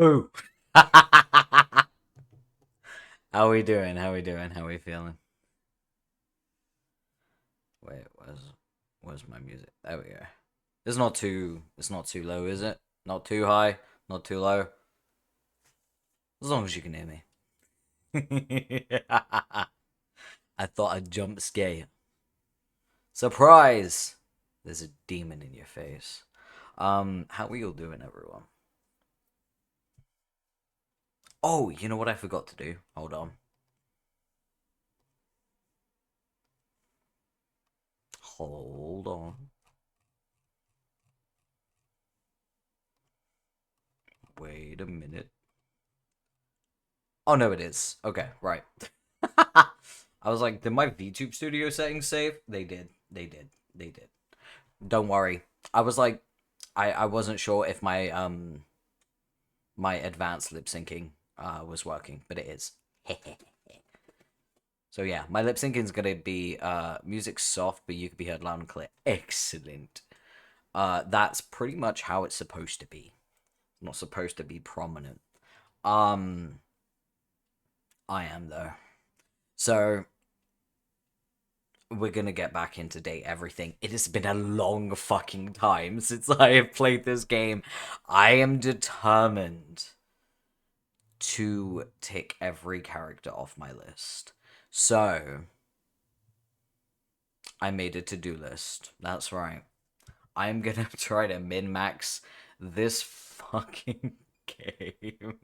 Ooh. How we doing? How we doing? How we feeling? Wait, where's my music? There we go. It's not too low, is it? Not too high, not too low. As long as you can hear me. I thought I'd jump scare you. Surprise! There's a demon in your face. How are you all doing, everyone? Oh, you know what I forgot to do? Hold on. Hold on. Wait a minute. Oh, no, it is. Okay, right. I was like, did my VTube studio settings save? They did. They did. They did. Don't worry. I was like, I wasn't sure if my advanced lip syncing was working, but it is. So yeah, my lip syncing is gonna be music soft, but you can be heard loud and clear. Excellent. That's pretty much how it's supposed to be. Not supposed to be prominent. Um, I am though. So we're gonna get back into date everything. It has been a long fucking time since I have played this game. I am determined to tick every character off my list. So I made a to-do list. That's right. I'm gonna try to min-max this fucking game.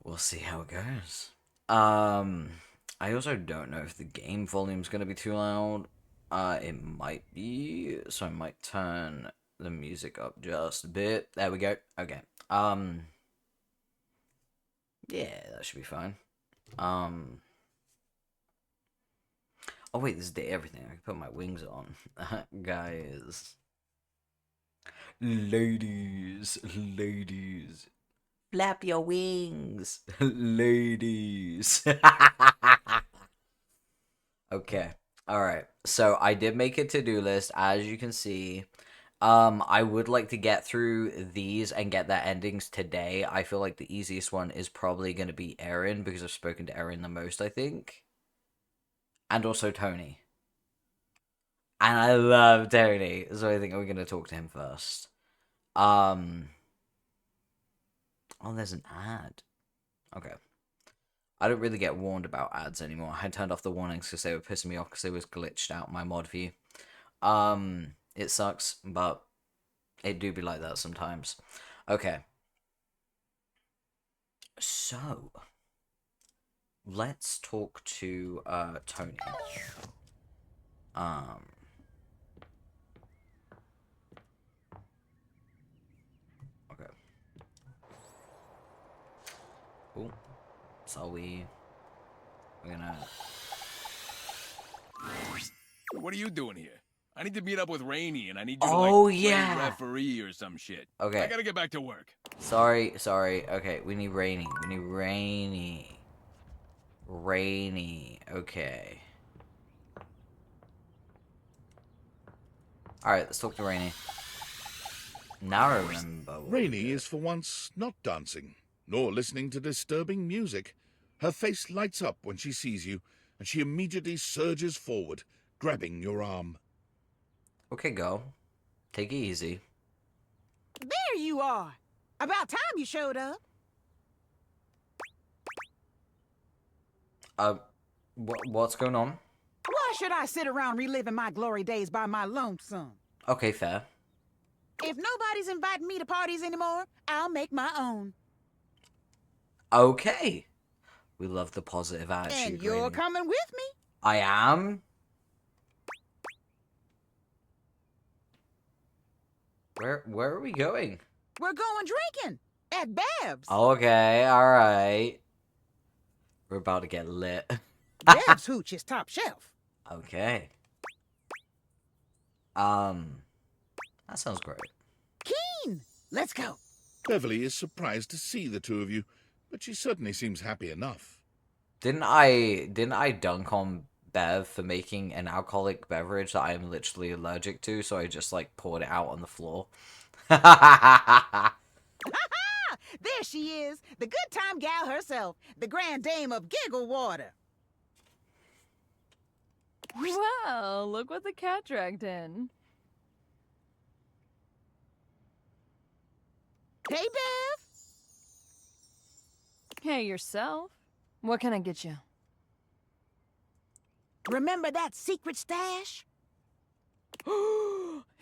We'll see how it goes. I also don't know if the game volume's gonna be too loud. It might be, so I might turn the music up just a bit. There we go. Okay. Yeah, that should be fine. Oh wait, this is day everything. I can put my wings on, guys. Ladies, flap your wings, ladies. Okay. All right. So I did make a to-do list, as you can see. I would like to get through these and get their endings today. I feel like the easiest one is probably going to be Erin because I've spoken to Erin the most, I think. And also Tony. And I love Tony, so I think we're going to talk to him first. Um, oh, there's an ad. Okay. I don't really get warned about ads anymore. I turned off the warnings because they were pissing me off because they was glitched out my mod view. It sucks, but it do be like that sometimes. Okay. So, let's talk to Tony. Um okay. Cool. So we're gonna What are you doing here? I need to meet up with Rainey, and I need you to, Oh play yeah. referee or some shit. Okay. I gotta get back to work. Sorry. Okay, we need Rainy. Rainy. Okay. Alright, let's talk to Rainy. Now I remember what we Rainey did. is for once not dancing, nor listening to disturbing music. Her face lights up when she sees you, and she immediately surges forward, grabbing your arm. Okay, go. Take it easy. There you are. About time you showed up. What's going on? Why should I sit around reliving my glory days by my lonesome? Okay, fair. If nobody's inviting me to parties anymore, I'll make my own. Okay. We love the positive attitude, And you're Rainy. coming with me. I am? Where are we going? We're going drinking at Bev's. Okay, alright. We're about to get lit. Bev's hooch is top shelf. Okay. That sounds great. Keen. Let's go. Beverly is surprised to see the two of you, but she certainly seems happy enough. Didn't I dunk on Bev for making an alcoholic beverage that I'm literally allergic to, so I just like poured it out on the floor? There she is, the good time gal herself, the grand dame of Giggle Water. Well, look what the cat dragged in. Hey, Bev. Hey, yourself. What can I get you? Remember that secret stash?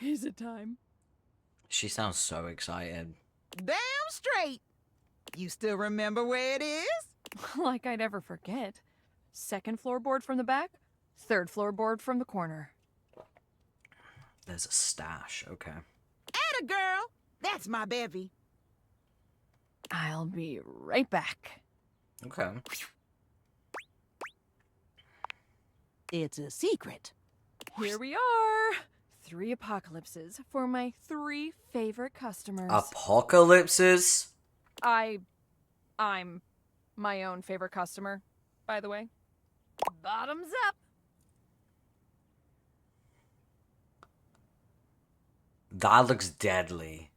Is it time? She sounds so excited. Damn straight. You still remember where it is? Like I'd ever forget. Second floorboard from the back, third floorboard from the corner. There's a stash, okay. Atta girl. That's my bevy. I'll be right back. Okay. It's a secret. Here we are. 3 apocalypses for my 3 favorite customers. Apocalypses? I'm my own favorite customer, by the way. Bottoms up. That looks deadly.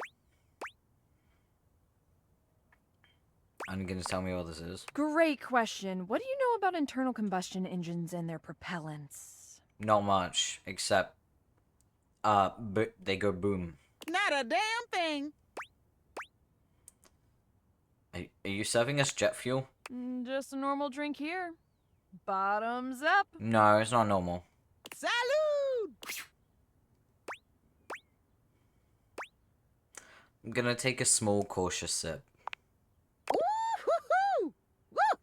Are you gonna tell me what this is? Great question. What do you know about internal combustion engines and their propellants? Not much, except, they go boom. Not a damn thing. Are you serving us jet fuel? Just a normal drink here. Bottoms up. No, it's not normal. Salud! I'm gonna take a small, cautious sip. Ooh-hoo-hoo! Woo!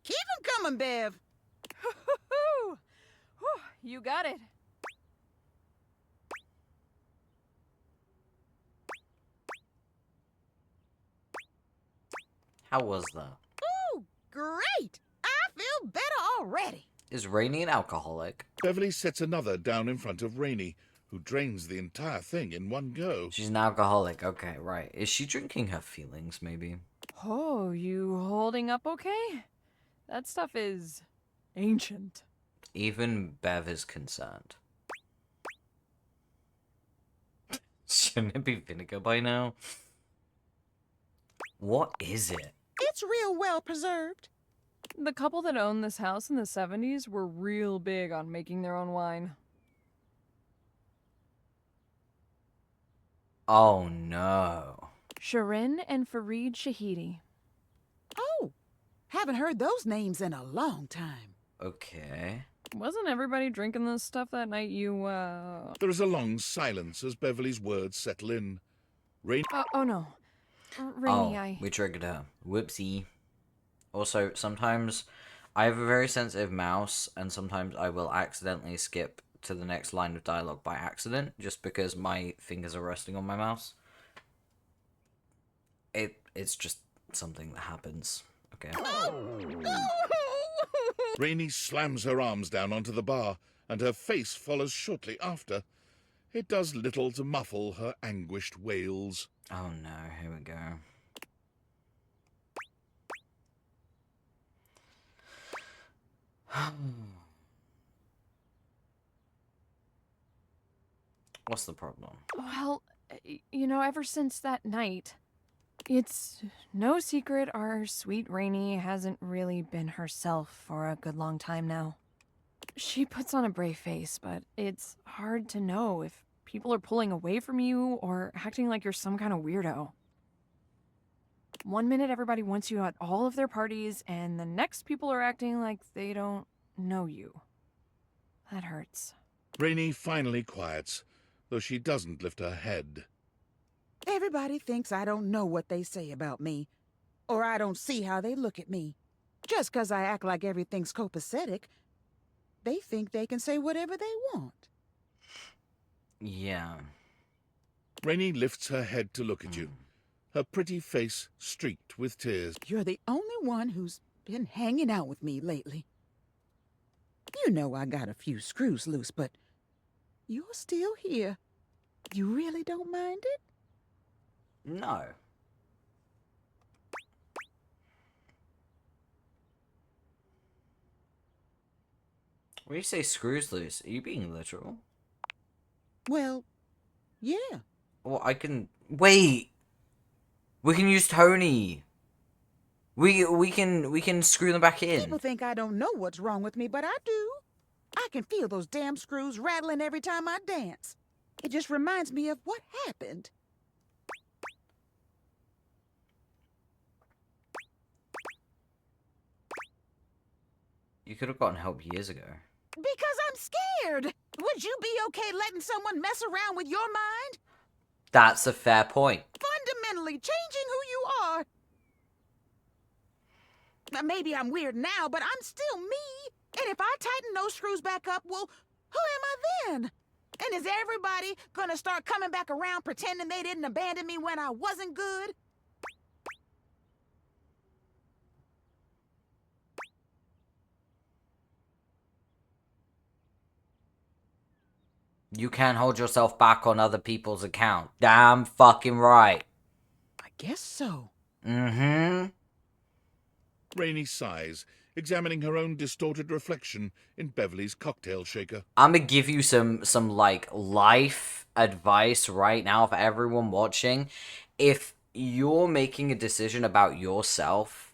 Keep 'em coming, Bev. Whew. You got it. How was that? Ooh, great! I feel better already. Is Rainy an alcoholic? Beverly sets another down in front of Rainey, who drains the entire thing in one go. She's an alcoholic, okay, right. Is she drinking her feelings, maybe? Oh, you holding up okay? That stuff is ancient. Even Bev is concerned. Shouldn't it be vinegar by now? What is it? It's real well preserved. The couple that owned this house in the 70s were real big on making their own wine. Oh no. Sharin and Fareed Shahidi. Oh, haven't heard those names in a long time. Okay. Wasn't everybody drinking this stuff that night you, There is a long silence as Beverly's words settle in. Rainey Oh no. Rainy, Oh, we triggered her. Whoopsie. Also, sometimes I have a very sensitive mouse, and sometimes I will accidentally skip to the next line of dialogue by accident, just because my fingers are resting on my mouse. It's just something that happens. Okay. Rainey slams her arms down onto the bar, and her face follows shortly after. It does little to muffle her anguished wails. Oh no, here we go. What's the problem? Well, you know, ever since that night, it's no secret our sweet Rainy hasn't really been herself for a good long time now. She puts on a brave face, but it's hard to know if people are pulling away from you or acting like you're some kind of weirdo. One minute everybody wants you at all of their parties, and the next people are acting like they don't know you. That hurts. Rainey finally quiets, though she doesn't lift her head. Everybody thinks I don't know what they say about me, or I don't see how they look at me. Just 'cause I act like everything's copacetic, they think they can say whatever they want. Yeah. Rainey lifts her head to look at you, her pretty face streaked with tears. You're the only one who's been hanging out with me lately. You know I got a few screws loose, but you're still here. You really don't mind it? No. When you say screws loose, are you being literal? Well, yeah. Well, I can... Wait! We can use Tony! We can screw them back in. People think I don't know what's wrong with me, but I do. I can feel those damn screws rattling every time I dance. It just reminds me of what happened. You could have gotten help years ago. Because I'm scared. Would you be okay letting someone mess around with your mind? That's a fair point. Fundamentally changing who you are. Now, maybe I'm weird now, but I'm still me. And if I tighten those screws back up, well, who am I then? And is everybody gonna start coming back around pretending they didn't abandon me when I wasn't good? You can't hold yourself back on other people's account. Damn fucking right. I guess so. Mm-hmm. Rainey sighs, examining her own distorted reflection in Beverly's cocktail shaker. I'm gonna give you some like life advice right now for everyone watching. If you're making a decision about yourself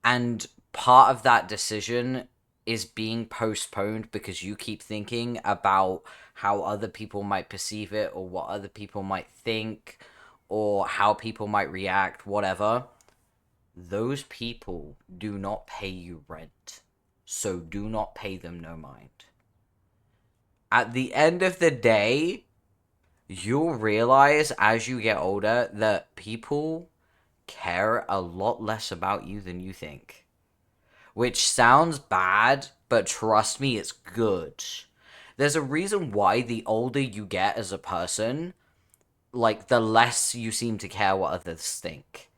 and part of that decision is being postponed because you keep thinking about how other people might perceive it or what other people might think or how people might react, whatever, those people do not pay you rent. So do not pay them no mind. At the end of the day, you'll realize as you get older that people care a lot less about you than you think. Which sounds bad, but trust me, it's good. There's a reason why the older you get as a person, like, the less you seem to care what others think.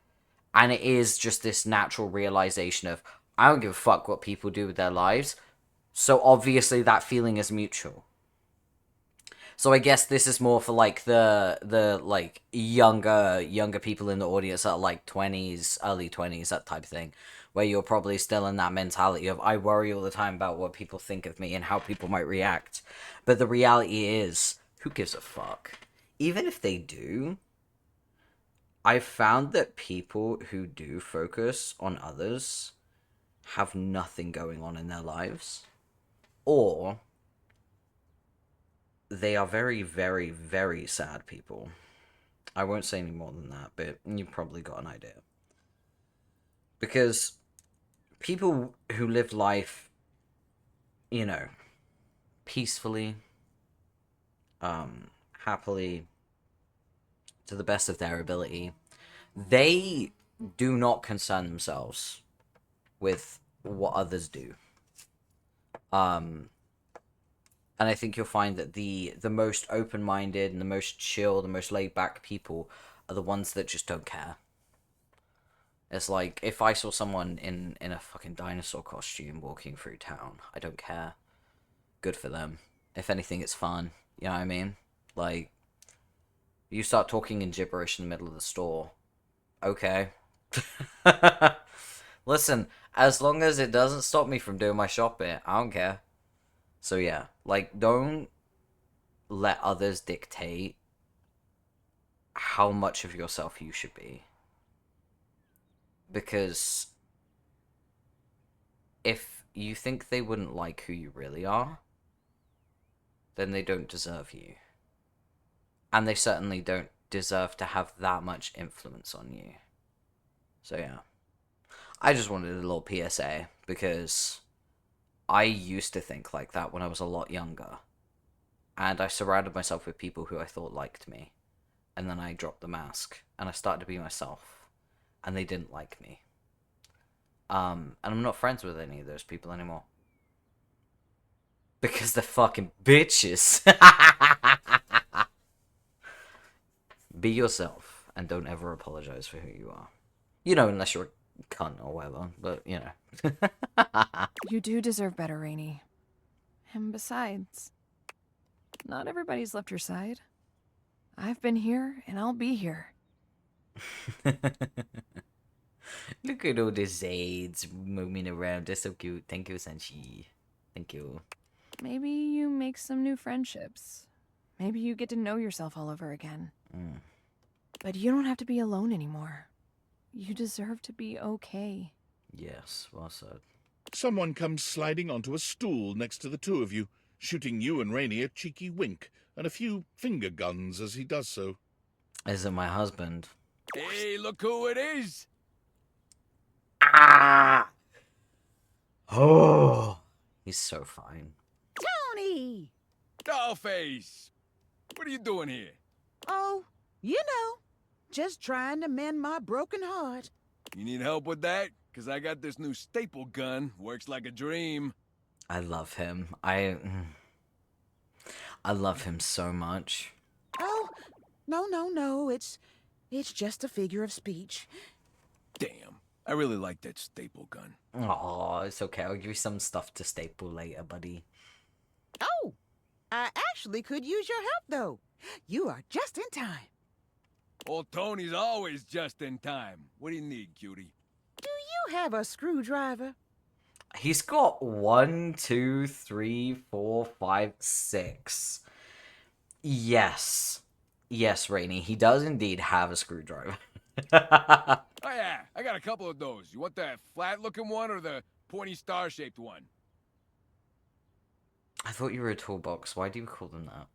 And it is just this natural realization of, I don't give a fuck what people do with their lives. So obviously that feeling is mutual. So I guess this is more for like the like younger people in the audience that are like 20s, early 20s, that type of thing, where you're probably still in that mentality of I worry all the time about what people think of me and how people might react. But the reality is, who gives a fuck? Even if they do, I've found that people who do focus on others have nothing going on in their lives, or they are very, very, very sad people. I won't say any more than that, but you've probably got an idea. Because people who live life, you know, peacefully, happily, to the best of their ability, they do not concern themselves with what others do. And I think you'll find that the most open-minded and the most chill, the most laid-back people are the ones that just don't care. It's like, if I saw someone in a fucking dinosaur costume walking through town, I don't care. Good for them. If anything, it's fun. You know what I mean? Like, you start talking in gibberish in the middle of the store. Okay. Listen, as long as it doesn't stop me from doing my shopping, I don't care. So yeah, like, don't let others dictate how much of yourself you should be. Because if you think they wouldn't like who you really are, then they don't deserve you. And they certainly don't deserve to have that much influence on you. So yeah. I just wanted a little PSA, because I used to think like that when I was a lot younger. And I surrounded myself with people who I thought liked me. And then I dropped the mask, and I started to be myself. And they didn't like me. And I'm not friends with any of those people anymore. Because they're fucking bitches. Be yourself, and don't ever apologize for who you are. You know, unless you're a cunt or whatever, but, you know. You do deserve better, Rainey. And besides, not everybody's left your side. I've been here, and I'll be here. Look at all the Zaids moving around. They're so cute. Thank you, Senshi. Thank you. Maybe you make some new friendships. Maybe you get to know yourself all over again. But you don't have to be alone anymore. You deserve to be okay. Yes, well said. Someone comes sliding onto a stool next to the two of you, shooting you and Rainey a cheeky wink and a few finger guns as he does so. Is it my husband? Hey, look who it is! Ah! Oh! He's so fine. Tony! Dollface! What are you doing here? Oh, you know, just trying to mend my broken heart. You need help with that? Cause I got this new staple gun. Works like a dream. I love him. I love him so much. Oh, no, it's just a figure of speech. Damn. I really like that staple gun. Oh, it's okay. I'll give you some stuff to staple later, buddy. Oh, I actually could use your help, though. You are just in time. Old Tony's always just in time. What do you need, cutie? Do you have a screwdriver? He's got 1, 2, 3, 4, 5, 6. Yes. Yes, Rainey. He does indeed have a screwdriver. Oh yeah, I got a couple of those. You want the flat-looking one or the pointy star-shaped one? I thought you were a toolbox. Why do you call them that?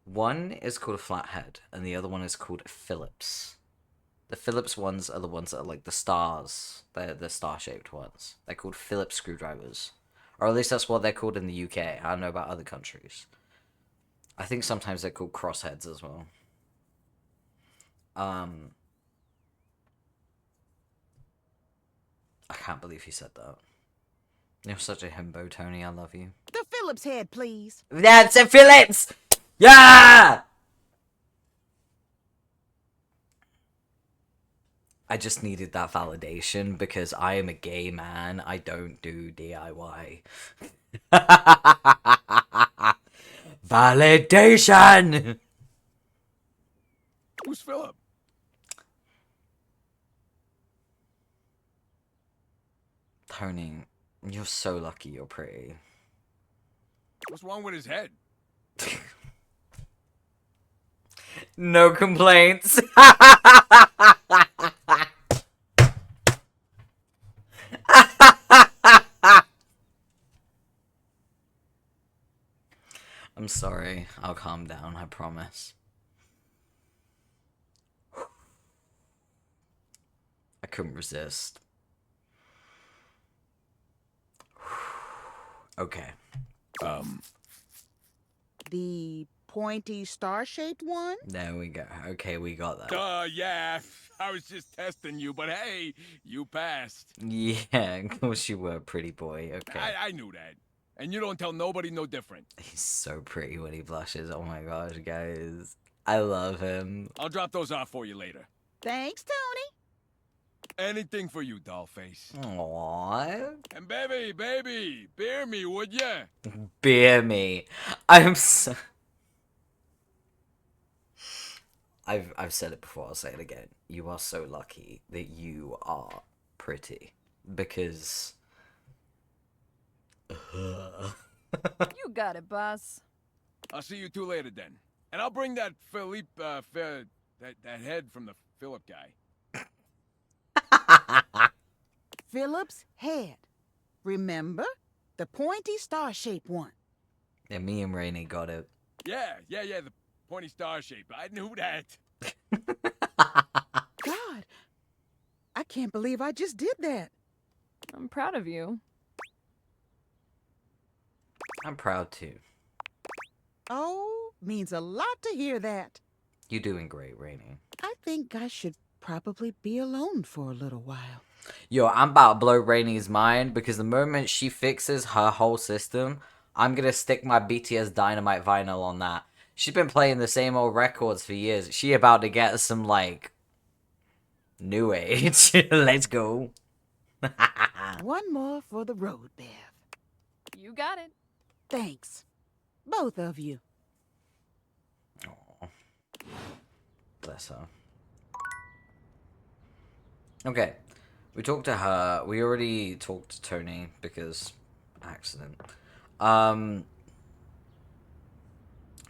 One is called a flathead, and the other one is called Phillips. The Phillips ones are the ones that are like the stars. They're the star-shaped ones. They're called Phillips screwdrivers. Or at least that's what they're called in the UK. I don't know about other countries. I think sometimes they're called crossheads as well. I can't believe he said that. You're such a himbo, Tony. I love you. The Phillips head, please. That's a Phillips! Yeah! I just needed that validation because I am a gay man. I don't do DIY. Validation! Who's Philip? Tony, you're so lucky you're pretty. What's wrong with his head? No complaints. I'm sorry. I'll calm down, I promise. I couldn't resist. Okay. The pointy star-shaped one? There we go. Okay, we got that. Yeah. I was just testing you, but hey, you passed. Yeah, of course you were, pretty boy. Okay. I knew that. And you don't tell nobody no different. He's so pretty when he blushes. Oh my gosh, guys. I love him. I'll drop those off for you later. Thanks, Tony. Anything for you, dollface. Aww. And baby, bear me, would ya? Beer me. I'm so... I've said it before, I'll say it again. You are so lucky that you are pretty. Because... You got it, boss. I'll see you two later then. And I'll bring that Philippe, that head from the Philip guy. Phillips head. Remember? The pointy star-shaped one. Yeah, me and Rainey got it. Yeah, the pointy star shape. I knew that. God, I can't believe I just did that. I'm proud of you. I'm proud too. Oh, means a lot to hear that. You're doing great, Rainey. I think I should probably be alone for a little while. Yo, I'm about to blow Rainey's mind because the moment she fixes her whole system, I'm gonna stick my BTS Dynamite vinyl on that. She's been playing the same old records for years. She about to get some, like, new age. Let's go. One more for the road, Bev. You got it. Thanks. Both of you. Aw. Bless her. Okay. We talked to her. We already talked to Tony because accident.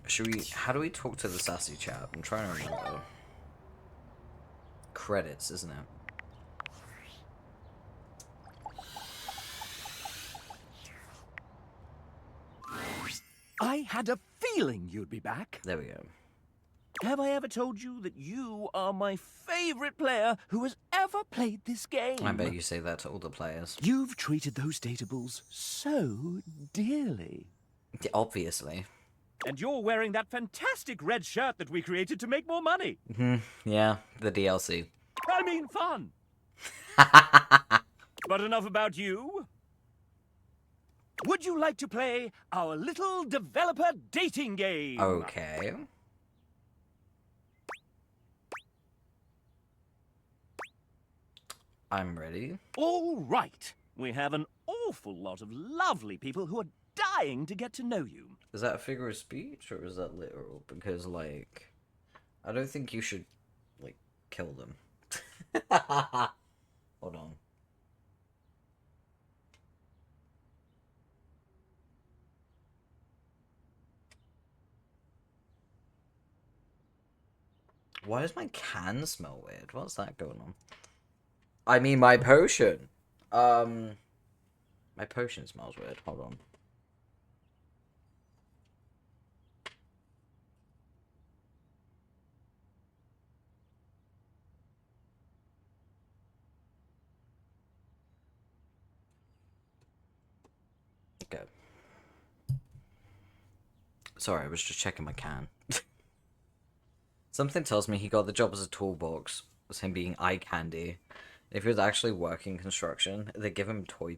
Should we... How do we talk to the sassy chap? I'm trying to remember. Credits, isn't it? I had a feeling you'd be back. There we go. Have I ever told you that you are my favorite player who has ever played this game? I bet you say that to all the players. You've treated those datables so dearly. Yeah, obviously. And you're wearing that fantastic red shirt that we created to make more money. Yeah, the DLC. I mean fun. But enough about you. Would you like to play our little developer dating game? Okay. I'm ready. All right. We have an awful lot of lovely people who are dying to get to know you. Is that a figure of speech or is that literal? Because, like, I don't think you should, like, kill them. Hold on. Why does my can smell weird? What's that going on? I mean, my potion. My potion smells weird. Hold on. Okay. Sorry, I was just checking my can. Something tells me he got the job as a toolbox, was him being eye candy. If he was actually working construction, they give him toy.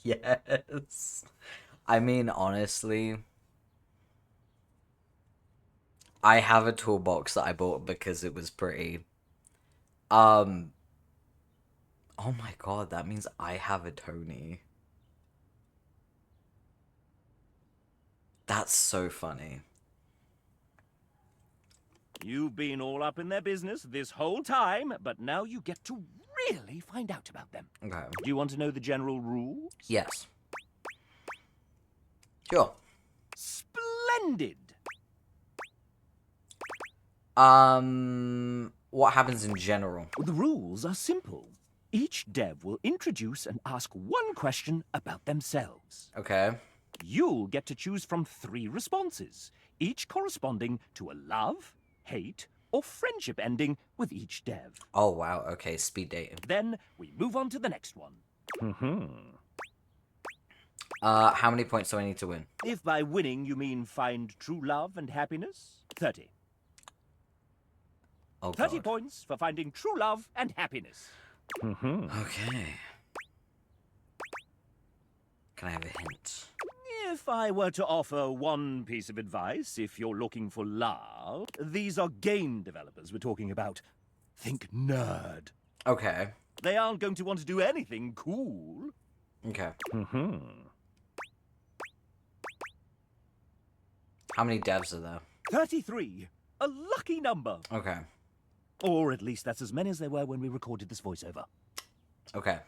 Yes. I mean, honestly, I have a toolbox that I bought because it was pretty. Oh my god, that means I have a Tony. That's so funny. You've been all up in their business this whole time, but now you get to really find out about them. Okay. Do you want to know the general rules? Yes. Sure. Splendid! What happens in general? The rules are simple. Each dev will introduce and ask one question about themselves. Okay. You'll get to choose from 3 responses, each corresponding to a love, hate, or friendship ending with each dev. Oh, wow. Okay, speed dating. Then we move on to the next one. How many points do I need to win? If by winning you mean find true love and happiness, 30. Oh, 30 God. points for finding true love and happiness. Okay. Can I have a hint? If I were to offer one piece of advice, if you're looking for love, these are game developers we're talking about. Think nerd. Okay. They aren't going to want to do anything cool. Okay. How many devs are there? 33. A lucky number. Okay. Or at least that's as many as there were when we recorded this voiceover. Okay.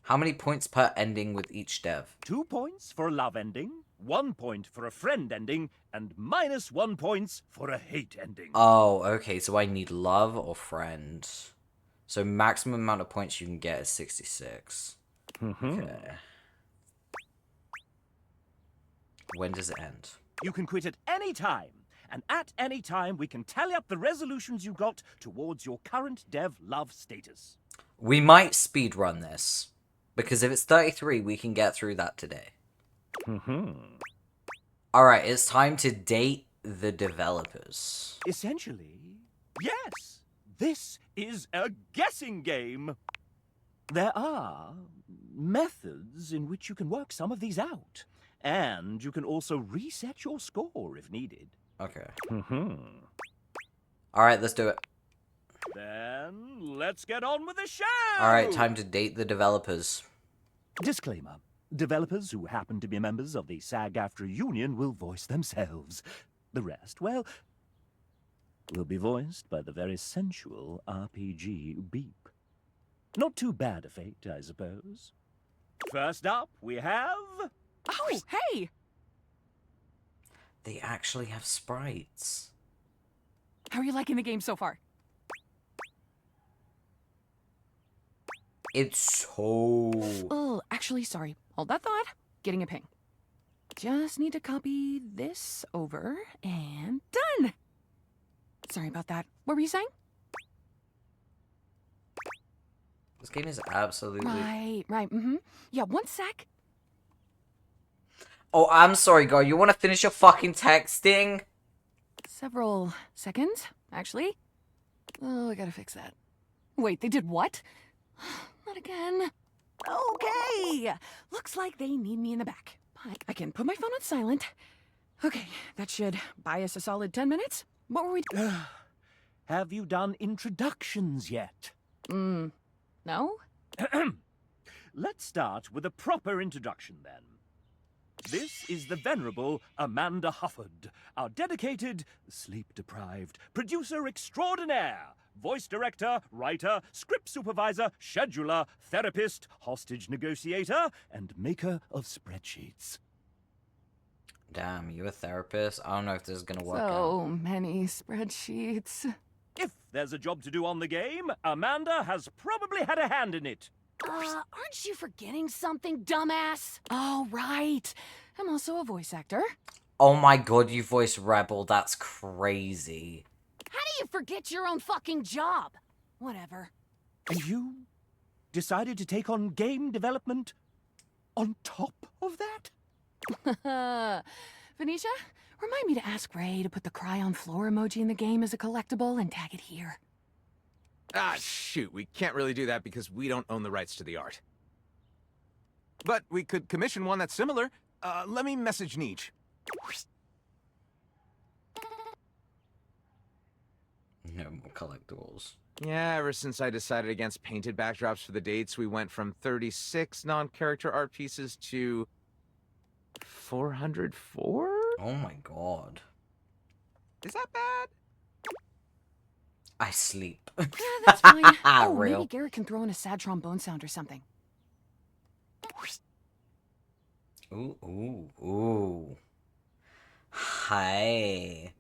How many points per ending with each dev? 2 points for a love ending, 1 point for a friend ending, and -1 points for a hate ending. Oh, okay. So I need love or friend. So maximum amount of points you can get is 66. Okay. When does it end? You can quit at any time, and at any time we can tally up the resolutions you got towards your current dev love status. We might speedrun this. Because if it's 33, we can get through that today. Alright, it's time to date the developers. Essentially, yes, this is a guessing game. There are methods in which you can work some of these out, and you can also reset your score if needed. Okay. Alright, let's do it. Then let's get on with the show! Alright, time to date the developers. Disclaimer. Developers who happen to be members of the SAG-AFTRA union will voice themselves. The rest, well, will be voiced by the very sensual RPG Beep. Not too bad a fate, I suppose. First up, we have... Oh, hey! They actually have sprites. How are you liking the game so far? It's so... Oh, actually, sorry. Hold that thought. Getting a ping. Just need to copy this over and done! Sorry about that. What were you saying? This game is absolutely... Right, mm-hmm. Yeah, one sec. Oh, I'm sorry, girl. You want to finish your fucking texting? Several seconds, actually. Oh, I gotta fix that. Wait, they did what? Not again. Okay! Looks like they need me in the back. But I can put my phone on silent. Okay, that should buy us a solid 10 minutes. What were we... Have you done introductions yet? No? Let's start with a proper introduction, then. This is the venerable Amanda Hufford, our dedicated, sleep-deprived, producer extraordinaire, voice director, writer, script supervisor, scheduler, therapist, hostage negotiator, and maker of spreadsheets. Damn, you a therapist? I don't know if this is gonna work out. So many spreadsheets. If there's a job to do on the game, Amanda has probably had a hand in it. Aren't you forgetting something, dumbass? Oh, right. I'm also a voice actor. Oh my god, you voiced Rebel. That's crazy. How do you forget your own fucking job? Whatever. And you decided to take on game development on top of that? Venetia, remind me to ask Ray to put the cry on floor emoji in the game as a collectible and tag it here. Ah, shoot, we can't really do that because we don't own the rights to the art. But we could commission one that's similar. Let me message Neech. No more collectibles. Yeah, ever since I decided against painted backdrops for the dates, we went from 36 non-character art pieces to 404? Oh my god. Is that bad? I sleep. Yeah, that's fine. Oh, Real. maybe Garrett can throw in a sad trombone sound or something. Ooh, ooh, ooh. Hi.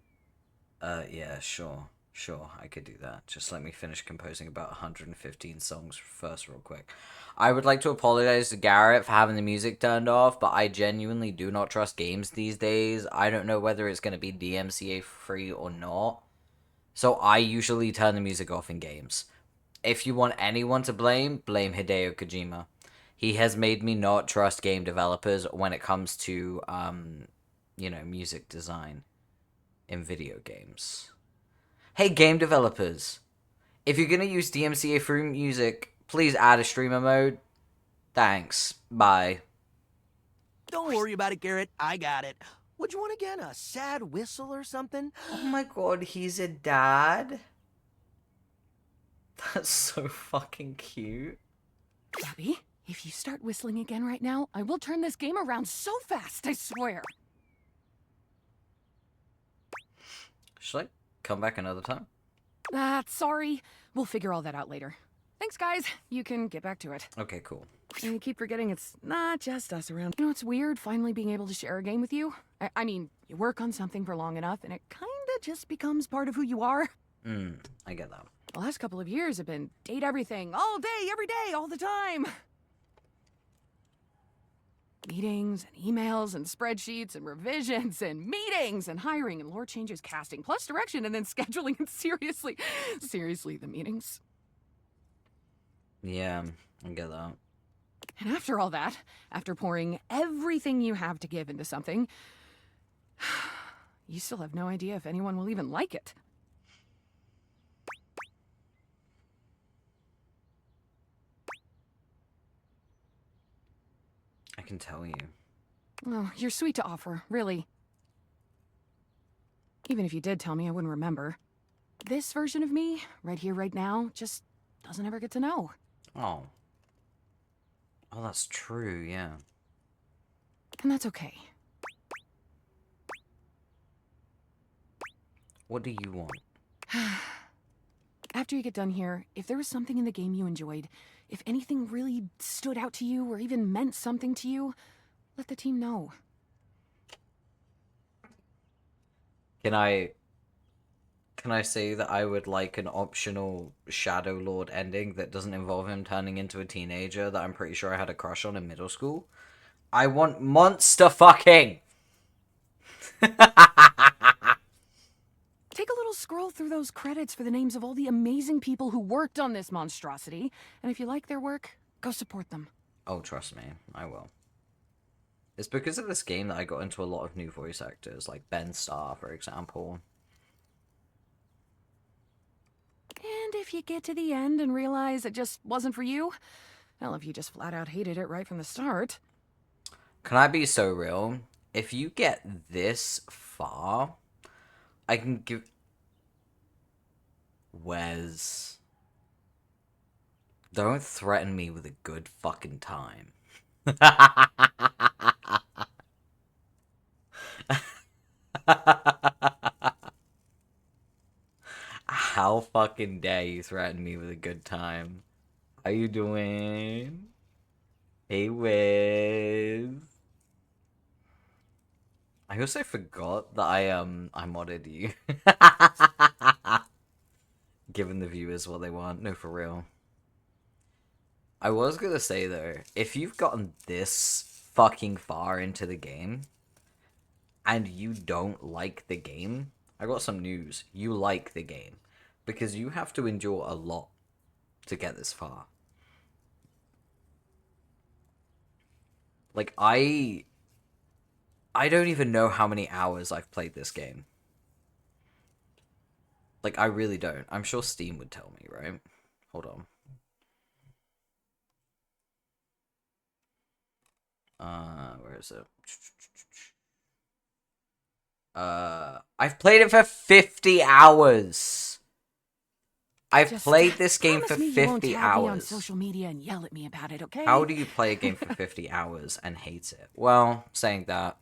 Yeah, sure. Sure, I could do that. Just let me finish composing about 115 songs first real quick. I would like to apologize to Garrett for having the music turned off, but I genuinely do not trust games these days. I don't know whether it's going to be DMCA free or not. So I usually turn the music off in games. If you want anyone to blame, blame Hideo Kojima. He has made me not trust game developers when it comes to, music design in video games. Hey, game developers. If you're going to use DMCA free music, please add a streamer mode. Thanks. Bye. Don't worry about it, Garrett. I got it. What'd you want again? A sad whistle or something? Oh my god, he's a dad? That's so fucking cute. Gabby, if you start whistling again right now, I will turn this game around so fast, I swear. Should I come back another time? Sorry. We'll figure all that out later. Thanks, guys. You can get back to it. Okay, cool. And you keep forgetting it's not just us around. You know, it's weird finally being able to share a game with you. I mean, you work on something for long enough, and it kinda just becomes part of who you are. I get that. The last couple of years have been date everything, all day, every day, all the time. Meetings and emails and spreadsheets and revisions and meetings and hiring and lore changes, casting, plus direction, and then scheduling and seriously, the meetings. Yeah, I get that. And after all that, after pouring everything you have to give into something, you still have no idea if anyone will even like it. I can tell you. Oh, you're sweet to offer, really. Even if you did tell me, I wouldn't remember. This version of me, right here, right now, just doesn't ever get to know. Oh. Oh, that's true, yeah. And that's okay. What do you want? After you get done here, if there was something in the game you enjoyed, if anything really stood out to you or even meant something to you, let the team know. Can I say that I would like an optional Shadow Lord ending that doesn't involve him turning into a teenager that I'm pretty sure I had a crush on in middle school? I want monster fucking! Take a little scroll through those credits for the names of all the amazing people who worked on this monstrosity, and if you like their work, go support them. Oh, trust me, I will. It's because of this game that I got into a lot of new voice actors, like Ben Starr, for example. And if you get to the end and realize it just wasn't for you, well, if you just flat out hated it right from the start. Can I be so real? If you get this far, I can give... Wes... Don't threaten me with a good fucking time. How fucking dare you threaten me with a good time? How you doing? Hey, Wiz. I also forgot that I modded you. Giving the viewers what they want. No, for real. I was gonna say, though, if you've gotten this fucking far into the game, and you don't like the game, I got some news. You like the game. Because you have to endure a lot to get this far. Like, I don't even know how many hours I've played this game. Like, I really don't. I'm sure Steam would tell me, right? Hold on. Where is it? I've played it for 50 hours. I've played this game for 50 hours. On social media and yell at me about it, okay? How do you play a game for 50 hours and hate it? Well, saying that,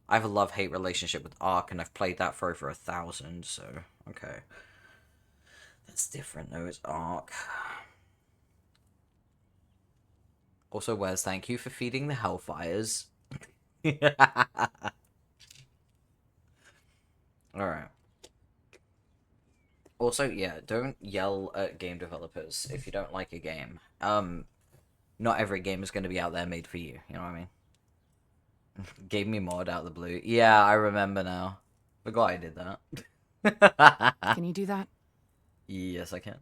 I have a love-hate relationship with Ark, and I've played that for over 1,000, so, okay. That's different, though, it's Ark. Also, Wes, thank you for feeding the Hellfires. Alright. Also, yeah, don't yell at game developers if you don't like a game. Not every game is going to be out there made for you, you know what I mean? Gave me mod out of the blue. Yeah, I remember now. Forgot I did that. Can you do that? Yes, I can.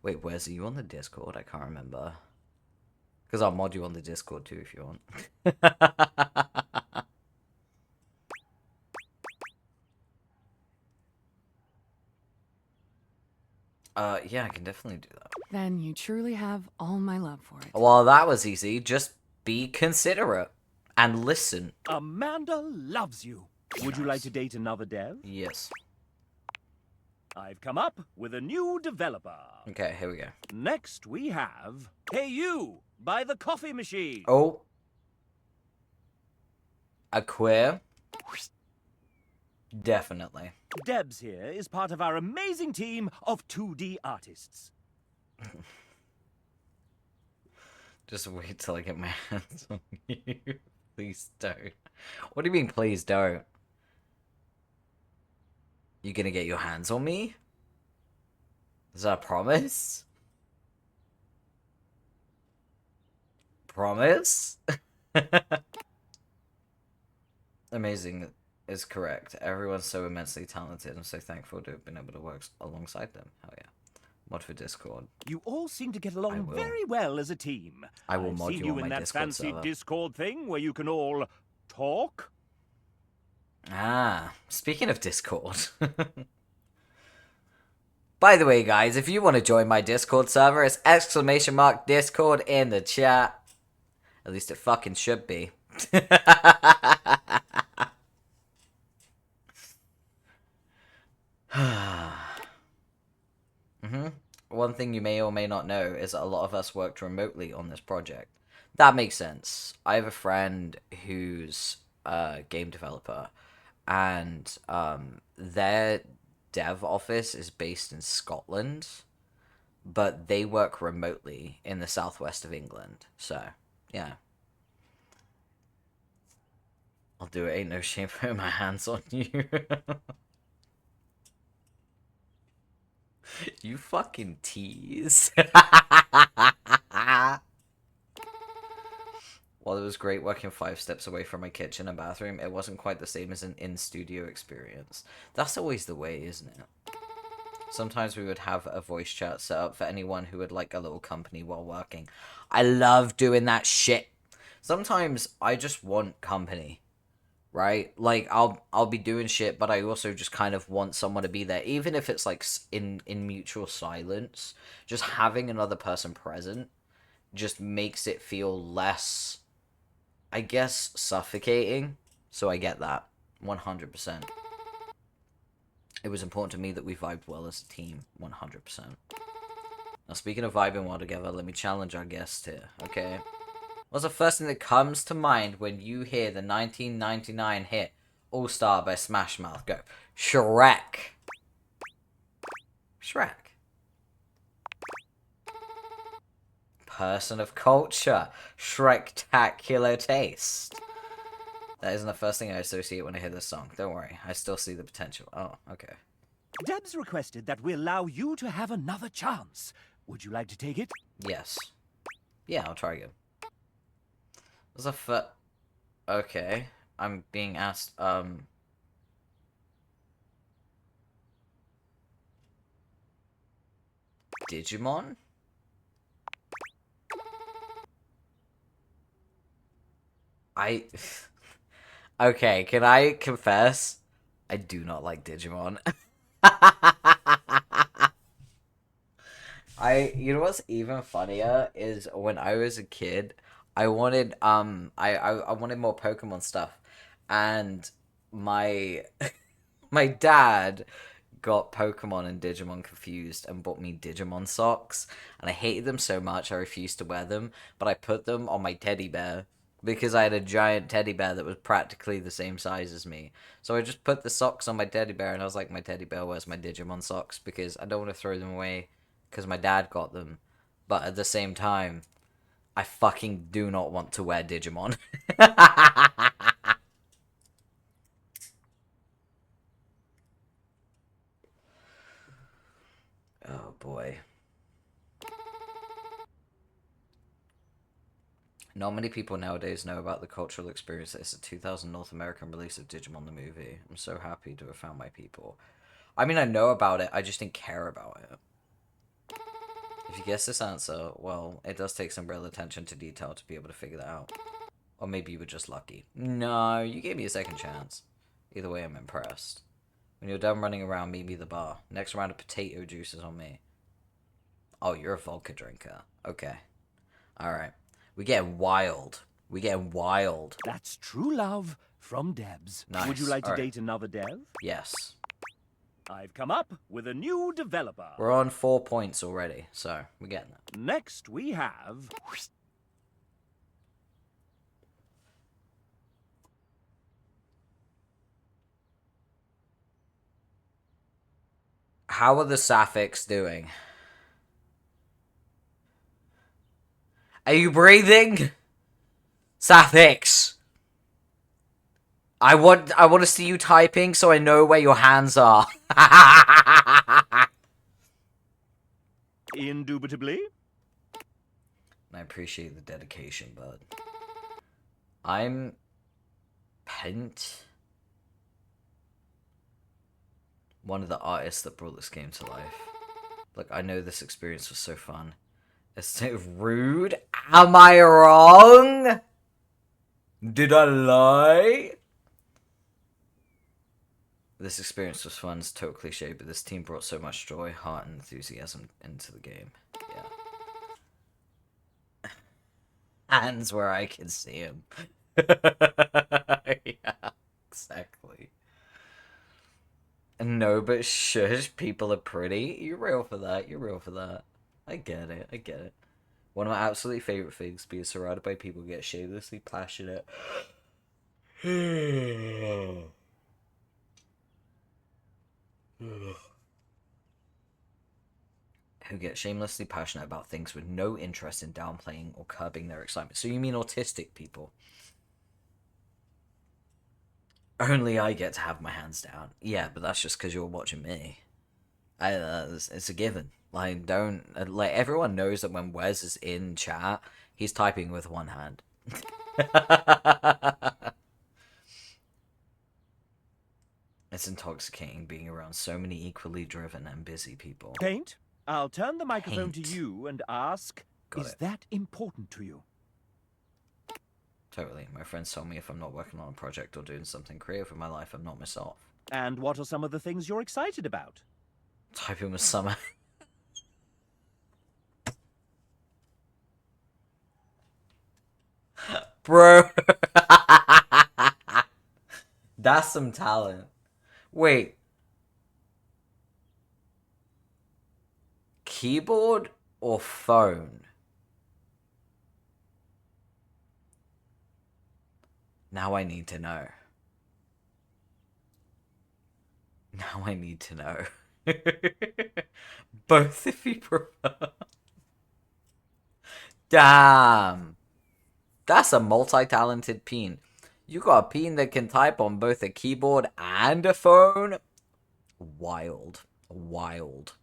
Wait, where's you on the Discord? I can't remember. Because I'll mod you on the Discord too if you want. Yeah, I can definitely do that. Then you truly have all my love for it. Well, that was easy. Just be considerate and listen. Amanda loves you. Would you like to date another dev? Yes. I've come up with a new developer. Okay, here we go. Next we have Hey You by the Coffee Machine. Oh. A queer? Definitely. Debs here is part of our amazing team of 2D artists. Just wait till I get my hands on you. Please don't. What do you mean, please don't? You gonna get your hands on me? Is that a promise? Promise? Amazing is correct. Everyone's so immensely talented and so thankful to have been able to work alongside them. Hell yeah. Mod for Discord. You all seem to get along very well as a team. I will mod seen you on in my that Discord fancy server. Discord thing where you can all talk. Ah, speaking of Discord. By the way, guys, if you want to join my Discord server, it's !Discord in the chat. At least it fucking should be. One thing you may or may not know is that a lot of us worked remotely on this project. That makes sense. I have a friend who's a game developer, and their dev office is based in Scotland, but they work remotely in the southwest of England. So, yeah. I'll do it. Ain't no shame putting my hands on you. You fucking tease. While it was great working 5 steps away from my kitchen and bathroom, it wasn't quite the same as an in-studio experience. That's always the way, isn't it? Sometimes we would have a voice chat set up for anyone who would like a little company while working. I love doing that shit. Sometimes I just want company, right? Like I'll be doing shit, but I also just kind of want someone to be there, even if it's like in mutual silence. Just having another person present just makes it feel less, I guess, suffocating. So I get that 100%. It was important to me that we vibed well as a team, 100%. Now, speaking of vibing well together, let me challenge our guest here, okay? What's the first thing that comes to mind when you hear the 1999 hit All-Star by Smash Mouth? Go. Shrek. Shrek. Person of culture. Shrek-tacular taste. That isn't the first thing I associate when I hear this song. Don't worry, I still see the potential. Oh, okay. Deb's requested that we allow you to have another chance. Would you like to take it? Yes. Yeah, I'll try again. What's a foot? Okay. I'm being asked, Digimon? Okay, can I confess? I do not like Digimon. You know what's even funnier is when I was a kid, I wanted I wanted more Pokemon stuff, and my my dad got Pokemon and Digimon confused and bought me Digimon socks, and I hated them so much I refused to wear them, but I put them on my teddy bear because I had a giant teddy bear that was practically the same size as me. So I just put the socks on my teddy bear, and I was like, my teddy bear wears my Digimon socks because I don't want to throw them away because my dad got them. But at the same time, I fucking do not want to wear Digimon. Oh boy. Not many people nowadays know about the cultural experience that is the 2000 North American release of Digimon the movie. I'm so happy to have found my people. I mean, I know about it, I just didn't care about it. If you guess this answer, well, it does take some real attention to detail to be able to figure that out. Or maybe you were just lucky. No, you gave me a second chance. Either way, I'm impressed. When you're done running around, meet me at the bar. Next round of potato juice is on me. Oh, you're a vodka drinker. Okay. Alright. We getting wild. We getting wild. That's true love from Debs. Nice. Would you like to All right. date another Dev? Yes. I've come up with a new developer. We're on 4 points already, so we're getting it. Next we have... How are the Sapphics doing? Are you breathing? Sapphics! I want to see you typing so I know where your hands are. Indubitably. I appreciate the dedication, bud. I'm Pent. One of the artists that brought this game to life. Look, I know this experience was so fun. It's so rude. Am I wrong? Did I lie? This experience was fun. It's total cliche, but this team brought so much joy, heart, and enthusiasm into the game. Yeah. Hands where I can see him. Yeah, exactly. No, but shush, people are pretty. You're real for that. You're real for that. I get it. I get it. One of my absolutely favorite things, being surrounded by people who get shamelessly passionate. Who get shamelessly passionate about things with no interest in downplaying or curbing their excitement. So you mean autistic people? Only I get to have my hands down. Yeah, but that's just because you're watching me. It's a given. Like, don't... Like, everyone knows that when Wes is in chat, he's typing with one hand. It's intoxicating being around so many equally driven and busy people. Paint, I'll turn the microphone to Paint. you and ask, Got is it. that important to you? Totally. My friends told me if I'm not working on a project or doing something creative with my life, I'm not myself. And what are some of the things you're excited about? Typing with summer. Bro. That's some talent. Wait. Keyboard or phone? Now I need to know. Now I need to know. Both if you prefer. Damn. That's a multi-talented peen. You got a peen that can type on both a keyboard and a phone? Wild. Wild.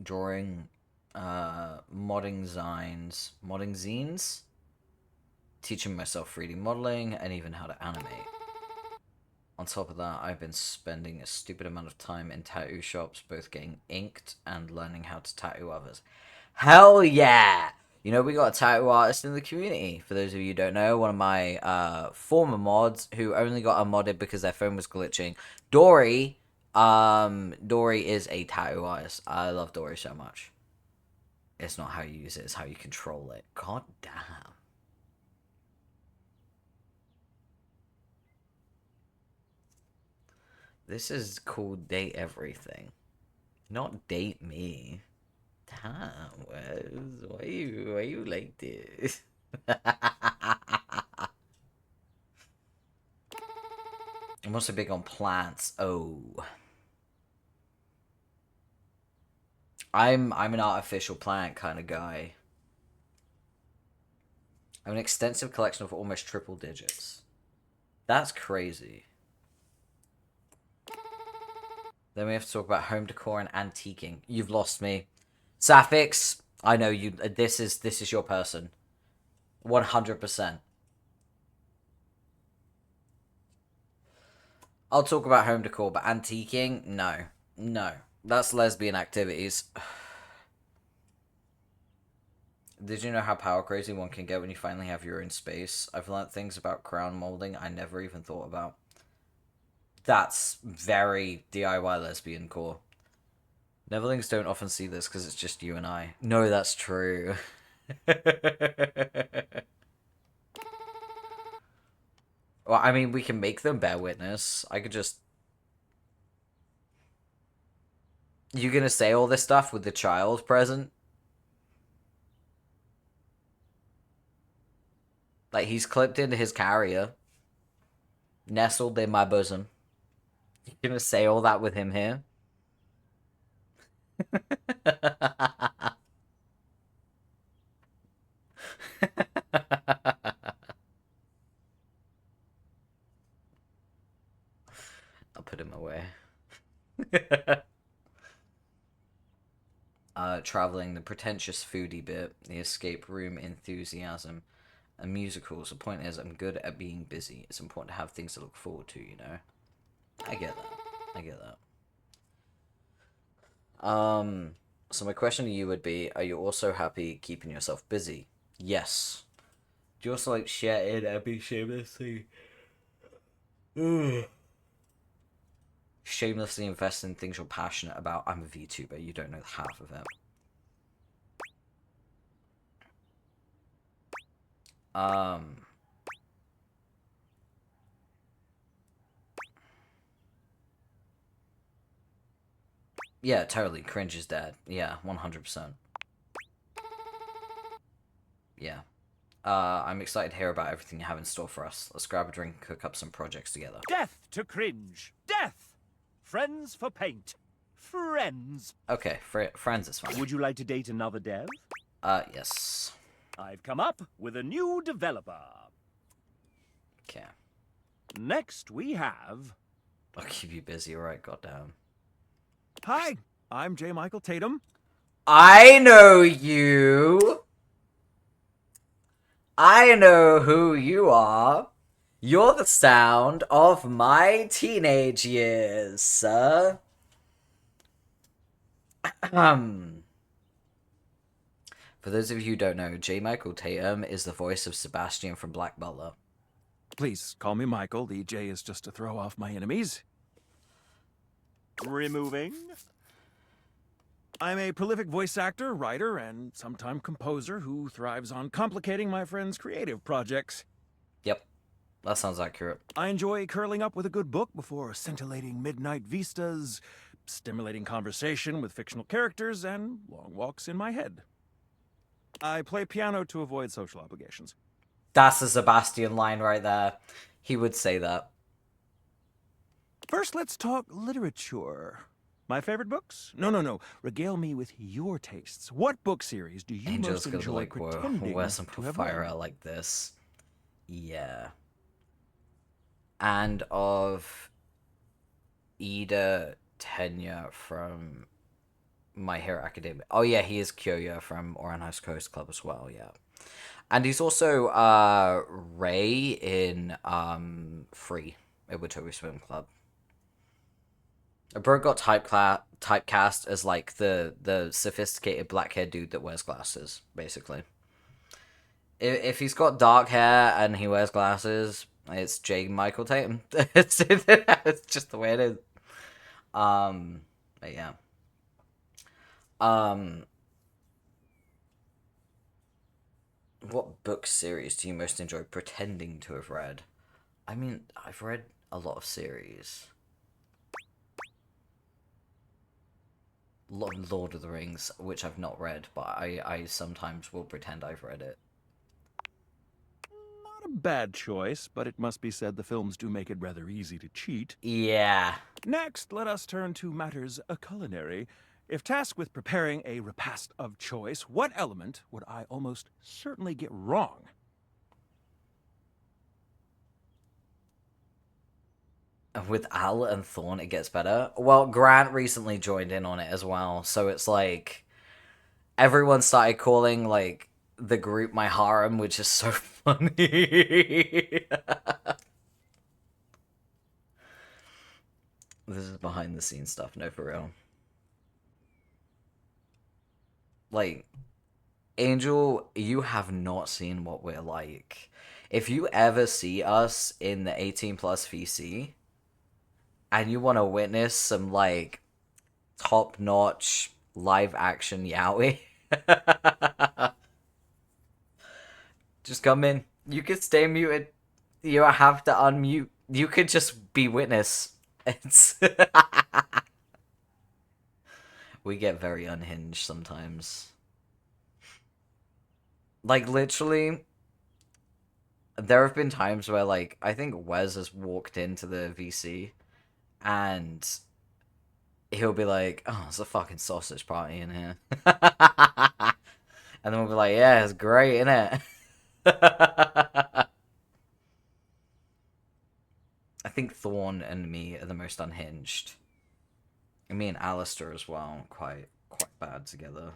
Drawing, modding zines. Modding zines? Teaching myself 3D modeling and even how to animate. On top of that, I've been spending a stupid amount of time in tattoo shops, both getting inked and learning how to tattoo others. Hell yeah! You know, we got a tattoo artist in the community. For those of you who don't know, one of my former mods who only got unmodded because their phone was glitching. Dory is a tattoo artist. I love Dory so much. It's not how you use it, it's how you control it. God damn. This is called Date Everything. Not Date Me. Damn, Wes. Why you like this? I'm also big on plants. Oh. I'm an artificial plant kind of guy. I have an extensive collection of almost triple digits. That's crazy. Then we have to talk about home decor and antiquing. You've lost me. Sapphics, I know you. This is your person. 100%. I'll talk about home decor, but antiquing, no. No. That's lesbian activities. Did you know how power crazy one can get when you finally have your own space? I've learned things about crown molding I never even thought about. That's very DIY lesbian core. Neverlings don't often see this because it's just you and I. No, that's true. Well, I mean, we can make them bear witness. I could just... You gonna say all this stuff with the child present? Like, he's clipped into his carrier. Nestled in my bosom. You gonna say all that with him here? I'll put him away. Traveling, the pretentious foodie bit, the escape room enthusiasm, and musicals. The point is, I'm good at being busy. It's important to have things to look forward to, you know? I get that. I get that. So my question to you would be, are you also happy keeping yourself busy? Yes. Do you also like share it and be shamelessly... shamelessly invest in things you're passionate about? I'm a VTuber, you don't know half of it. Yeah, totally. Cringe is dead. Yeah, 100%. Yeah. I'm excited to hear about everything you have in store for us. Let's grab a drink and cook up some projects together. Death to cringe. Death. Friends for paint. Friends. Okay, friends is fine. Would you like to date another dev? Yes. I've come up with a new developer. Okay. Next we have... I'll keep you busy, alright, goddamn. Hi, I'm J. Michael Tatum. I know you! I know who you are. You're the sound of my teenage years, sir. For those of you who don't know, J. Michael Tatum is the voice of Sebastian from Black Butler. Please call me Michael. The J is just to throw off my enemies. Removing. I'm a prolific voice actor, writer, and sometimes composer who thrives on complicating my friends' creative projects. Yep, that sounds accurate. I enjoy curling up with a good book before scintillating midnight vistas, stimulating conversation with fictional characters, and long walks in my head. I play piano to avoid social obligations. That's a Sebastian line right there. He would say that. First, let's talk literature. My favorite books? No. Regale me with your tastes. What book series do you Angel's most gonna enjoy like, pretending wear some to have Porphyra read? like this. Yeah. And of Ida Tenya from My Hero Academia. Oh yeah, he is Kyoya from Orange Coast Club as well, yeah. And he's also Ray in Free, Iwatobi Swim Club. Bro got typecast as like the sophisticated black-haired dude that wears glasses, basically. If he's got dark hair and he wears glasses, it's J. Michael Tatum. it's just the way it is. But yeah. What book series do you most enjoy pretending to have read? I mean, I've read a lot of series. Lord of the Rings, which I've not read, but I sometimes will pretend I've read it. Not a bad choice, but it must be said the films do make it rather easy to cheat. Yeah. Next, let us turn to matters culinary. If tasked with preparing a repast of choice, what element would I almost certainly get wrong? With Al and Thorn, it gets better. Well, Grant recently joined in on it as well, so it's like everyone started calling like the group my harem, which is so funny. This is behind the scenes stuff, no, for real. Like, Angel, you have not seen what we're like. If you ever see us in the 18 plus VC, and you want to witness some, like, top-notch live-action yaoi, just come in. You can stay muted. You don't have to unmute. You could just be witness. It's... We get very unhinged sometimes. Like, literally, there have been times where, like, I think Wes has walked into the VC, and he'll be like, oh, it's a fucking sausage party in here. And then we'll be like, yeah, it's great, isn't it? I think Thorn and me are the most unhinged. And me and Alistair as well, quite bad together.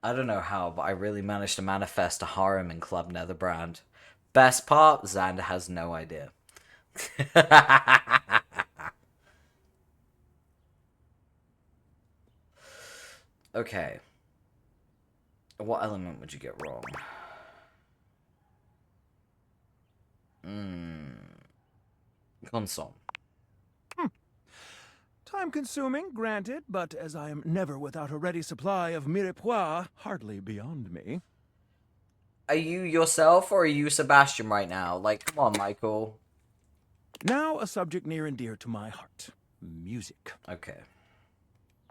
I don't know how, but I really managed to manifest a harem in Club Netherbrand. Best part, Xander has no idea. Okay. What element would you get wrong? Console. Time-consuming, granted, but as I am never without a ready supply of mirepoix, hardly beyond me. Are you yourself or are you Sebastian right now? Like, come on, Michael. Now a subject near and dear to my heart. Music. Okay.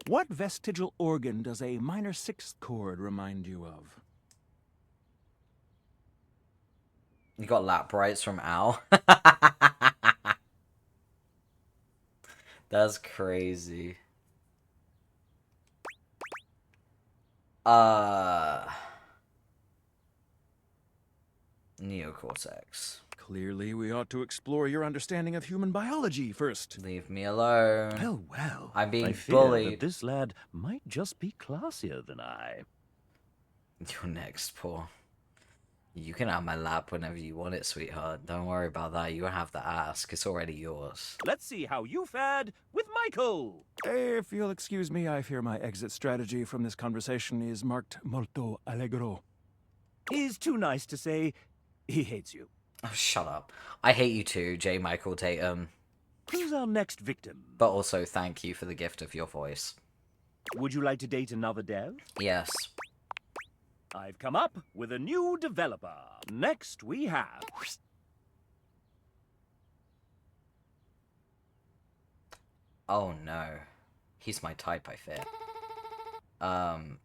What vestigial organ does a minor sixth chord remind you of? You got lap rights from Al. That's crazy. Neocortex. Clearly, we ought to explore your understanding of human biology first. Leave me alone. Well, well. I'm being I fear bullied. that this lad might just be classier than I. You're next, Paul. You can have my lap whenever you want it, sweetheart. Don't worry about that. You don't have to ask. It's already yours. Let's see how you fared with Michael. If you'll excuse me, I fear my exit strategy from this conversation is marked molto allegro. He's too nice to say he hates you. Oh, shut up. I hate you too, J. Michael Tatum. Who's our next victim? But also, thank you for the gift of your voice. Would you like to date another dev? Yes. I've come up with a new developer. Next we have... Oh no. He's my type, I fear.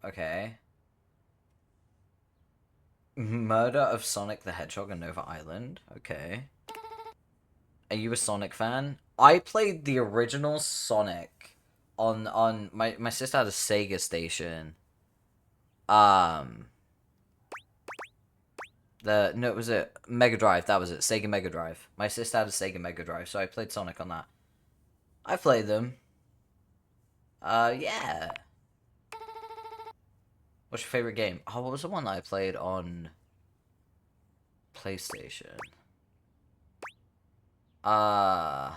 Okay. Murder of Sonic the Hedgehog on Nova Island. Okay. Are you a Sonic fan? I played the original Sonic on my sister had a Sega station. No, was it Mega Drive? That was it. Sega Mega Drive. My sister had a Sega Mega Drive, so I played Sonic on that. I played them. Yeah. What's your favorite game? Oh, what was the one that I played on PlayStation? Yeah,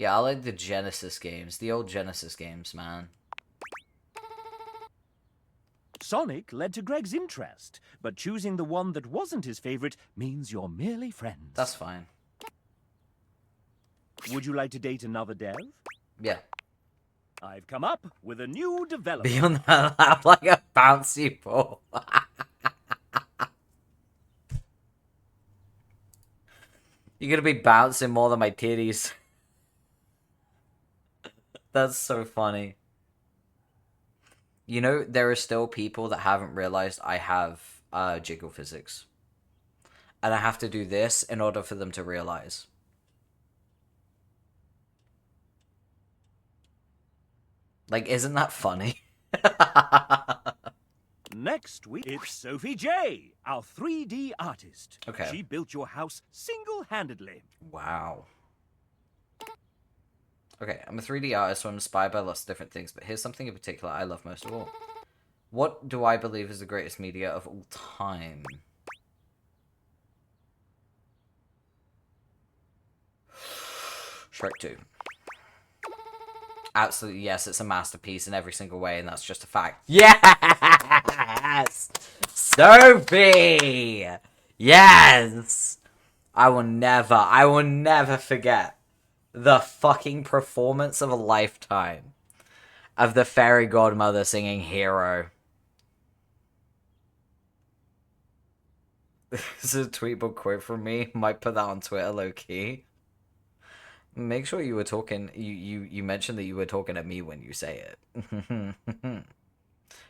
I like the Genesis games. The old Genesis games, man. Sonic led to Greg's interest, but choosing the one that wasn't his favorite means you're merely friends. That's fine. Would you like to date another dev? Yeah. I've come up with a new developer. Be on that lap like a bouncy ball. You're gonna be bouncing more than my titties. That's so funny. You know, there are still people that haven't realized I have jiggle physics. And I have to do this in order for them to realize. Like, isn't that funny? Next week, it's Sophie J, our 3D artist. Okay. She built your house single-handedly. Wow. Okay, I'm a 3D artist, so I'm inspired by lots of different things, but here's something in particular I love most of all. What do I believe is the greatest media of all time? Shrek 2. Absolutely, yes, it's a masterpiece in every single way, and that's just a fact. Yes! Sophie! Yes! I will never forget the fucking performance of a lifetime of the fairy godmother singing Hero. This is a tweetable quote from me. Might put that on Twitter, low-key. Make sure you were talking... You mentioned that you were talking at me when you say it.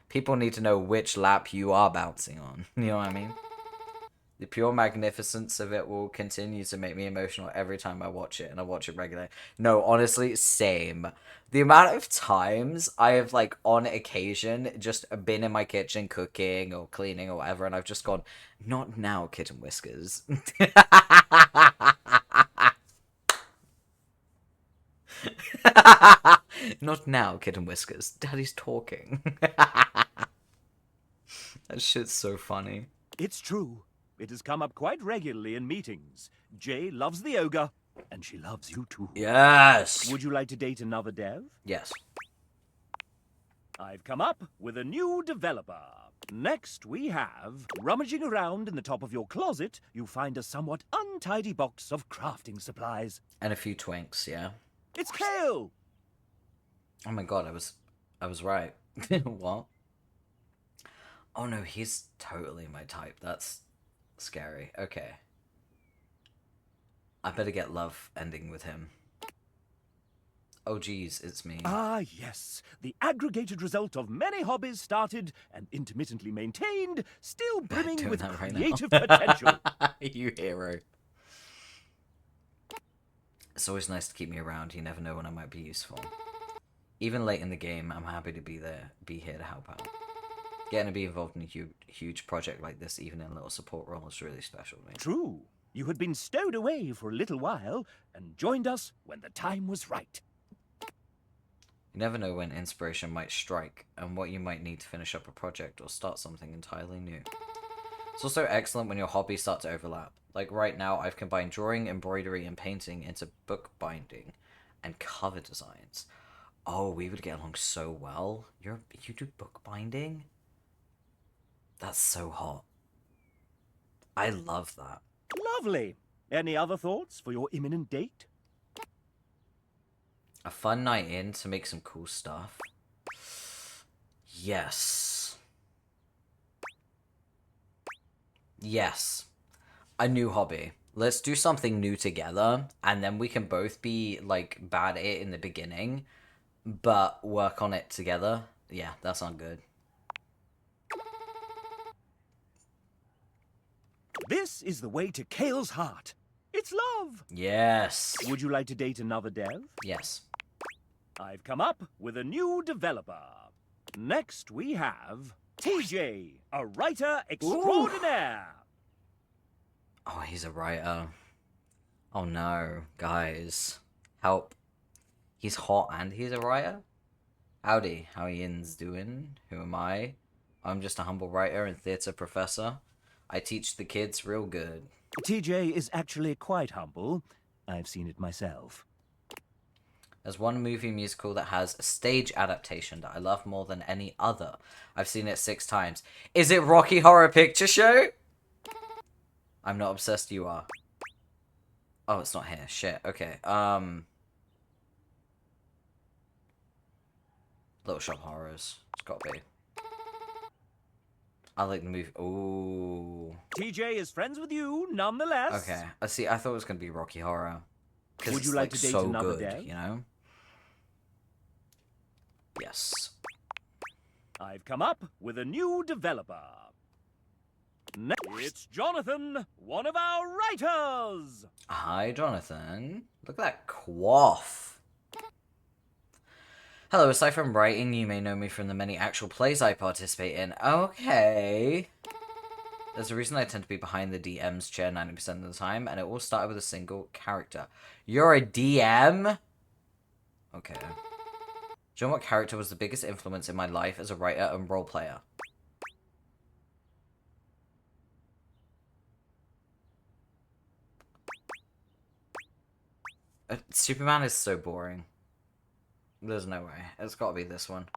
People need to know which lap you are bouncing on. You know what I mean? The pure magnificence of it will continue to make me emotional every time I watch it, and I watch it regularly. No, honestly, same. The amount of times I have, like, on occasion, just been in my kitchen cooking or cleaning or whatever, and I've just gone, not now, Kitten Whiskers. Not now, Kitten Whiskers. Daddy's talking. That shit's so funny. It's true. It has come up quite regularly in meetings. Jay loves the ogre, and she loves you too. Yes! Would you like to date another dev? Yes. I've come up with a new developer. Next we have, rummaging around in the top of your closet, you find a somewhat untidy box of crafting supplies. And a few twinks, yeah. It's Kale! Oh my god, I was right. What? Oh no, he's totally my type. That's scary. Okay. I better get love ending with him. Oh, geez, it's me. Ah, yes. The aggregated result of many hobbies started and intermittently maintained, still brimming Doing with that right creative now. potential. You hero. It's always nice to keep me around. You never know when I might be useful. Even late in the game, I'm happy to be here to help out. Getting to be involved in a huge project like this, even in a little support role, is really special to me. True. You had been stowed away for a little while and joined us when the time was right. You never know when inspiration might strike and what you might need to finish up a project or start something entirely new. It's also excellent when your hobbies start to overlap. Like right now, I've combined drawing, embroidery, and painting into bookbinding and cover designs. Oh, we would get along so well. You do bookbinding? That's so hot. I love that. Lovely. Any other thoughts for your imminent date? A fun night in to make some cool stuff. Yes. Yes. A new hobby. Let's do something new together, and then we can both be, like, bad at it in the beginning, but work on it together. Yeah, that sounds good. This is the way to Kale's heart. It's love. Yes. Would you like to date another dev? Yes. I've come up with a new developer. Next we have TJ, a writer extraordinaire. Oh, he's a writer. Oh no, guys. Help. He's hot and he's a writer? Howdy, how yins doing? Who am I? I'm just a humble writer and theatre professor. I teach the kids real good. TJ is actually quite humble. I've seen it myself. There's one movie musical that has a stage adaptation that I love more than any other. I've seen it 6 times. Is it Rocky Horror Picture Show? I'm not obsessed, you are. Oh, it's not here. Shit. Okay. Little Shop Horrors. It's gotta be. I like the movie. Ooh. TJ is friends with you, nonetheless. Okay. I see. I thought it was gonna be Rocky Horror. Would you like to date so another good, dev? you know? Yes. I've come up with a new developer. It's Jonathan, one of our writers. Hi, Jonathan. Look at that quaff. Hello, aside from writing, you may know me from the many actual plays I participate in. Okay. There's a reason I tend to be behind the DM's chair 90% of the time, and it all started with a single character. You're a DM? Okay. Do you know what character was the biggest influence in my life as a writer and role player? Superman is so boring. There's no way. It's gotta be this one.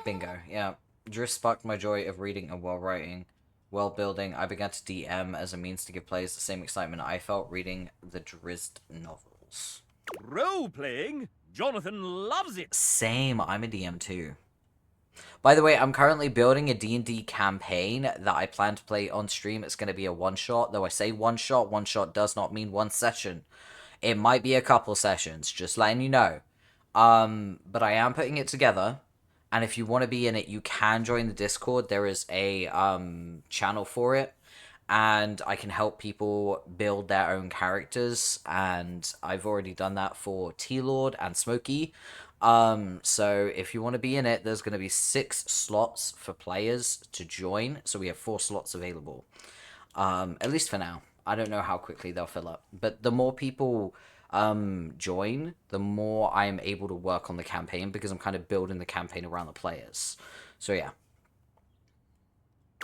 Bingo. Yeah. Driss sparked my joy of reading and writing. World building. I began to DM as a means to give players the same excitement I felt reading the Drizzt novels. Role-playing? Jonathan loves it. Same. I'm a DM too. By the way, I'm currently building a D&D campaign that I plan to play on stream. It's going to be a one-shot. Though I say one-shot does not mean one session. It might be a couple sessions, just letting you know. But I am putting it together. And if you want to be in it, you can join the Discord. There is a channel for it. And I can help people build their own characters. And I've already done that for T-Lord and Smoky. So if you want to be in it, there's going to be 6 slots for players to join. So we have 4 slots available. At least for now. I don't know how quickly they'll fill up. But the more people join, the more I'm able to work on the campaign, because I'm kind of building the campaign around the players. So yeah.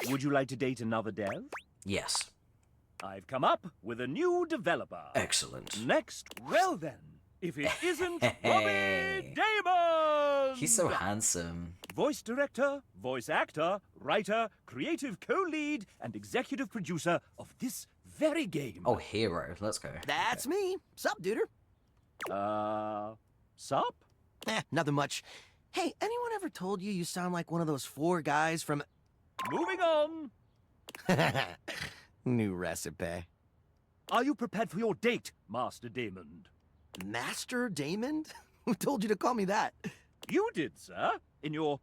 Would you like to date another dev? Yes. I've come up with a new developer. Excellent. Next, well then, if it isn't Robbie Damon! He's so handsome. Voice director, voice actor, writer, creative co-lead, and executive producer of this very game. Oh, hero. Let's go. That's me. Sup, duder? Sup? Nothing much. Hey, anyone ever told you sound like one of those 4 guys from... Moving on. New recipe. Are you prepared for your date, Master Damon? Master Damon? Who told you to call me that? You did, sir, in your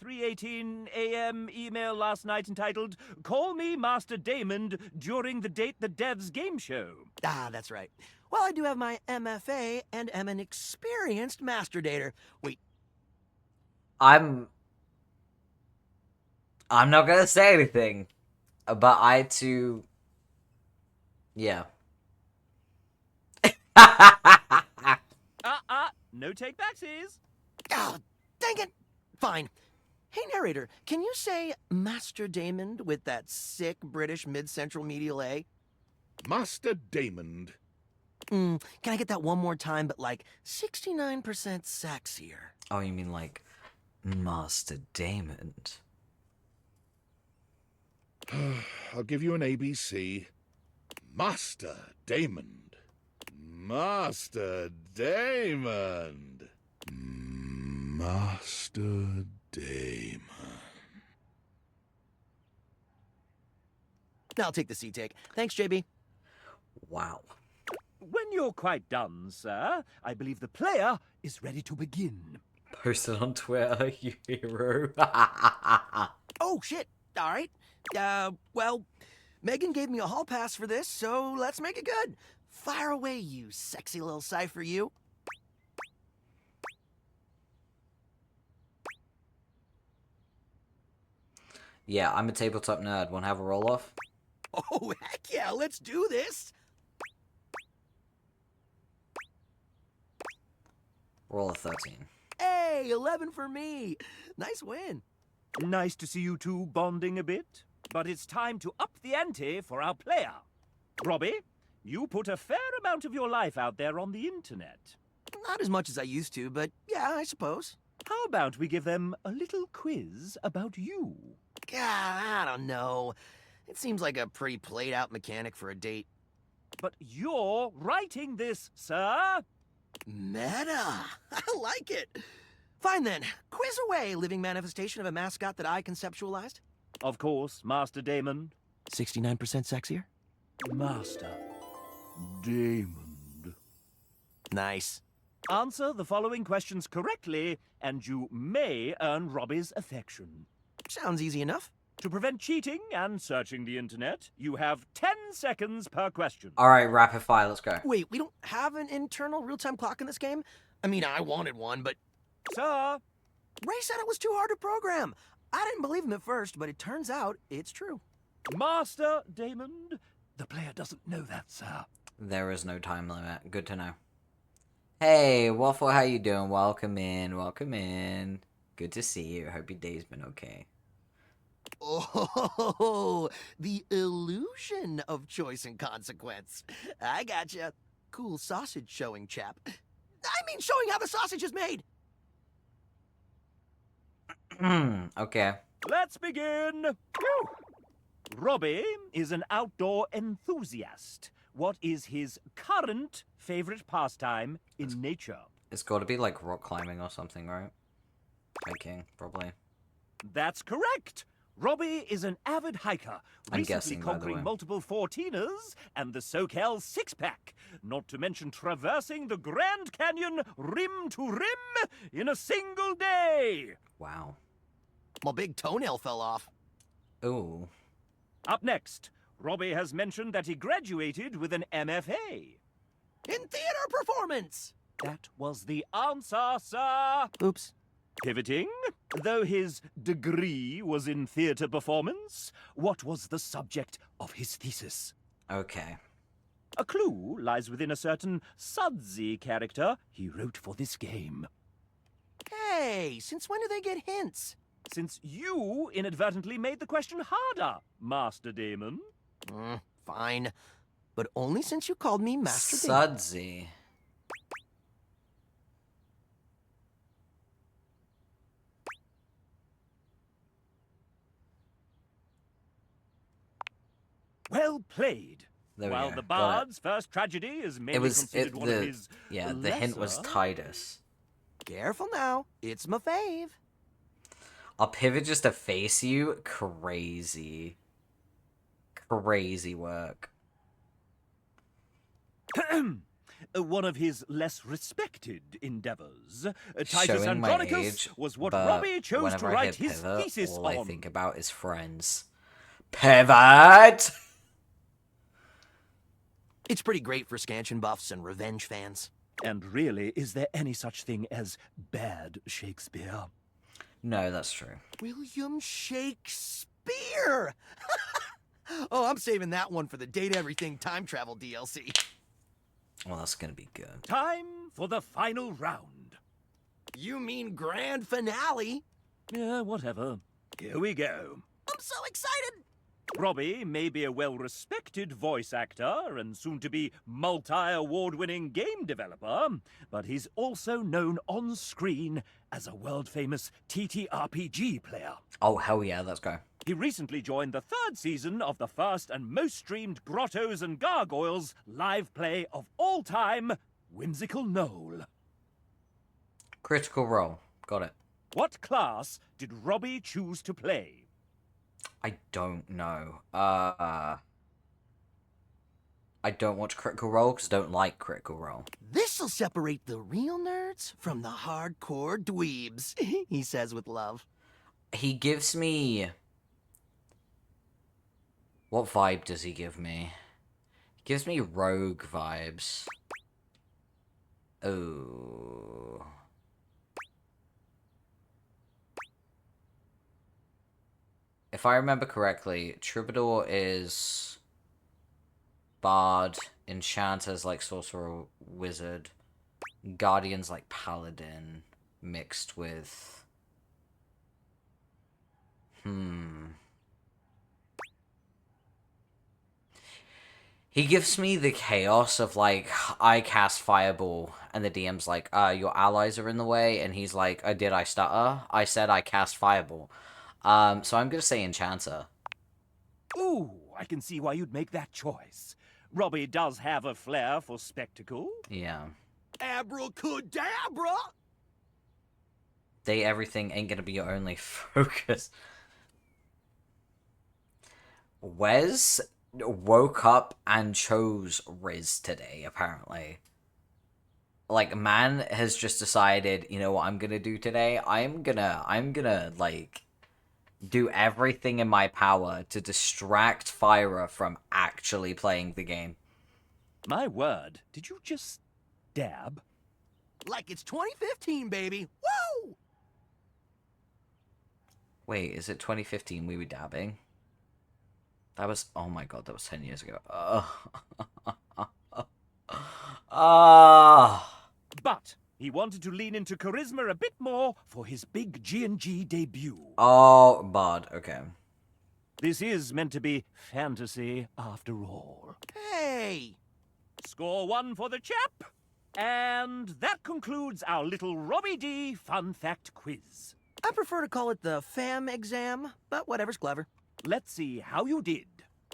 3:18 a.m. email last night entitled "Call Me Master Damon during the Date the Devs game show." Ah, that's right. Well, I do have my MFA and am an experienced master dater. Wait, I'm not gonna say anything, but I too. Yeah. No take backsies. oh, dang it. Fine. Hey, narrator, can you say Master Damon with that sick British mid-central medial A? Master Damon. Can I get that one more time, but like 69% sexier? Oh, you mean like Master Damon? I'll give you an ABC. Master Damon. Master Damon. Master Damon. I'll take the C-take. Thanks, JB. Wow. When you're quite done, sir, I believe the player is ready to begin. Posted on Twitter, you hero. Oh, shit. All right. Well, Megan gave me a hall pass for this, so let's make it good. Fire away, you sexy little cipher, you. Yeah, I'm a tabletop nerd. Want to have a roll off? Oh, heck yeah, let's do this. Roll a 13. Hey, 11 for me. Nice win. Nice to see you two bonding a bit, but it's time to up the ante for our player. Robbie, you put a fair amount of your life out there on the internet. Not as much as I used to, but yeah, I suppose. How about we give them a little quiz about you? God, I don't know. It seems like a pretty played-out mechanic for a date. But you're writing this, sir. Meta. I like it. Fine then. Quiz away, living manifestation of a mascot that I conceptualized. Of course, Master Damon. 69% sexier? Master. Damon. Nice. Answer the following questions correctly, and you may earn Robbie's affection. Sounds easy enough. To prevent cheating and searching the internet, you have 10 seconds per question. Alright, rapid fire, let's go. Wait, we don't have an internal real-time clock in this game? I mean, I wanted one, but Sir, Ray said it was too hard to program. I didn't believe him at first, but it turns out it's true. Master Damon, the player doesn't know that, sir. There is no time limit. Good to know. Hey, Waffle, how you doing? Welcome in, welcome in. Good to see you. Hope your day's been okay. Oh, the illusion of choice and consequence. I gotcha. Cool sausage showing, chap. I mean showing how the sausage is made. Okay. Let's begin. Whew. Robbie is an outdoor enthusiast. What is his current favorite pastime in nature? It's got to be like rock climbing or something, right? Hiking, probably. That's correct. Robbie is an avid hiker, I'm recently guessing, by the conquering way. multiple 14ers and the SoCal six-pack, not to mention traversing the Grand Canyon rim to rim in a single day. Wow. My big toenail fell off. Ooh. Up next, Robbie has mentioned that he graduated with an MFA. In theater performance. That was the answer, sir. Oops. Pivoting, though his degree was in theatre performance, what was the subject of his thesis? Okay. A clue lies within a certain sudsy character he wrote for this game. Hey, since when do they get hints? Since you inadvertently made the question harder, Master Damon. Fine. But only since you called me Master Damon. Sudsy. Well played. There we While go. the Got it. Bard's first tragedy is mainly It was considered one of his yeah. The hint was lesser- Titus. Careful now. It's my fave. A pivot just to face you? Crazy. Crazy work. one of his less respected endeavors. Titus Showing my Andronicus age, was what but Robbie chose whenever to I write hit his pivot, thesis all on. I think about is Friends. Pivot! It's pretty great for scansion buffs and revenge fans. And really, is there any such thing as bad Shakespeare? No, that's true. William Shakespeare! Oh, I'm saving that one for the Date Everything time travel DLC. Well, that's gonna be good. Time for the final round. You mean grand finale? Yeah, whatever. Here we go. I'm so excited! Robbie may be a well-respected voice actor and soon-to-be multi-award-winning game developer, but he's also known on-screen as a world-famous TTRPG player. Oh, hell yeah, let's go. He recently joined the 3rd season of the first and most streamed Grottos and Gargoyles live play of all time, Whimsical Knoll. Critical Role. Got it. What class did Robbie choose to play? I don't know. I don't watch Critical Role because I don't like Critical Role. This'll separate the real nerds from the hardcore dweebs, he says with love. He gives me... What vibe does he give me? He gives me rogue vibes. Oh... If I remember correctly, Troubadour is Bard, Enchanter's like Sorcerer Wizard, Guardian's like Paladin, mixed with... He gives me the chaos of like, I cast Fireball, and the DM's like, your allies are in the way, and he's like, did I stutter? I said I cast Fireball. So I'm gonna say Enchanter. Ooh, I can see why you'd make that choice. Robbie does have a flair for spectacle. Yeah. Abracadabra! Date Everything ain't gonna be your only focus. Wes woke up and chose Riz today, apparently. Like, man has just decided, you know what I'm gonna do today? I'm gonna, like... do everything in my power to distract Fyra from actually playing the game. My word, did you just dab? Like it's 2015, baby! Woo! Wait, is it 2015 we were dabbing? That was... oh my god, that was 10 years ago. But he wanted to lean into charisma a bit more for his big G&G debut. Oh, Bard, okay. This is meant to be fantasy after all. Hey! Score 1 for the chap. And that concludes our little Robbie D fun fact quiz. I prefer to call it the FAM exam, but whatever's clever. Let's see how you did.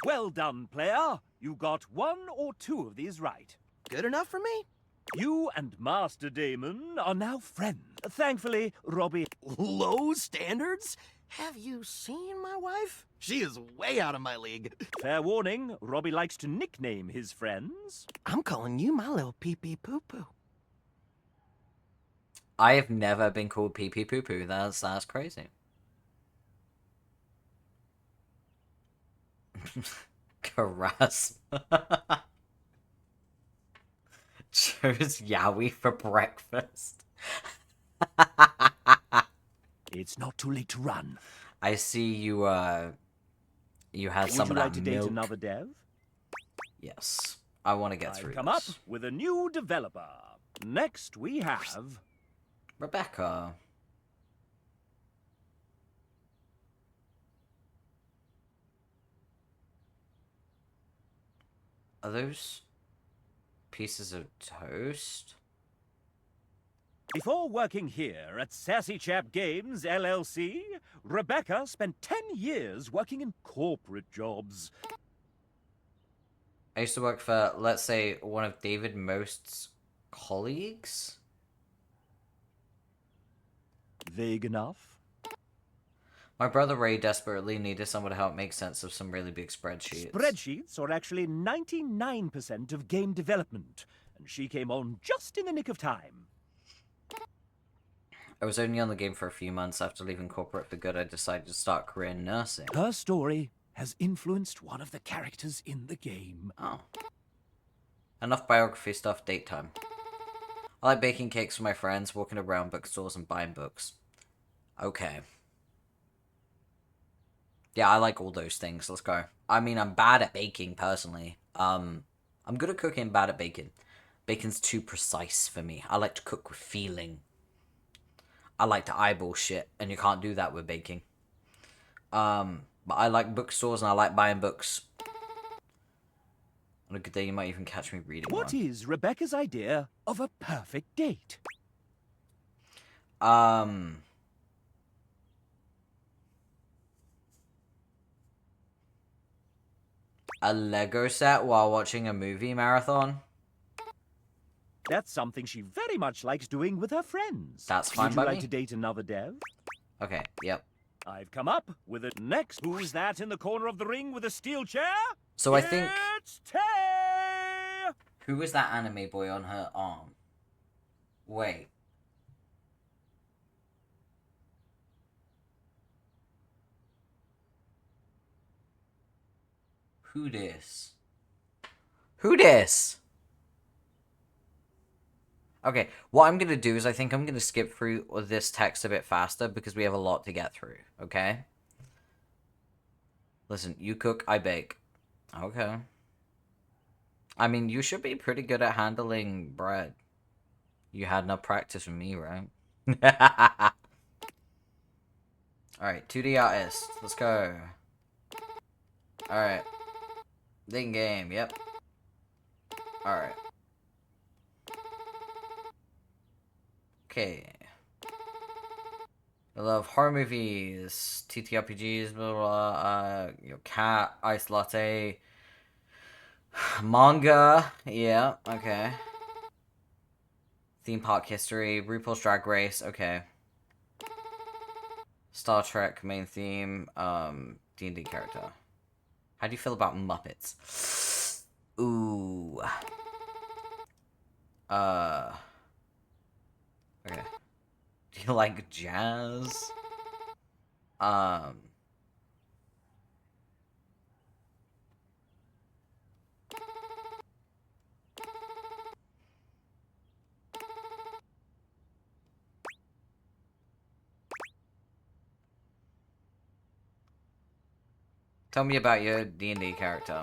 Well done, player. You got 1 or 2 of these right. Good enough for me. You and Master Damon are now friends. Thankfully, Robbie... Low standards? Have you seen my wife? She is way out of my league. Fair warning, Robbie likes to nickname his friends. I'm calling you my little pee-pee poo-poo. I have never been called pee-pee poo-poo. That's crazy. Charisma. Chose Yowie for breakfast. It's not too late to run. I see you, you had Would some you of like that to date milk. another dev? Yes. I want to get I've through come this. up with a new developer. Next we have... Rebecca. Are those pieces of toast? Before working here at Sassy Chap Games, LLC, Rebecca spent 10 years working in corporate jobs. I used to work for, let's say, one of David Most's colleagues? Vague enough? My brother Ray desperately needed someone to help make sense of some really big spreadsheets. Spreadsheets are actually 99% of game development, and she came on just in the nick of time. I was only on the game for a few months. After leaving corporate for good, I decided to start a career in nursing. Her story has influenced one of the characters in the game. Oh. Enough biography stuff, date time. I like baking cakes for my friends, walking around bookstores and buying books. Okay. Yeah, I like all those things. Let's go. I mean, I'm bad at baking, personally. I'm good at cooking, bad at baking. Bacon's too precise for me. I like to cook with feeling. I like to eyeball shit, and you can't do that with baking. But I like bookstores, and I like buying books. On a good day, you might even catch me reading What one. is Rebecca's idea of a perfect date? A Lego set while watching a movie marathon? That's something she very much likes doing with her friends. That's fine Would you by like me. to date another dev? Okay, yep. I've come up with it next. Who's that in the corner of the ring with a steel chair? So I think... It's Tay! Who was that anime boy on her arm? Wait. Who this? Who this? Okay, what I'm going to do is I think I'm going to skip through this text a bit faster because we have a lot to get through, okay? Listen, you cook, I bake. Okay. I mean, you should be pretty good at handling bread. You had enough practice with me, right? Alright, 2D artist. Let's go. Alright. Ding game, yep. Alright. Okay. I love horror movies, TTRPGs, blah, blah, cat, ice latte, manga, yeah, okay. Theme park history, RuPaul's Drag Race, okay. Star Trek main theme, D&D character. How do you feel about Muppets? Ooh. Okay. Do you like jazz? Tell me about your D&D character.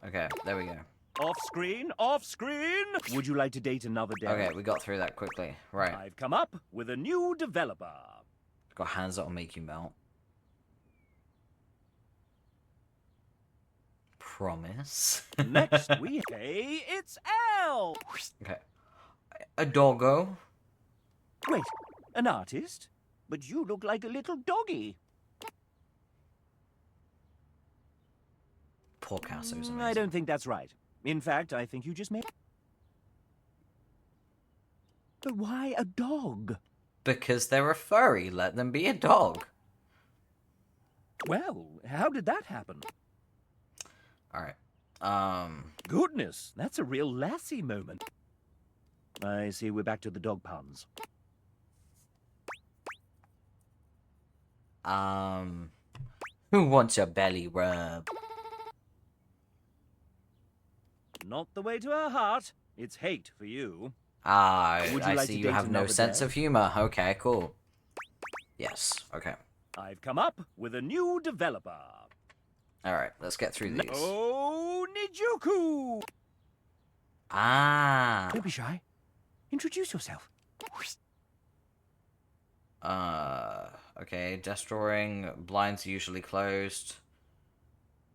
Okay, there we go. Off screen, off screen! Would you like to date another dev? Okay, we got through that quickly. Right. I've come up with a new developer. Got hands that'll make you melt. Promise. Next we hey, it's L. Okay. A doggo. Wait, an artist? But you look like a little doggy. Poor Casso's amazing. I don't think that's right. In fact, I think you just made... But why a dog? Because they're a furry. Let them be a dog. Well, how did that happen? Alright. Goodness, that's a real Lassie moment. I see we're back to the dog puns. Who wants a belly rub? Not the way to her heart. It's hate for you. Ah, Would you I like see to you date have no another sense dev? of humor. Okay, cool. Yes, okay. I've come up with a new developer. Alright, let's get through these. Oh, Nijuku! Ah. Don't be shy. Introduce yourself. Okay, destroying, blinds usually closed.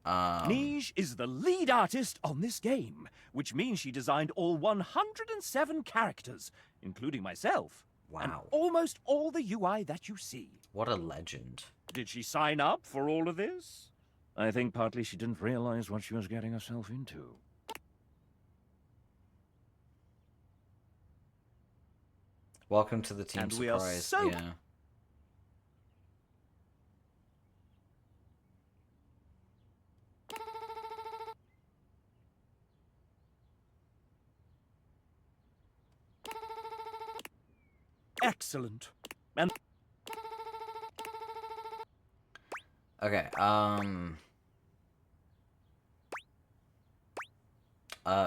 Nij is the lead artist on this game, which means she designed all 107 characters, including myself. And Wow. almost all the UI that you see. What a legend. Did she sign up for all of this? I think partly she didn't realize what she was getting herself into. Welcome to the team And we are surprise. so- Yeah. Excellent. And Okay,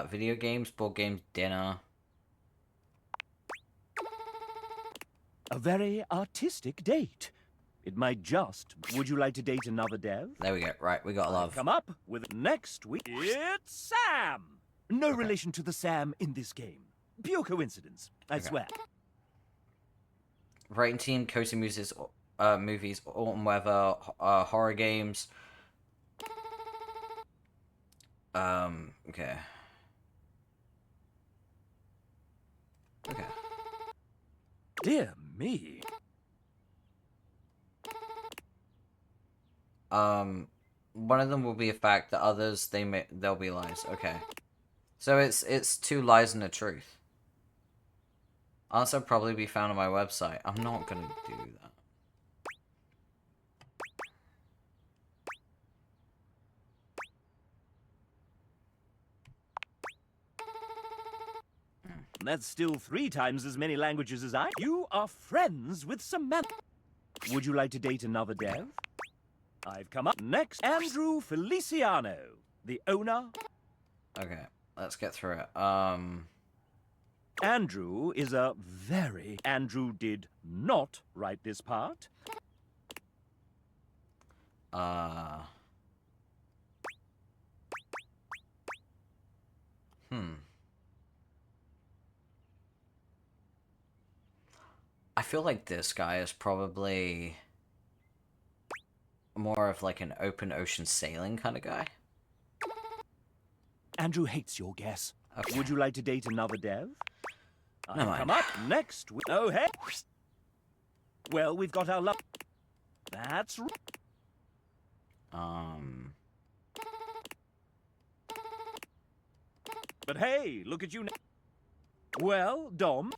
video games, board games, dinner. a very artistic date. It might just. Would you like to date another dev? There we go. Right, we got love. Come up with next week. It's Sam. No relation to the Sam in this game. Pure coincidence, I swear. Writing team, cozy movies, autumn weather, horror games. Okay. Okay. Dear me. One of them will be a fact, the others they'll be lies. Okay. So it's 2 lies and a truth. Also probably be found on my website. I'm not gonna do that. That's still 3 times as many languages as I. You are friends with Samantha. Would you like to date another dev? I've come up next. Andrew Feliciano, the owner. Okay, let's get through it. Andrew is a very... Andrew did not write this part. I feel like this guy is probably more of like an open ocean sailing kind of guy. Andrew hates your guess. Okay. Would you like to date another dev? Never I've mind. come up next. Oh, hey. Well, we've got our love. That's right. But hey, look at you now. Well, Dom.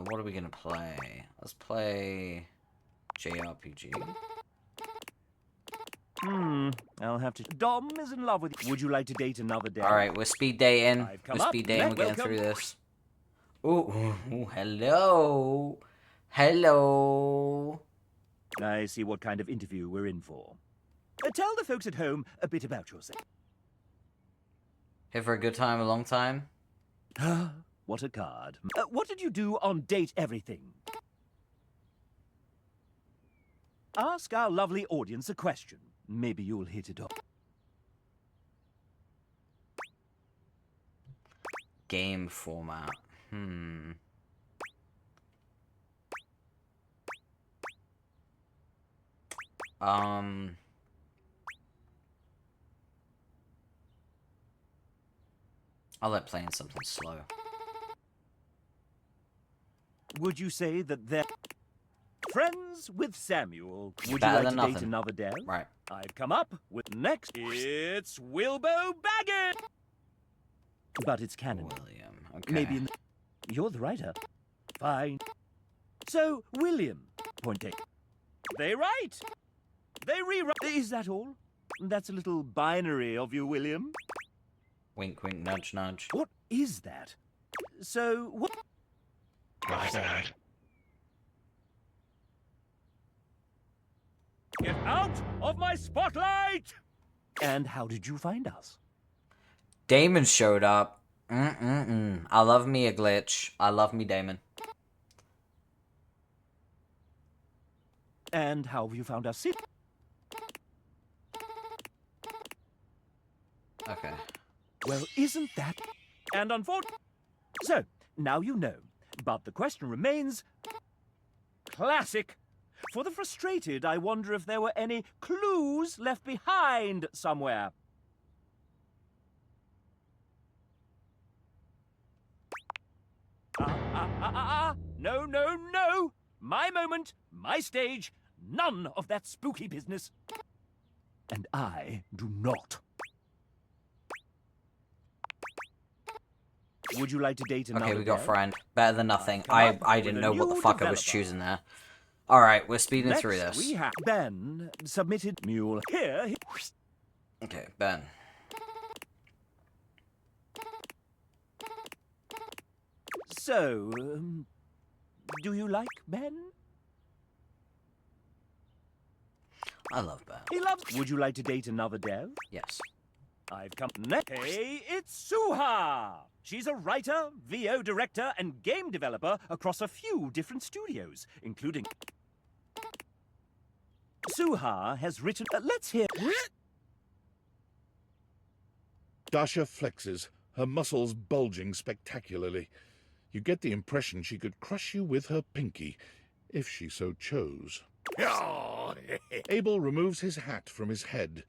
What are we gonna play? Let's play JRPG. I'll have to... Dom is in love with you. Would you like to date another dev? Alright, we're speed dating. I've come We're up. speed dating, we're getting Welcome. through this. Ooh, hello. Hello. I see what kind of interview we're in for. Tell the folks at home a bit about yourself. Here for a good time, a long time? What a card. What did you do on Date Everything? Ask our lovely audience a question. Maybe you'll hit it off. Game format. I'll let playing something slow. Would you say that they're friends with Samuel? Would Better you like than to date nothing. another dev? Right. I've come up with next. It's Wilbo Baggett. But it's canon. William. Okay. Maybe in the... You're the writer. Fine. So, William. Point taken. They write. They rewrite. Is that all? That's a little binary of you, William. Wink, wink, nudge, nudge. What is that? So, what... My bad. Get out of my spotlight! And how did you find us? Damon showed up. I love me a glitch. I love me Damon. And how have you found us? Okay. Well, isn't that... And unfortunately... So, now you know. But the question remains... Classic. For the frustrated, I wonder if there were any clues left behind somewhere. No, no, no! My moment, my stage, none of that spooky business. And I do not. Would you like to date another Okay, we got dev? friend. Better than nothing. Come up I with didn't a know what the new fuck I was developer. choosing there. Alright, we're speeding Next, through this. we have Ben submitted mule here. Okay, Ben. So, do you like Ben? I love Ben. He loves... Would you like to date another dev? Yes. I've come next. Hey, it's Suha! She's a writer, VO director, and game developer across a few different studios, including... Suha has written... let's hear... Dasha flexes, her muscles bulging spectacularly. You get the impression she could crush you with her pinky, if she so chose. Abel removes his hat from his head.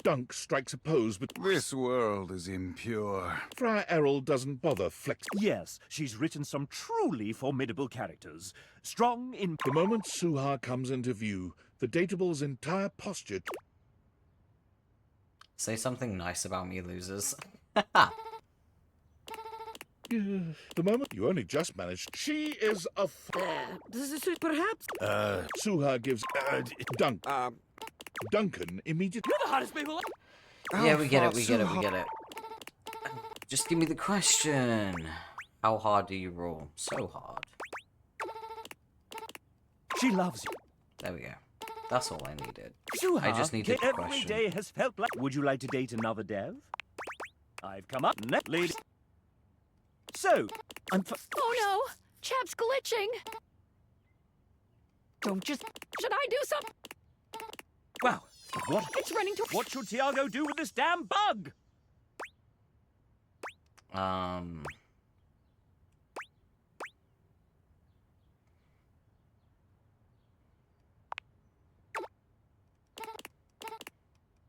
Dunk strikes a pose, but This world is impure. Friar Errol doesn't bother flex. Yes, she's written some truly formidable characters. Strong in... The moment Suha comes into view, the datable's entire posture... Say something nice about me, losers. The moment you only just managed... She is a... Does this perhaps? Suha gives... Dunk. Duncan immediately... You're the hottest people. Yeah, we get it, we get it, we get it. Just give me the question. How hard do you roll? So hard. She loves you. There we go. That's all I needed. Suha, I just needed the every question. day has felt like... Would you like to date another dev? I've come up next, lady. So, Oh no! Chap's glitching! Don't just... Should I do something? wow, what? It's running to... What should Tiago do with this damn bug?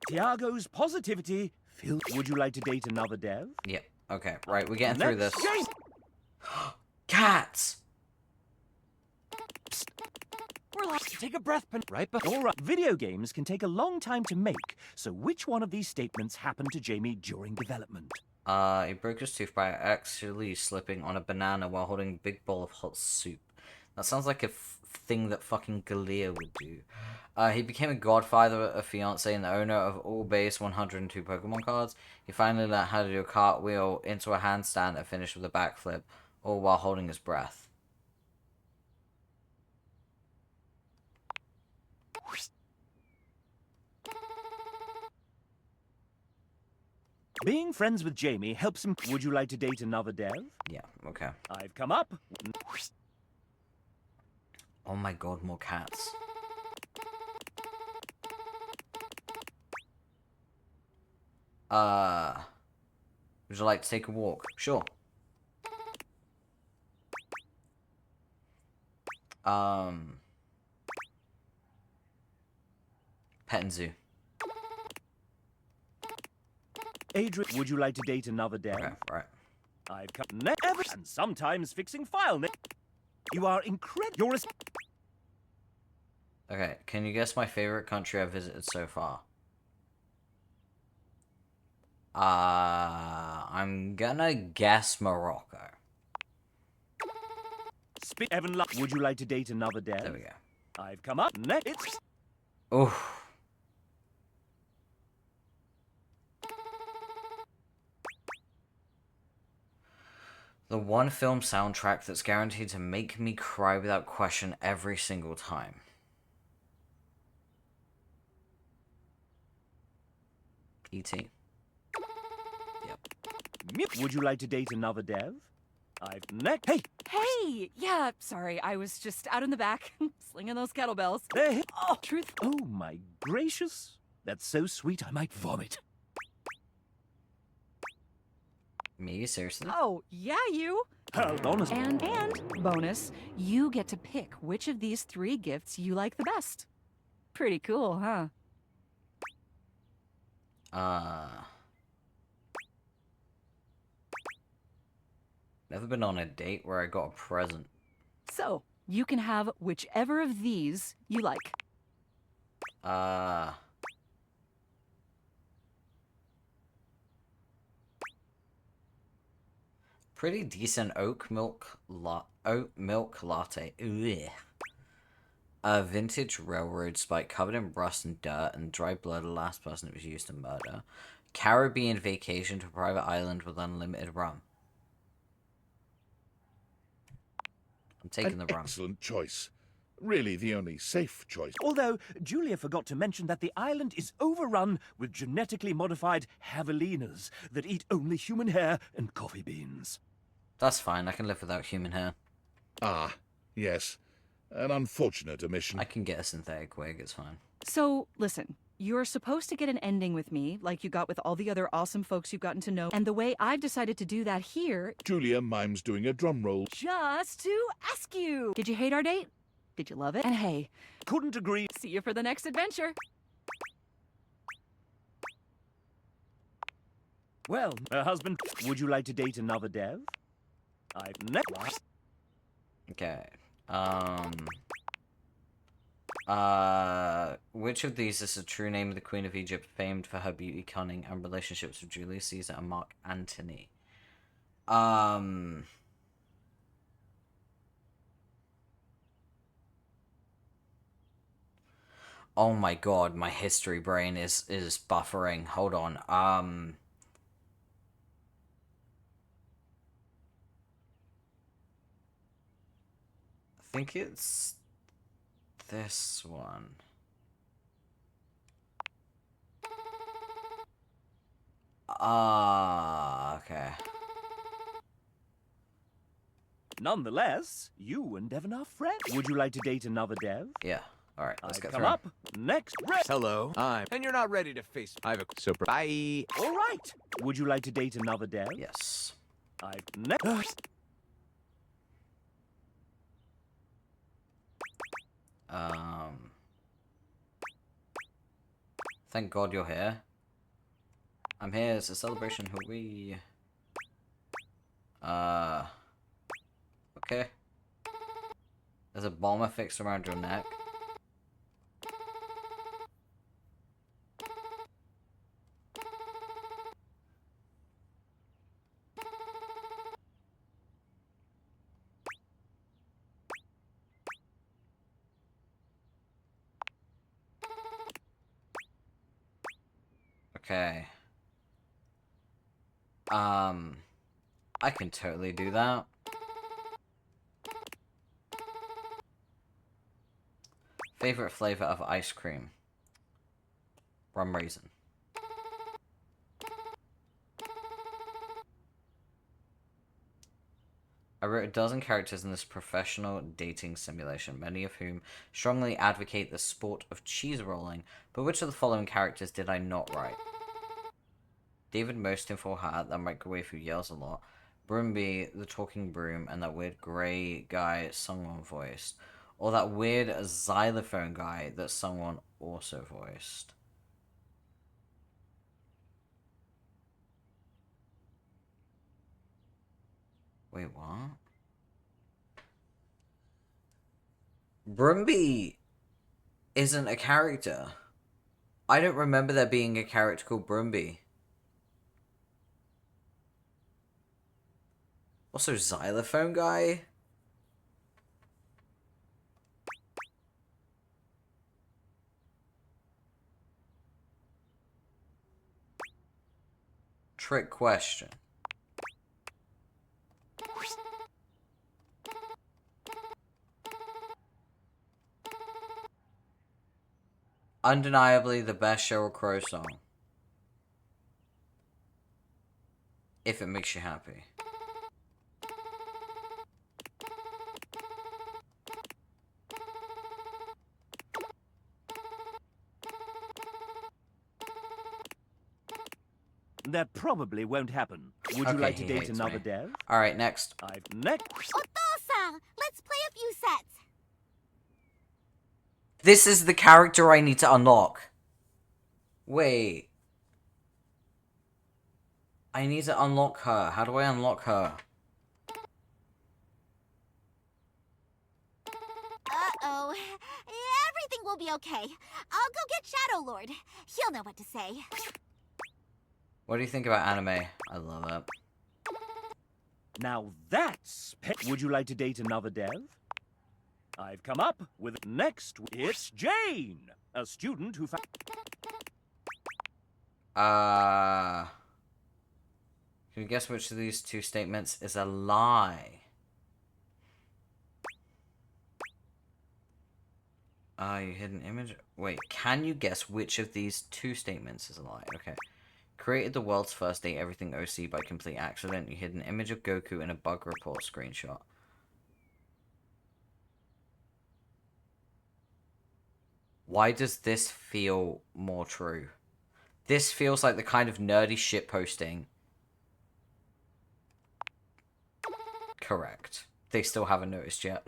Tiago's positivity fills... Would you like to date another dev? Yep. Okay. Right. We're getting through this. Let's go. Cats. We're like to take a breath, right? But all right, video games can take a long time to make. So, which one of these statements happened to Jamie during development? He broke his tooth by actually slipping on a banana while holding a big bowl of hot soup. That sounds like a thing that fucking Galea would do. He became a godfather, a fiance, and the owner of all base 102 Pokemon cards. He finally learned how to do a cartwheel into a handstand and finished with a backflip, all while holding his breath. Being friends with Jamie helps him... Would you like to date another dev? Yeah, okay. I've come up. Oh my god, more cats. Would you like to take a walk? Sure. Pet and zoo. Adrian, would you like to date another dev? Okay, right. I've come never and sometimes fixing file. You are incredible. You're a... Okay, can you guess my favorite country I've visited so far? I'm gonna guess Morocco. Evan, would you like to date another dev? There we go. I've come up next. It's... Oof. The one film soundtrack that's guaranteed to make me cry without question every single time. E.T. Yep. Would you like to date another dev? I've next. Hey! Hey! Yeah, sorry, I was just out in the back, slinging those kettlebells. There. Oh, truth. Oh my gracious. That's so sweet I might vomit. Me? Seriously? Oh, yeah, you. Bonus. And bonus, you get to pick which of these 3 gifts you like the best. Pretty cool, huh? Never been on a date where I got a present. So, you can have whichever of these you like. Pretty decent oat milk latte. Ugh. A vintage railroad spike covered in rust and dirt and dry blood of the last person it was used to murder. Caribbean vacation to a private island with unlimited rum. I'm taking An the run. excellent choice. Really the only safe choice. Although, Julia forgot to mention that the island is overrun with genetically modified javelinas that eat only human hair and coffee beans. That's fine, I can live without human hair. Ah, yes. An unfortunate omission. I can get a synthetic wig, it's fine. So, listen. You're supposed to get an ending with me, like you got with all the other awesome folks you've gotten to know. And the way I've decided to do that here... Julia mimes doing a drum roll. Just to ask you. Did you hate our date? Did you love it? And hey, Couldn't agree. see you for the next adventure. Well, husband, would you like to date another dev? I've never... Okay. Which of these is the true name of the Queen of Egypt, famed for her beauty, cunning, and relationships with Julius Caesar and Mark Antony? Oh my god, my history brain is buffering. Hold on. I think it's this one. Okay. Nonetheless, you and Devon are friends. Would you like to date another dev? Yeah. Alright, let's I've get come through. up. Next breath. Hello. And you're not ready to face. I have a bye. All right. Would you like to date another dev? Yes. I've next. Thank God you're here. I'm here, it's a celebration, hooray. Okay. There's a bomb affixed around your neck. Okay. I can totally do that. Favorite flavor of ice cream? Rum raisin. I wrote a dozen characters in this professional dating simulation, many of whom strongly advocate the sport of cheese rolling, but which of the following characters did I not write? David Most in full hat, that microwave who yells a lot, Broomby, the talking broom, and that weird grey guy someone voiced, or that weird xylophone guy that someone also voiced. Wait, what? Broomby isn't a character. I don't remember there being a character called Broomby. Also, xylophone guy? Trick question. Undeniably the best Sheryl Crow song. If it makes you happy. That probably won't happen. Would you Okay, like to he date hates another me. dev? Alright, next. I've next. Otosa, let's play a few sets. This is the character I need to unlock. Wait. I need to unlock her. How do I unlock her? Uh-oh. Everything will be okay. I'll go get Shadow Lord. He'll know what to say. What do you think about anime? I love it. Now that's... Would you like to date another dev? I've come up with next. It's Jane, a student who found... Can you guess which of these two statements is a lie? You hidden image. Wait, can you guess which of these two statements is a lie? Okay. Created the world's first Date Everything OC by complete accident. You hid an image of Goku in a bug report screenshot. Why does this feel more true? This feels like the kind of nerdy shit posting. Correct. They still haven't noticed yet.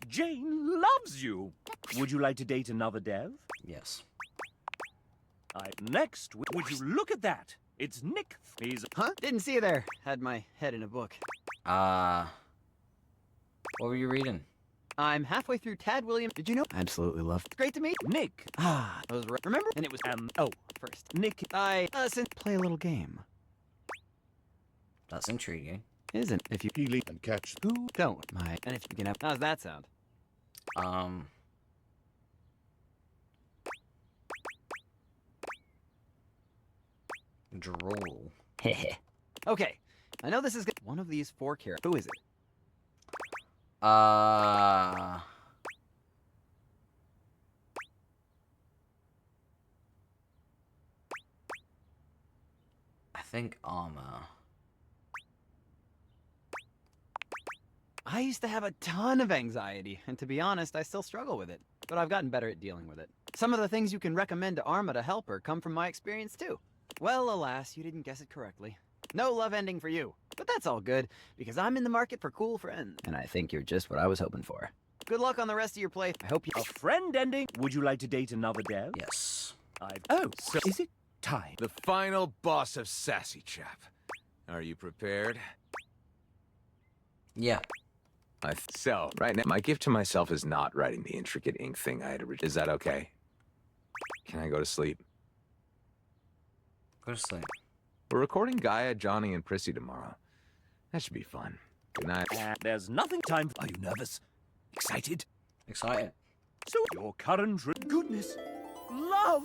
Jane loves you. Would you like to date another dev? Yes. Next, would you look at that? It's Nick. He's... Huh? Didn't see you there. Had my head in a book. What were you reading? I'm halfway through Tad Williams. Did you know? Absolutely loved. Great to meet Nick. Ah, I was right. Remember? And it was Oh, first. Nick. Listen. Play a little game. That's intriguing. Isn't if you Healy and catch. who don't mind. And if you can have. How's that sound? Drool. Okay. I know this is one of these 4 characters. Who is it? I think Armor. I used to have a ton of anxiety, and to be honest, I still struggle with it. But I've gotten better at dealing with it. Some of the things you can recommend to Arma to help her come from my experience too. Well, alas, you didn't guess it correctly. No love ending for you. But that's all good, because I'm in the market for cool friends. And I think you're just what I was hoping for. Good luck on the rest of your play. I hope you... A friend ending? Would you like to date another dev? Yes. Oh, so is it time? The final boss of Sassy Chap. Are you prepared? Yeah. So, right now, my gift to myself is not writing the intricate ink thing I had originally. Is that okay? Can I go to sleep? Go to sleep. We're recording Gaia, Johnny, and Prissy tomorrow. That should be fun. Good night. There's nothing time. Are you nervous? Excited? Excited. So your current goodness, love,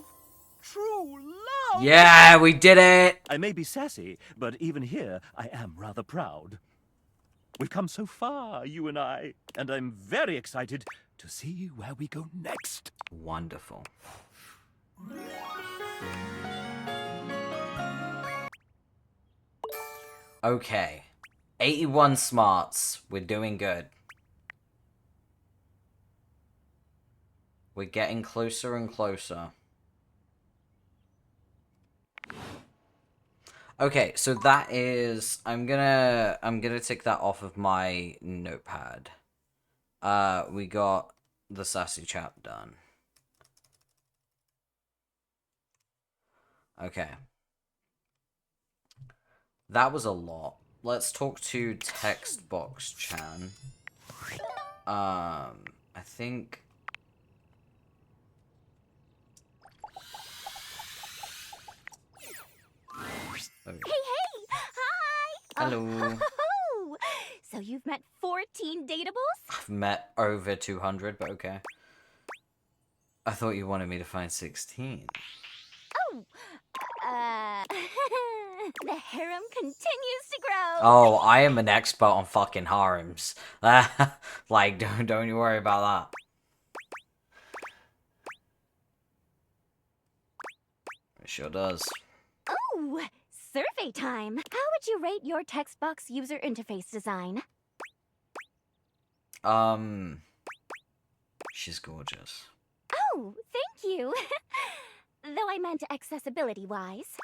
true love. Yeah, we did it. I may be sassy, but even here, I am rather proud. We've come so far, you and I, and I'm very excited to see where we go next. Wonderful. Okay. 81 smarts. We're doing good. We're getting closer and closer. Okay, so that is... I'm gonna take that off of my notepad. We got the Sassy Chap done. Okay. That was a lot. Let's talk to Text Box Chan. I think... Hey, hey! Hi! Hello. Oh, so you've met 14 dateables? I've met over 200, but okay. I thought you wanted me to find 16. Oh, the harem continues to grow. Oh, I am an expert on fucking harems. Like, don't you worry about that. It sure does. Oh, survey time. How would you rate your text box user interface design? She's gorgeous. Oh, thank you. Though I meant accessibility-wise.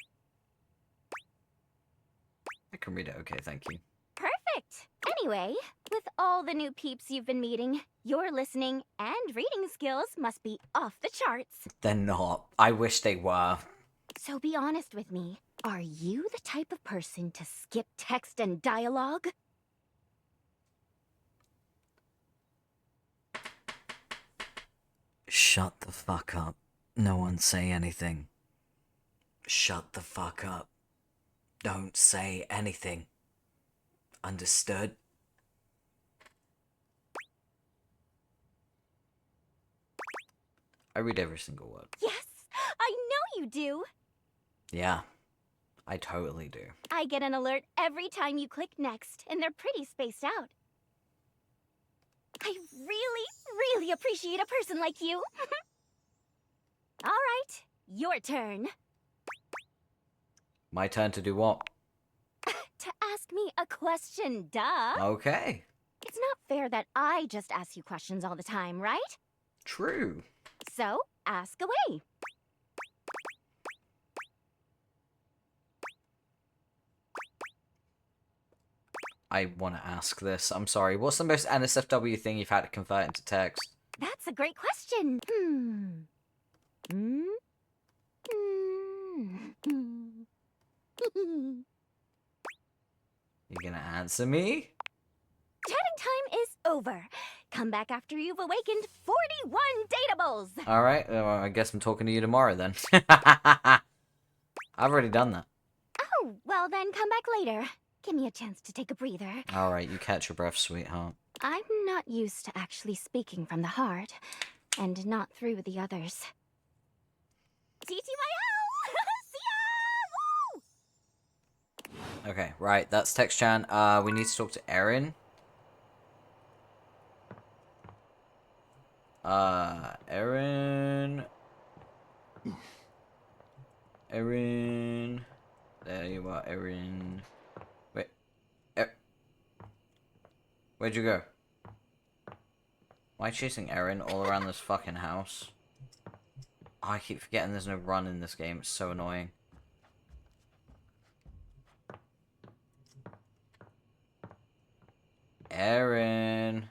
I can read it okay, thank you. Perfect. Anyway, with all the new peeps you've been meeting, your listening and reading skills must be off the charts. They're not. I wish they were. So be honest with me. Are you the type of person to skip text and dialogue? Shut the fuck up. No one say anything. Shut the fuck up. Don't say anything. Understood? I read every single word. Yes, I know you do. Yeah. I totally do. I get an alert every time you click next, and they're pretty spaced out. I really, really appreciate a person like you. All right, your turn. My turn to do what? To ask me a question, duh. Okay. It's not fair that I just ask you questions all the time, right? True. So, ask away. I want to ask this. I'm sorry. What's the most NSFW thing you've had to convert into text? That's a great question. You gonna answer me? Chatting time is over. Come back after you've awakened 41 datables. Alright, well, I guess I'm talking to you tomorrow then. I've already done that. Oh, well then come back later. Give me a chance to take a breather. Alright, you catch your breath, sweetheart. I'm not used to actually speaking from the heart, and not through the others. Okay, right, that's Text-chan. We need to talk to Erin. Erin. Erin. There you are, Erin. Wait. Where'd you go? Why chasing Erin all around this fucking house? Oh, I keep forgetting there's no run in this game. It's so annoying. Erin.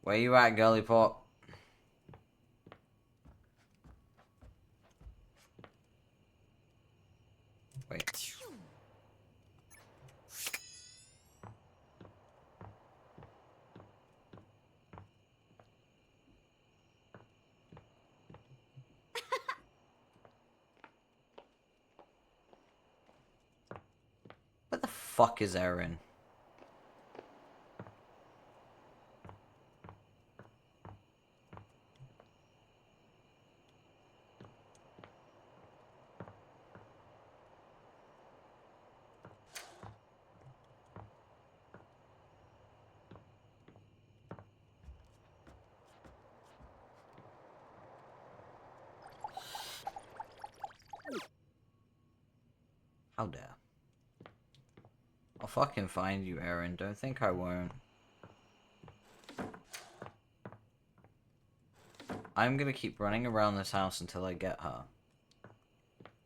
Where you at, girly pop? Wait. Where the fuck is Erin? How dare. I'll fucking find you, Erin. Don't think I won't. I'm gonna keep running around this house until I get her.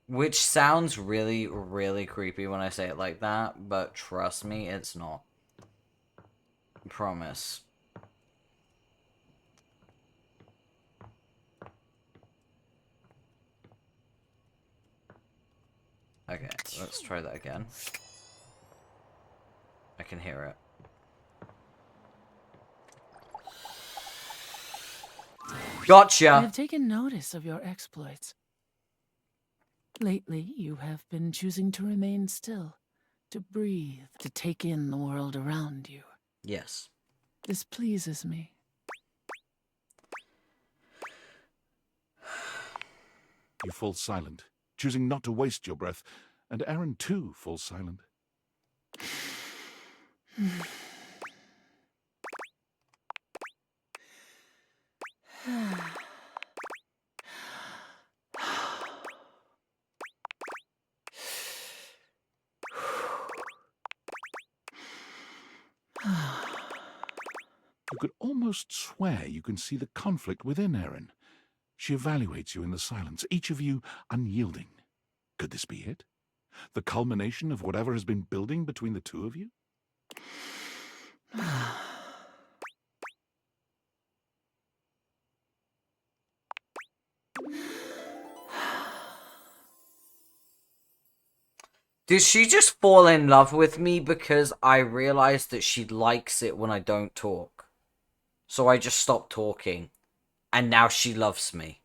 Which sounds really, really creepy when I say it like that, but trust me, it's not. Promise. Okay, let's try that again. I can hear it. Gotcha! I have taken notice of your exploits. Lately, you have been choosing to remain still, to breathe, to take in the world around you. Yes. This pleases me. You fall silent, choosing not to waste your breath, and Aaron too falls silent. You could almost swear you can see the conflict within Erin. She evaluates you in the silence, each of you unyielding. Could this be it? The culmination of whatever has been building between the two of you? Did she just fall in love with me because I realized that she likes it when I don't talk? So I just stopped talking. And now she loves me.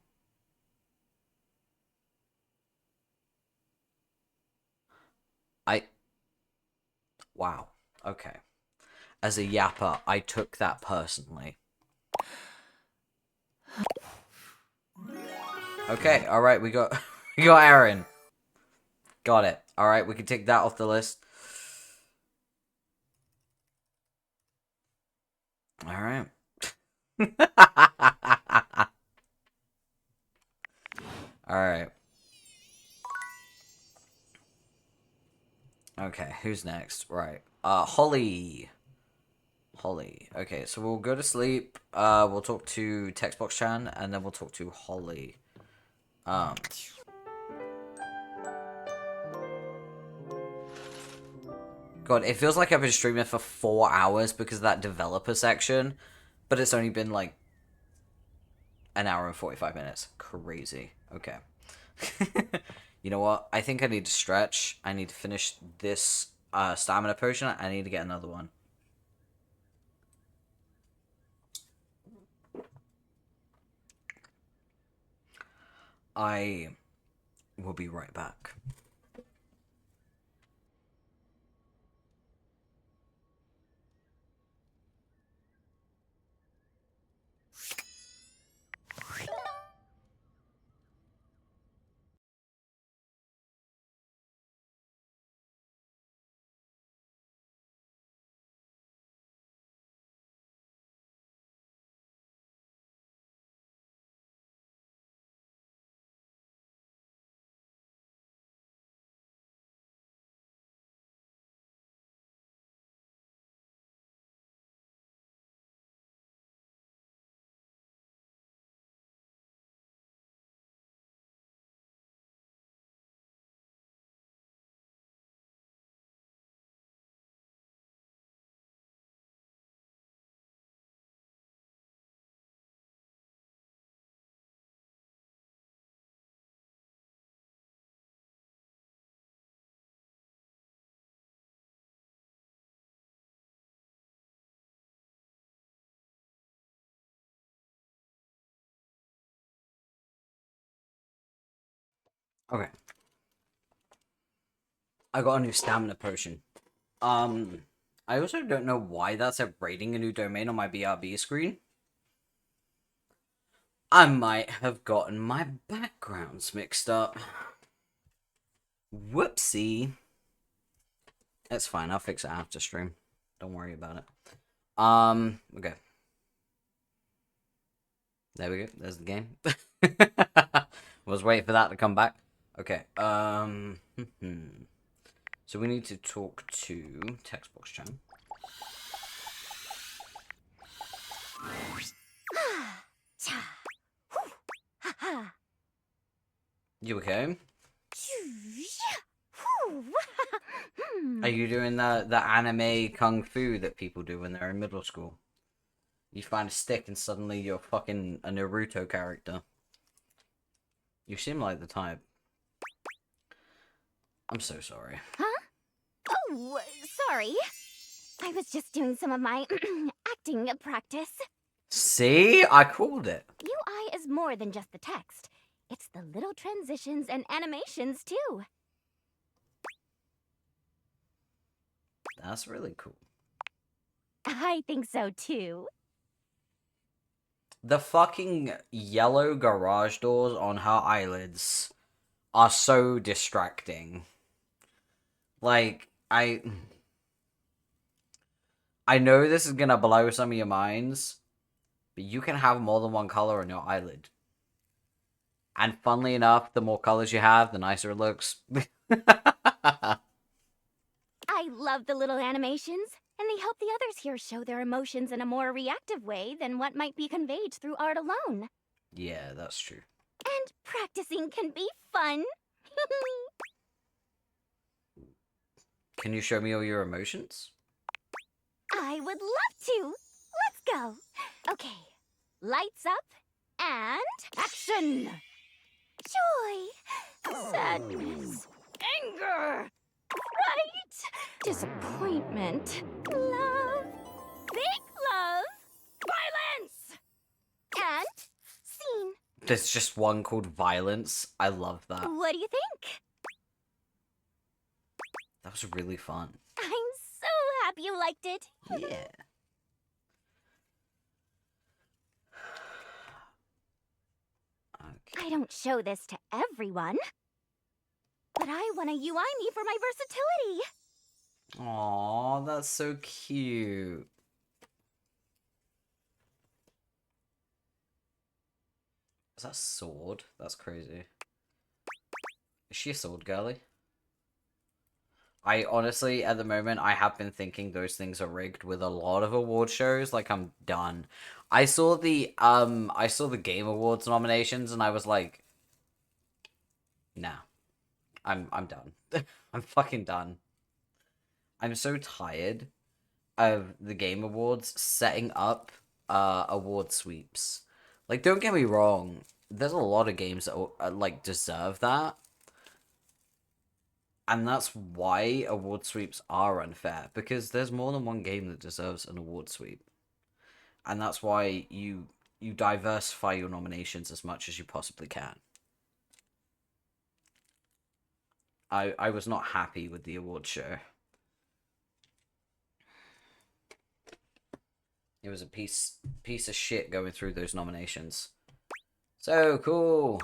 Wow. Okay. As a yapper, I took that personally. Okay, alright, we got Aaron. Got it. Alright, we can take that off the list. Alright. Alright. Okay, who's next? Right. Holly. Holly. Okay, so we'll go to sleep. We'll talk to Textbox Chan, and then we'll talk to Holly. God, it feels like I've been streaming for 4 hours because of that developer section, but it's only been like an hour and 45 minutes. Crazy. Okay. You know what? I think I need to stretch. I need to finish this stamina potion. I need to get another one. I will be right back. Okay. I got a new stamina potion. I also don't know why that's raiding a new domain on my BRB screen. I might have gotten my backgrounds mixed up. Whoopsie. That's fine, I'll fix it after stream. Don't worry about it. Okay. There we go, there's the game. Was waiting for that to come back. Okay, so we need to talk to Textbox Chan. You okay? Are you doing the anime kung fu that people do when they're in middle school? You find a stick and suddenly you're fucking a Naruto character. You seem like the type. I'm so sorry. Huh? Oh, sorry. I was just doing some of my acting practice. See? I called it. UI is more than just the text. It's the little transitions and animations, too. That's really cool. I think so, too. The fucking yellow garage doors on her eyelids are so distracting. Like, I know this is gonna blow some of your minds, but you can have more than one color on your eyelid. And funnily enough, the more colors you have, the nicer it looks. I love the little animations, and they help the others here show their emotions in a more reactive way than what might be conveyed through art alone. Yeah, that's true. And practicing can be fun. Can you show me all your emotions? I would love to. Let's go. Okay. Lights up and action. Joy, sadness, anger, fright, disappointment, love, big love, violence, and scene. There's just one called Violence. I love that. What do you think? That was really fun. I'm so happy you liked it. Yeah. I don't show this to everyone. But But I want a UI me for my versatility. Aw, that's so cute. Is that a sword? That's crazy. Is she a sword girly? I honestly, at the moment, I have been thinking those things are rigged with a lot of award shows. Like, I'm done. I saw the Game Awards nominations, and I was like, nah, I'm done. I'm fucking done. I'm so tired of the Game Awards setting up award sweeps. Like, don't get me wrong, there's a lot of games that like deserve that. And that's why award sweeps are unfair, because there's more than one game that deserves an award sweep. And that's why you diversify your nominations as much as you possibly can. I was not happy with the award show. It was a piece of shit going through those nominations. So cool.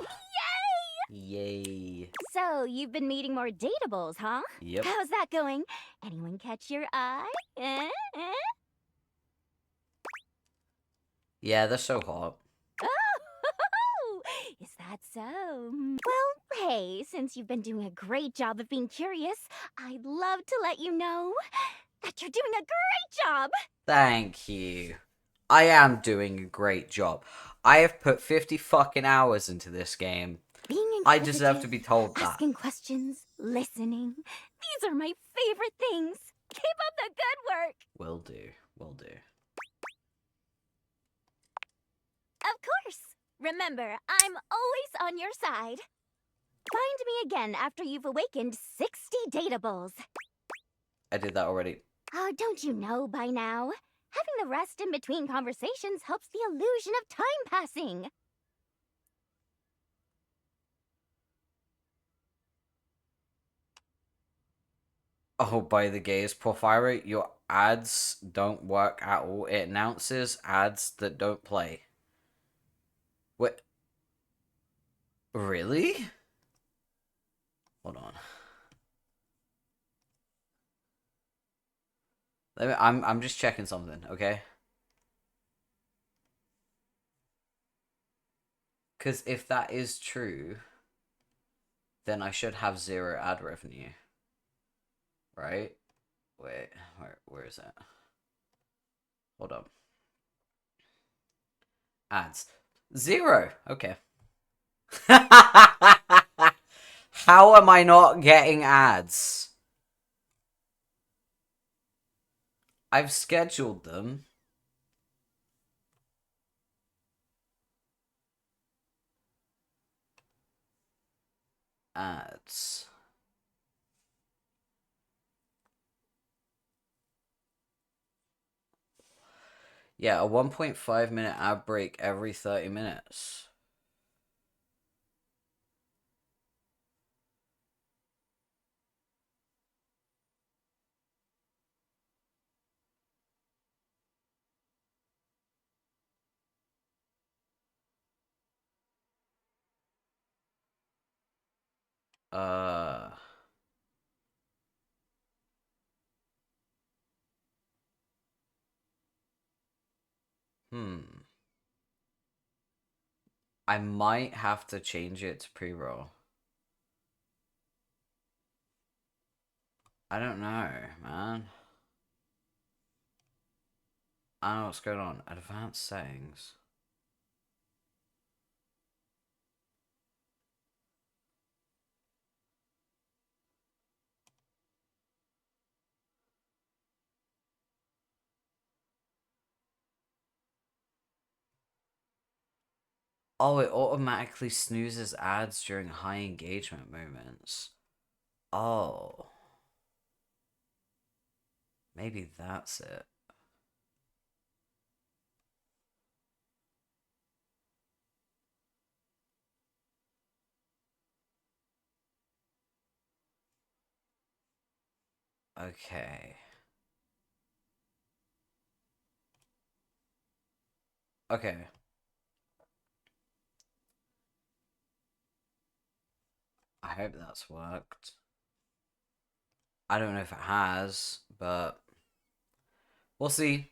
Yay! So, you've been meeting more dateables, huh? Yep. How's that going? Anyone catch your eye? Yeah, they're so hot. Oh, is that so? Well, hey, since you've been doing a great job of being curious, I'd love to let you know that you're doing a great job! Thank you. I am doing a great job. I have put 50 fucking hours into this game. I deserve to be told that. Asking questions, listening. These are my favorite things. Keep up the good work. Will do. Will do. Of course. Remember, I'm always on your side. Find me again after you've awakened 60 dateables. I did that already. Oh, don't you know by now? Having the rest in between conversations helps the illusion of time passing. Oh, by the gays, Porphyra, your ads don't work at all. It announces ads that don't play. What? Really? Hold on. I'm just checking something, okay? Because if that is true, then I should have 0 ad revenue. Right? Wait, where is it? Hold up. Ads. 0! Okay. How am I not getting ads? I've scheduled them. Ads. Yeah, a 1.5 minute ad break every 30 minutes. Uh... I might have to change it to pre-roll. I don't know, man. I don't know what's going on. Advanced settings. Oh, it automatically snoozes ads during high engagement moments. Oh. Maybe that's it. Okay. Okay. I I hope that's worked. I don't know if it has, but we'll see.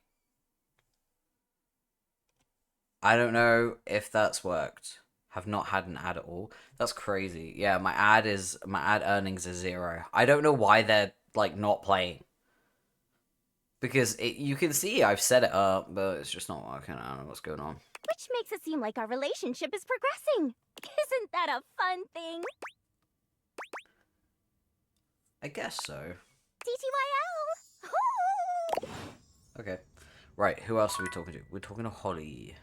I don't know if that's worked. Have not had an ad at all. That's crazy. Yeah, my ad earnings is 0. I don't know why they're like not playing. Because you can see I've set it up, but it's just not working. I don't know what's going on. Which makes it seem like our relationship is progressing. Isn't that a fun thing? I guess so. TTYL! Okay. Right, who else are we talking to? We're talking to Holly.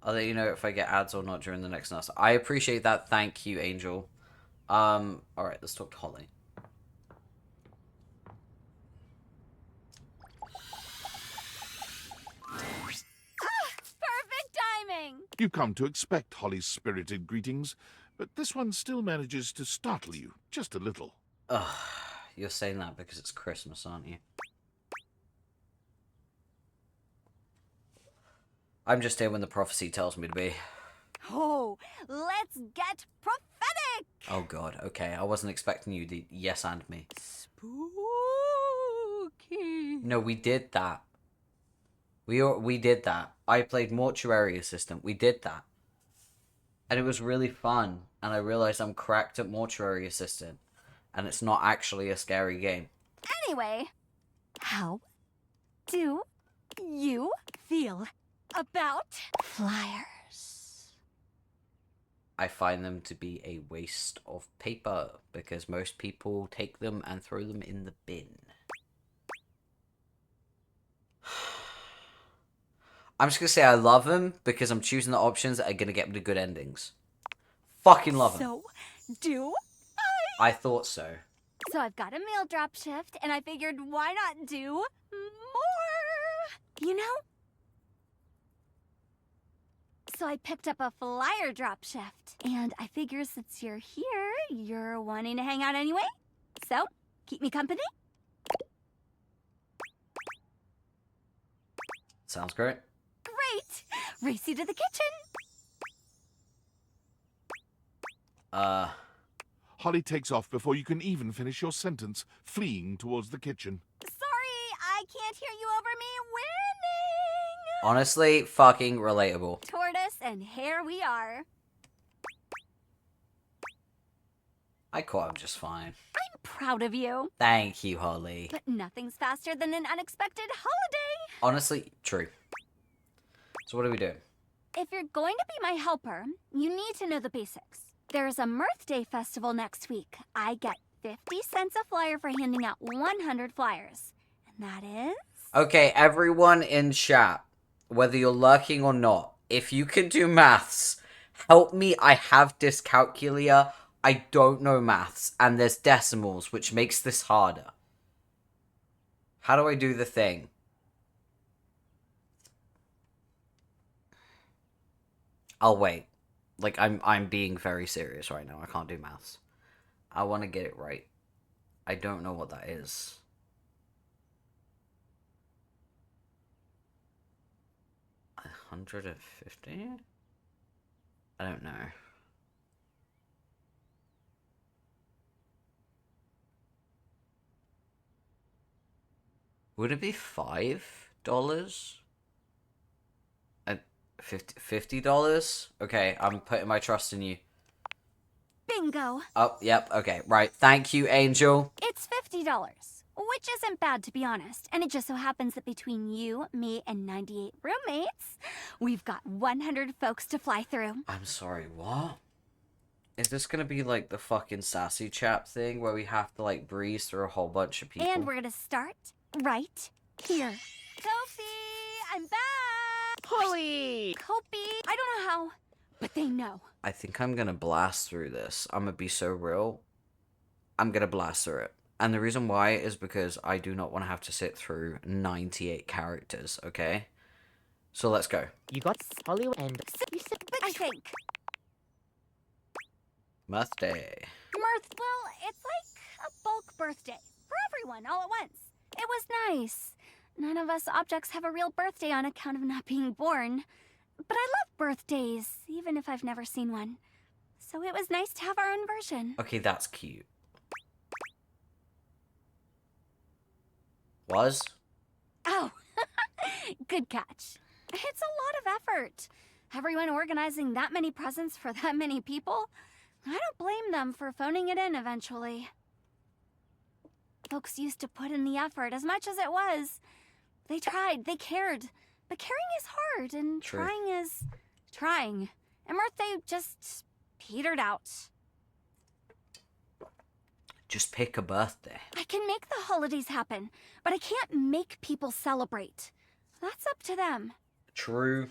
I'll let you know if I get ads or not during the next nurse. I appreciate that. Thank you, Angel. Alright, let's talk to Holly. Perfect timing! You come to expect Holly's spirited greetings, but this one still manages to startle you just a little. Ugh, you're saying that because it's Christmas, aren't you? I'm just here when the prophecy tells me to be. Oh, let's get prophetic! Oh god, okay. I wasn't expecting you to yes and me. Spooky. No, we did that. We did that. I played Mortuary Assistant. We did that. And it was really fun. And I realized I'm cracked at Mortuary Assistant. And it's not actually a scary game. Anyway, how do you feel about flyers? I find them to be a waste of paper. Because most people take them and throw them in the bin. I'm just gonna say I love them because I'm choosing the options that are gonna get me to good endings. Fucking love them. So, do I thought so. So I've got a mail drop shift, and I figured why not do more? You know? So I picked up a flyer drop shift, and I figure since you're here, you're wanting to hang out anyway? So, keep me company? Sounds great. Great! Race you to the kitchen! Holly takes off before you can even finish your sentence, fleeing towards the kitchen. Sorry, I can't hear you over me winning! Honestly, fucking relatable. Tortoise, and here we are. I caught him just fine. I'm proud of you. Thank you, Holly. But nothing's faster than an unexpected holiday. Honestly, true. So what do we do? If you're going to be my helper, you need to know the basics. There's a Mirth Day festival next week. I get 50 cents a flyer for handing out 100 flyers. And that is... Okay, everyone in chat, whether you're lurking or not, if you can do maths, help me. I have dyscalculia. I don't know maths. And there's decimals, which makes this harder. How do I do the thing? I'll wait. Like, I'm being very serious right now. I can't do maths. I want to get it right. I don't know what that is. $150? I don't know. Would it be $5? $50? Okay, I'm putting my trust in you. Bingo. Oh, yep, okay, right. Thank you, Angel. It's $50, which isn't bad to be honest. And it just so happens that between you, me, and 98 roommates, we've got 100 folks to fly through. I'm sorry, what? Is this gonna be like the fucking sassy chap thing where we have to like breeze through a whole bunch of people? And we're gonna start right here. Kofi, I'm back! Holly! Kopi, I don't know how, but they know. I think I'm gonna blast through this. I'm gonna be so real. I'm gonna blast through it. And the reason why is because I do not want to have to sit through 98 characters, okay? So let's go. You got Holly and... I think. Birthday. Mirth, well, it's like a bulk birthday. For everyone, all at once. It was nice. None of us objects have a real birthday on account of not being born. But I love birthdays, even if I've never seen one. so it was nice to have our own version. Okay, that's cute. Was? Oh, good catch. It's a lot of effort. Everyone organizing that many presents for that many people. I don't blame them for phoning it in eventually. Folks used to put in the effort as much as it was. They tried, they cared. But caring is hard, and True. trying is trying. And birthday just petered out. Just pick a birthday. I can make the holidays happen, but I can't make people celebrate. That's up to them. True.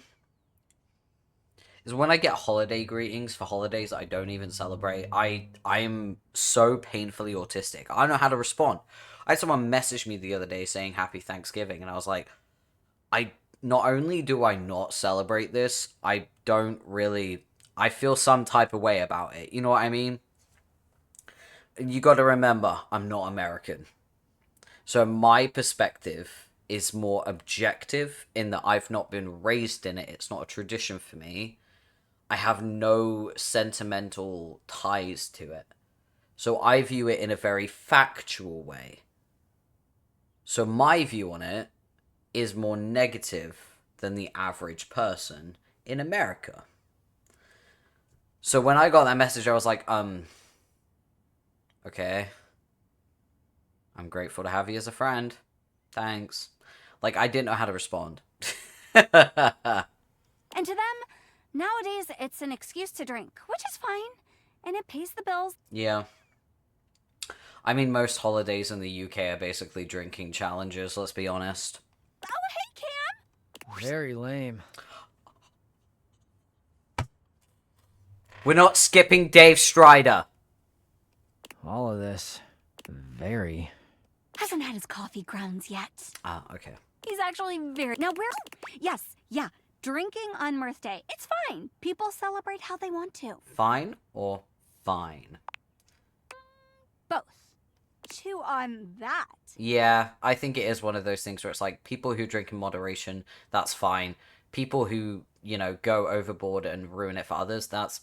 Is when I get holiday greetings for holidays I don't even celebrate, I am so painfully autistic. I don't know how to respond. I had someone message me the other day saying Happy Thanksgiving, and I was like, not only do I not celebrate this, I feel some type of way about it. You know what I mean? You gotta remember, I'm not American. So my perspective is more objective in that I've not been raised in it. It's not a tradition for me. I have no sentimental ties to it. So I view it in a very factual way. So my view on it is more negative than the average person in America. So when I got that message, I was like, okay. I'm grateful to have you as a friend. Thanks. Like, I didn't know how to respond. And to them, nowadays it's an excuse to drink, which is fine. And it pays the bills. Yeah. I mean, most holidays in the UK are basically drinking challenges, let's be honest. Oh, hey, Cam! Very lame. We're not skipping Dave Strider. All of this. Very. Hasn't had his coffee grounds yet. Ah, okay. He's actually very... Now, Yes, yeah. Drinking on Mirth Day. It's fine. People celebrate how they want to. Fine or fine? Both. Chew on that. Yeah, I think it is one of those things where it's like, people who drink in moderation, that's fine. People who, go overboard and ruin it for others, that's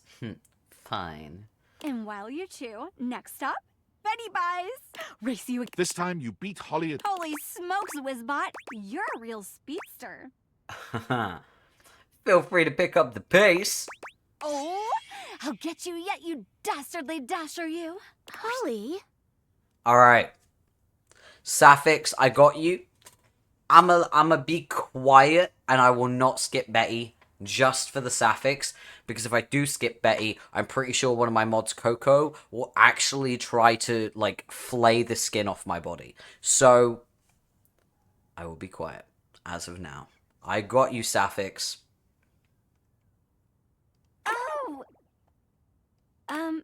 fine. And while you chew, next up, Betty buys. Race you again. This time you beat Holly at... Holy smokes, Wizbot. You're a real speedster. Feel free to pick up the pace. Oh, I'll get you yet, you dastardly dasher, you. Holly. Alright. Sapphics, I got you. I'ma be quiet, and I will not skip Betty just for the Sapphics, because if I do skip Betty, I'm pretty sure one of my mods, Coco, will actually try to, flay the skin off my body. So, I will be quiet, as of now. I got you, Sapphics. Oh! Hi,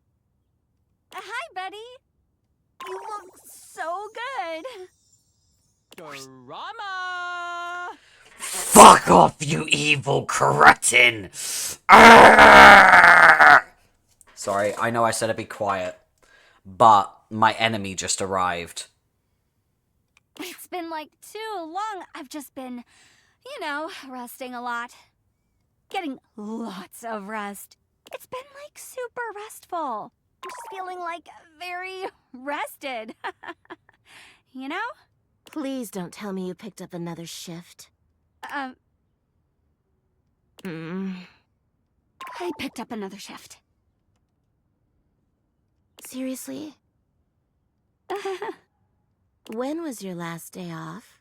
Betty. You look so good. Drama! Fuck off, you evil cretin! Arrgh! Sorry, I know I said I'd be quiet, but my enemy just arrived. It's been too long. I've just been, resting a lot. Getting lots of rest. It's been super restful. I'm just feeling very rested. You know? Please don't tell me you picked up another shift. I picked up another shift. Seriously? When was your last day off?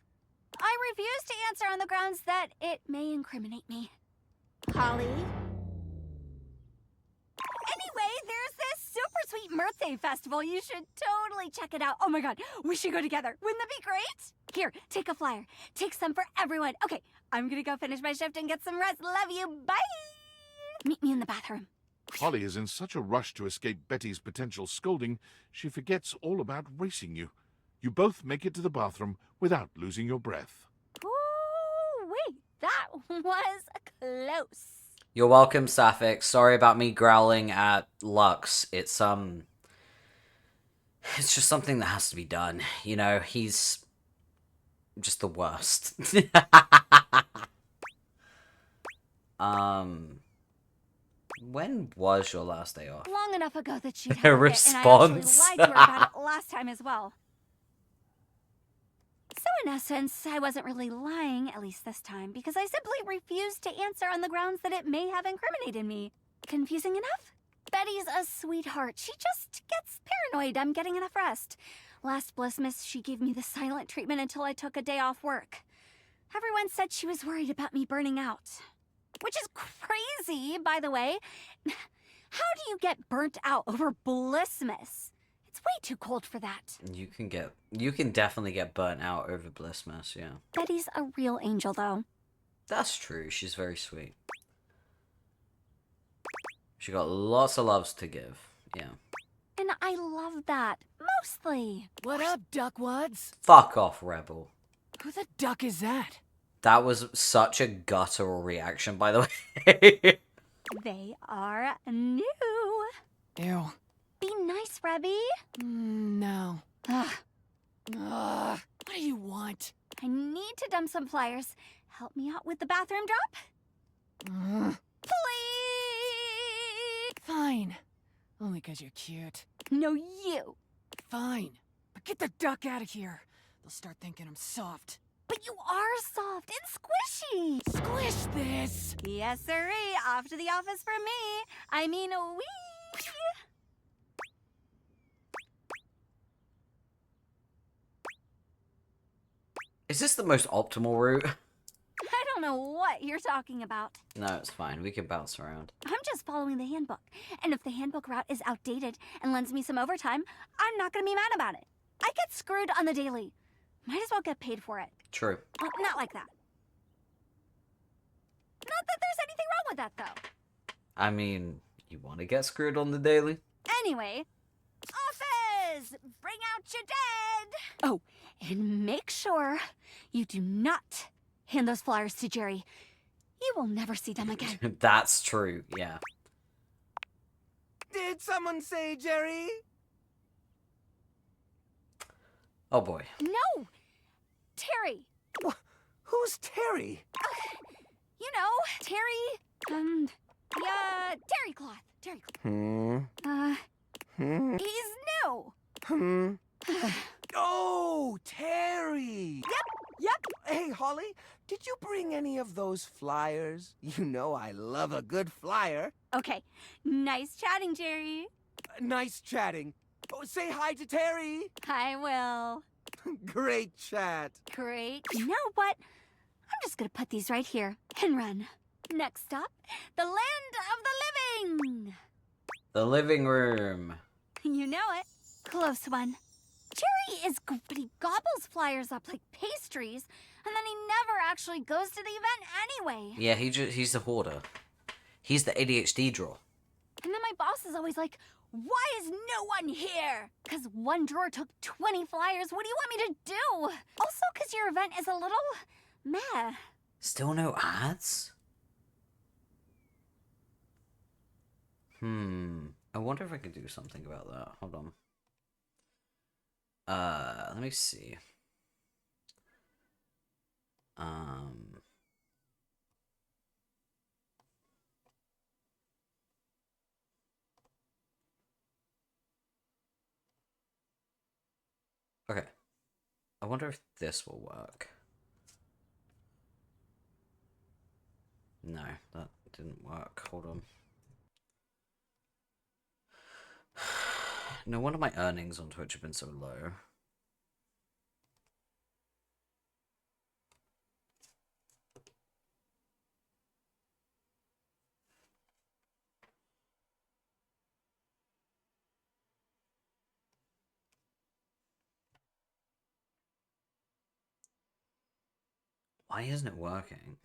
I refuse to answer on the grounds that it may incriminate me. Holly? Anyway, there's this super sweet Mirth Day festival. You should totally check it out. Oh my god, we should go together. Wouldn't that be great? Here, take a flyer. Take some for everyone. Okay, I'm gonna go finish my shift and get some rest. Love you. Bye! Meet me in the bathroom. Holly is in such a rush to escape Betty's potential scolding, she forgets all about racing you. You both make it to the bathroom without losing your breath. Ooh, wait, that was close. You're welcome, Sapphic. Sorry about me growling at Lux. It's just something that has to be done. He's just the worst. When was your last day off? Long enough ago that she'd A heard of it, and I actually response. lied to her about it last time as well. So in essence, I wasn't really lying, at least this time, because I simply refused to answer on the grounds that it may have incriminated me. Confusing enough? Betty's a sweetheart. She just gets paranoid I'm getting enough rest. Last Blissmas, she gave me the silent treatment until I took a day off work. Everyone said she was worried about me burning out. Which is crazy, by the way. How do you get burnt out over Blissmas? It's way too cold for that. You can definitely get burnt out over Blissmas, yeah. Betty's a real angel, though. That's true. She's very sweet. She got lots of loves to give. Yeah. And I love that. Mostly. What up, duckwads? Fuck off, Rebel. Who the duck is that? That was such a guttural reaction, by the way. They are new. Ew. Be nice, Rebby. No. Ugh. What do you want? I need to dump some flyers. Help me out with the bathroom drop? Please! Fine. Only 'cause you're cute. No, you. Fine. But get the duck out of here. They'll start thinking I'm soft. But you are soft and squishy. Squish this! Yes, sirree. Off to the office for me. I mean, wee. Is this the most optimal route? I don't know what you're talking about. No, it's fine. We can bounce around. I'm just following the handbook. And if the handbook route is outdated and lends me some overtime, I'm not going to be mad about it. I get screwed on the daily. Might as well get paid for it. True. Well, not like that. Not that there's anything wrong with that, though. I mean, you want to get screwed on the daily? Anyway, office! Bring out your dead! Oh, and make sure you do not hand those flyers to Jerry. You will never see them again. That's true, yeah. Did someone say Jerry? Oh boy. No! Terry! Who's Terry? You know, Terry, Terry Cloth. Terry Cloth. He's new. Oh, Terry! Yep. Hey, Holly, did you bring any of those flyers? You know I love a good flyer. Okay, nice chatting, Jerry. Nice chatting. Oh, say hi to Terry. I will. Great chat. Great. You know what? I'm just gonna put these right here and run. Next stop, the land of the living. The living room. You know it. Close one. Jerry is good, but he gobbles flyers up like pastries, and then he never actually goes to the event anyway. Yeah, he's the hoarder. He's the ADHD drawer. And then my boss is always like, why is no one here? Because one drawer took 20 flyers. What do you want me to do? Also, because your event is a little meh. Still no ads? I wonder if I could do something about that. Hold on. Let me see. Okay. I wonder if this will work. No, that didn't work. Hold on. No wonder my earnings on Twitch have been so low. Why isn't it working?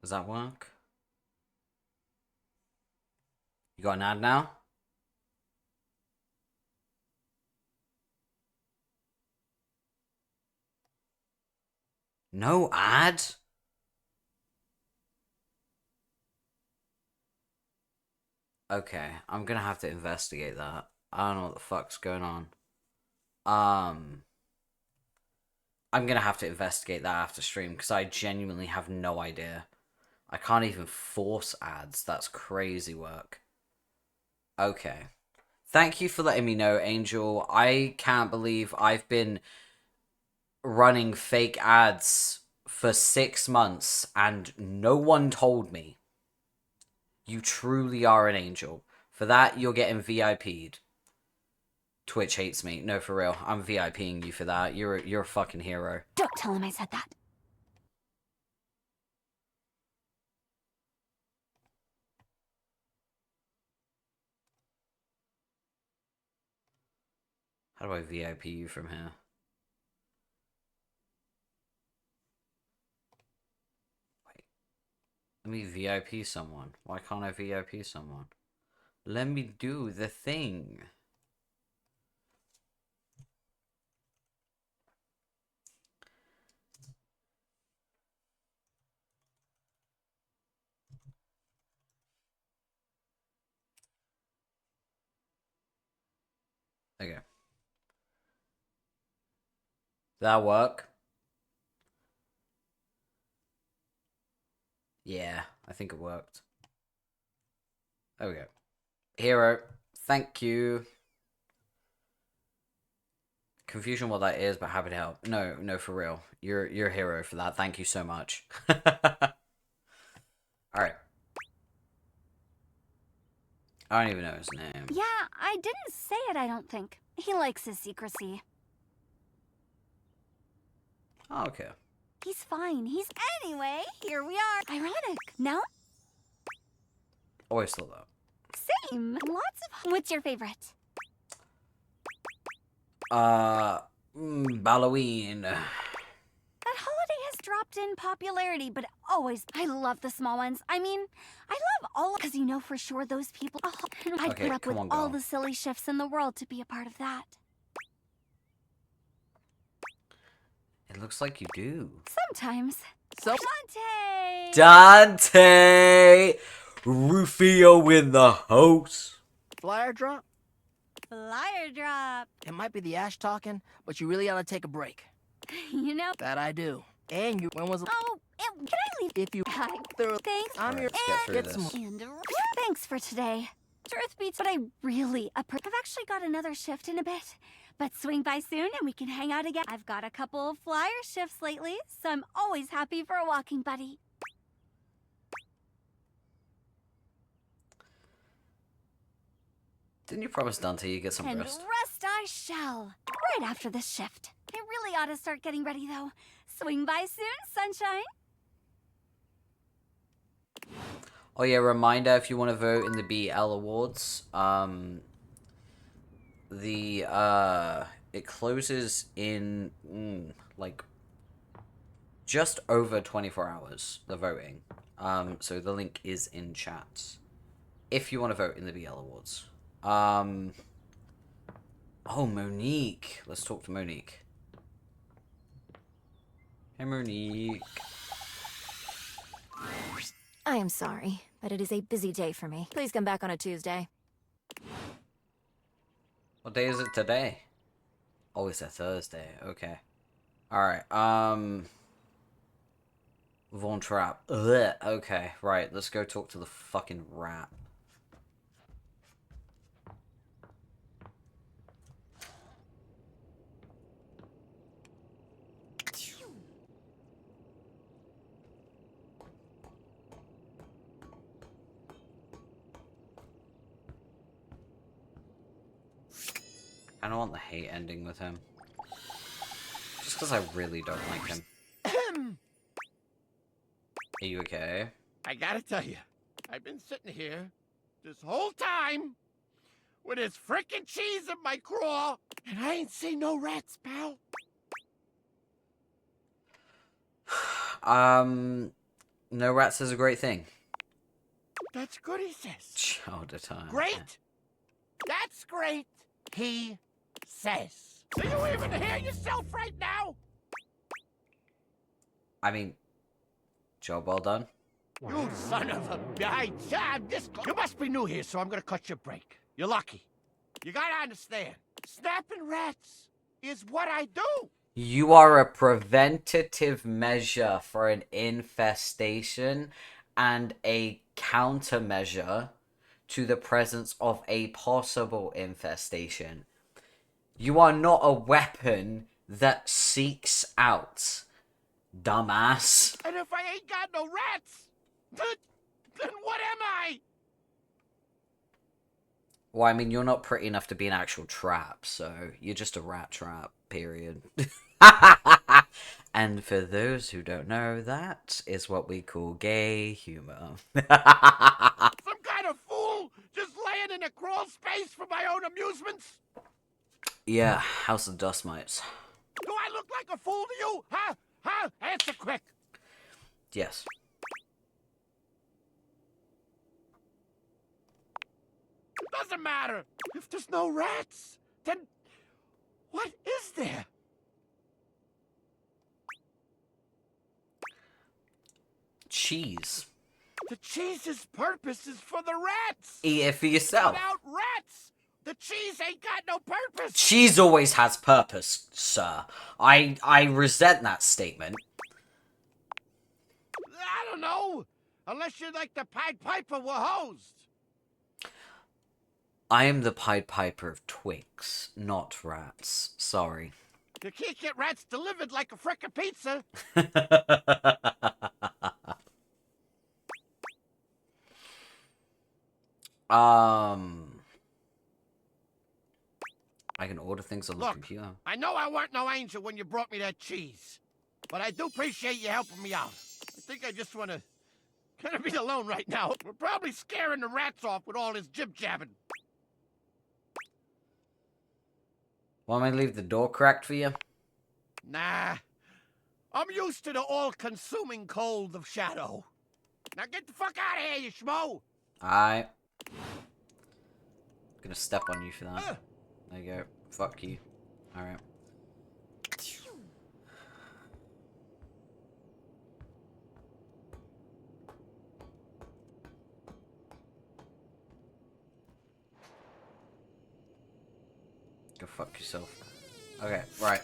Does that work? You got an ad now? No ad? Okay, I'm gonna have to investigate that. I don't know what the fuck's going on. I'm gonna have to investigate that after stream because I genuinely have no idea. I can't even force ads. That's crazy work. Okay. Thank you for letting me know, Angel. I can't believe I've been running fake ads for 6 months and no one told me. You truly are an angel. For that, you're getting VIP'd. Twitch hates me. No, for real. I'm VIPing you for that. You're a fucking hero. Don't tell him I said that. How do I VIP you from here? Wait. Let me VIP someone. Why can't I VIP someone? Let me do the thing. Okay. That work? Yeah, I think it worked. There we go. Hero, thank you. Confusion what that is, but happy to help. No, for real. You're a hero for that. Thank you so much. Alright. I don't even know his name. Yeah, I didn't say it, I don't think. He likes his secrecy. Oh, okay. He's fine. Anyway, here we are. Ironic. No? Always thought that. Same. Lots of... What's your favorite? Halloween. That holiday has dropped in popularity, but always... I love the small ones. I mean, I love all... Because you know for sure those people... Oh, I'd Okay, put up with come on, all girl. the silly shifts in the world to be a part of that. It looks like you do. Sometimes. So... Dante! Dante! Rufio in the house. Flyer drop? Flyer drop. It might be the ash talking, but you really ought to take a break. You know... That I do. And you... When was it? Oh, can I leave? If you... Thanks. I'm your... Let's get through Get this. some... And thanks for today. Truth beats, but I really I've actually got another shift in a bit. But swing by soon and we can hang out again. I've got a couple of flyer shifts lately, so I'm always happy for a walking buddy. Didn't you promise Dante you get some And rest? rest I shall. Right after this shift. I really ought to start getting ready though. Swing by soon, sunshine. Oh yeah, reminder if you want to vote in the BL Awards, it closes in like just over 24 hours, the voting. So the link is in chat if you want to vote in the BL Awards. Oh, Monique. Let's talk to Monique. Hey, Monique. I am sorry, but it is a busy day for me. Please come back on a Tuesday. What day is it today? Oh, it's a Thursday. Okay. Alright, Von Trapp. Ugh. Okay, right, let's go talk to the fucking rat. I don't want the hate ending with him. Just because I really don't like him. Are you okay? I gotta tell you, I've been sitting here this whole time with this frickin' cheese in my craw, and I ain't seen no rats, pal. No rats is a great thing. That's good, he says. All the time. Great? That's great, he says. Do you even hear yourself right now? I mean, job well done. You son of a... You must be new here, so I'm gonna cut your break. You're lucky. You gotta understand, snapping rats is what I do. You are a preventative measure for an infestation and a countermeasure to the presence of a possible infestation. You are not a weapon that seeks out, dumbass. And if I ain't got no rats, then what am I? Well, I mean, you're not pretty enough to be an actual trap, so you're just a rat trap, period. And for those who don't know, that is what we call gay humor. Some kind of fool just laying in a crawl space for my own amusements? Yeah, how's the dust mites? Do I look like a fool to you? Huh? Huh? Answer quick. Yes. Doesn't matter. If there's no rats, then what is there? Cheese. The cheese's purpose is for the rats. Eat it for yourself. Without rats, the cheese ain't got no purpose. Cheese always has purpose, sir. I resent that statement. I don't know. Unless you're like the Pied Piper were hosed. I am the Pied Piper of twigs, not rats. Sorry. You can't get rats delivered like a frickin' pizza. I can order things on the computer. I know I weren't no angel when you brought me that cheese, but I do appreciate you helping me out. I think I just want to kind of be alone right now. We're probably scaring the rats off with all this jib-jabbing. Want me to leave the door cracked for you? Nah. I'm used to the all-consuming cold of shadow. Now get the fuck out of here, you schmo! Alright. Gonna step on you for that. There you go. Fuck you. Alright. Go fuck yourself. Okay, right.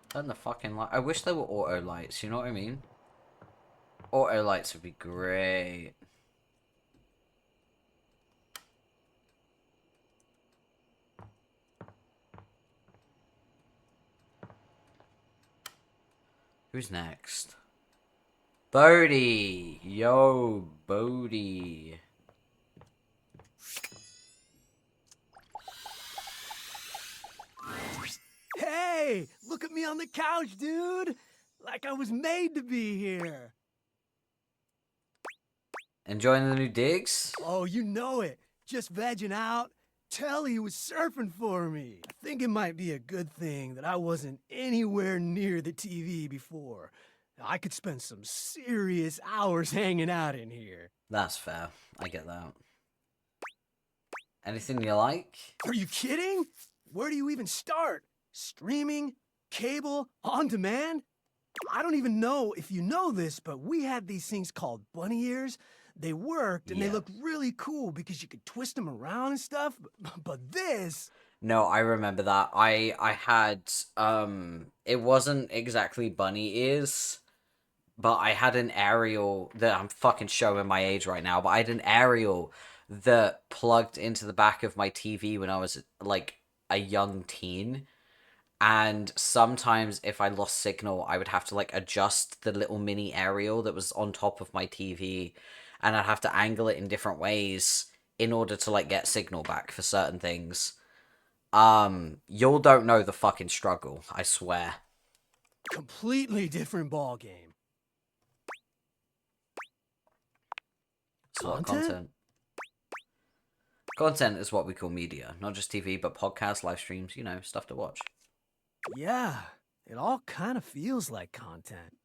Turn the fucking light. I wish there were auto lights, you know what I mean? Auto lights would be great. Who's next? Bodhi! Yo, Bodhi. Hey, look at me on the couch, dude. Like I was made to be here. Enjoying the new digs? Oh, you know it. Just vegging out. Telly was surfing for me. I think it might be a good thing that I wasn't anywhere near the TV before. I could spend some serious hours hanging out in here. That's fair. I get that. Anything you like? Are you kidding? Where do you even start? Streaming? Cable? On demand? I don't even know if you know this, but we had these things called bunny ears. They worked, and they looked really cool because you could twist them around and stuff. But this... No, I remember that. I had, it wasn't exactly bunny ears, but I had an aerial that I'm fucking showing my age right now, but I had an aerial that plugged into the back of my TV when I was, like, a young teen. And sometimes if I lost signal, I would have to, like, adjust the little mini aerial that was on top of my TV, and I'd have to angle it in different ways in order to, like, get signal back for certain things. Y'all don't know the fucking struggle, I swear. Completely different ball game. It's a lot of content. Content is what we call media, not just TV, but podcasts, live streams, you know, stuff to watch. Yeah, it all kind of feels like content.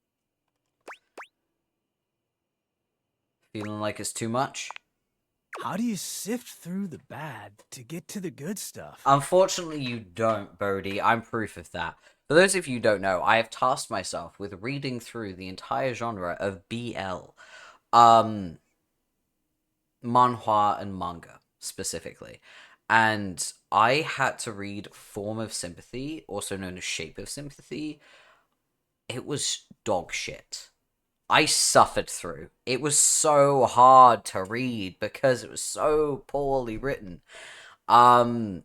Feeling like it's too much? How do you sift through the bad to get to the good stuff? Unfortunately, you don't, Bodhi. I'm proof of that. For those of you who don't know, I have tasked myself with reading through the entire genre of BL. Manhwa and manga, specifically. And I had to read Form of Sympathy, also known as Shape of Sympathy. It was dog shit. I suffered through. It was so hard to read because it was so poorly written. Yeah,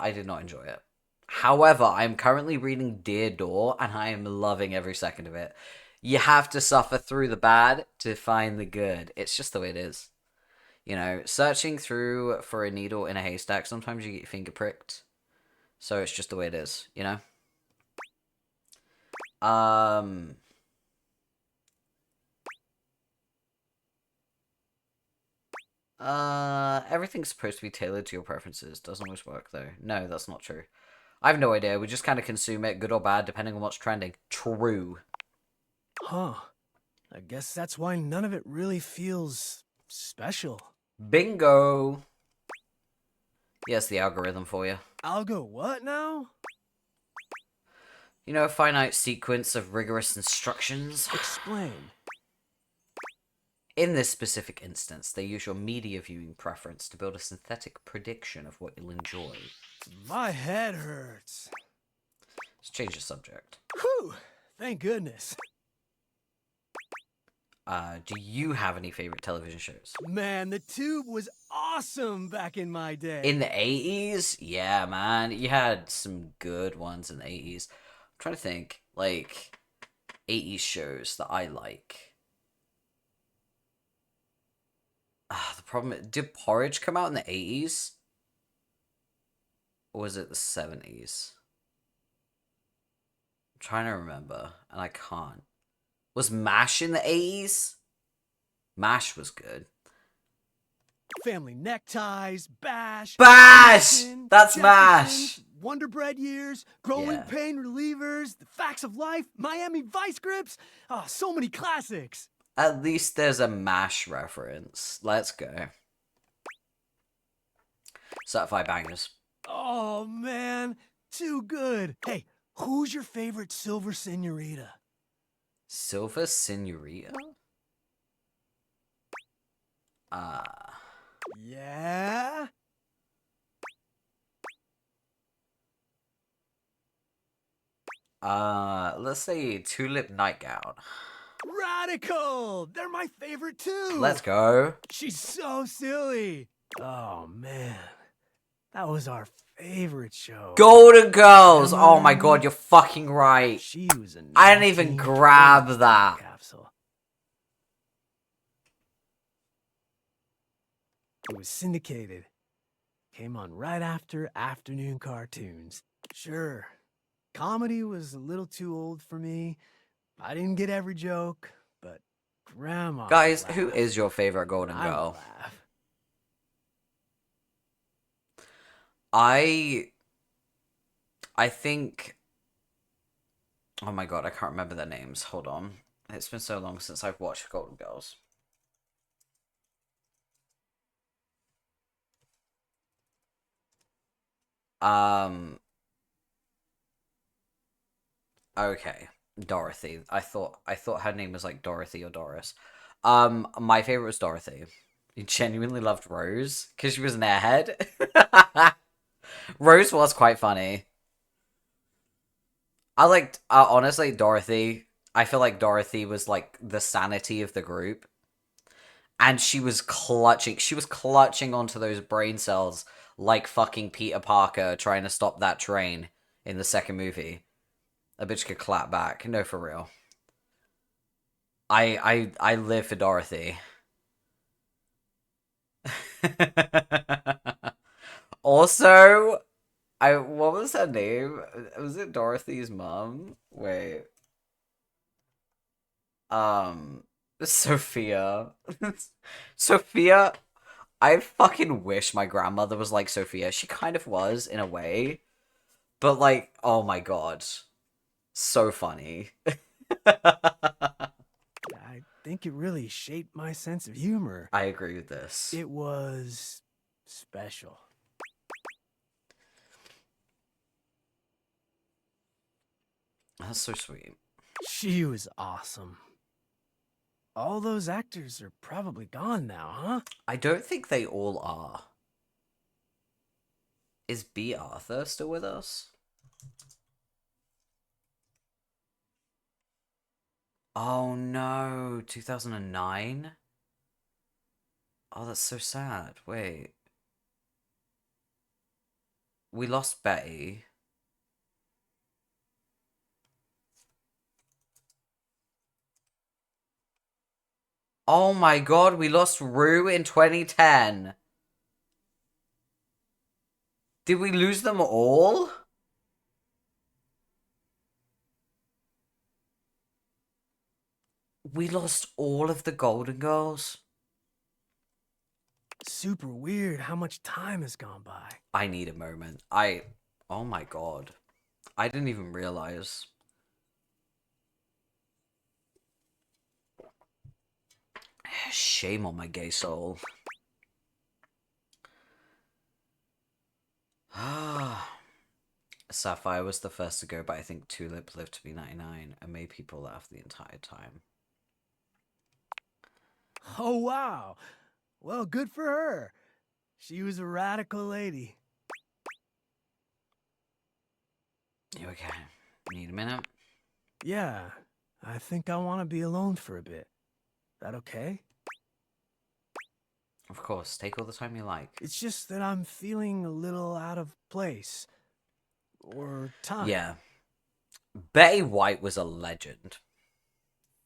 I did not enjoy it. However, I'm currently reading Dear Door, and I am loving every second of it. You have to suffer through the bad to find the good. It's just the way it is. You know, searching through for a needle in a haystack, sometimes you get your finger pricked. So it's just the way it is, you know? Everything's supposed to be tailored to your preferences. Doesn't always work, though. No, that's not true. I have no idea. We just kind of consume it, good or bad, depending on what's trending. True. Huh. I guess that's why none of it really feels special. Bingo! Yes, the algorithm for you. Algo what now? You know, a finite sequence of rigorous instructions. Explain. In this specific instance, they use your media viewing preference to build a synthetic prediction of what you'll enjoy. My head hurts. Let's change the subject. Whew! Thank goodness. Do you have any favorite television shows? Man, the tube was awesome back in my day. In the 80s? Yeah, man. You had some good ones in the 80s. I'm trying to think, like, 80s shows that I like. The problem is, did Porridge come out in the 80s? Or was it the 70s? I'm trying to remember, and I can't. Was MASH in the 80s? MASH was good. Family Neckties, Bash. Bash! Jefferson, That's MASH! Wonder Bread Years, Growing Yeah. Pain Relievers, The Facts of Life, Miami Vice Grips. Oh, so many classics. At least there's a MASH reference. Let's go. Certified bangers. Oh, man. Too good. Hey, who's your favorite Silver Senorita? Silver Senorita? Yeah? Let's say Tulip Nightgown. Radical! They're my favorite too! Let's go. She's so silly. Oh, man. That was our favorite show. Golden Girls! Oh my god, you're fucking right. She was a I didn't even grab that. Capsule. It was syndicated. Came on right after afternoon cartoons. Sure, comedy was a little too old for me. I didn't get every joke, but Grandma. Guys, who is your favorite Golden I Girl? laugh. I think... Oh my god, I can't remember their names. Hold on. It's been so long since I've watched Golden Girls. Okay. Dorothy. I thought her name was like Dorothy or Doris. My favorite was Dorothy. I genuinely loved Rose because she was an airhead. Rose was quite funny. I liked, honestly, Dorothy. I feel like Dorothy was like the sanity of the group. And she was clutching onto those brain cells like fucking Peter Parker trying to stop that train in the second movie. A bitch could clap back. No, for real. I live for Dorothy. Also, what was her name? Was it Dorothy's mom? Wait. Sophia. Sophia. I fucking wish my grandmother was like Sophia. She kind of was, in a way. But, like, oh my god. So funny. I think it really shaped my sense of humor. I agree with this. It was special. That's so sweet. She was awesome. All those actors are probably gone now, huh? I don't think they all are. Is B. Arthur still with us? Oh no, 2009? Oh, that's so sad. Wait. We lost Betty. Oh my god, we lost Rue in 2010. Did we lose them all? We lost all of the Golden Girls? Super weird how much time has gone by. I need a moment. Oh my god. I didn't even realize. Shame on my gay soul. Sapphire was the first to go, but I think Tulip lived to be 99 and made people laugh the entire time. Oh, wow. Well, good for her. She was a radical lady. You okay? Need a minute? Yeah, I think I want to be alone for a bit. That okay? Of course, take all the time you like. It's just that I'm feeling a little out of place. Or time. Yeah. Betty White was a legend.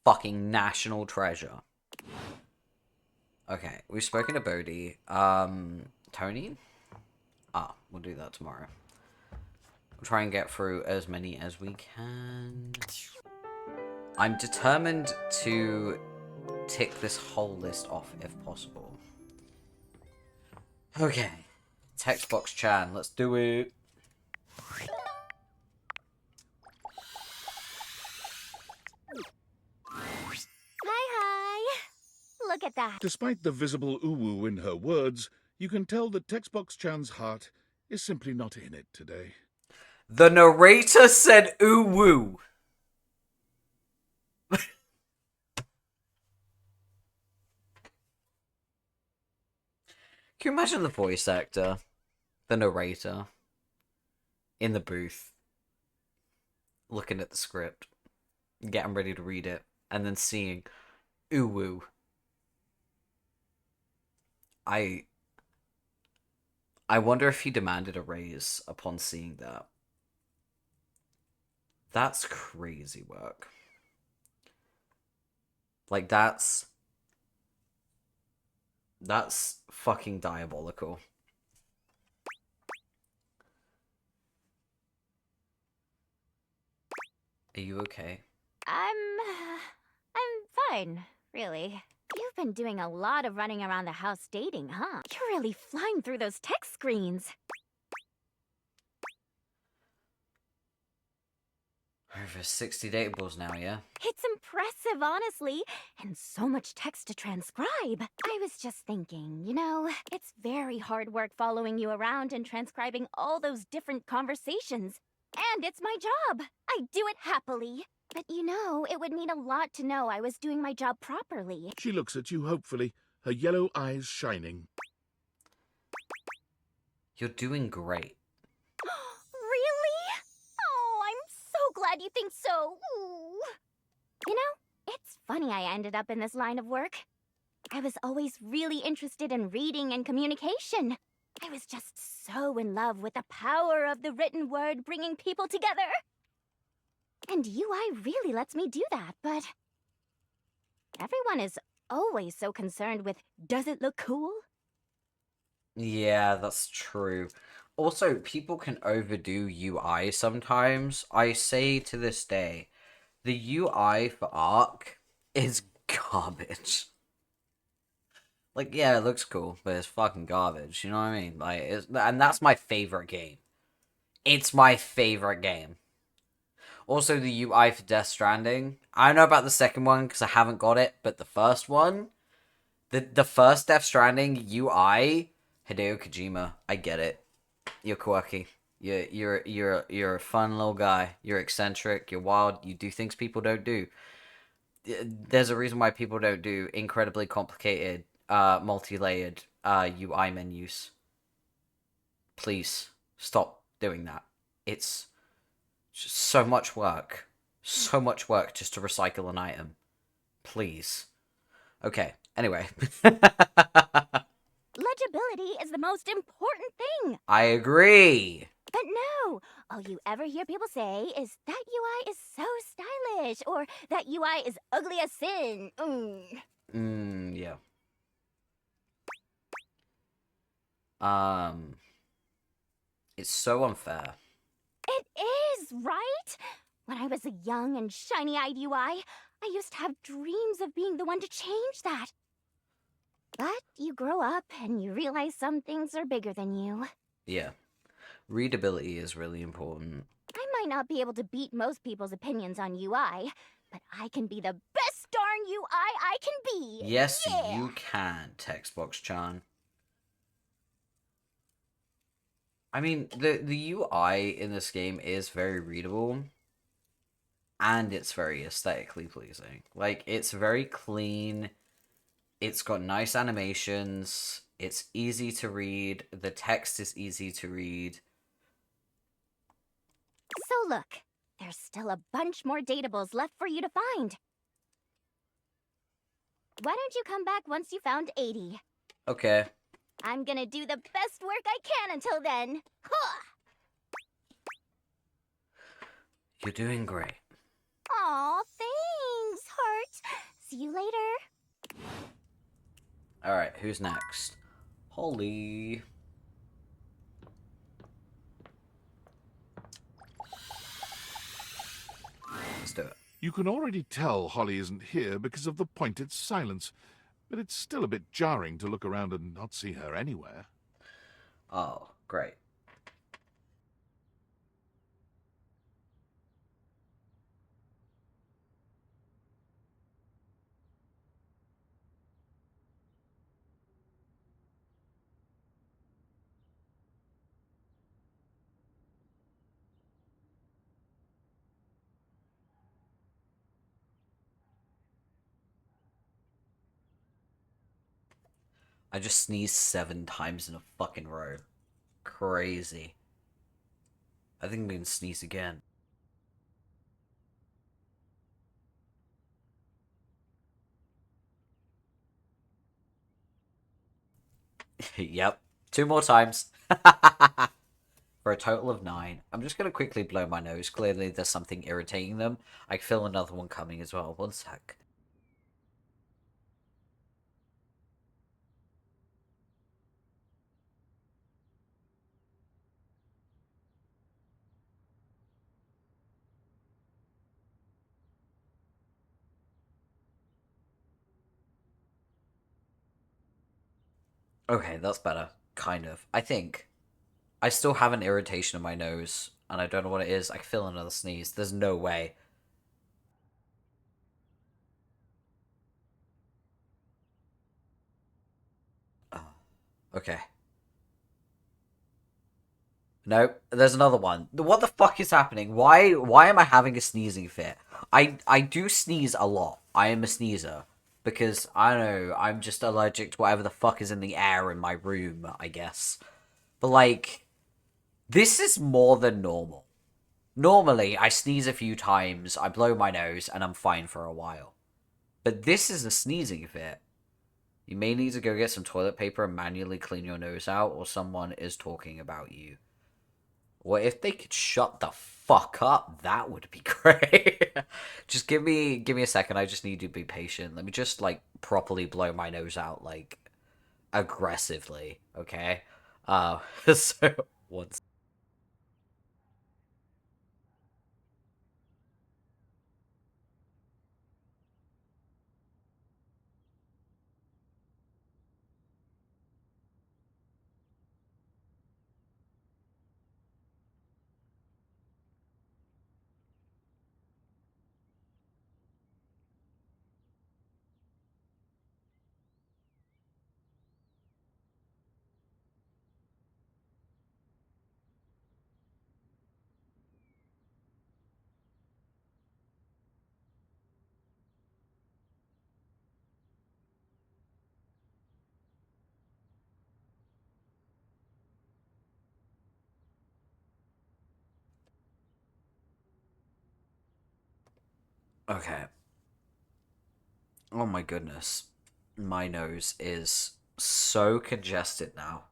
Fucking national treasure. Okay, we've spoken to Bodhi. Tony? We'll do that tomorrow. We'll try and get through as many as we can. I'm determined to tick this whole list off if possible. Okay. Text box Chan, let's do it. Hi. Look at that. Despite the visible uwu in her words, you can tell that Textbox Chan's heart is simply not in it today. The narrator said ooh woo. Can you imagine the voice actor, the narrator, in the booth, looking at the script, getting ready to read it, and then seeing ooh woo? I wonder if he demanded a raise upon seeing that. That's crazy work. Like, that's fucking diabolical. Are you okay? I'm fine, really. You've been doing a lot of running around the house dating, huh? You're really flying through those text screens. Over 60 datables now, yeah? It's impressive, honestly, and so much text to transcribe. I was just thinking, you know, it's very hard work following you around and transcribing all those different conversations. And it's my job. I do it happily. But you know, it would mean a lot to know I was doing my job properly. She looks at you hopefully, her yellow eyes shining. You're doing great. Really? Oh, I'm so glad you think so. Ooh. You know, it's funny I ended up in this line of work. I was always really interested in reading and communication. I was just so in love with the power of the written word bringing people together. And UI really lets me do that, but everyone is always so concerned with, does it look cool? Yeah, that's true. Also, people can overdo UI sometimes. I say to this day, the UI for Ark is garbage. Like, yeah, it looks cool, but it's fucking garbage. You know what I mean? Like, and that's my favorite game. It's my favorite game. Also, the UI for Death Stranding. I don't know about the second one because I haven't got it, but the first one, the first Death Stranding UI, Hideo Kojima. I get it. You're quirky. You're a fun little guy. You're eccentric. You're wild. You do things people don't do. There's a reason why people don't do incredibly complicated, multi-layered UI menus. Please stop doing that. It's just so much work. So much work just to recycle an item. Please. Okay, anyway. Legibility is the most important thing. I agree. But no, all you ever hear people say is that UI is so stylish, or that UI is ugly as sin. Yeah. It's so unfair. It is, right? When I was a young and shiny-eyed UI, I used to have dreams of being the one to change that. But you grow up and you realize some things are bigger than you. Yeah. Readability is really important. I might not be able to beat most people's opinions on UI, but I can be the best darn UI I can be. Yes, yeah. you can, Textbox-chan. I mean, the UI in this game is very readable, and it's very aesthetically pleasing. Like, it's very clean, it's got nice animations, it's easy to read, the text is easy to read. So look, there's still a bunch more datables left for you to find. Why don't you come back once you found 80? Okay. I'm gonna do the best work I can until then. Huh! You're doing great. Aw, thanks, Heart. See you later. Alright, who's next? Holly. Let's do it. You can already tell Holly isn't here because of the pointed silence, but it's still a bit jarring to look around and not see her anywhere. Oh, great. I just sneezed 7 times in a fucking row. Crazy. I think I'm gonna sneeze again. Yep. 2 more times. For a total of 9. I'm just gonna quickly blow my nose. Clearly there's something irritating them. I can feel another one coming as well. 1 sec. Okay, that's better. Kind of. I think. I still have an irritation in my nose, and I don't know what it is. I can feel another sneeze. There's no way. Oh, okay. Nope, there's another one. What the fuck is happening? Why am I having a sneezing fit? I do sneeze a lot. I am a sneezer. Because, I don't know, I'm just allergic to whatever the fuck is in the air in my room, I guess. But, like, this is more than normal. Normally, I sneeze a few times, I blow my nose, and I'm fine for a while. But this is a sneezing fit. You may need to go get some toilet paper and manually clean your nose out, or someone is talking about you. Well, if they could shut the fuck up, that would be great. Just give me a second. I just need to be patient. Let me just like properly blow my nose out like aggressively, okay? So once. Okay. Oh my goodness. My nose is so congested now.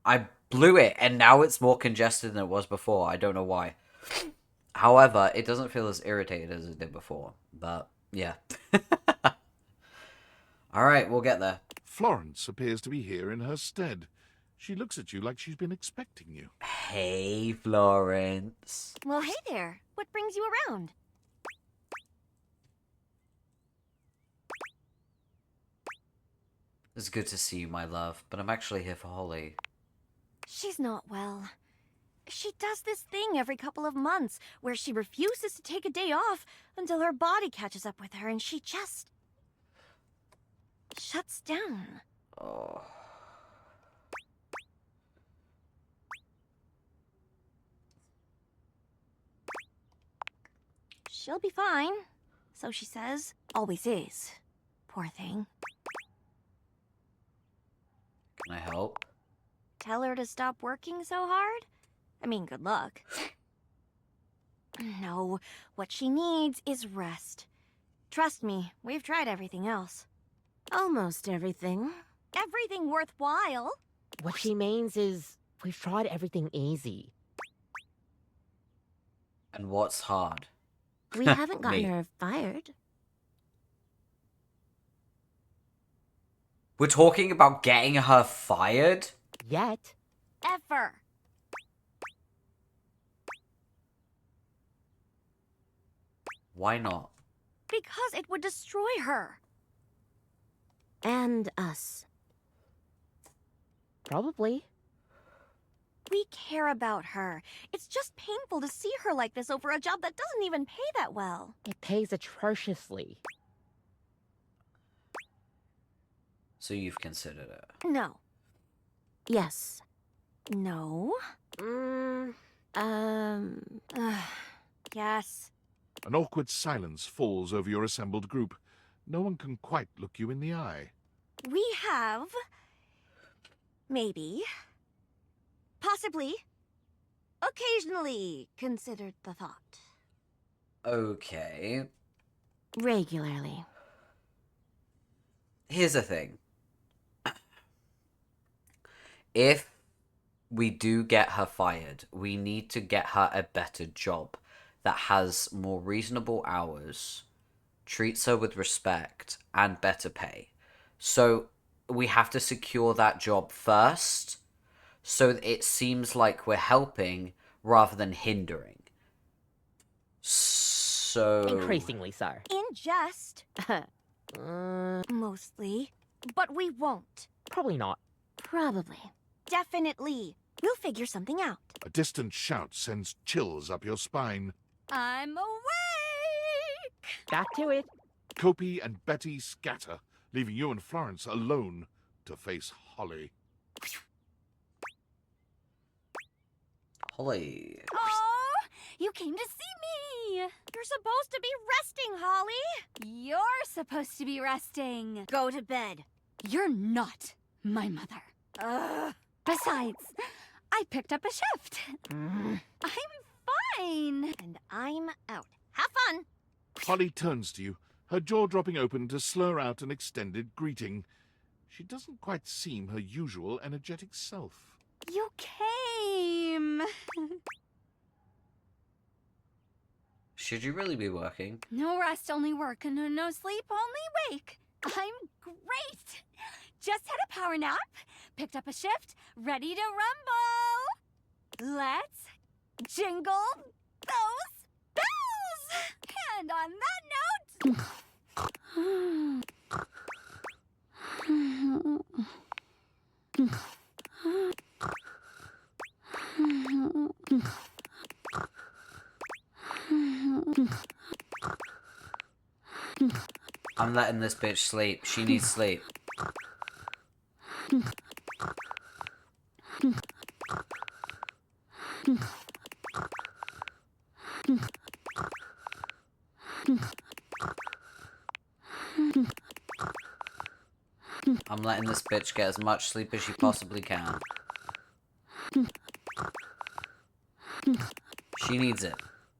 I blew it, and now it's more congested than it was before. I don't know why. However, it doesn't feel as irritated as it did before. But, yeah. Alright, we'll get there. Florence appears to be here in her stead. She looks at you like she's been expecting you. Hey, Florence. Well, hey there. What brings you around? It's good to see you, my love, but I'm actually here for Holly. She's not well. She does this thing every couple of months where she refuses to take a day off until her body catches up with her and she just shuts down. Oh. She'll be fine, so she says. Always is. Poor thing. Can I help? Tell her to stop working so hard? I mean, good luck. No, what she needs is rest. Trust me, we've tried everything else. Almost everything. Everything worthwhile. What she means is, we've tried everything easy. And what's hard? We haven't gotten Me. her fired. We're talking about getting her fired? Yet. Ever. Why not? Because it would destroy her. And us. Probably. We care about her. It's just painful to see her like this over a job that doesn't even pay that well. It pays atrociously. So you've considered it? No. Yes. No. Yes. An awkward silence falls over your assembled group. No one can quite look you in the eye. We have... maybe... possibly... occasionally considered the thought. Okay. Regularly. Here's the thing. If we do get her fired, we need to get her a better job that has more reasonable hours, treats her with respect, and better pay. So we have to secure that job first, so it seems like we're helping rather than hindering. So... Increasingly so. In jest. Mostly. But we won't. Probably not. Probably. Definitely. We'll figure something out. A distant shout sends chills up your spine. I'm awake! Back to it. Kopi and Betty scatter, leaving you and Florence alone to face Holly. Holly. Oh, you came to see me! You're supposed to be resting, Holly! You're supposed to be resting. Go to bed. You're not my mother. Besides, I picked up a shift. I'm fine. And I'm out. Have fun. Holly turns to you, her jaw dropping open to slur out an extended greeting. She doesn't quite seem her usual energetic self. You came. Should you really be working? No rest, only work, and no sleep, only wake. I'm great. Just had a power nap, picked up a shift, ready to rumble. Let's jingle those bells. And on I'm letting this bitch sleep. She needs sleep. I'm letting this bitch get as much sleep as she possibly can. She needs it.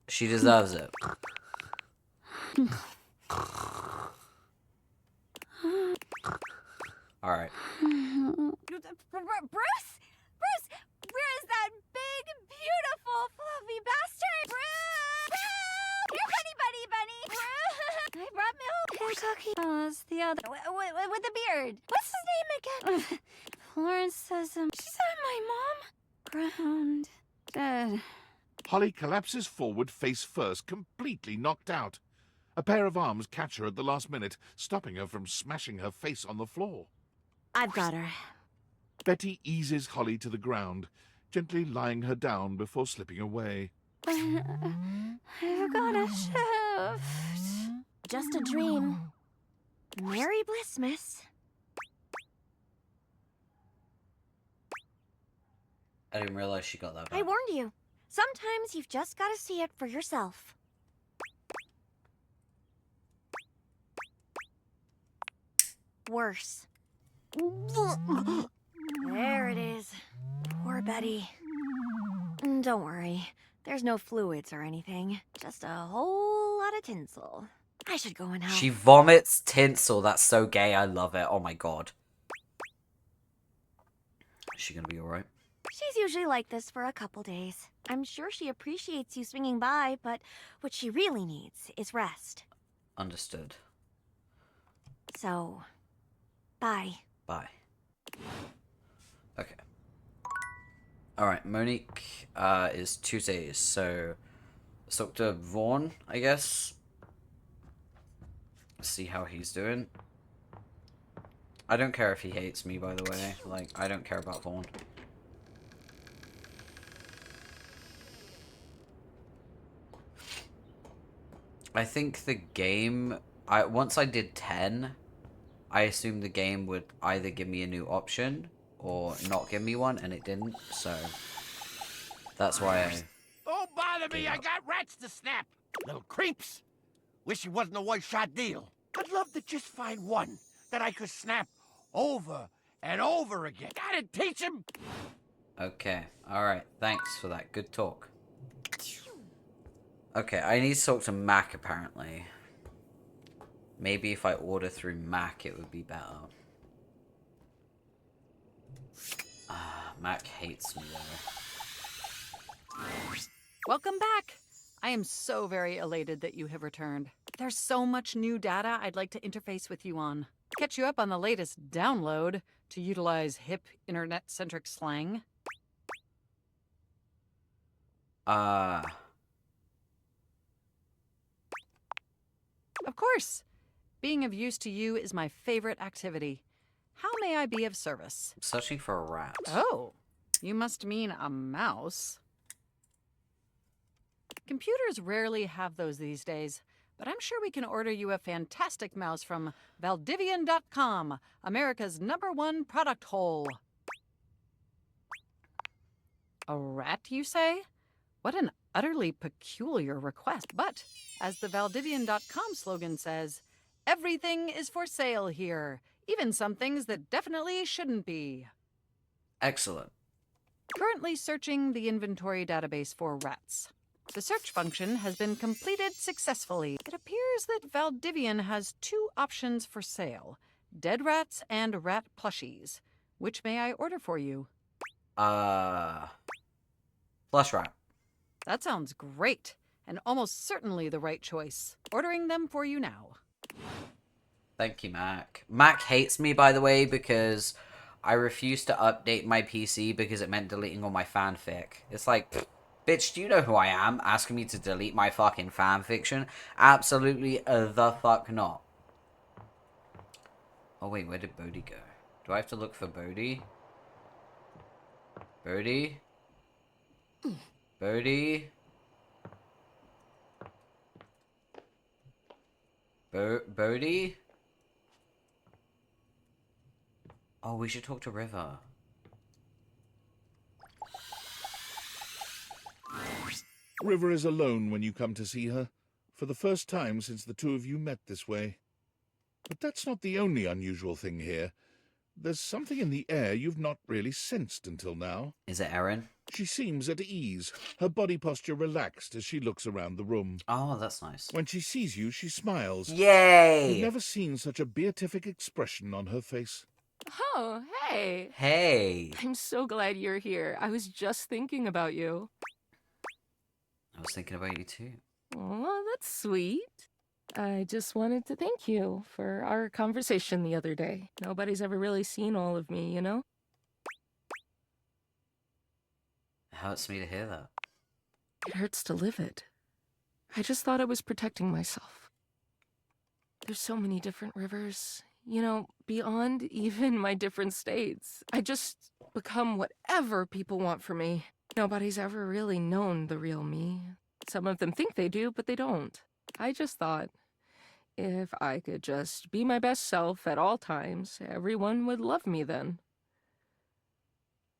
She deserves it. All right. Bruce? Bruce! Where is that big, beautiful, fluffy bastard? Bruce! Here, bunny! Bruce! I brought milk and cookie. Oh, it's the other with the beard. What's his name again? Florence says she said my mom drowned. Dead. Holly collapses forward face first, completely knocked out. A pair of arms catch her at the last minute, stopping her from smashing her face on the floor. I've got her. Betty eases Holly to the ground, gently lying her down before slipping away. I've got a shift. Just a dream. Merry Blissmas. I didn't realize she got that I back. warned you. Sometimes you've just got to see it for yourself. Worse. There it is. Poor Betty. Don't worry. There's no fluids or anything. Just a whole lot of tinsel. I should go and help. She vomits tinsel. That's so gay. I love it. Oh my god. Is she gonna be alright? She's usually like this for a couple days. I'm sure she appreciates you swinging by, but what she really needs is rest. Understood. So, bye. Bye. Okay. Alright, Monique is Tuesdays, so let's talk to Vaughn, I guess. See how he's doing. I don't care if he hates me, by the way. Like, I don't care about Vaughn. I think the game... once I did 10, I assumed the game would either give me a new option or not give me one, and it didn't, so... That's why I... Don't bother me, I got rats to snap. Little creeps. Wish it wasn't a one-shot deal. I'd love to just find one that I could snap over and over again. Gotta teach him. Okay, alright, thanks for that. Good talk. Okay, I need to talk to Mac, apparently. Maybe if I order through Mac, it would be better. Mac hates me, though. Welcome back! I am so very elated that you have returned. There's so much new data I'd like to interface with you on. Catch you up on the latest download to utilize hip internet-centric slang. Of course. Being of use to you is my favorite activity. How may I be of service? Searching for a rat. Oh, you must mean a mouse. Computers rarely have those these days, but I'm sure we can order you a fantastic mouse from Valdivian.com, America's #1 product hole. A rat, you say? What an utterly peculiar request. But, as the Valdivian.com slogan says, everything is for sale here, even some things that definitely shouldn't be. Excellent. Currently searching the inventory database for rats. The search function has been completed successfully. It appears that Valdivian has 2 options for sale, dead rats and rat plushies. Which may I order for you? Flush rat. That sounds great, and almost certainly the right choice. Ordering them for you now. Thank you, Mac. Mac hates me, by the way, because I refused to update my PC because it meant deleting all my fanfic. It's like, pfft, bitch, do you know who I am? Asking me to delete my fucking fanfiction? Absolutely the fuck not. Oh wait, where did Bodhi go? Do I have to look for Bodhi? Bodhi? Bodhi? Bodhi? Oh, we should talk to River. River is alone when you come to see her, for the first time since the two of you met this way. But that's not the only unusual thing here. there's something in the air you've not really sensed until now. Is it Erin? She seems at ease, her body posture relaxed as she looks around the room. Oh, that's nice. When she sees you, she smiles. Yay! You've never seen such a beatific expression on her face. Oh, hey. Hey. I'm so glad you're here. I was just thinking about you. I was thinking about you too. Oh, that's sweet. I just wanted to thank you for our conversation the other day. Nobody's ever really seen all of me, you know? It hurts me to hear that. It hurts to live it. I just thought I was protecting myself. There's so many different rivers, you know, beyond even my different states. I just become whatever people want from me. Nobody's ever really known the real me. Some of them think they do, but they don't. I just thought, if I could just be my best self at all times, everyone would love me then.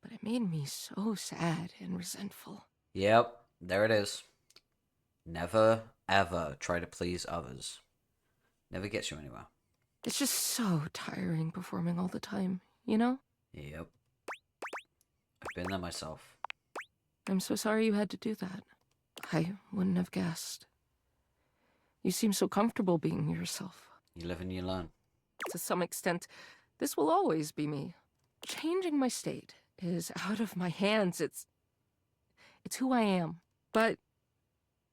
But it made me so sad and resentful. Yep, there it is. Never, ever try to please others. Never gets you anywhere. It's just so tiring performing all the time, you know? Yep. I've been there myself. I'm so sorry you had to do that. I wouldn't have guessed. You seem so comfortable being yourself. You live and you learn. To some extent, this will always be me. Changing my state is out of my hands. It's who I am. But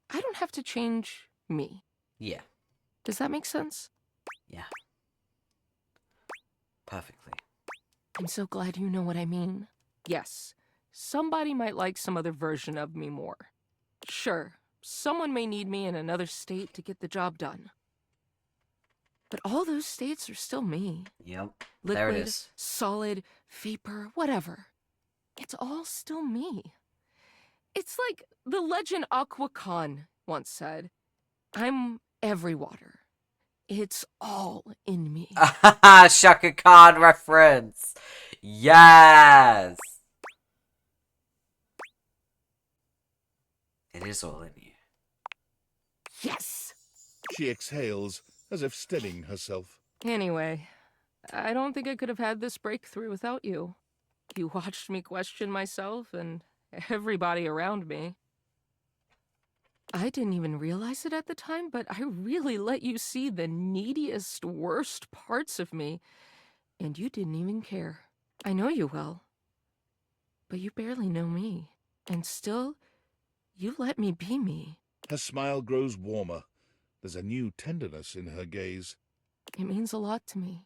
I don't have to change me. Yeah. Does that make sense? Yeah. Perfectly. I'm so glad you know what I mean. Yes, somebody might like some other version of me more. Sure, someone may need me in another state to get the job done. But all those states are still me. Yep. Liquid, there it is. solid, vapor, whatever. It's all still me. It's like the legend Aqua Khan once said, I'm every water. It's all in me. Shaka Khan reference. Yes. It is all in you. Yes! She exhales, as if steadying herself. Anyway, I don't think I could have had this breakthrough without you. You watched me question myself and everybody around me. I didn't even realize it at the time, but I really let you see the neediest, worst parts of me, and you didn't even care. I know you well, but you barely know me, and still, you let me be me. Her smile grows warmer. There's a new tenderness in her gaze. It means a lot to me.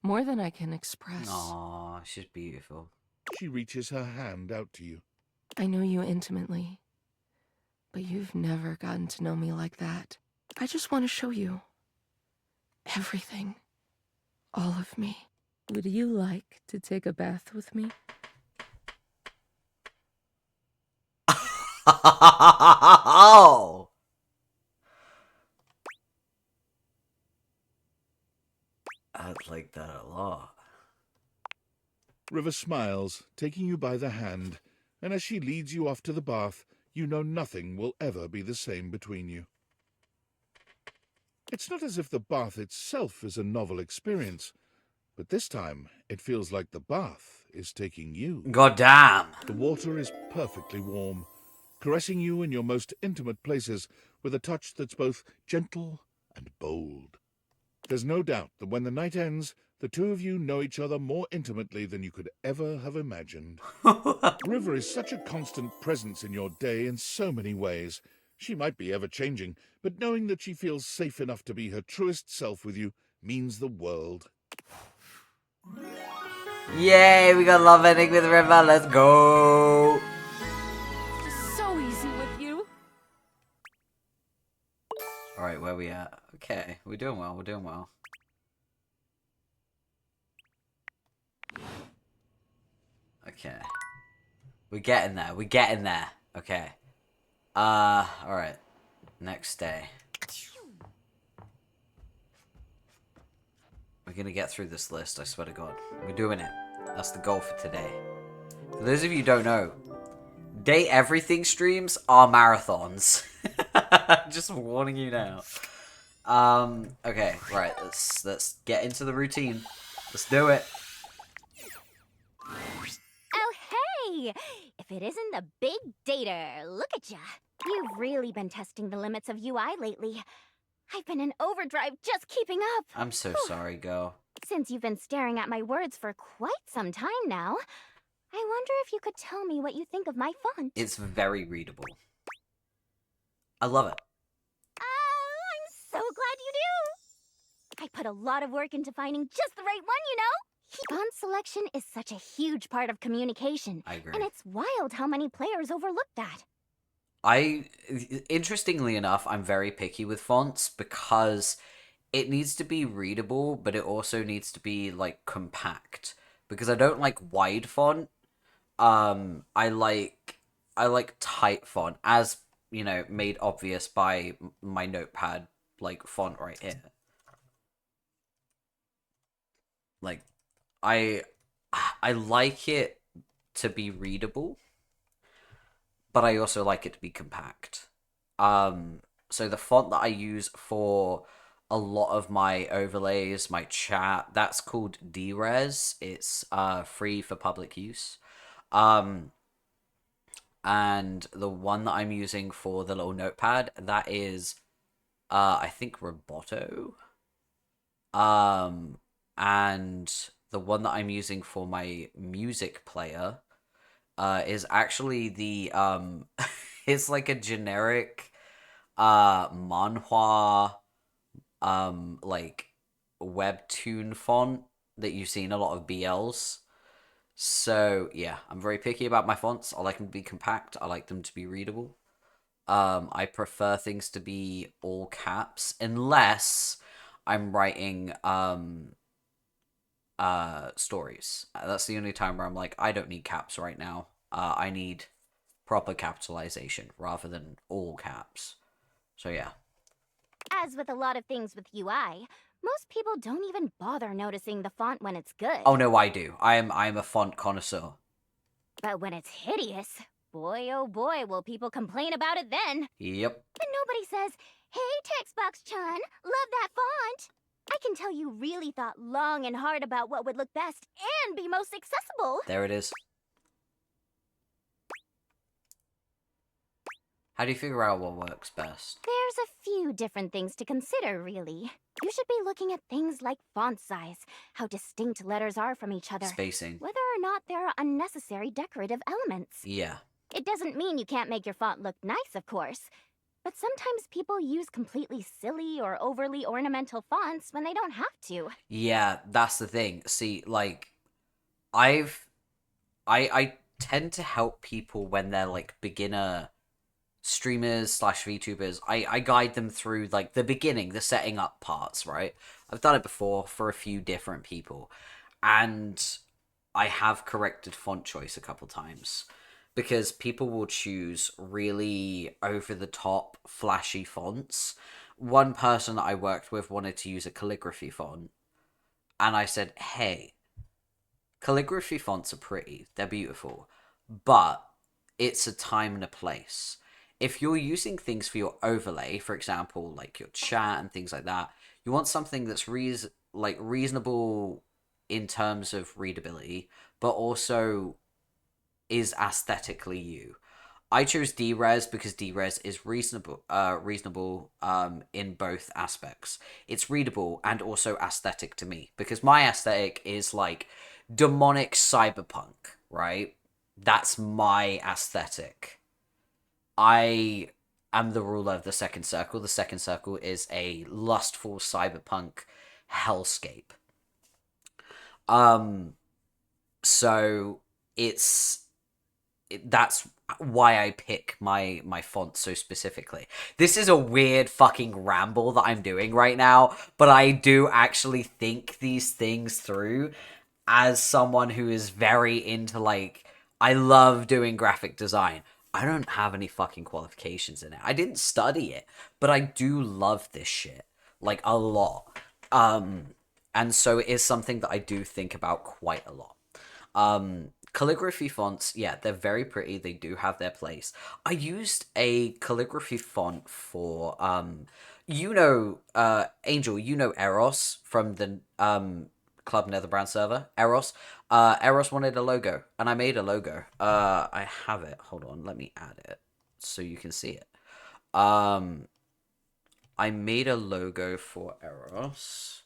More than I can express. Aw, she's beautiful. She reaches her hand out to you. I know you intimately, but you've never gotten to know me like that. I just want to show you everything. All of me. Would you like to take a bath with me? Oh! I'd like that a lot. River smiles, taking you by the hand, and as she leads you off to the bath, you know nothing will ever be the same between you. It's not as if the bath itself is a novel experience, but this time it feels like the bath is taking you. Goddamn! The water is perfectly warm, caressing you in your most intimate places with a touch that's both gentle and bold. There's no doubt that when the night ends, the two of you know each other more intimately than you could ever have imagined. River is such a constant presence in your day in so many ways. She might be ever-changing, but knowing that she feels safe enough to be her truest self with you means the world. Yay, we got a love ending with River, let's go! It's so easy with you. Alright, where we at? Okay, we're doing well, we're doing well. Okay. We're getting there, we're getting there. Okay. Alright. Next day. We're gonna get through this list, I swear to God. We're doing it. That's the goal for today. For those of you who don't know, Day Everything streams are marathons. Just warning you now. Okay, right, let's get into the routine. Let's do it. Oh, hey! If it isn't the big dater, look at ya. You've really been testing the limits of UI lately. I've been in overdrive just keeping up. I'm so sorry, girl. Since you've been staring at my words for quite some time now, I wonder if you could tell me what you think of my font. It's very readable. I love it. I'm so glad you do. I put a lot of work into finding just the right one, you know? Font selection is such a huge part of communication. I agree. And it's wild how many players overlook that. Interestingly enough, I'm very picky with fonts because it needs to be readable, but it also needs to be, like, compact. Because I don't like wide font. I like tight font, as, you know, made obvious by my notepad, like, font right here. Like, I like it to be readable, but I also like it to be compact. So the font that I use for a lot of my overlays, my chat, that's called DRes. It's free for public use. And the one that I'm using for the little notepad, that is I think Roboto. And the one that I'm using for my music player is actually the it's like a generic manhwa like webtoon font that you see in a lot of BLs. So yeah, I'm very picky about my fonts. I like them to be compact. I like them to be readable. I prefer things to be all caps unless I'm writing stories. That's the only time where I'm like, I don't need caps right now. I need proper capitalization rather than all caps. So yeah. As with a lot of things with UI, most people don't even bother noticing the font when it's good. Oh no, I do. I'm a font connoisseur. But when it's hideous, boy oh boy will people complain about it then. Yep. But nobody says, hey Textbox-chan, love that font. I can tell you really thought long and hard about what would look best and be most accessible. There it is. How do you figure out what works best? There's a few different things to consider, really. You should be looking at things like font size, how distinct letters are from each other. Spacing. Whether or not there are unnecessary decorative elements. Yeah. It doesn't mean you can't make your font look nice, of course. But sometimes people use completely silly or overly ornamental fonts when they don't have to. Yeah, that's the thing. See, like, I tend to help people when they're, like, beginner streamers / VTubers. I guide them through, like, the beginning, the setting up parts, right? I've done it before for a few different people. And I have corrected font choice a couple times. Because people will choose really over-the-top, flashy fonts. One person that I worked with wanted to use a calligraphy font. And I said, hey, calligraphy fonts are pretty. They're beautiful. But it's a time and a place. If you're using things for your overlay, for example, like your chat and things like that, you want something that's reasonable in terms of readability, but also is aesthetically you. I chose DRes because DRes is reasonable in both aspects. It's readable and also aesthetic to me because my aesthetic is like demonic cyberpunk, right? That's my aesthetic. I am the ruler of the second circle. The second circle is a lustful cyberpunk hellscape. So that's why I pick my font so specifically. This is a weird fucking ramble that I'm doing right now, but I do actually think these things through as someone who is very into, like, I love doing graphic design. I don't have any fucking qualifications in it. I didn't study it, but I do love this shit, like, a lot. And so it is something that I do think about quite a lot. Calligraphy fonts, yeah, they're very pretty. They do have their place. I used a calligraphy font for, Angel, you know Eros from the, Club Netherbrand server, Eros. Eros wanted a logo, and I made a logo. I have it. Hold on, let me add it so you can see it. I made a logo for Eros.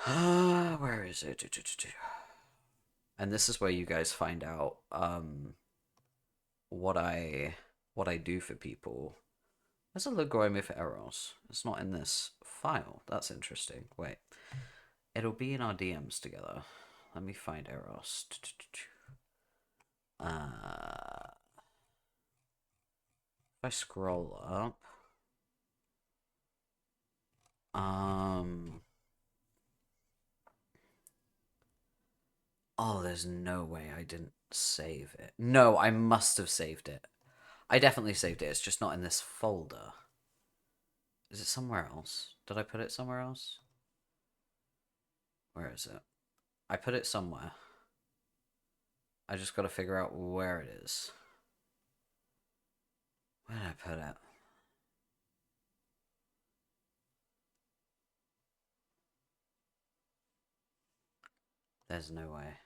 Where is it? And this is where you guys find out what I do for people. There's a logo I made for Eros. It's not in this file. That's interesting. Wait. It'll be in our DMs together. Let me find Eros. If I scroll up. Oh, there's no way I didn't save it. No, I must have saved it. I definitely saved it. It's just not in this folder. Is it somewhere else? Did I put it somewhere else? Where is it? I put it somewhere. I just got to figure out where it is. Where did I put it? There's no way.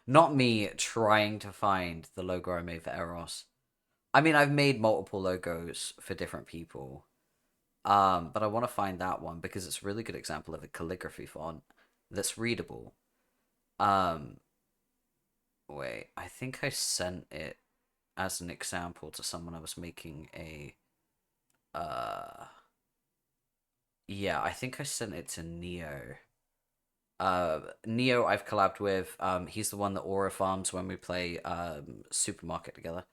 Not me trying to find the logo I made for Eros. I mean, I've made multiple logos for different people. But I want to find that one because it's a really good example of a calligraphy font that's readable. Wait, I think I sent it as an example to someone I was making a, yeah, I think I sent it to Neo. Neo I've collabed with, he's the one that Aura farms when we play, Supermarket together.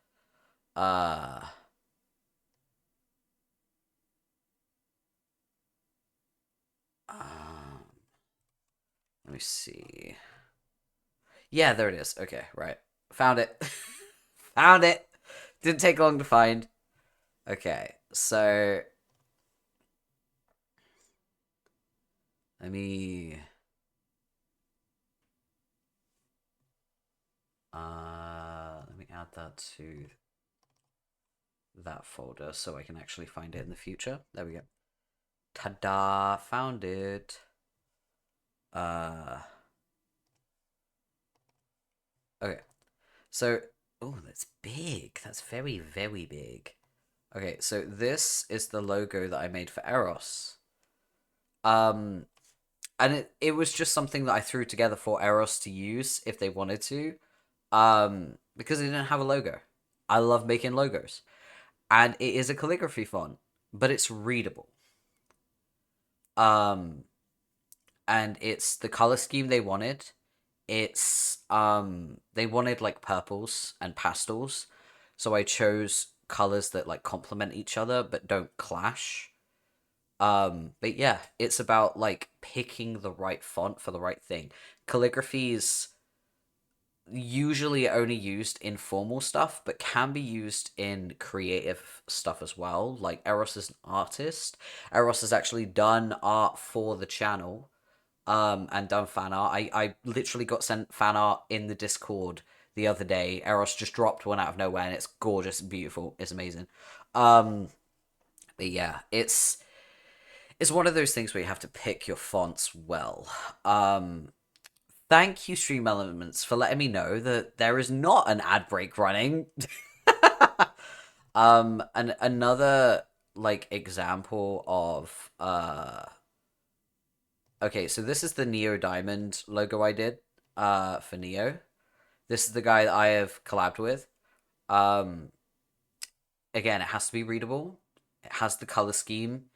Let me see. Yeah, there it is. Okay, right. Found it. Found it. Didn't take long to find. Okay, so let me add that to that folder so I can actually find it in the future. There we go. Ta-da! Found it. Okay. So, oh, that's big. That's very, very big. Okay, so this is the logo that I made for Eros. And it was just something that I threw together for Eros to use if they wanted to. Because they didn't have a logo. I love making logos. And it is a calligraphy font, but it's readable. And it's the color scheme they wanted. It's they wanted like purples and pastels, so I chose colors that like complement each other but don't clash. But yeah, it's about like picking the right font for the right thing. Calligraphy is usually only used in formal stuff, but can be used in creative stuff as well. Like Eros is an artist. Eros has actually done art for the channel, and done fan art. I literally got sent fan art in the Discord the other day. Eros just dropped one out of nowhere, and it's gorgeous and beautiful. It's amazing. But yeah, it's one of those things where you have to pick your fonts well. Thank you, Stream Elements, for letting me know that there is not an ad break running. And another like example of okay, so this is the Neo Diamond logo I did for Neo. This is the guy that I have collabed with. Again, it has to be readable. It has the color scheme.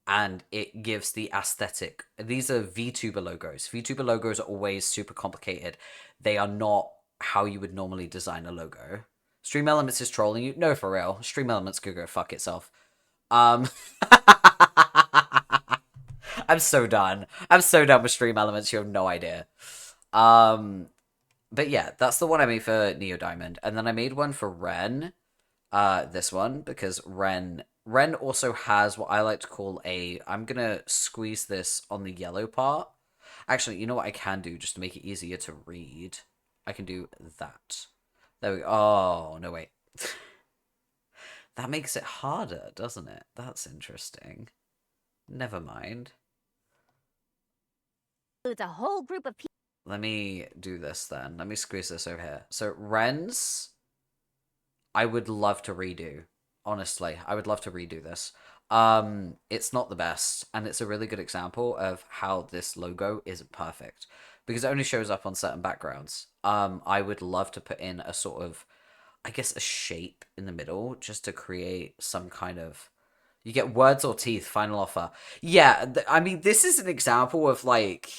And it gives the aesthetic. These are VTuber logos. VTuber logos are always super complicated. They are not how you would normally design a logo. Stream Elements is trolling you. No, for real. Stream Elements could go fuck itself. I'm so done. I'm so done with Stream Elements. You have no idea. But yeah, that's the one I made for Neo Diamond. And then I made one for Ren. This one, because Ren also has what I like to call a... I'm gonna squeeze this on the yellow part. Actually, you know what I can do just to make it easier to read? I can do that. There we go. Oh, no, wait. That makes it harder, doesn't it? That's interesting. Never mind. It's a whole group of people. Let me do this then. Let me squeeze this over here. So Wren's, I would love to redo. Honestly, I would love to redo this. It's not the best, and it's a really good example of how this logo isn't perfect because it only shows up on certain backgrounds. I would love to put in a sort of, I guess, a shape in the middle just to create some kind of. You get words or teeth. Final offer. Yeah, I mean, this is an example of like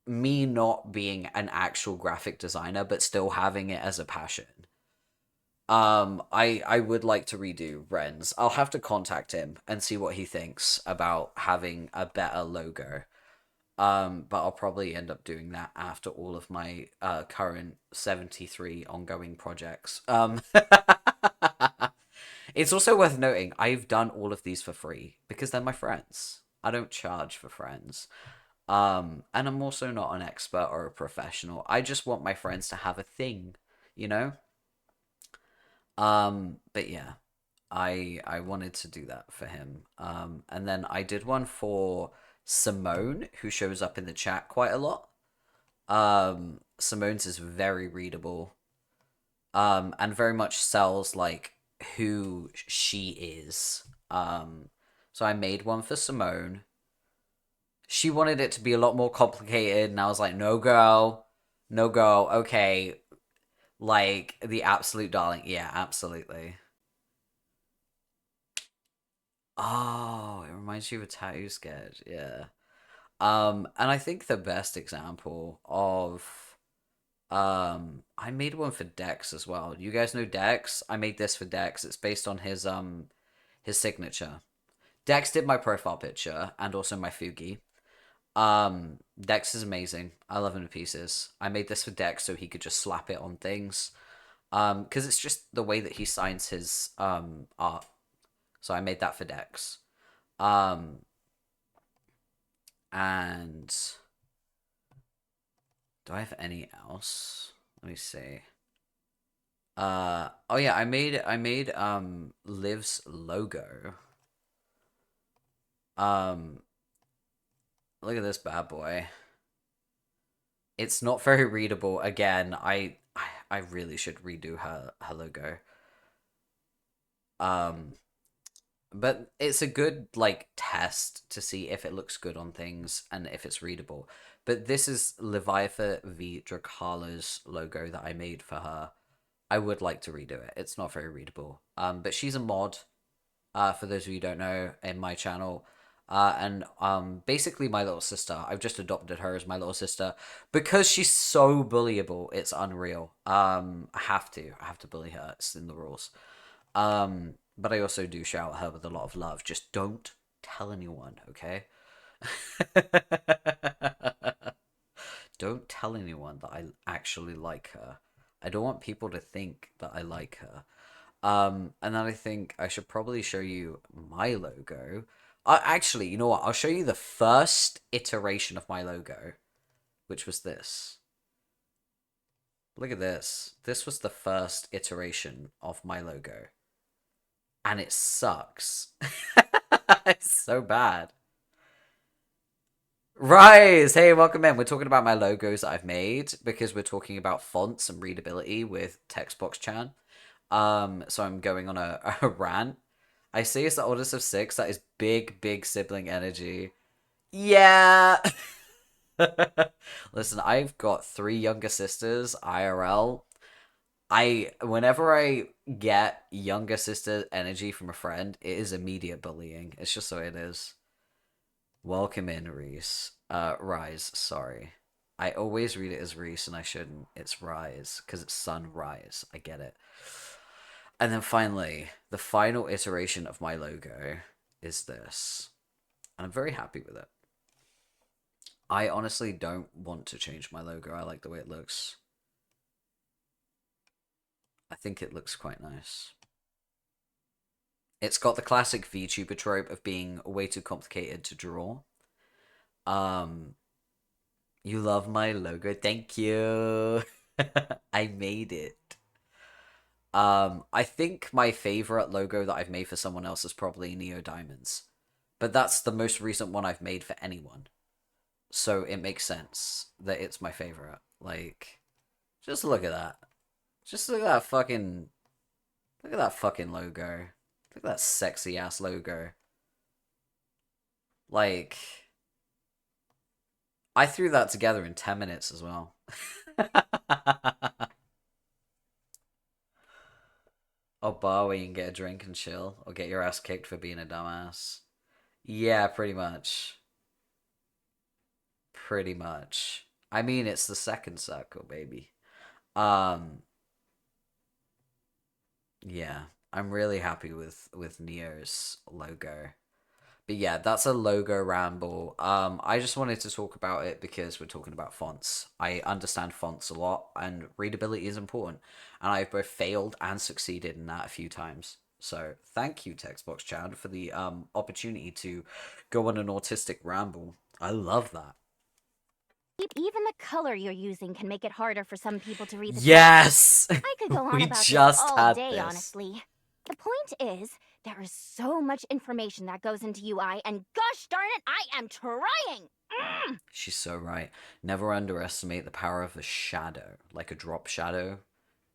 me not being an actual graphic designer but still having it as a passion. I would like to redo Ren's. I'll have to contact him and see what he thinks about having a better logo. But I'll probably end up doing that after all of my current 73 ongoing projects. It's also worth noting I've done all of these for free because they're my friends. I don't charge for friends. And I'm also not an expert or a professional. I just want my friends to have a thing, you know? But yeah, I wanted to do that for him. And then I did one for Simone, who shows up in the chat quite a lot. Simone's is very readable. And very much sells like who she is. So I made one for Simone. She wanted it to be a lot more complicated, and I was like, no girl, no go, okay. Like, the absolute darling. Yeah, absolutely. Oh, it reminds you of a tattoo sketch. Yeah. And I think the best example of I made one for Dex as well. You guys know Dex? I made this for Dex. It's based on his signature. Dex did my profile picture and also my Fugi. Dex is amazing. I love him to pieces. I made this for Dex so he could just slap it on things. Because it's just the way that he signs his art. So I made that for Dex. And do I have any else? Let me see. Oh yeah, I made Liv's logo. Look at this bad boy. It's not very readable. Again, I really should redo her logo. But it's a good like test to see if it looks good on things and if it's readable. But this is LiviathaVDracala's logo that I made for her. I would like to redo it. It's not very readable. But she's a mod. For those of you who don't know, in my channel. And basically my little sister. I've just adopted her as my little sister because she's so bullyable. It's unreal. I have to bully her. It's in the rules. But I also do shout at her with a lot of love. Just don't tell anyone, okay? Don't tell anyone that I actually like her. I don't want people to think that I like her. And then I think I should probably show you my logo. Actually, you know what? I'll show you the first iteration of my logo, which was this. Look at this. This was the first iteration of my logo. And it sucks. It's so bad. Rise! Hey, welcome in. We're talking about my logos that I've made because we're talking about fonts and readability with Textbox Chan. So I'm going on a rant. I see it's the oldest of 6. That is big sibling energy. Yeah! Listen, I've got 3 younger sisters, IRL. Whenever I get younger sister energy from a friend, it is immediate bullying. It's just the way it is. Welcome in, Reese. Rise, sorry. I always read it as Reese and I shouldn't. It's Rise, because it's sunrise. I get it. And then finally, the final iteration of my logo is this. And I'm very happy with it. I honestly don't want to change my logo. I like the way it looks. I think it looks quite nice. It's got the classic VTuber trope of being way too complicated to draw. You love my logo. Thank you. I made it. I think my favorite logo that I've made for someone else is probably Neo Diamonds. But that's the most recent one I've made for anyone. So it makes sense that it's my favorite. Like, just look at that. Just look at that fucking... Look at that fucking logo. Look at that sexy ass logo. Like... I threw that together in 10 minutes as well. Or bar where you can get a drink and chill. Or get your ass kicked for being a dumbass. Yeah, pretty much. Pretty much. I mean, it's the second circle, baby. Yeah. I'm really happy with Neo's logo. But yeah, that's a logo ramble. I just wanted to talk about it because we're talking about fonts. I understand fonts a lot, and readability is important. And I've both failed and succeeded in that a few times. So thank you, Textbox Chad, for the opportunity to go on an autistic ramble. I love that. Even the color you're using can make it harder for some people to read the Yes! text. I could go on We about just this all had day, this. honestly. The point is, there is so much information that goes into UI, and gosh darn it, I am trying! She's so right. Never underestimate the power of a shadow. Like a drop shadow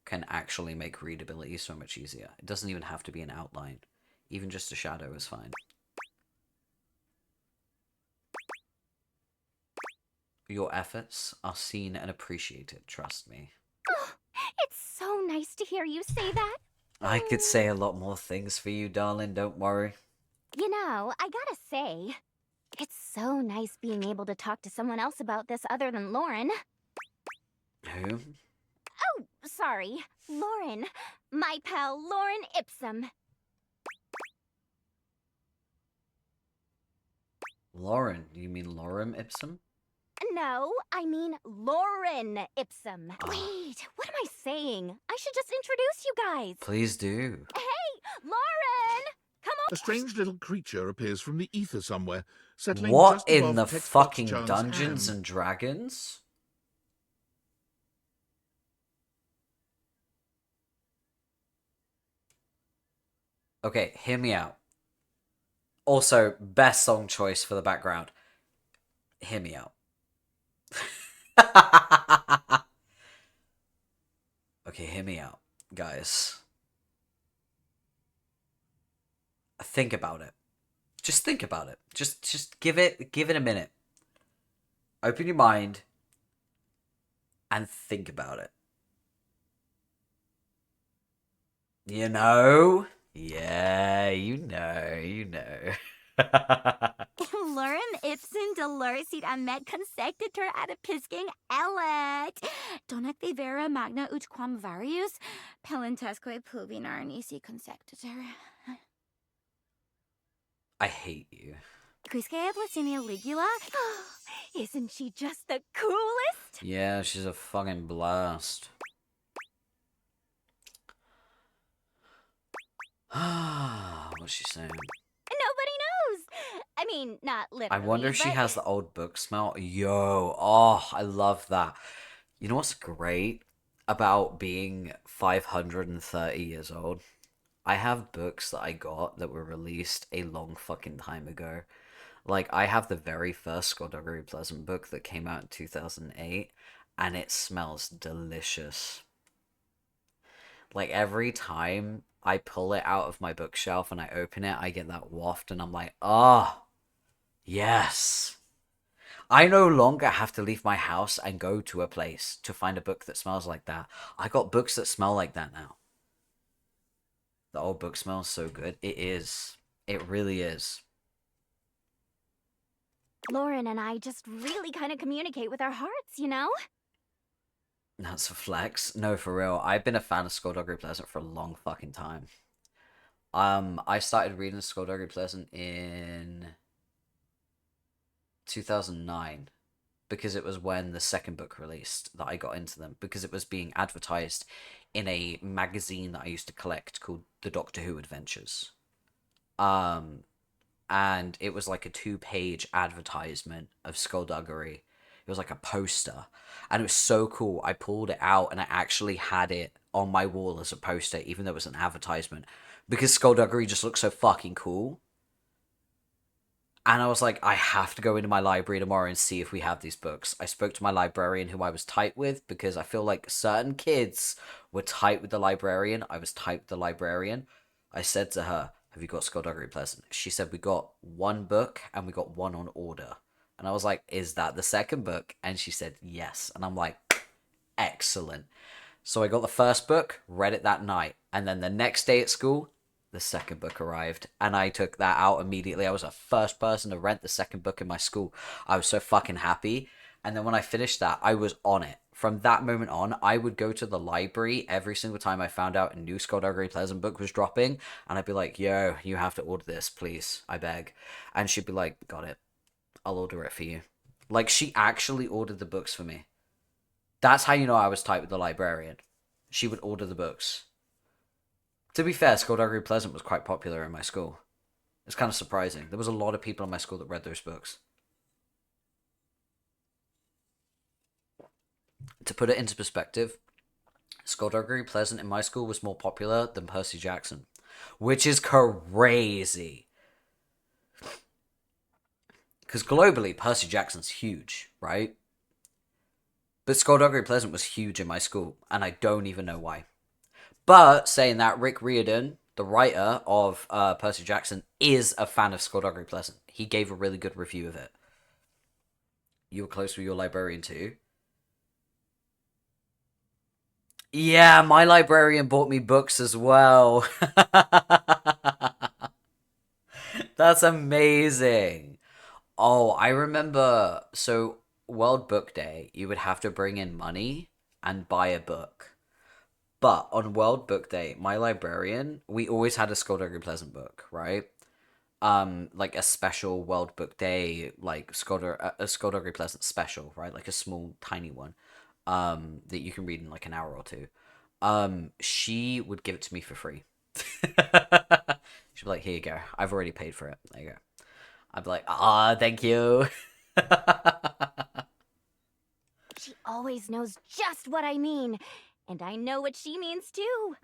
can actually make readability so much easier. It doesn't even have to be an outline. Even just a shadow is fine. Your efforts are seen and appreciated, trust me. Oh, it's so nice to hear you say that. I could say a lot more things for you, darling, don't worry. You know, I gotta say, it's so nice being able to talk to someone else about this other than Lauren. Who? Oh, sorry. Lauren. My pal Lauren Ipsum. Lauren? You mean Lorem Ipsum? No, I mean Lauren Ipsum. Wait, what am I saying? I should just introduce you guys. Please do. Hey, Lauren! Come on! A strange little creature appears from the ether somewhere, settling What just in above the Textbox fucking Chan's Dungeons hand. and Dragons? Okay, hear me out. Also, best song choice for the background. Hear me out. Okay, hear me out, guys. Think about it. Just think about it. Just give it a minute. Open your mind and think about it. You know? Yeah, you know. Lorem ipsum doloricit amet consectetur ad episcing elet. Donec de vera magna ut quam varius, pelentesque pluvinar nisi consectetur. I hate you. Quisque Blasinia ligula? Isn't she just the coolest? Yeah, she's a fucking blast. What's she saying? Nobody knows. I mean, not literally. I wonder if she but- has the old book smell. Yo, oh, I love that. You know what's great about being 530 years old? I have books that I got that were released a long fucking time ago. Like, I have the very first Skullduggery Pleasant book that came out in 2008, and it smells delicious. Like, every time I pull it out of my bookshelf and I open it, I get that waft, and I'm like, oh, yes. I no longer have to leave my house and go to a place to find a book that smells like that. I got books that smell like that now. The old book smells so good. It is. It really is. Lauren and I just really kind of communicate with our hearts, you know? That's a flex. No, for real. I've been a fan of Skullduggery Pleasant for a long fucking time. I started reading Skullduggery Pleasant in 2009 because it was when the second book released that I got into them, because it was being advertised in a magazine that I used to collect called The Doctor Who Adventures. And it was like a 2-page advertisement of Skullduggery. It was like a poster, and it was so cool. I pulled it out and I actually had it on my wall as a poster, even though it was an advertisement, because Skullduggery just looks so fucking cool. And I was like, I have to go into my library tomorrow and see if we have these books. I spoke to my librarian who I was tight with because I feel like certain kids were tight with the librarian. I was tight with the librarian. I said to her, have you got Skullduggery Pleasant? She said, we got one book and we got one on order. And I was like, is that the second book? And she said, yes. And I'm like, excellent. So I got the first book, read it that night. And then the next day at school, the second book arrived. And I took that out immediately. I was the first person to rent the second book in my school. I was so fucking happy. And then when I finished that, I was on it. From that moment on, I would go to the library every single time I found out a new Skullduggery Pleasant book was dropping. And I'd be like, yo, you have to order this, please. I beg. And she'd be like, got it. I'll order it for you. Like, she actually ordered the books for me. That's how you know I was tight with the librarian. She would order the books. To be fair, Skullduggery Pleasant was quite popular in my school. It's kind of surprising. There was a lot of people in my school that read those books. To put it into perspective, Skullduggery Pleasant in my school was more popular than Percy Jackson. Which is crazy. Because globally, Percy Jackson's huge, right? But Skullduggery Pleasant was huge in my school, and I don't even know why. But, saying that, Rick Riordan, the writer of Percy Jackson, is a fan of Skullduggery Pleasant. He gave a really good review of it. You were close with your librarian too? Yeah, my librarian bought me books as well. That's amazing. Oh, I remember, so World Book Day, you would have to bring in money and buy a book. But on World Book Day, my librarian, we always had a Skullduggery Pleasant book, right? Like a special World Book Day, like a Skullduggery Pleasant special, right? Like a small, tiny one, that you can read in like an hour or two. She would give it to me for free. She'd be like, here you go. I've already paid for it. There you go. I'd be like, thank you. She always knows just what I mean, and I know what she means too.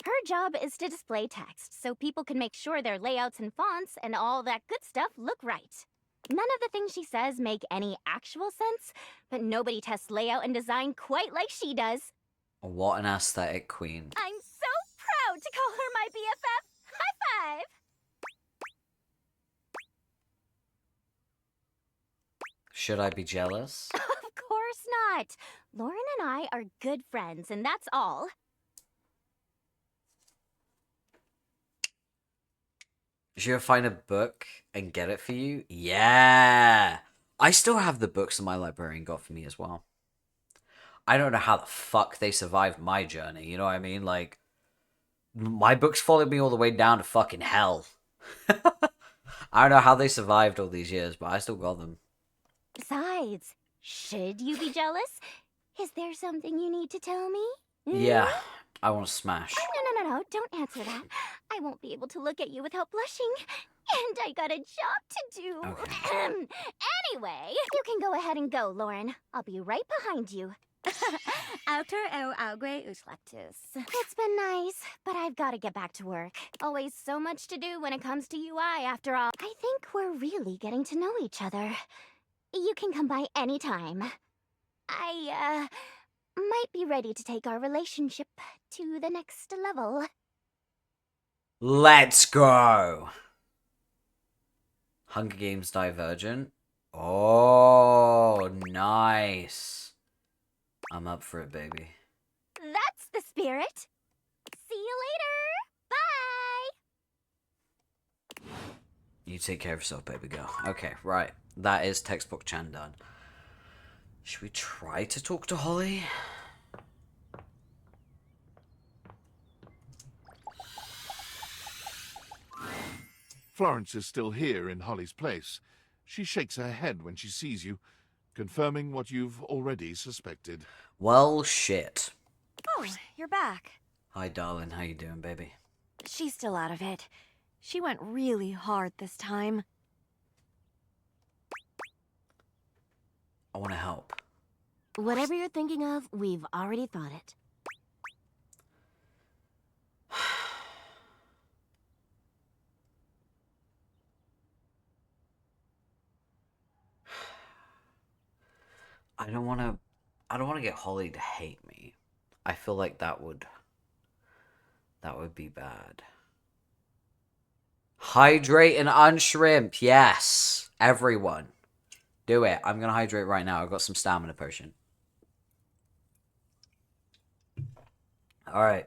Her job is to display text so people can make sure their layouts and fonts and all that good stuff look right. None of the things she says make any actual sense, but nobody tests layout and design quite like she does. What an aesthetic queen. I'm so proud to call her my BFF. High five! Should I be jealous? Of course not. Lauren and I are good friends, and that's all. Should I find a book and get it for you? Yeah! I still have the books that my librarian got for me as well. I don't know how the fuck they survived my journey, you know what I mean? Like, my books followed me all the way down to fucking hell. I don't know how they survived all these years, but I still got them. Besides, should you be jealous? Is there something you need to tell me? Yeah, I want to smash. No, don't answer that. I won't be able to look at you without blushing. And I got a job to do. Okay. Anyway, you can go ahead and go, Lauren. I'll be right behind you. Autor o augue uslactus. It's been nice, but I've got to get back to work. Always so much to do when it comes to UI, after all. I think we're really getting to know each other. You can come by anytime. I, might be ready to take our relationship to the next level. Let's go! Hunger Games Divergent. Oh, nice. I'm up for it, baby. That's the spirit. See you later. Bye. You take care of yourself, baby girl. Okay, right. That is textbook Chan done. Should we try to talk to Holly? Florence is still here in Holly's place. She shakes her head when she sees you, confirming what you've already suspected. Well, shit. Oh, you're back. Hi, darling. How you doing, baby? She's still out of it. She went really hard this time. I want to help. Whatever you're thinking of, we've already thought it. I don't want to get Holly to hate me. I feel like that would be bad. Hydrate and unshrimp. Yes. Everyone. Do it. I'm going to hydrate right now. I've got some stamina potion. Alright.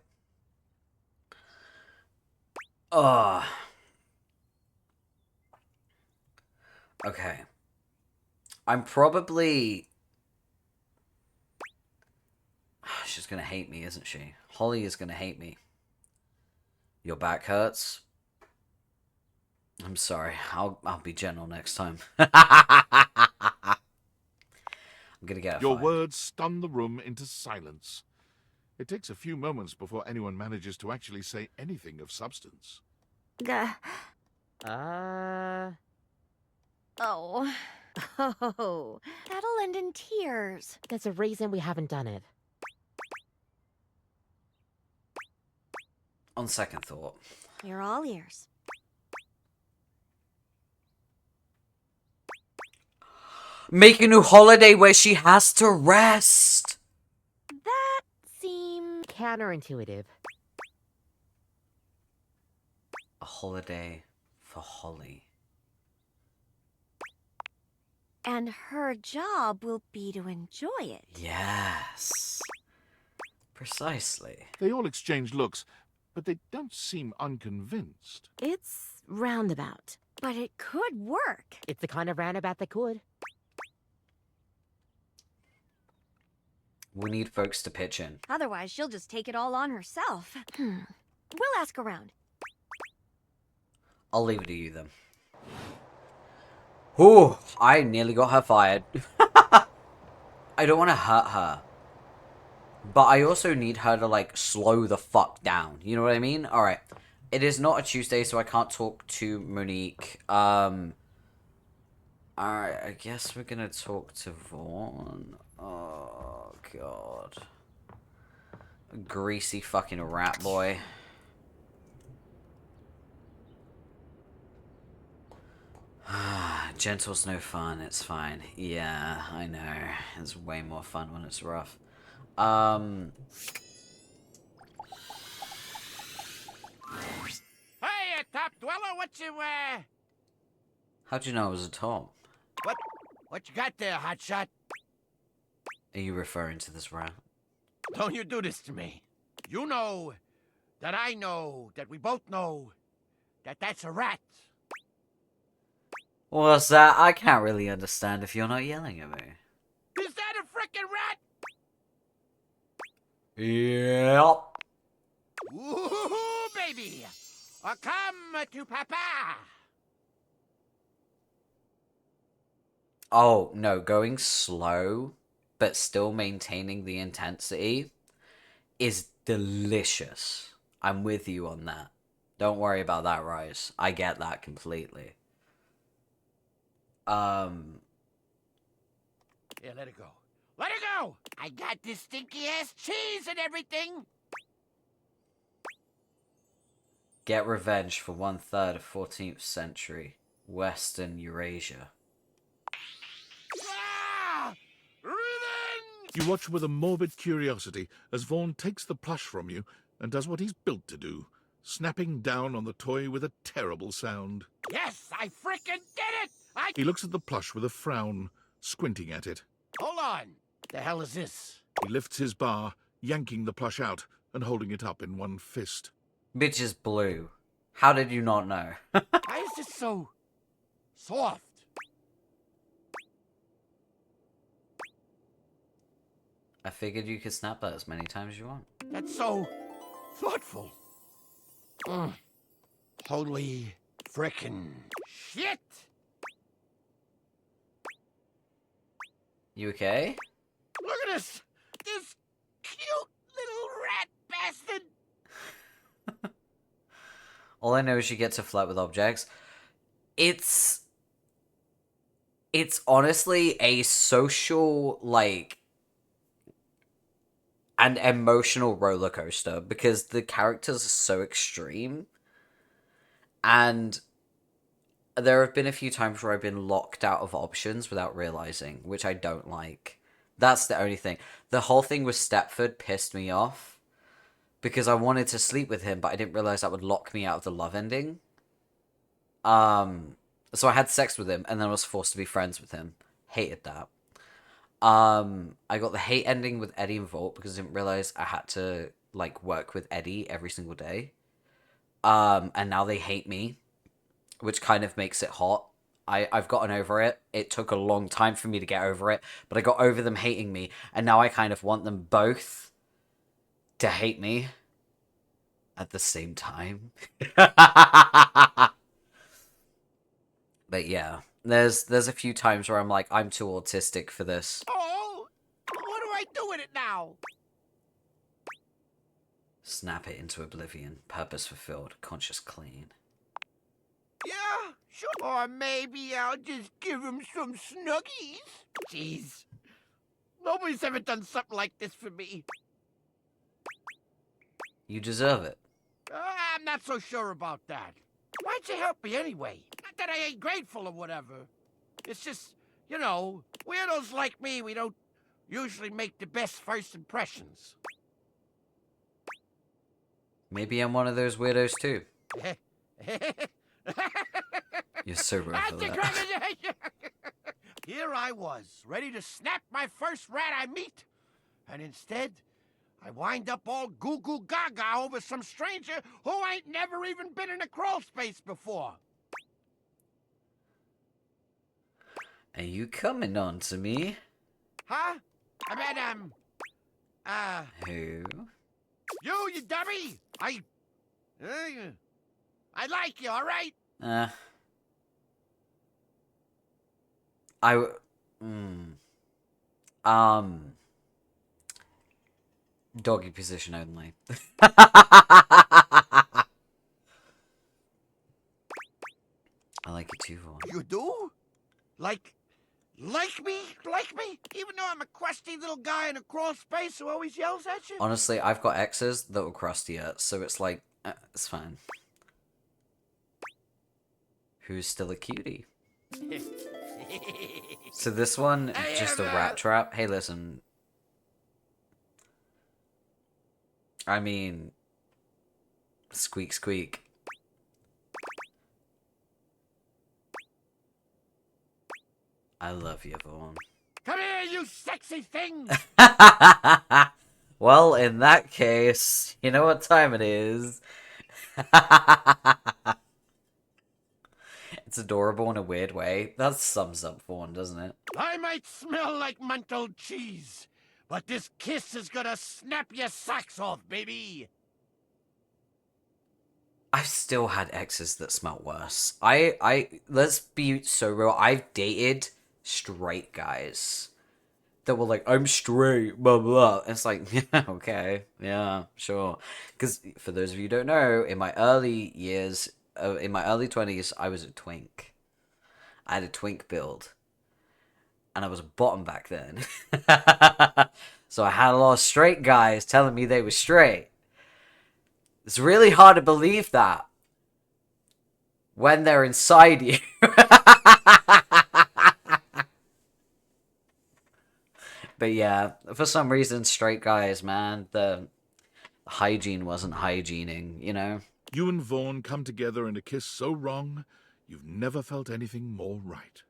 Okay. I'm probably... She's gonna hate me, isn't she? Holly is gonna hate me. Your back hurts? I'm sorry. I'll be gentle next time. I'm gonna get Your fired. words stun the room into silence. It takes a few moments before anyone manages to actually say anything of substance. Oh. Oh, that'll end in tears. There's a reason we haven't done it. On second thought. You're all ears. Make a new holiday where she has to rest. That seems counterintuitive. A holiday for Holly. And her job will be to enjoy it. Yes. Precisely. They all exchange looks, but they don't seem unconvinced. It's roundabout. But it could work. It's the kind of roundabout that could. We need folks to pitch in. Otherwise, she'll just take it all on herself. We'll ask around. I'll leave it to you then. Ooh, I nearly got her fired. I don't want to hurt her. But I also need her to, like, slow the fuck down. You know what I mean? Alright. It is not a Tuesday, so I can't talk to Monique. Alright, I guess we're gonna talk to Vaughn. Oh, God. A greasy fucking rat boy. Gentle's no fun, it's fine. Yeah, I know. It's way more fun when it's rough. Hey, top dweller, what you, How'd you know it was a top? What you got there, hotshot? Are you referring to this rat? Don't you do this to me. You know that I know that we both know that that's a rat. What's that? I can't really understand if you're not yelling at me. Is that a frickin' rat? Yep. Ooh, baby! Come to Papa! Oh, no, going slow, but still maintaining the intensity is delicious. I'm with you on that. Don't worry about that, Rise. I get that completely. Here, let it go. Let it go! I got this stinky-ass cheese and everything! Get revenge for 1/3 of 14th century Western Eurasia. Ah! Revenge! You watch with a morbid curiosity as Vaughn takes the plush from you and does what he's built to do, snapping down on the toy with a terrible sound. Yes, I frickin' did it! He looks at the plush with a frown, squinting at it. Hold on. The hell is this? He lifts his bar, yanking the plush out and holding it up in one fist. Bitch is blue. How did you not know? Why is this so soft? I figured you could snap that as many times as you want. That's so thoughtful. Holy frickin' shit! You okay? Look at this! This cute little rat bastard! All I know is she gets to flirt with objects. It's honestly a social, like, and emotional roller coaster because the characters are so extreme. And there have been a few times where I've been locked out of options without realizing, which I don't like. That's the only thing. The whole thing with Stepford pissed me off. Because I wanted to sleep with him, but I didn't realize that would lock me out of the love ending. So I had sex with him, and then I was forced to be friends with him. Hated that. I got the hate ending with Eddie and Volt because I didn't realize I had to, like, work with Eddie every single day. And now they hate me, which kind of makes it hot. I've gotten over it. It took a long time for me to get over it, but I got over them hating me, and now I kind of want them both to hate me at the same time. But yeah, there's a few times where I'm like, I'm too autistic for this. Oh, what do I do with it now? Snap it into oblivion. Purpose fulfilled. Conscious clean. Yeah, sure. Or maybe I'll just give him some snuggies. Jeez. Nobody's ever done something like this for me. You deserve it. I'm not so sure about that. Why'd you help me anyway? Not that I ain't grateful or whatever. It's just, you know, weirdos like me, we don't usually make the best first impressions. Maybe I'm one of those weirdos too. You're so right for that. Here I was, ready to snap my first rat I meet. And instead, I wind up all goo-goo gaga over some stranger who ain't never even been in a crawl space before. Are you coming on to me? Huh? I mean, Who? You dummy! I like you, all right? Doggy position only. I like it too, Vaughn. You do? Like me? Like me? Even though I'm a crusty little guy in a crawl space who always yells at you? Honestly, I've got exes that were crustier, so it's like, it's fine. Who's still a cutie? So this one is just a rat trap. Hey, listen. I mean, squeak, squeak. I love you, Vaughn. Come here, you sexy thing! Well, in that case, you know what time it is. It's adorable in a weird way. That sums up Vaughn, doesn't it? I might smell like month-old cheese, but this kiss is gonna snap your socks off, baby! I've still had exes that smell worse. Let's be so real. I've dated straight guys that were like, I'm straight, blah, blah. And it's like, yeah, okay, yeah, sure. Because for those of you who don't know, in my early years, in my early 20s, I was a twink. I had a twink build. And I was a bottom back then. So I had a lot of straight guys telling me they were straight. It's really hard to believe that when they're inside you. But yeah, for some reason, straight guys, man, the hygiene wasn't hygiening, you know? You and Vaughn come together in a kiss so wrong, you've never felt anything more right.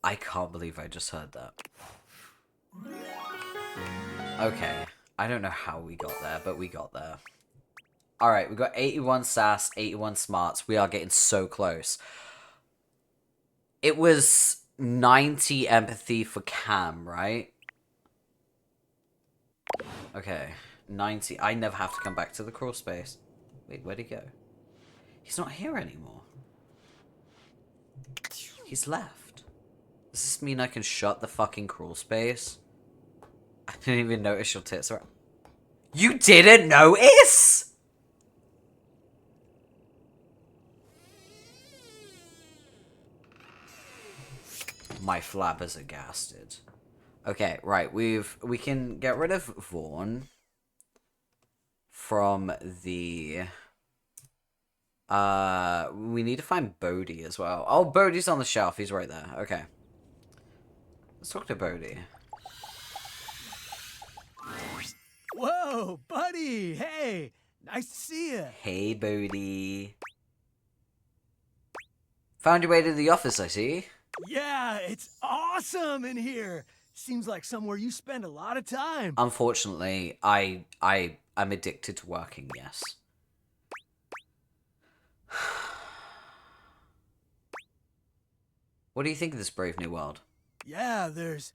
I can't believe I just heard that. Okay, I don't know how we got there, but we got there. Alright, we got 81 sass, 81 smarts. We are getting so close. It was 90 empathy for Cam, right? Okay, 90. I never have to come back to the crawl space. Wait, where'd he go? He's not here anymore. He's left. Does this mean I can shut the fucking crawl space? I didn't even notice your tits are... You didn't notice?! My flabbers are gasted. Okay, right, we can get rid of Vaughn from the... we need to find Bodhi as well. Oh, Bodhi's on the shelf. He's right there. Okay. Let's talk to Bodhi. Whoa, buddy! Hey, nice to see you. Hey, Bodhi. Found your way to the office, I see. Yeah, it's awesome in here. Seems like somewhere you spend a lot of time. Unfortunately, I'm addicted to working, yes. What do you think of this brave new world? Yeah, there's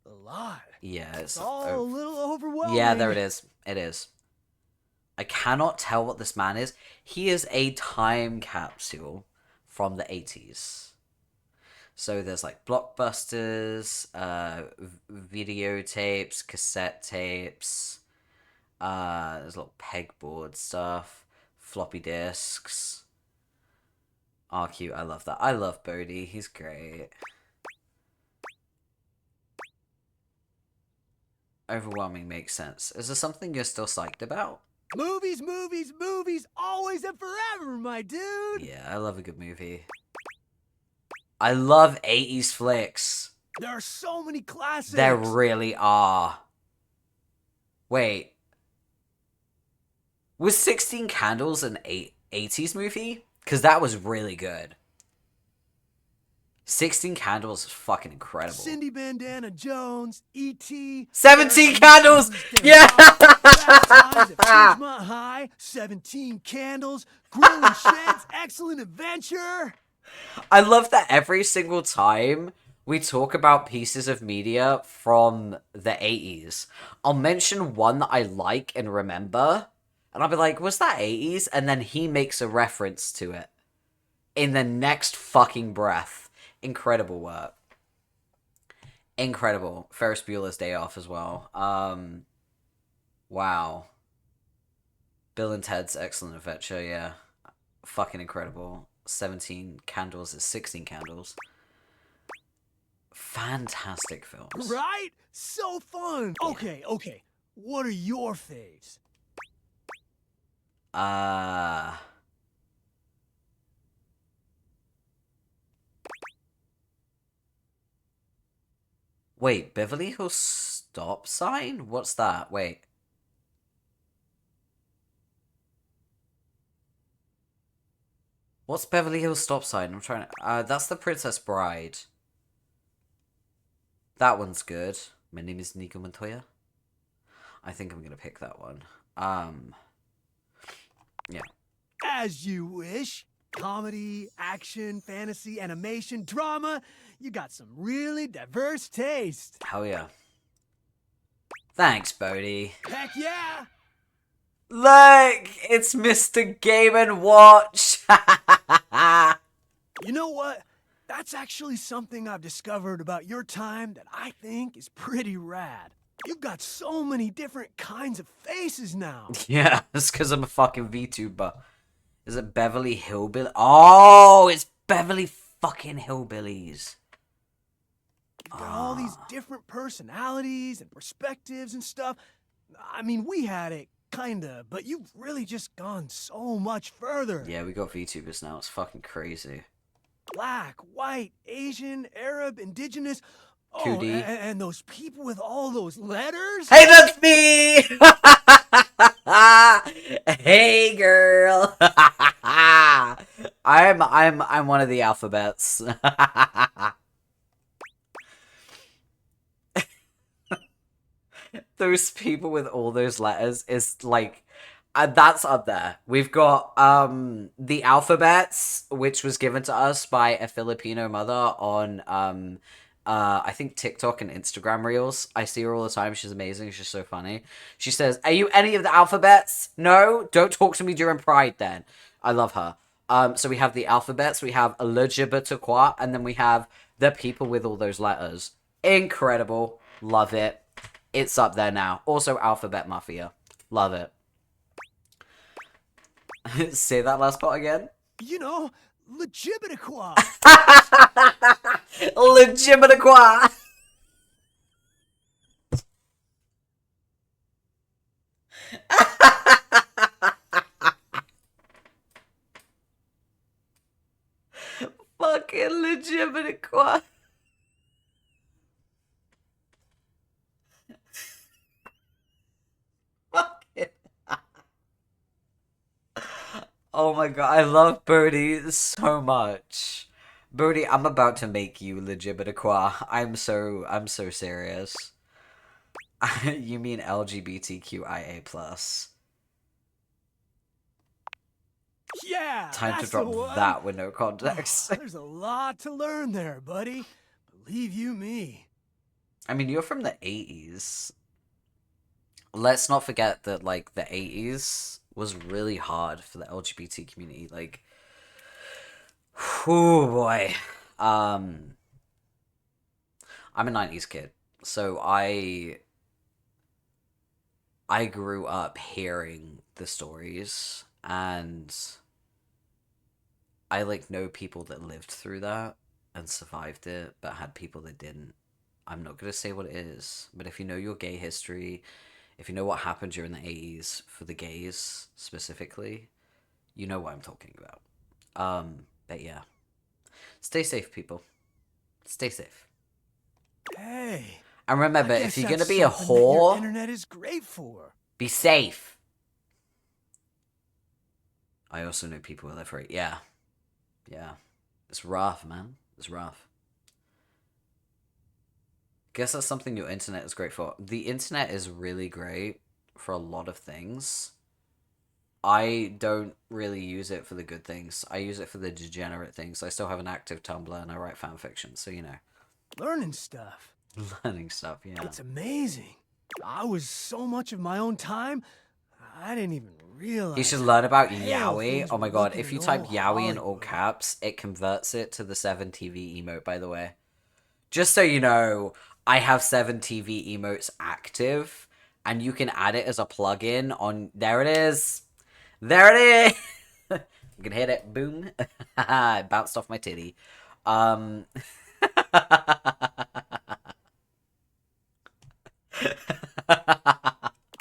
a lot. Yeah, It's all a little overwhelming. Yeah, there it is. It is. I cannot tell what this man is. He is a time capsule from the 80s. So there's like blockbusters, videotapes, cassette tapes, there's little pegboard stuff, floppy disks. Oh, cute. I love that. I love Bodhi. He's great. Overwhelming makes sense. Is there something you're still psyched about? Movies, movies, movies, always and forever, my dude. Yeah, I love a good movie. I love 80s flicks. There are so many classics. There really are. Wait. Was 16 Candles an 80s movie? Because that was really good. 16 Candles is fucking incredible. Cindy Bandana Jones, E.T. 17 Candles! Yeah! High, 17 Candles, Grilling Sheds, Excellent Adventure. I love that every single time we talk about pieces of media from the 80s, I'll mention one that I like and remember, and I'll be like, was that 80s? And then he makes a reference to it in the next fucking breath. Incredible work. Incredible. Ferris Bueller's Day Off as well. Wow. Bill and Ted's Excellent Adventure, yeah. Fucking incredible. 17 Candles is 16 Candles. Fantastic films. Right? So fun. Okay. What are your faves? Wait, Beverly Hills Stop Sign? What's that? Wait. What's Beverly Hills Stop Sign? I'm trying to... that's The Princess Bride. That one's good. My name is Nico Montoya. I think I'm gonna pick that one. Yeah. As you wish. Comedy, action, fantasy, animation, drama. You got some really diverse taste. Hell yeah. Thanks, Bodhi. Heck yeah! Look! It's Mr. Game & Watch! You know what? That's actually something I've discovered about your time that I think is pretty rad. You've got so many different kinds of faces now. Yeah, it's because I'm a fucking VTuber. Is it Beverly Hillbillies? Oh, it's Beverly fucking Hillbillies. You've got all these different personalities and perspectives and stuff. I mean, we had it, kinda, but you've really just gone so much further. Yeah, we got VTubers now. It's fucking crazy. Black, white, Asian, Arab, indigenous. Oh, Cootie. and those people with all those letters. Hey, that's me! Hey, girl. I'm one of the alphabets. Those people with all those letters is like, that's up there. We've got the alphabets, which was given to us by a Filipino mother on I think TikTok and Instagram Reels. I see her all the time. She's amazing. She's so funny. She says, "Are you any of the alphabets? No? Don't talk to me during Pride then." I love her. So we have the alphabets, we have LiviathaVDracala, and then we have the people with all those letters. Incredible. Love it. It's up there now. Also, Alphabet Mafia. Love it. Say that last part again. You know, Legibitiqua. Legibitiqua. Fucking Legibitiqua. my god, I love Bodhi so much. Bodhi, I'm about to make you LiviathaVDracala. I'm so serious. You mean LGBTQIA+. Yeah, Time to that's drop the one. that with no context. Oh, there's a lot to learn there, buddy. Believe you me. I mean, you're from the 80s. Let's not forget that, like, the 80s was really hard for the LGBT community. Like, oh boy. I'm a 90s kid, so I grew up hearing the stories, and I, like, know people that lived through that and survived it, but had people that didn't. I'm not gonna say what it is, but if you know your gay history, if you know what happened during the 80s for the gays specifically, you know what I'm talking about. But yeah. Stay safe, people. Stay safe. Hey. And remember, I if guess you're gonna that's be a something that your whore, internet is great for. be safe. I also know people who live for it. Yeah. Yeah. It's rough, man. It's rough. Guess that's something your internet is great for. The internet is really great for a lot of things. I don't really use it for the good things. I use it for the degenerate things. I still have an active Tumblr and I write fan fiction, so you know. Learning stuff. Learning stuff, yeah. It's amazing. I was so much of my own time, I didn't even realize. You should learn about how yaoi. things Oh my were god, looking if you in type old yaoi in all Hollywood. caps, it converts it to the 7TV emote, by the way. Just so you know, I have 7TV emotes active, and you can add it as a plugin on... There it is! There it is! You can hit it. Boom. It bounced off my titty. I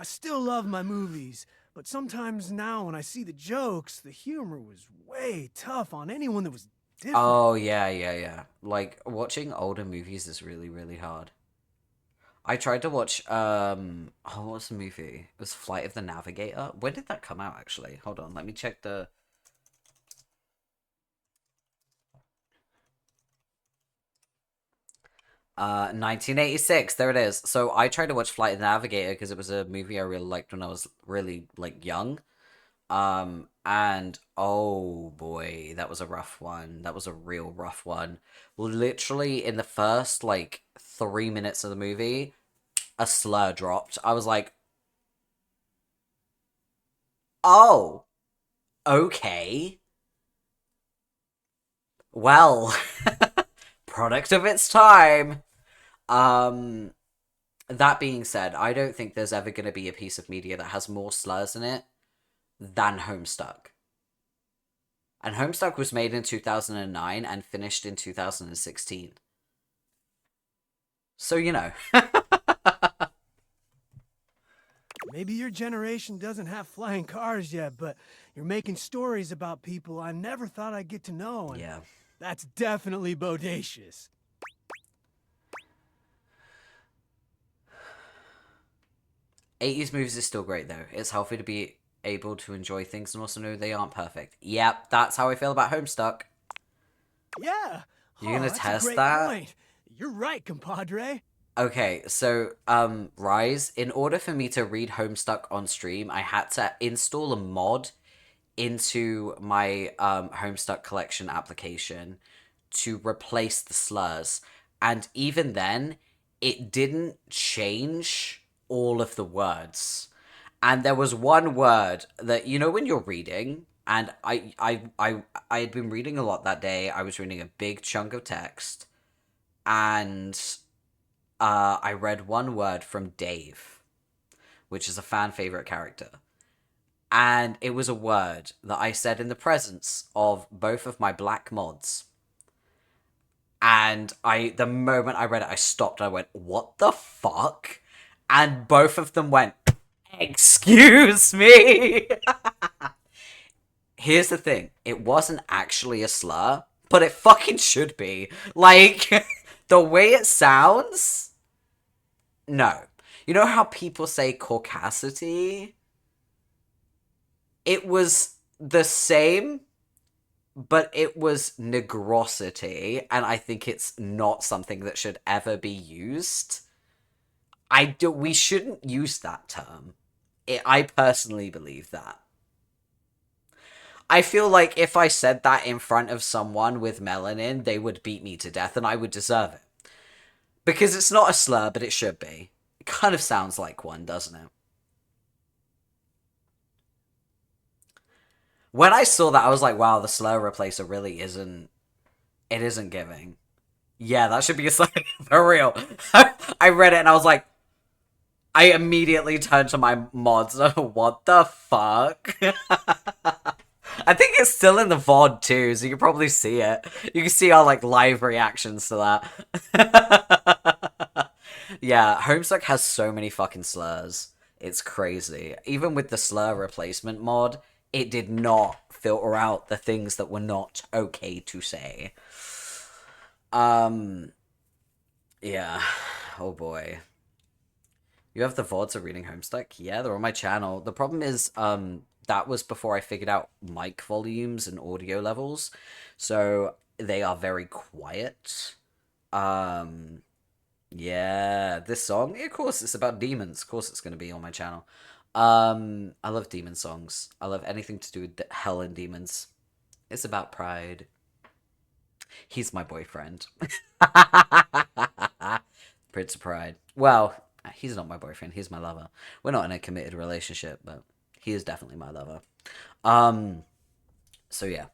still love my movies, but sometimes now when I see the jokes, the humor was way tough on anyone that was different. Oh, yeah. Like, watching older movies is really, really hard. I tried to watch, what was the movie? It was Flight of the Navigator. When did that come out, actually? Hold on, let me check the... 1986, there it is. So I tried to watch Flight of the Navigator because it was a movie I really liked when I was really, like, young. And oh boy, that was a rough one. That was a real rough one. Literally in the first, like, 3 minutes of the movie, a slur dropped. I was like, oh, okay. Well, product of its time. That being said, I don't think there's ever going to be a piece of media that has more slurs in it than Homestuck. And Homestuck was made in 2009 and finished in 2016. So, you know. Maybe your generation doesn't have flying cars yet, but you're making stories about people I never thought I'd get to know. And yeah. That's definitely bodacious. '80s movies is still great, though. It's healthy to be able to enjoy things and also know they aren't perfect. Yep, that's how I feel about Homestuck. Yeah. You're gonna that's test a great that? Point. You're right, compadre. Okay, so, Rise, in order for me to read Homestuck on stream, I had to install a mod into my, Homestuck collection application to replace the slurs. And even then, it didn't change all of the words. And there was one word that, you know, when you're reading, and I had been reading a lot that day, I was reading a big chunk of text, and I read one word from Dave, which is a fan favorite character. And it was a word that I said in the presence of both of my black mods. And the moment I read it, I stopped. I went, what the fuck? And both of them went, excuse me. Here's the thing. It wasn't actually a slur, but it fucking should be. Like, the way it sounds... No. You know how people say caucasity? It was the same, but it was negrosity, and I think it's not something that should ever be used. We shouldn't use that term. I personally believe that. I feel like if I said that in front of someone with melanin, they would beat me to death, and I would deserve it. Because it's not a slur, but it should be. It kind of sounds like one, doesn't it? When I saw that, I was like, wow, the slur replacer really isn't... It isn't giving. Yeah, that should be a slur for real. I read it and I was like... I immediately turned to my mods. What the fuck? I think it's still in the VOD too, so you can probably see it. You can see our like live reactions to that. Yeah, Homestuck has so many fucking slurs. It's crazy. Even with the slur replacement mod, it did not filter out the things that were not okay to say. Yeah. Oh boy. You have the VODs of reading Homestuck? Yeah, they're on my channel. The problem is, that was before I figured out mic volumes and audio levels. So, they are very quiet. Yeah, this song? Yeah, of course, it's about demons. Of course it's going to be on my channel. I love demon songs. I love anything to do with hell and demons. It's about pride. He's my boyfriend. Prince of Pride. Well, he's not my boyfriend. He's my lover. We're not in a committed relationship, but he is definitely my lover. So yeah.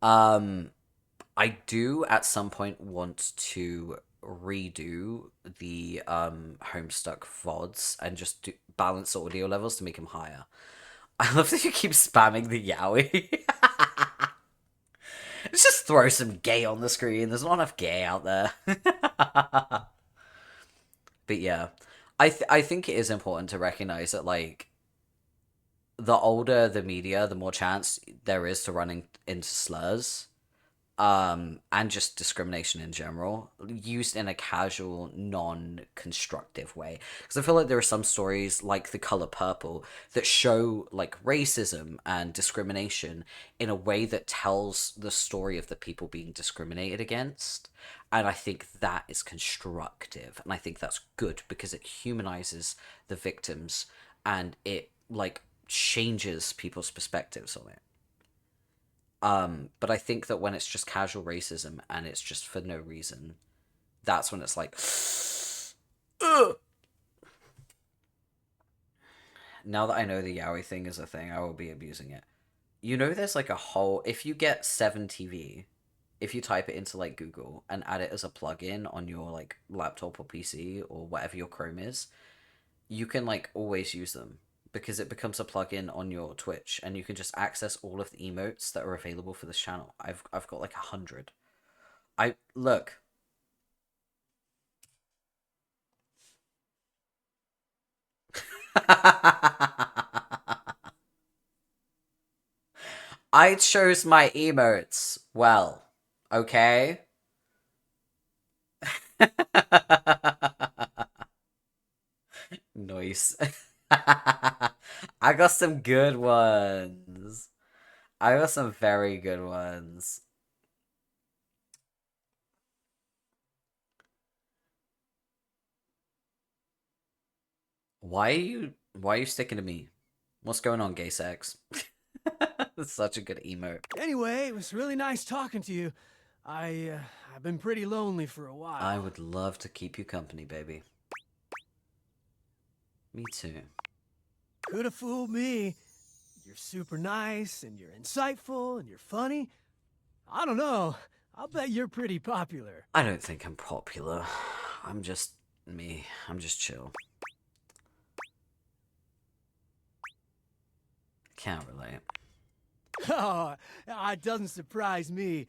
I do at some point want to redo the Homestuck VODs and just balance audio levels to make them higher. I love that you keep spamming the yaoi. Let's just throw some gay on the screen. There's not enough gay out there. But yeah, I think it is important to recognize that, like, the older the media, the more chance there is to run into slurs. And just discrimination in general, used in a casual, non-constructive way. Because I feel like there are some stories, like The Color Purple, that show, like, racism and discrimination in a way that tells the story of the people being discriminated against. And I think that is constructive, and I think that's good, because it humanizes the victims, and it, like, changes people's perspectives on it. But I think that when it's just casual racism and it's just for no reason, that's when it's like, ugh. Now that I know the yaoi thing is a thing, I will be abusing it. You know, there's like a whole, if you get 7TV, if you type it into like Google and add it as a plugin on your like laptop or PC or whatever your Chrome is, you can like always use them. Because it becomes a plugin on your Twitch, and you can just access all of the emotes that are available for this channel. I've got like 100. Look. I chose my emotes well, okay? Nice. I got some good ones. I got some very good ones. Why are you sticking to me? What's going on, gay sex? That's such a good emote. Anyway, it was really nice talking to you. I've been pretty lonely for a while. I would love to keep you company, baby. Me too. Could have fooled me. You're super nice, and you're insightful, and you're funny. I don't know. I'll bet you're pretty popular. I don't think I'm popular. I'm just me. I'm just chill. Can't relate. Oh, it doesn't surprise me.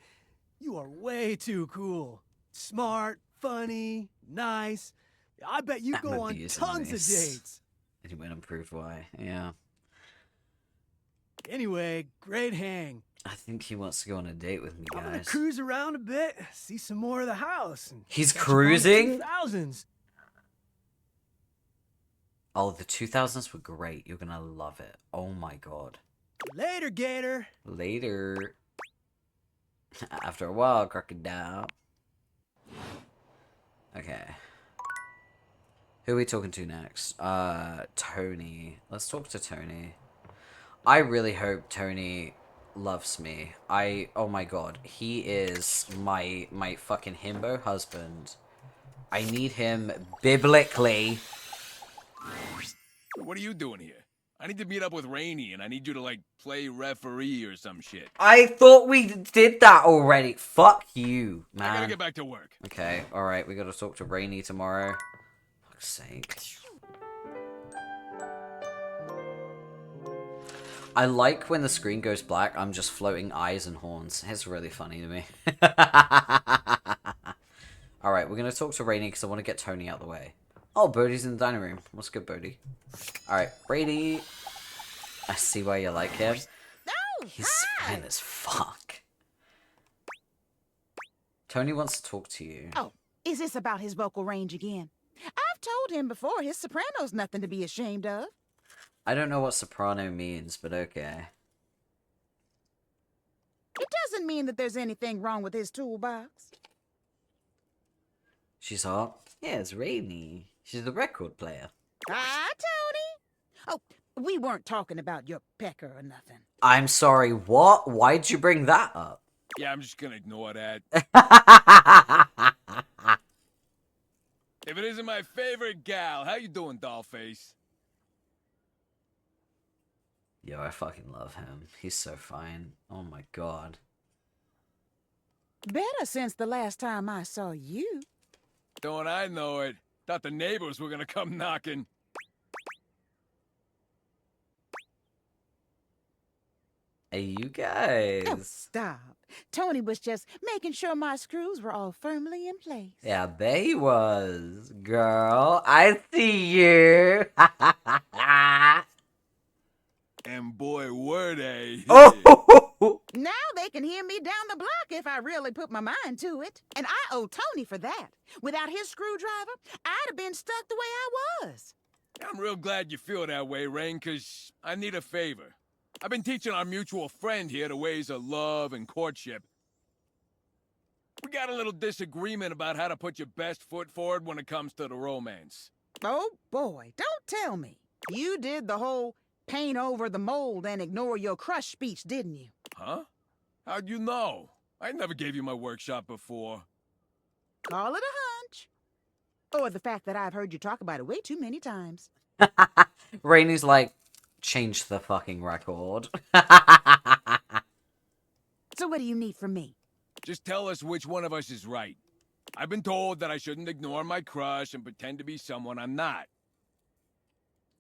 You are way too cool. Smart, funny, nice. I bet you go on tons of dates. Anyone improved why? Yeah. Anyway, great hang. I think he wants to go on a date with me, guys. I'm gonna cruise around a bit, see some more of the house. He's cruising? 2000s. Oh, the 2000s were great. You're gonna love it. Oh my god. Later, Gator. Later. After a while, crocodile. Okay. Who are we talking to next? Tony. Let's talk to Tony. I really hope Tony loves me. Oh my god. He is my fucking himbo husband. I need him biblically. What are you doing here? I need to meet up with Rainey, and I need you to, like, play referee or some shit. I thought we did that already. Fuck you, man. I gotta get back to work. Okay, alright, we gotta talk to Rainey tomorrow. Fuck's sake. I like when the screen goes black, I'm just floating eyes and horns. It's really funny to me. Alright, we're gonna talk to Rainey because I want to get Tony out of the way. Oh, Bodie's in the dining room. What's good, Bodie? Alright, Brady. I see why you like him. He's fine as fuck. Tony wants to talk to you. Oh, is this about his vocal range again? I've told him before his soprano's nothing to be ashamed of. I don't know what soprano means, but okay. It doesn't mean that there's anything wrong with his toolbox. She's hot. Yeah, it's Rainey. She's the record player. Hi, Tony. Oh, we weren't talking about your pecker or nothing. I'm sorry, what? Why'd you bring that up? Yeah, I'm just gonna ignore that. If it isn't my favorite gal, how you doing, dollface? Yo, I fucking love him. He's so fine. Oh my god. Better since the last time I saw you. Don't I know it? Thought the neighbors were gonna come knocking. Hey, you guys. Oh, stop. Tony was just making sure my screws were all firmly in place. Yeah, there he was. Girl, I see you. And boy, were they. Oh! Now they can hear me down the block if I really put my mind to it. And I owe Tony for that. Without his screwdriver, I'd have been stuck the way I was. I'm real glad you feel that way, Rain, 'cause I need a favor. I've been teaching our mutual friend here the ways of love and courtship. We got a little disagreement about how to put your best foot forward when it comes to the romance. Oh, boy, don't tell me. You did the whole paint over the mold and ignore your crush speech, didn't you? Huh? How'd you know? I never gave you my workshop before. Call it a hunch. Or the fact that I've heard you talk about it way too many times. Rainey's like, change the fucking record. So what do you need from me? Just tell us which one of us is right. I've been told that I shouldn't ignore my crush and pretend to be someone I'm not.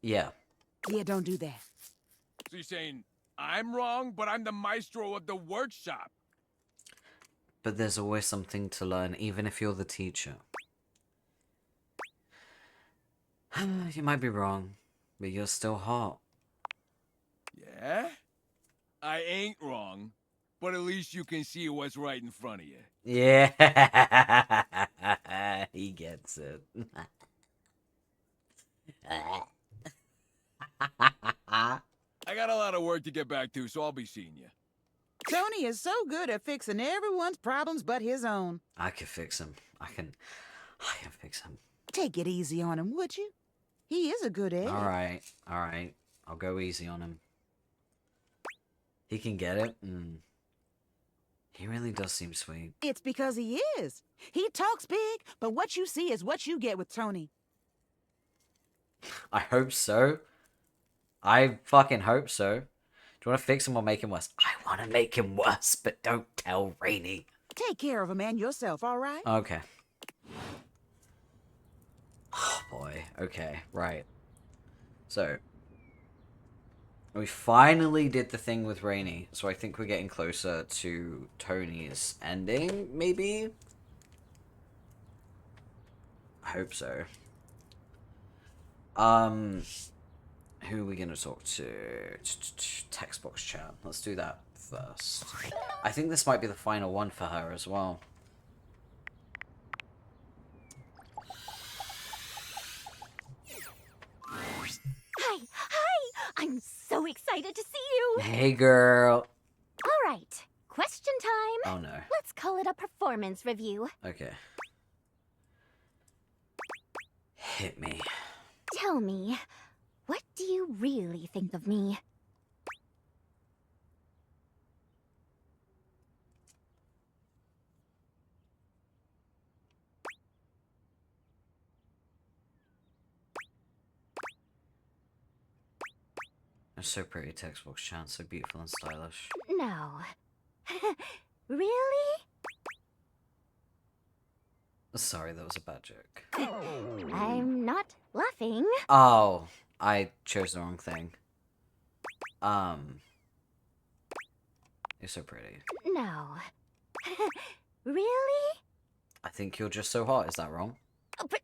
Yeah. Yeah, don't do that. So you're saying I'm wrong, but I'm the maestro of the workshop? But there's always something to learn, even if you're the teacher. You might be wrong, but you're still hot. Yeah? I ain't wrong, but at least you can see what's right in front of you. Yeah, he gets it. I got a lot of work to get back to, so I'll be seeing you. Tony is so good at fixing everyone's problems but his own. I can fix him. I can fix him. Take it easy on him, would you? He is a good egg. Alright. I'll go easy on him. He can get it. He really does seem sweet. It's because he is. He talks big, but what you see is what you get with Tony. I hope so. I fucking hope so. Do you want to fix him or make him worse? I want to make him worse, but don't tell Rainey. Take care of him and yourself, all right? Okay. Oh boy. Okay, right. So, we finally did the thing with Rainey, so I think we're getting closer to Tony's ending, maybe? I hope so. Who are we gonna talk to? Text box chat. Let's do that first. I think this might be the final one for her as well. Hi! I'm so so excited to see you. Hey, girl. All right, question time. Oh, no. Let's call it a performance review. Okay. Hit me. Tell me, what do you really think of me? They're so pretty, textbook Chan, so beautiful and stylish. No. Really? Sorry, that was a bad joke. I'm not laughing. Oh, I chose the wrong thing. You're so pretty. No. Really? I think you're just so hot, is that wrong? But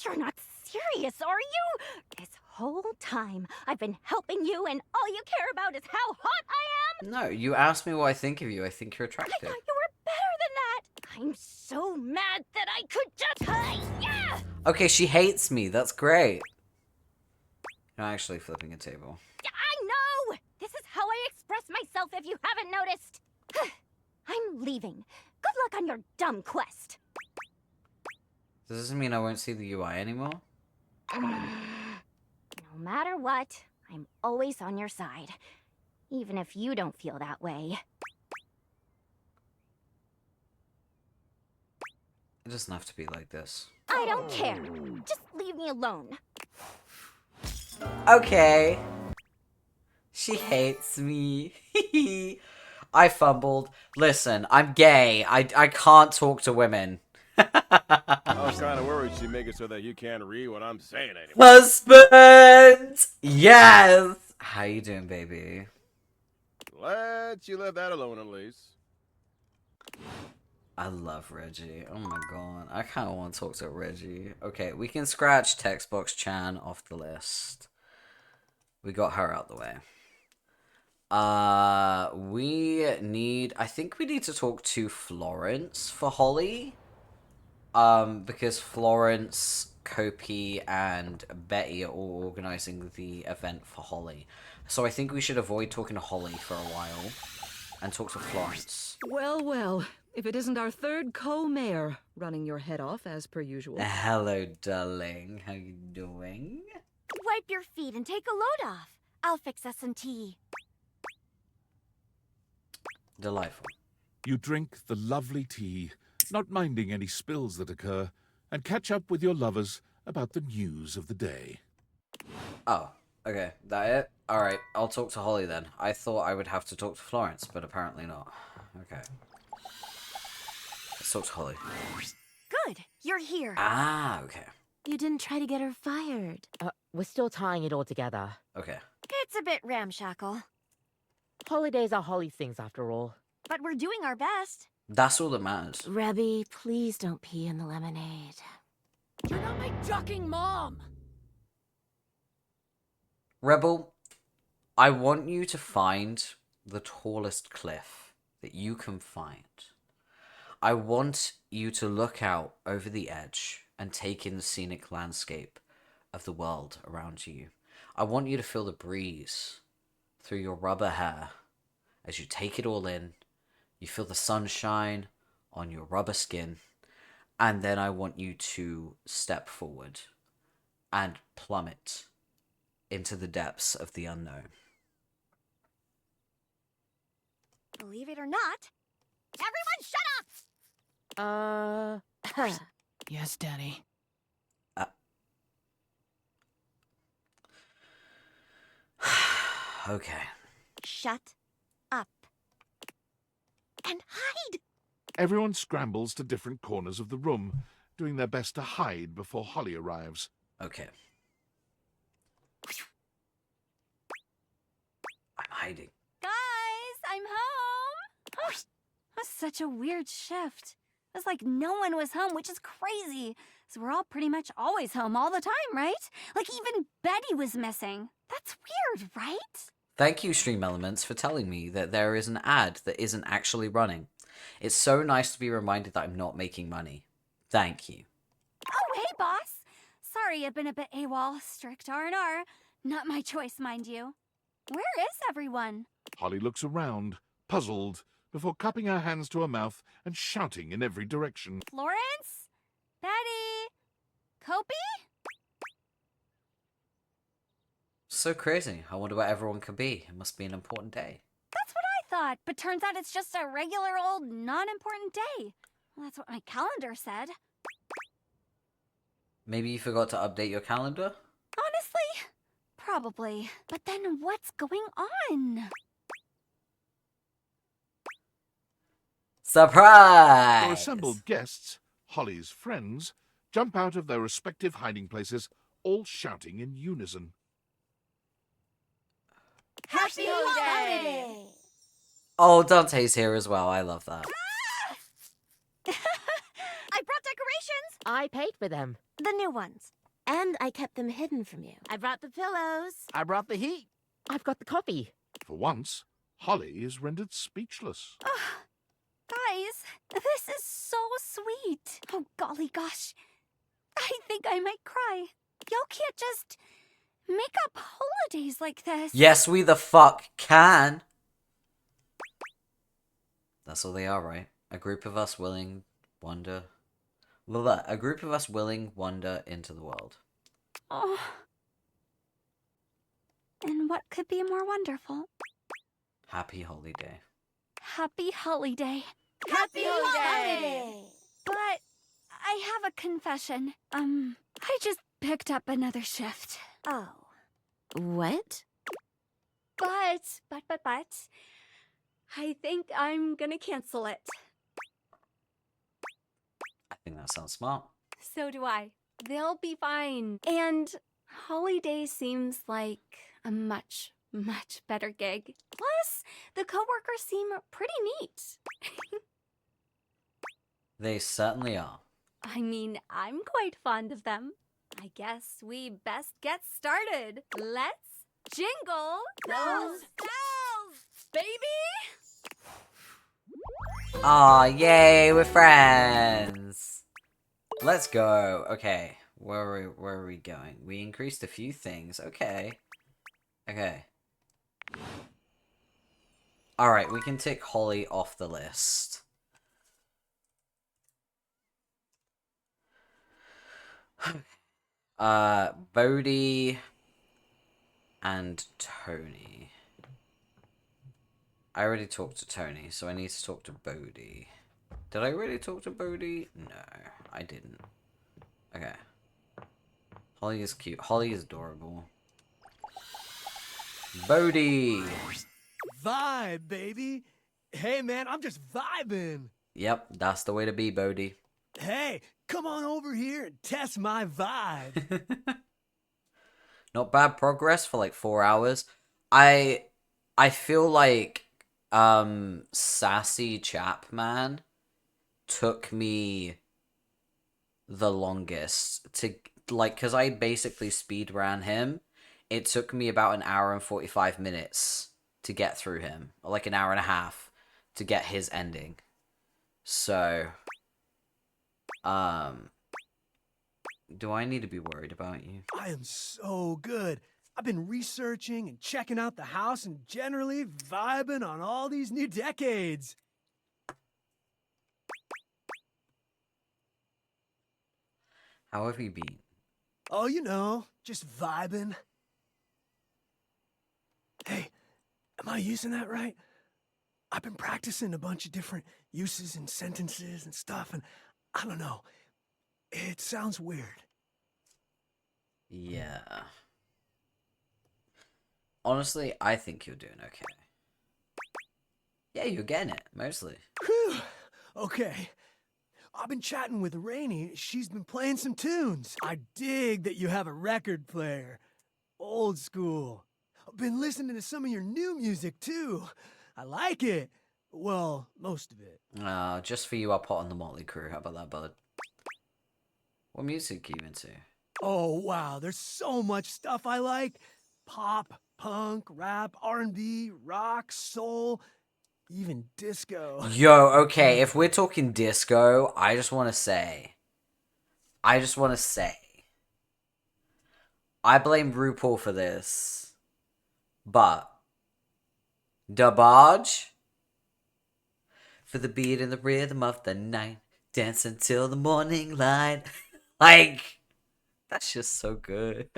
you're not serious, are you? This whole time, I've been helping you, and all you care about is how hot I am? No, you asked me what I think of you. I think you're attractive. I thought you were better than that. I'm so mad that I could just... Yeah! Okay, she hates me. That's great. You're actually flipping a table. I know! This is how I express myself if you haven't noticed. I'm leaving. Good luck on your dumb quest. Does this mean I won't see the UI anymore? No matter what, I'm always on your side. Even if you don't feel that way. It doesn't have to be like this. I don't care. Just leave me alone. Okay. She hates me. I fumbled. Listen, I'm gay. I can't talk to women. I was kind of worried she'd make it so that you can't read what I'm saying anymore. Husband! Yes! How you doing, baby? Glad you left that alone, at least. I love Reggie. Oh my god. I kind of want to talk to Reggie. Okay, we can scratch Textbox Chan off the list. We got her out the way. I think we need to talk to Florence for Holly. Because Florence, Kopi, and Betty are all organizing the event for Holly. So I think we should avoid talking to Holly for a while and talk to Florence. Well, well, if it isn't our third co-mayor running your head off as per usual. Hello, darling. How you doing? Wipe your feet and take a load off. I'll fix us some tea. Delightful. You drink the lovely tea, not minding any spills that occur, and catch up with your lovers about the news of the day. Oh, okay. That it? Alright, I'll talk to Holly then. I thought I would have to talk to Florence, but apparently not. Okay. Let's talk to Holly. Good, you're here. Ah, okay. You didn't try to get her fired. We're still tying it all together. Okay. It's a bit ramshackle, Holidays are Holly things after all. but we're doing our best. That's all that matters. Rebby, please don't pee in the lemonade. You're not my ducking mom! Rebel, I want you to find the tallest cliff that you can find. I want you to look out over the edge and take in the scenic landscape of the world around you. I want you to feel the breeze through your rubber hair as you take it all in. You feel the sunshine on your rubber skin. And then I want you to step forward and plummet into the depths of the unknown. Believe it or not, everyone shut up! Yes, Daddy. Okay. Shut up. And hide! Everyone scrambles to different corners of the room, doing their best to hide before Holly arrives. Okay. I'm hiding. Guys, I'm home! That's such a weird shift. It's like no one was home, which is crazy. So we're all pretty much always home all the time, right? Like even Betty was missing. That's weird, right? Thank you, Stream Elements, for telling me that there is an ad that isn't actually running. It's so nice to be reminded that I'm not making money. Thank you. Oh, hey, boss. Sorry I've been a bit AWOL, strict R&R. Not my choice, mind you. Where is everyone? Holly looks around, puzzled, before cupping her hands to her mouth and shouting in every direction. Florence? Betty? Kopi? So crazy. I wonder where everyone could be. It must be an important day. That's what I thought, but turns out it's just a regular old, non-important day. Well, that's what my calendar said. Maybe you forgot to update your calendar? Honestly, probably. But then what's going on? Surprise! Your assembled guests, Holly's friends, jump out of their respective hiding places, all shouting in unison. Happy holiday! Oh, Dante's here as well. I love that. I brought decorations! I paid for them. The new ones. And I kept them hidden from you. I brought the pillows. I brought the heat. I've got the coffee. For once, Holly is rendered speechless. Guys, this is so sweet. Oh, golly gosh. I think I might cry. Y'all can't just make up holidays like this. Yes, we the fuck can. That's all they are, right? A group of us willing wander. A group of us willing wander into the world. Oh. And what could be more wonderful? Happy holiday. Happy holiday. Happy holiday! But I have a confession. I just picked up another shift. Oh. What? But, I think I'm gonna cancel it. I think that sounds smart. So do I. They'll be fine. And holiday seems like a much, much better gig. Plus, the coworkers seem pretty neat. They certainly are. I mean, I'm quite fond of them. I guess we best get started. Let's jingle those bells, baby! Aw, yay, we're friends! Let's go. Okay, where are we going? We increased a few things. Okay. Okay. Alright, we can tick Holly off the list. Bodhi and Tony. I already talked to Tony, so I need to talk to Bodhi. Did I really talk to Bodhi? No, I didn't. Okay. Holly is cute. Holly is adorable. Bodhi! Vibe, baby. Hey, man, I'm just vibing. Yep, that's the way to be, Bodhi. Hey, come on over here and test my vibe. Not bad progress for like 4 hours. I feel like Sassy Chapman took me the longest to like, because I basically speed ran him. It took me about an hour and 45 minutes to get through him, or like an hour and a half to get his ending. So do I need to be worried about you? I am so good. I've been researching and checking out the house and generally vibing on all these new decades. How have you been? Oh, you know, just vibing. Hey, am I using that right? I've been practicing a bunch of different uses and sentences and stuff, and I don't know. It sounds weird. Yeah. Honestly, I think you're doing okay. Yeah, you're getting it, mostly. Whew. Okay. I've been chatting with Rainey. She's been playing some tunes. I dig that you have a record player. Old school. I've been listening to some of your new music, too. I like it. Well, most of it. Just for you, I'll put on the Motley Crue. How about that, bud? What music are you into? Oh, wow. There's so much stuff I like. Pop, punk, rap, R&B, rock, soul, even disco. Yo, okay, if we're talking disco, I just want to say, I blame RuPaul for this. But the barge for the beat and the rhythm of the night, dance until the morning light. Like, that's just so good.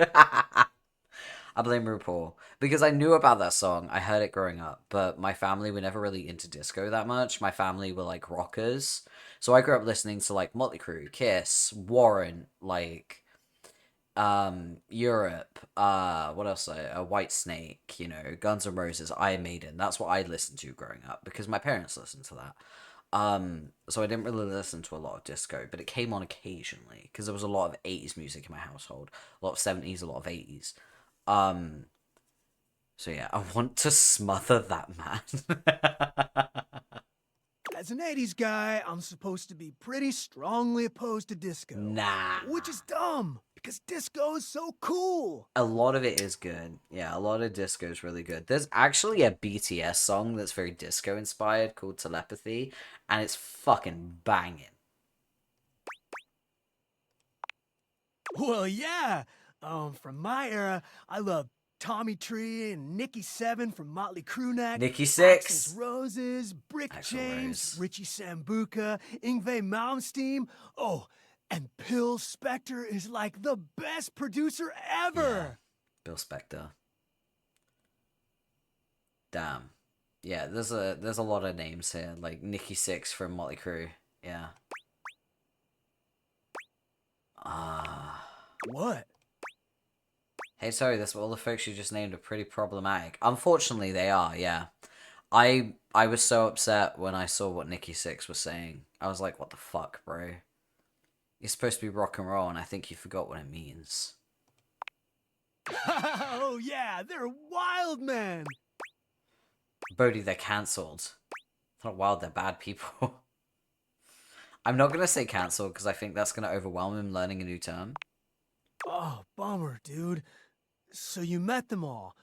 I blame RuPaul because I knew about that song. I heard it growing up, but my family were never really into disco that much. My family were like rockers, so I grew up listening to like Motley Crue, Kiss, Warrant, like Europe, what else? White Snake, you know, Guns N' Roses, Iron Maiden. That's what I listened to growing up because my parents listened to that. So I didn't really listen to a lot of disco, but it came on occasionally because there was a lot of 80s music in my household, a lot of 70s, a lot of 80s. Um, so yeah, I want to smother that man. As an 80s guy, I'm supposed to be pretty strongly opposed to disco. Nah. Which is dumb, because disco is so cool. A lot of it is good. Yeah, a lot of disco is really good. There's actually a BTS song that's very disco inspired called Telepathy, and it's fucking banging. Well, yeah. From my era, I love Tommy Tree and Nikki Seven from Motley Crue Neck, Nikki Axl's Six, Roses, Brick Axl James, Rose. Richie Sambuca, Yngwie Malmsteen. Oh, and Bill Spector is like the best producer ever. Yeah, Bill Spector. Damn. Yeah, there's a lot of names here, like Nikki Six from Motley Crue. Yeah. What? Hey, sorry, that's all the folks you just named are pretty problematic. Unfortunately, they are, yeah. I was so upset when I saw what Nikki Six was saying. I was like, what the fuck, bro? You're supposed to be rock and roll, and I think you forgot what it means. Oh, yeah, they're wild, man. Bodhi, they're cancelled. They're not wild, they're bad people. I'm not gonna say cancelled, because I think that's gonna overwhelm him learning a new term. Oh, bummer, dude. So you met them all,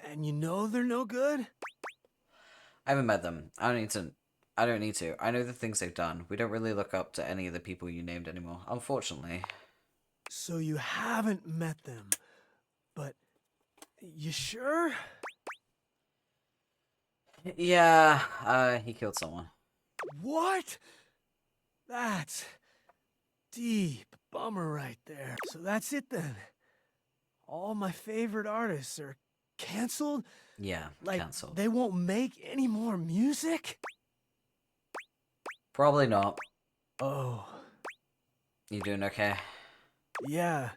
and you know they're no good? I haven't met them. I don't need to. I know the things they've done. We don't really look up to any of the people you named anymore, unfortunately. So you haven't met them, but you sure? Yeah, he killed someone. What? That's deep bummer right there. So that's it then. All my favorite artists are canceled? Yeah, like, cancelled. They won't make any more music? Probably not. Oh. You doing okay? Yeah.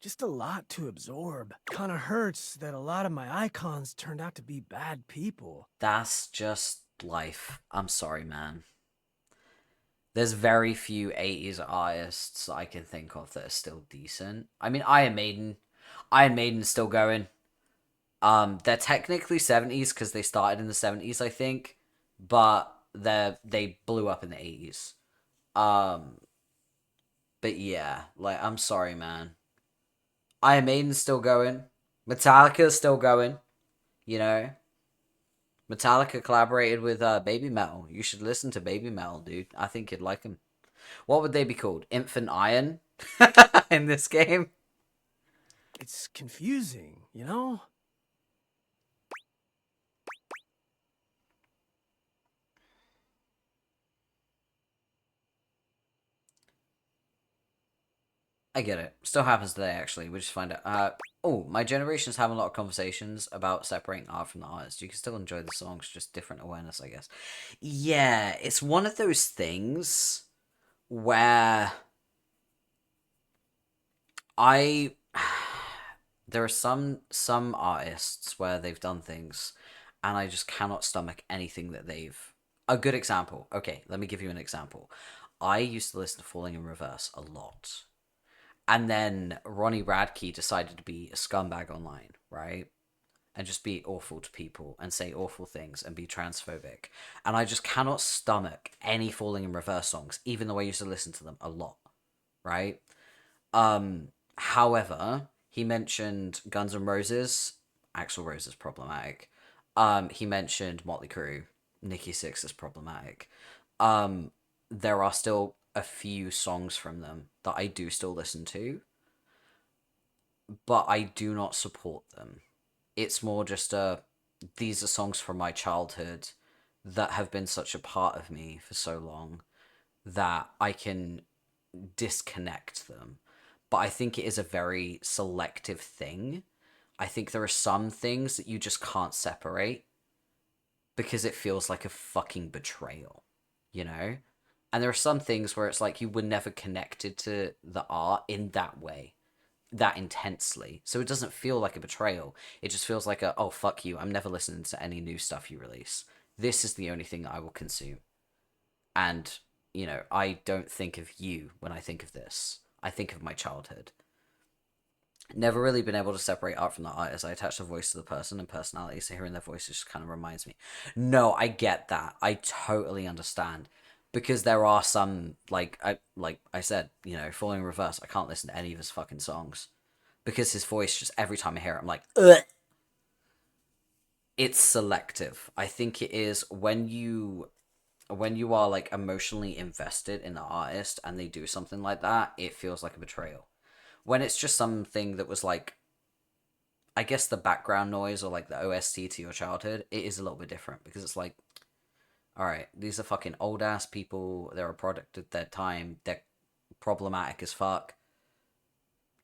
Just a lot to absorb. Kinda hurts that a lot of my icons turned out to be bad people. That's just life. I'm sorry, man. There's very few 80s artists I can think of that are still decent. I mean, Iron Maiden's still going. They're technically 70s because they started in the 70s, I think, but they blew up in the 80s. But yeah, like, I'm sorry, man. Iron Maiden's still going. Metallica's still going. You know? Metallica collaborated with Baby Metal. You should listen to Baby Metal, dude. I think you'd like them. What would they be called? Infant Iron? In this game? It's confusing, you know? I get it. Still happens today, actually. We just find out. Oh, my generation's having a lot of conversations about separating art from the artist. You can still enjoy the songs, just different awareness, I guess. Yeah, it's one of those things where I there are some artists where they've done things and I just cannot stomach anything that they've a good example. Okay, let me give you an example. I used to listen to Falling in Reverse a lot. And then Ronnie Radke decided to be a scumbag online, right? And just be awful to people and say awful things and be transphobic. And I just cannot stomach any Falling in Reverse songs, even though I used to listen to them a lot, right? However, he mentioned Guns N' Roses. Axl Rose is problematic. He mentioned Motley Crue. Nikki Sixx is problematic. There are still a few songs from them that I do still listen to. but I do not support them. It's more just these are songs from my childhood that have been such a part of me for so long that I can disconnect them. But I think it is a very selective thing. I think there are some things that you just can't separate because it feels like a fucking betrayal, you know? And there are some things where it's like you were never connected to the art in that way, that intensely. So it doesn't feel like a betrayal. It just feels like oh, fuck you. I'm never listening to any new stuff you release. This is the only thing I will consume. And, you know, I don't think of you when I think of this. I think of my childhood. Never really been able to separate art from the artist. I attach the voice to the person and personality, so hearing their voice just kind of reminds me. No, I get that. I totally understand. Because there are some, like I said, you know, Falling in Reverse, I can't listen to any of his fucking songs. Because his voice, just every time I hear it, I'm like, ugh! It's selective. I think it is when you are, like, emotionally invested in the artist and they do something like that, it feels like a betrayal. When it's just something that was, like, I guess the background noise or, like, the OST to your childhood, it is a little bit different. Because it's like, alright, these are fucking old-ass people, they're a product of their time, they're problematic as fuck.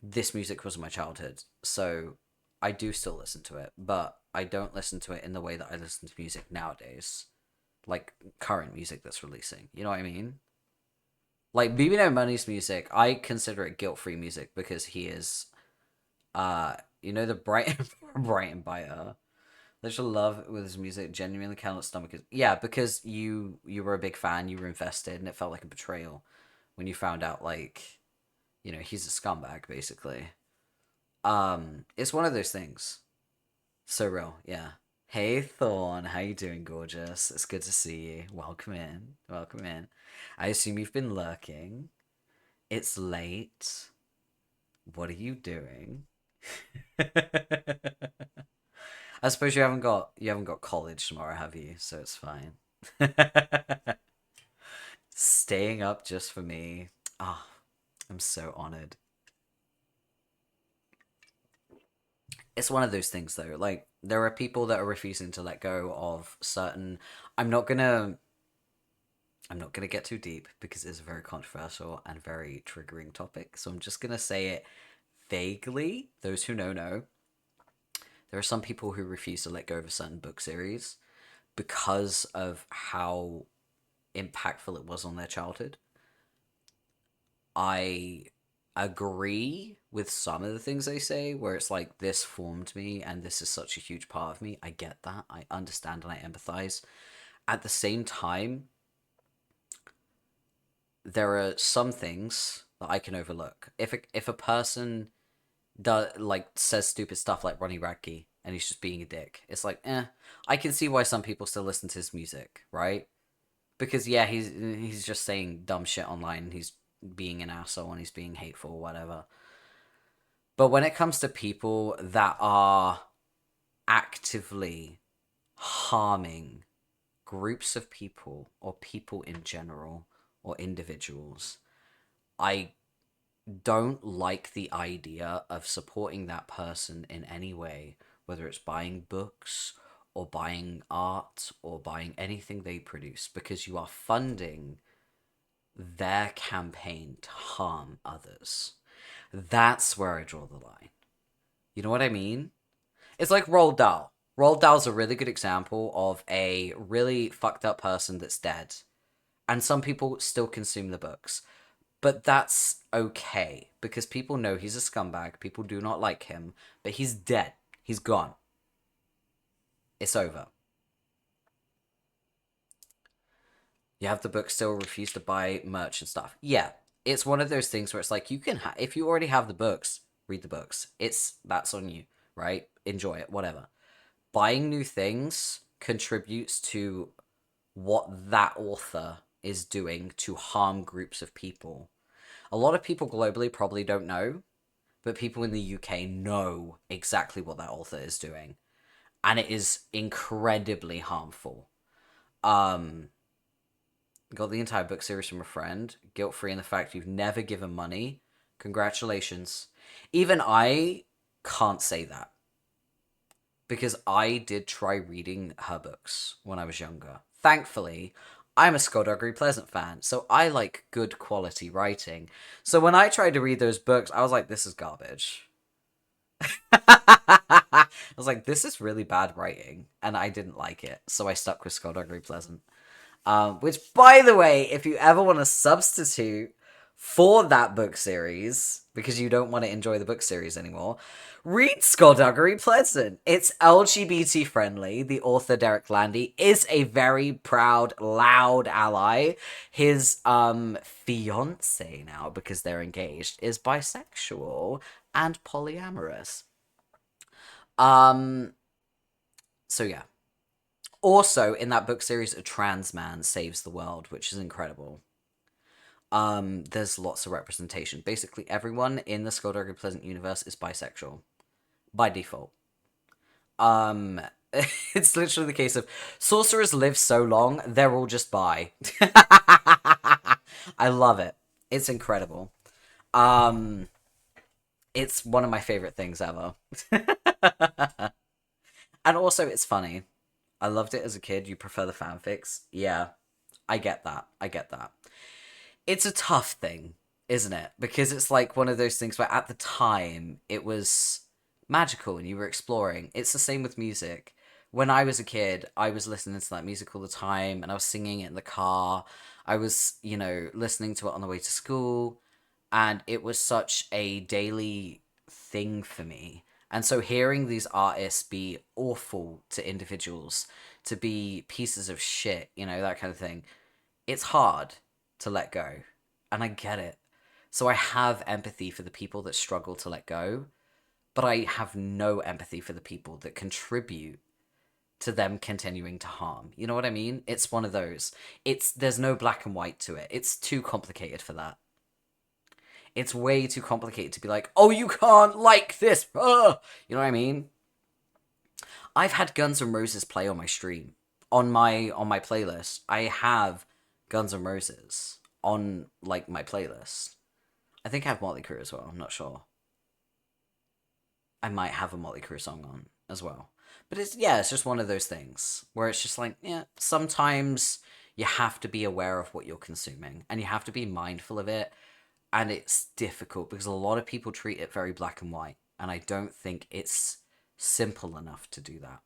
This music was my childhood, so I do still listen to it, but I don't listen to it in the way that I listen to music nowadays. Like, current music that's releasing. You know what I mean? Like, BB No Money's music, I consider it guilt-free music because he is, you know, the Brighton Biter. There's a love with his music, genuinely cannot stomach it. Yeah, because you were a big fan, you were invested, and it felt like a betrayal when you found out, like, you know, he's a scumbag, basically. It's one of those things. So real, yeah. Hey Thorn, how you doing, gorgeous? It's good to see you. Welcome in. Welcome in. I assume you've been lurking. It's late. What are you doing? I suppose you haven't got college tomorrow, have you? So it's fine. Staying up just for me. Ah, oh, I'm so honored. It's one of those things though. Like, there are people that are refusing to let go of certain. I'm not gonna get too deep because it's a very controversial and very triggering topic. So I'm just gonna say it vaguely. Those who know. There are some people who refuse to let go of a certain book series because of how impactful it was on their childhood. I agree with some of the things they say, where it's like, this formed me and this is such a huge part of me. I get that. I understand and I empathize. At the same time, there are some things that I can overlook. If a person says stupid stuff like Ronnie Radke and he's just being a dick, it's like, I can see why some people still listen to his music, right? Because yeah, he's just saying dumb shit online, he's being an asshole and he's being hateful or whatever. But when it comes to people that are actively harming groups of people or people in general or individuals, I don't like the idea of supporting that person in any way, whether it's buying books or buying art or buying anything they produce, because you are funding their campaign to harm others. That's where I draw the line. You know what I mean? It's like Roald Dahl. Roald Dahl's a really good example of a really fucked up person that's dead. And some people still consume the books. But that's okay, because people know he's a scumbag, people do not like him, but he's dead. He's gone. It's over. You have the book still, refuse to buy merch and stuff. Yeah, it's one of those things where it's like, you can if you already have the books, read the books. That's on you, right? Enjoy it, whatever. Buying new things contributes to what that author is doing to harm groups of people. A lot of people globally probably don't know, but people in the UK know exactly what that author is doing. And it is incredibly harmful. Got the entire book series from a friend. Guilt-free in the fact you've never given money. Congratulations. Even I can't say that. Because I did try reading her books when I was younger. Thankfully, I'm a Skullduggery Pleasant fan, so I like good quality writing. So when I tried to read those books, I was like, this is garbage. I was like, this is really bad writing, and I didn't like it, so I stuck with Skullduggery Pleasant. Which, by the way, if you ever want to substitute for that book series, because you don't want to enjoy the book series anymore, read Skullduggery Pleasant. It's LGBT friendly. The author, Derek Landy, is a very proud, loud ally. His fiance now, because they're engaged, is bisexual and polyamorous. So yeah. Also, in that book series, a trans man saves the world, which is incredible. There's lots of representation. Basically, everyone in the Skullduggery Pleasant universe is bisexual. By default. It's literally the case of sorcerers live so long, they're all just bi. I love it. It's incredible. It's one of my favorite things ever. And also, it's funny. I loved it as a kid. You prefer the fanfics? Yeah, I get that. I get that. It's a tough thing, isn't it? Because it's like one of those things where at the time it was magical and you were exploring. It's the same with music. When I was a kid, I was listening to that music all the time and I was singing it in the car. I was, listening to it on the way to school. And it was such a daily thing for me. And so hearing these artists be awful to individuals, to be pieces of shit, that kind of thing, it's hard to let go. And I get it. So I have empathy for the people that struggle to let go, but I have no empathy for the people that contribute to them continuing to harm. You know what I mean? It's one of those. There's no black and white to it. It's too complicated for that. It's way too complicated to be like, oh, you can't like this. You know what I mean? I've had Guns N' Roses play on my stream. On my playlist. I have Guns N' Roses on, my playlist. I think I have Motley Crue as well. I'm not sure. I might have a Motley Crue song on as well. But it's just one of those things where it's just like, sometimes you have to be aware of what you're consuming. And you have to be mindful of it. And it's difficult because a lot of people treat it very black and white. And I don't think it's simple enough to do that.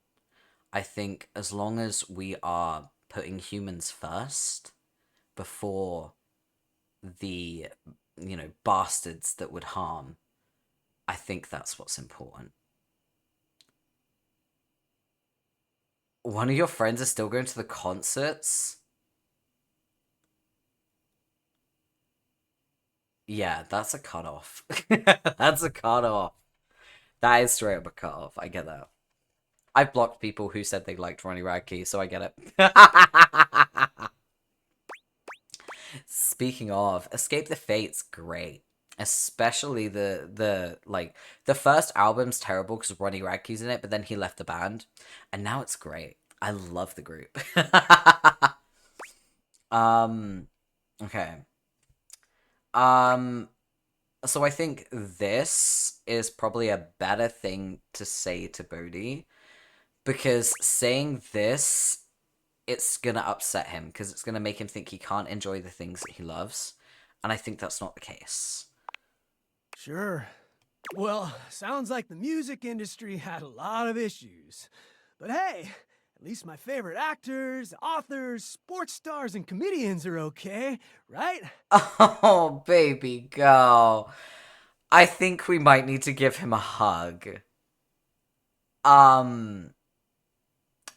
I think as long as we are putting humans first before the, bastards that would harm, I think that's what's important. One of your friends is still going to the concerts? Yeah, that's a cutoff. That's a cutoff. That is straight up a cutoff. I get that. I've blocked people who said they liked Ronnie Radke, so I get it. Speaking of, Escape the Fate's great. Especially the first album's terrible because Ronnie Radke's in it, but then he left the band. And now it's great. I love the group. Okay. So I think this is probably a better thing to say to Bodhi, because saying this, it's gonna upset him, because it's gonna make him think he can't enjoy the things that he loves, and I think that's not the case. Sure. Well, sounds like the music industry had a lot of issues. But hey, at least my favorite actors, authors, sports stars, and comedians are okay, right? Oh, baby girl. I think we might need to give him a hug. Oh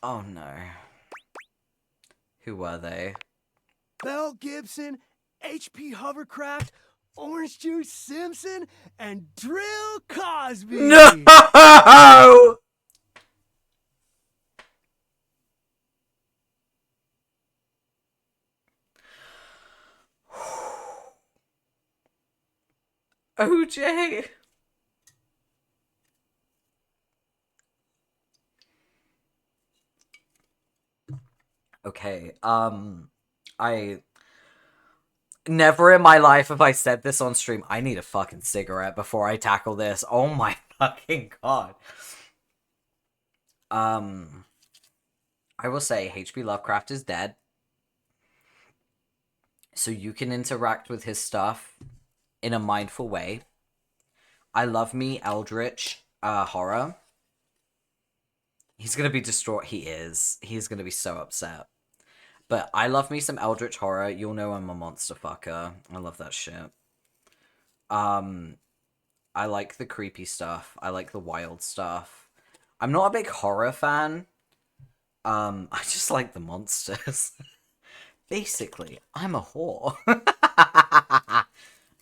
no. Who were they? Mel Gibson, H.P. Hovercraft, Orange Juice Simpson, and Drill Cosby! No! OJ. Okay, I never in my life have I said this on stream. I need a fucking cigarette before I tackle this. Oh my fucking god. I will say H.P. Lovecraft is dead. So you can interact with his stuff in a mindful way. I love me Eldritch horror. He's gonna be distraught. He is. He's gonna be so upset. But I love me some Eldritch horror. You'll know I'm a monster fucker. I love that shit. I like the creepy stuff. I like the wild stuff. I'm not a big horror fan. I just like the monsters. Basically, I'm a whore.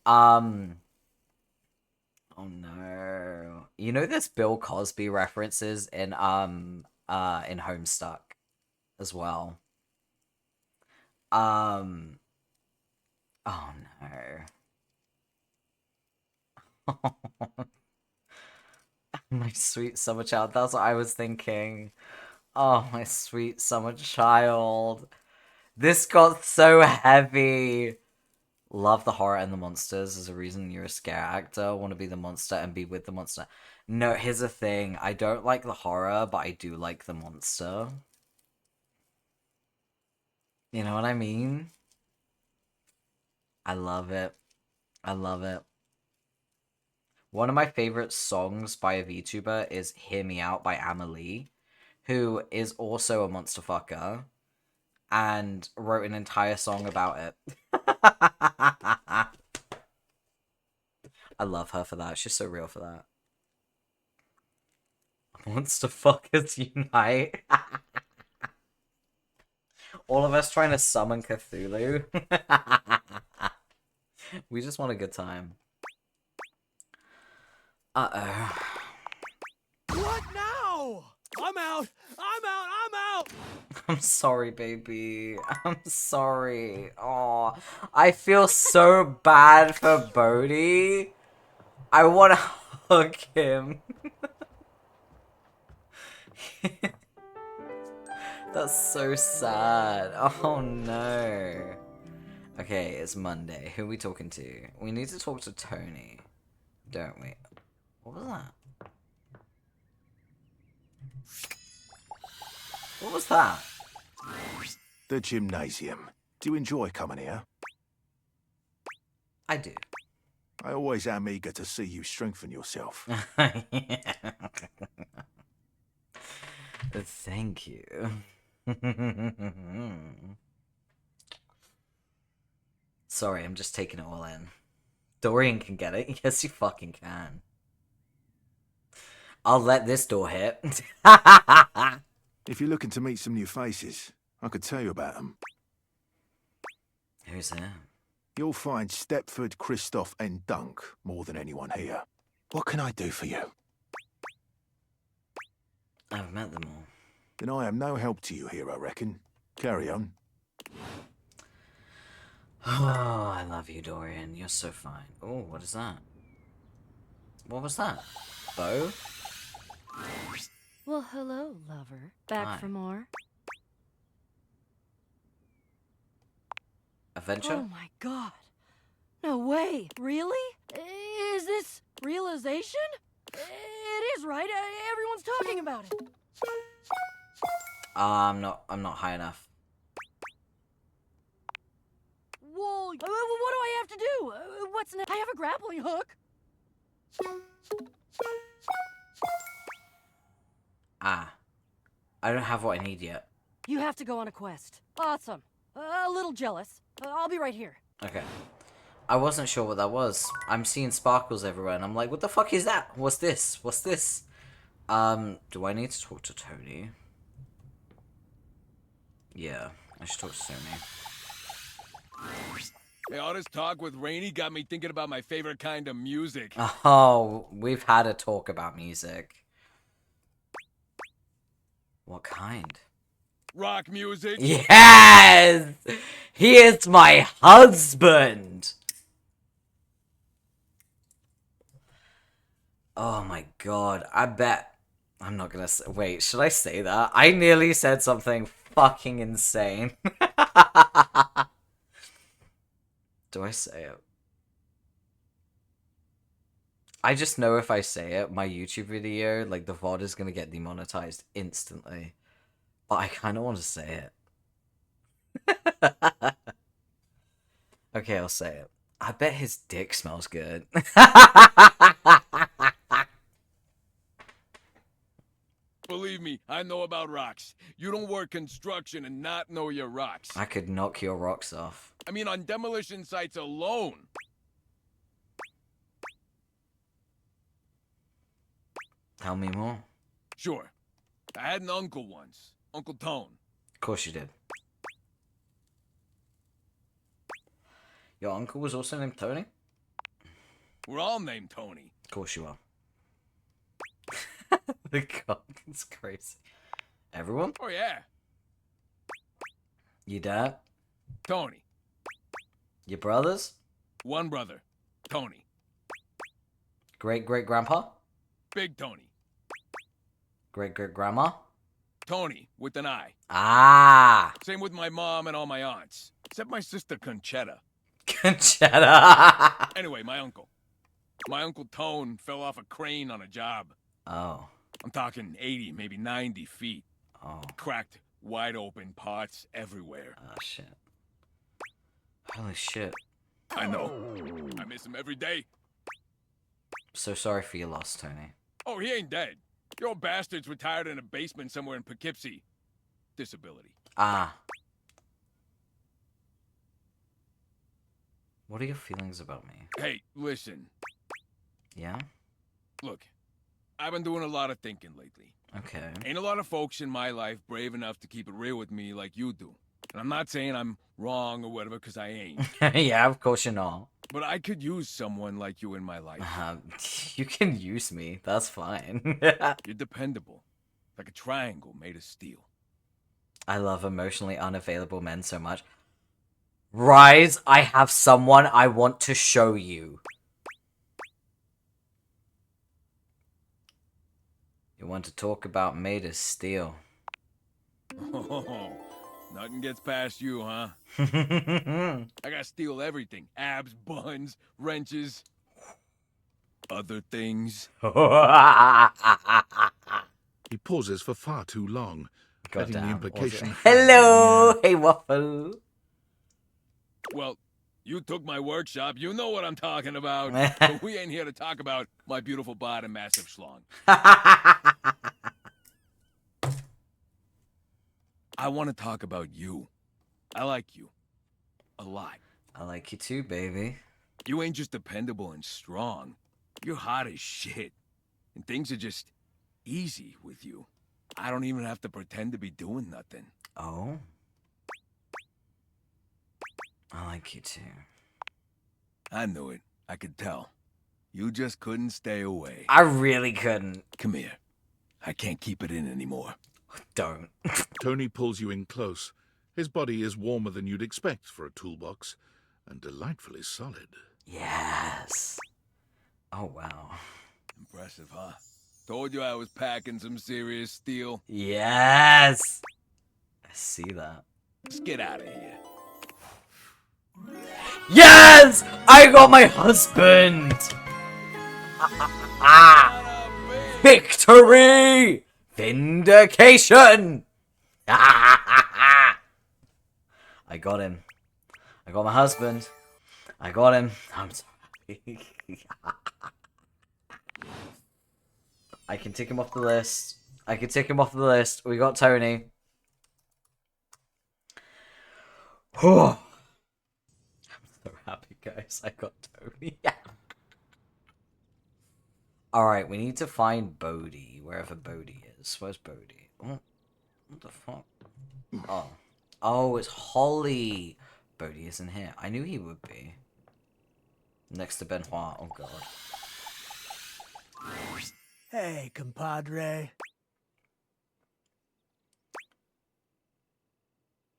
Oh no. You know there's Bill Cosby references in Homestuck as well. Oh no. My sweet summer child. That's what I was thinking. Oh, my sweet summer child. This got so heavy. Love the horror and the monsters. There's a reason you're a scare actor. Want to be the monster and be with the monster. No, here's the thing. I don't like the horror, but I do like the monster. You know what I mean? I love it. I love it. One of my favorite songs by a VTuber is Hear Me Out by Amelie, who is also a monster fucker, and wrote an entire song about it. I love her for that. She's so real for that. Monster fuckers unite. All of us trying to summon Cthulhu. We just want a good time. Uh-oh. What now? I'm out! I'm out! I'm out! I'm sorry, baby. I'm sorry. Oh, I feel so bad for Bodhi. I want to hug him. That's so sad. Oh no. Okay, it's Monday. Who are we talking to? We need to talk to Tony, don't we? What was that? What was that? The gymnasium. Do you enjoy coming here? I do. I always am eager to see you strengthen yourself. Thank you. Sorry, I'm just taking it all in. Dorian can get it. Yes, you fucking can. I'll let this door hit. If you're looking to meet some new faces, I could tell you about them. Who's there? You'll find Stepford, Christoph, and Dunk more than anyone here. What can I do for you? I've met them all. Then I am no help to you here, I reckon. Carry on. Oh, I love you, Dorian. You're so fine. Oh, what is that? What was that? Bo? Well, hello, lover. Back Hi. for more? Adventure? Oh my god. No way. Really? Is this realization? It is, right? Everyone's talking about it. I'm not high enough. Well, what do I have to do? What's next? I have a grappling hook. Ah. I don't have what I need yet. You have to go on a quest. Awesome. A little jealous. I'll be right here. Okay. I wasn't sure what that was. I'm seeing sparkles everywhere and I'm like, what the fuck is that? What's this? What's this? Do I need to talk to Tony? Yeah, I should talk to Tony. Hey, all this talk with Rainey got me thinking about my favorite kind of music. Oh, we've had a talk about music. What kind? Rock music. Yes! He is my husband! Oh my god, I bet... I'm not gonna say... Wait, should I say that? I nearly said something fucking insane. Do I say it? I just know if I say it, my YouTube video, like the VOD is gonna get demonetized instantly. But I kind of want to say it. Okay, I'll say it. I bet his dick smells good. Believe me, I know about rocks. You don't work construction and not know your rocks. I could knock your rocks off. I mean, on demolition sites alone. Tell me more. Sure. I had an uncle once. Uncle Tone. Of course you did. Your uncle was also named Tony? We're all named Tony. Of course you are. The god, it's crazy. Everyone? Oh, yeah. Your dad? Tony. Your brothers? One brother. Tony. Great-great-grandpa? Big Tony. Great-great-grandma? Tony, with an I. Ah! Same with my mom and all my aunts. Except my sister Conchetta. Conchetta! Anyway, my uncle. My Uncle Tone fell off a crane on a job. Oh. I'm talking 80, maybe 90 feet. Oh. Cracked, wide open parts everywhere. Oh, shit. Holy shit. I know. I miss him every day. So sorry for your loss, Tony. Oh, he ain't dead. The old bastard's retired in a basement somewhere in Poughkeepsie. Disability. Ah. What are your feelings about me? Hey, listen. Yeah? Look, I've been doing a lot of thinking lately. Okay. Ain't a lot of folks in my life brave enough to keep it real with me like you do. And I'm not saying I'm wrong or whatever, because I ain't. Yeah, of course you're not. But I could use someone like you in my life. You can use me. That's fine. You're dependable. Like a triangle made of steel. I love emotionally unavailable men so much. Rise, I have someone I want to show you. You want to talk about made of steel. Oh, nothing gets past you, huh? I gotta steal everything. Abs, buns, wrenches, other things. He pauses for far too long, letting the implication... Hello! Hey, Waffle! Well, you took my workshop. You know what I'm talking about. But we ain't here to talk about my beautiful bod and massive schlong. I want to talk about you. I like you. A lot. I like you too, baby. You ain't just dependable and strong. You're hot as shit. And things are just easy with you. I don't even have to pretend to be doing nothing. Oh? I like you too. I knew it. I could tell. You just couldn't stay away. I really couldn't. Come here. I can't keep it in anymore. Don't. Tony pulls you in close. His body is warmer than you'd expect for a toolbox, and delightfully solid. Yes. Oh, wow. Impressive, huh? Told you I was packing some serious steel. Yes! I see that. Let's get out of here. Yes! I got my husband! Victory! Vindication! I got him. I got my husband. I got him. I'm so happy. I can tick him off the list. I can tick him off the list. We got Tony. I'm so happy, guys. I got Tony. Alright, we need to find Bodhi, wherever Bodhi is. Where's Bodhi? Oh, what the fuck? Oh. Oh, it's Holly. Bodhi isn't here. I knew he would be. Next to Benoit. Oh, God. Hey, compadre.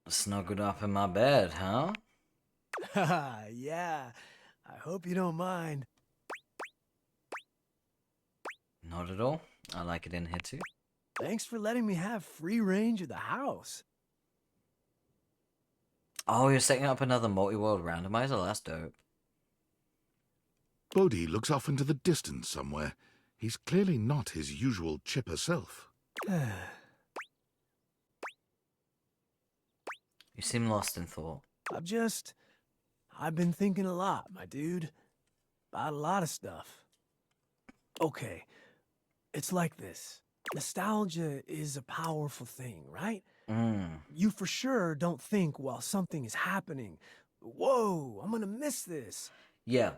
Snuggled up in my bed, huh? Haha, yeah. I hope you don't mind. Not at all. I like it in here too. Thanks for letting me have free range of the house. Oh, you're setting up another multi-world randomizer? That's dope. Bodhi looks off into the distance somewhere. He's clearly not his usual chipper self. You seem lost in thought. I've been thinking a lot, my dude. About a lot of stuff. Okay, it's like this. Nostalgia is a powerful thing, right? You for sure don't think while something is happening, whoa, I'm gonna miss this. Yeah.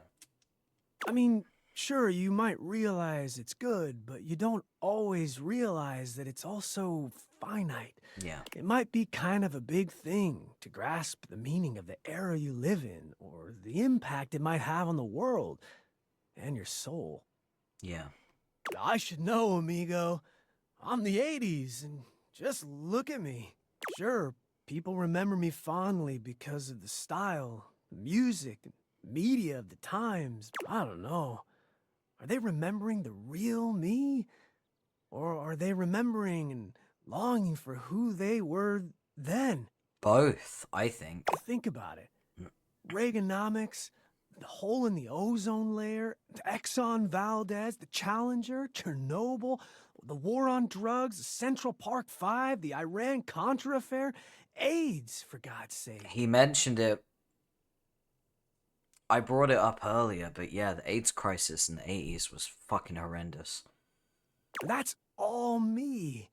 I mean, sure, you might realize it's good, but you don't always realize that it's also finite. Yeah. It might be kind of a big thing to grasp the meaning of the era you live in, or the impact it might have on the world and your soul. Yeah. I should know, amigo. I'm the 80s, and just look at me. Sure, people remember me fondly because of the style, the music, and media of the times. I don't know. Are they remembering the real me? Or are they remembering and longing for who they were then? Both, I think. Think about it. Reaganomics, the hole in the ozone layer, Exxon Valdez, the Challenger, Chernobyl, the war on drugs, Central Park 5, the Iran-Contra affair, AIDS, for God's sake. He mentioned it. I brought it up earlier, but yeah, the AIDS crisis in the 80s was fucking horrendous. That's all me.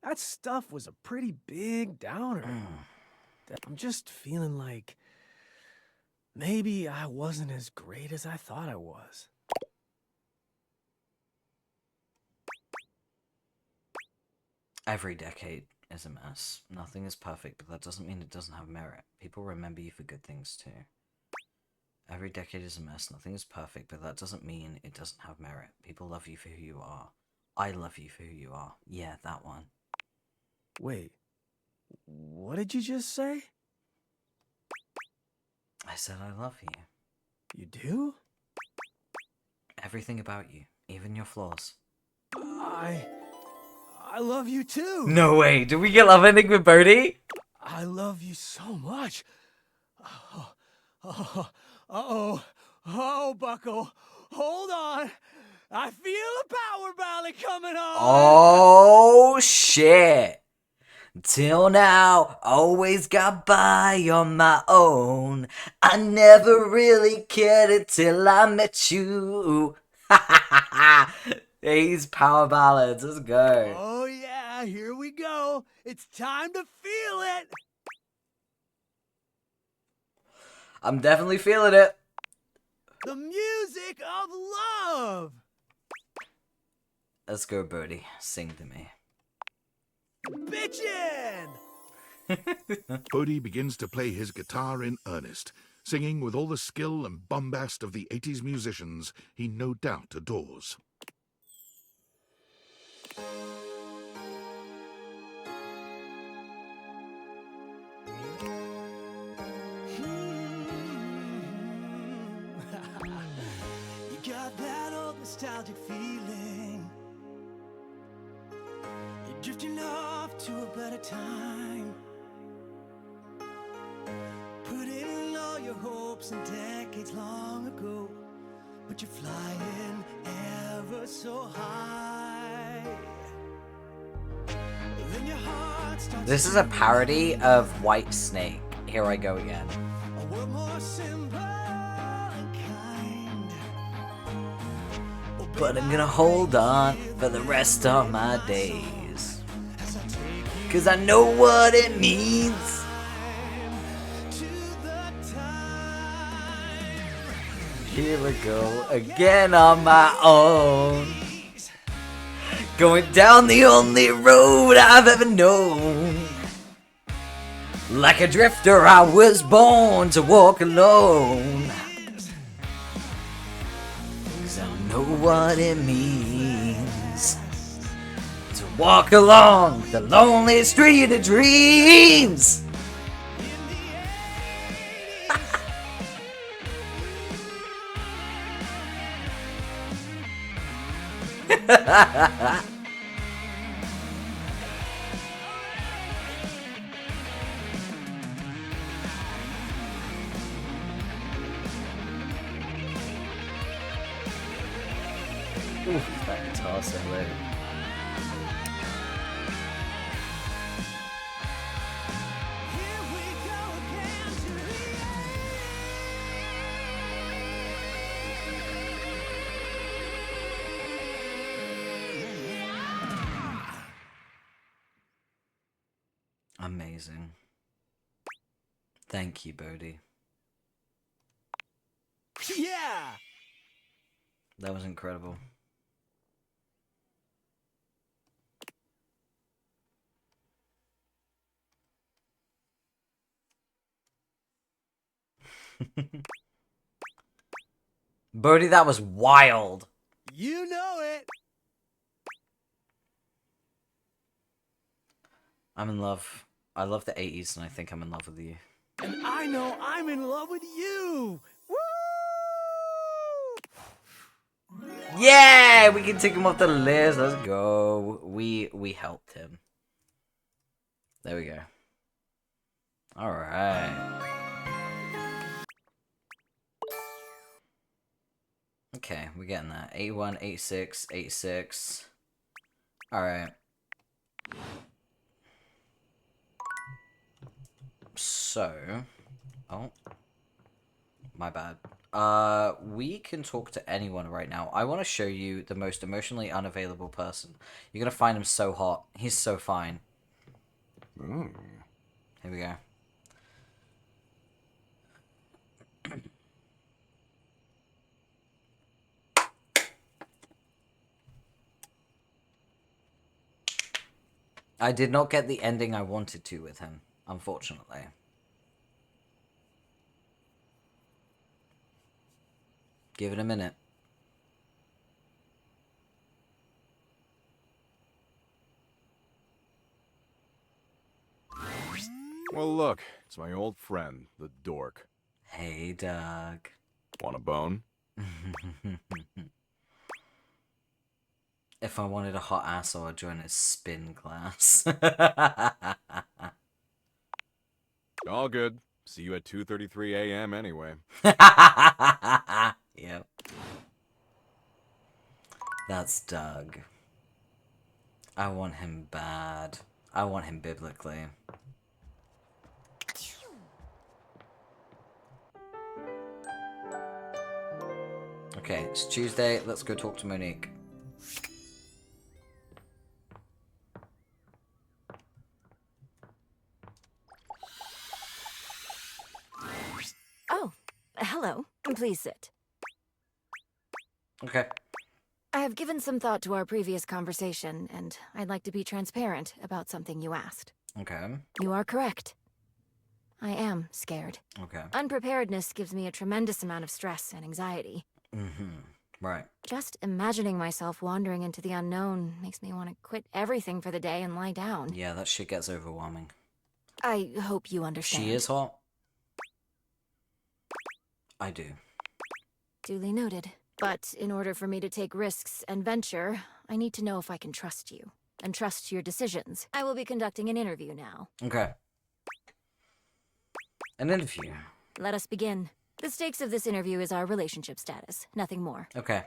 That stuff was a pretty big downer. I'm just feeling like maybe I wasn't as great as I thought I was. Every decade is a mess. Nothing is perfect, but that doesn't mean it doesn't have merit. People remember you for good things too. Every decade is a mess. Nothing is perfect, but that doesn't mean it doesn't have merit. People love you for who you are. I love you for who you are. Yeah, that one. Wait, what did you just say? I said I love you. You do? Everything about you, even your flaws. I love you too. No way. Did we get love ending with Bodhi? I love you so much. Oh, Bucko, hold on. I feel a power valley coming on. Oh, shit. Till now, always got by on my own. I never really cared until I met you. These power ballads, let's go. Oh yeah, here we go. It's time to feel it. I'm definitely feeling it. The music of love. Let's go, Birdie. Sing to me. Bitchin'! Bodhi begins to play his guitar in earnest, singing with all the skill and bombast of the 80s musicians he no doubt adores. You got that old nostalgic feeling. You're drifting off to a better time. Put in all your hopes and decades long ago, but you're flying ever so high. Then your heart starts. This is a parody of White Snake. Here I go again. A world more simple and kind. But I'm gonna hold on for the rest of my days, 'cause I know what it means. Here we go again on my own, going down the only road I've ever known. Like a drifter, I was born to walk alone, 'cause I know what it means to walk along the lonely street of dreams. Oof, that guitar solo. Amazing. Thank you, Bodhi. Yeah! That was incredible. Bodhi, that was wild. You know it! I'm in love. I love the 80s and I think I'm in love with you. And I know I'm in love with you! Woo! Yeah! We can take him off the list. Let's go. We helped him. There we go. Alright. Okay, we're getting that. 81, 86, 86. Alright. So... Oh. My bad. We can talk to anyone right now. I want to show you the most emotionally unavailable person. You're gonna find him so hot. He's so fine. Mm. Here we go. I did not get the ending I wanted to with him, unfortunately. Give it a minute. Well, look, it's my old friend, the dork. Hey, Doug. Want a bone? If I wanted a hot asshole, I'd join his spin class. All good. See you at 2:33 a.m. anyway. Yep. That's Doug. I want him bad. I want him biblically. Okay, it's Tuesday. Let's go talk to Monique. Oh, hello. Please sit. Okay. I have given some thought to our previous conversation, and I'd like to be transparent about something you asked. Okay. You are correct. I am scared. Okay. Unpreparedness gives me a tremendous amount of stress and anxiety. Mm-hmm. Right. Just imagining myself wandering into the unknown makes me want to quit everything for the day and lie down. Yeah, that shit gets overwhelming. I hope you understand. She is hot. I do. Duly noted. But in order for me to take risks and venture, I need to know if I can trust you. And trust your decisions. I will be conducting an interview now. Okay. An interview. Let us begin. The stakes of this interview is our relationship status, nothing more. Okay.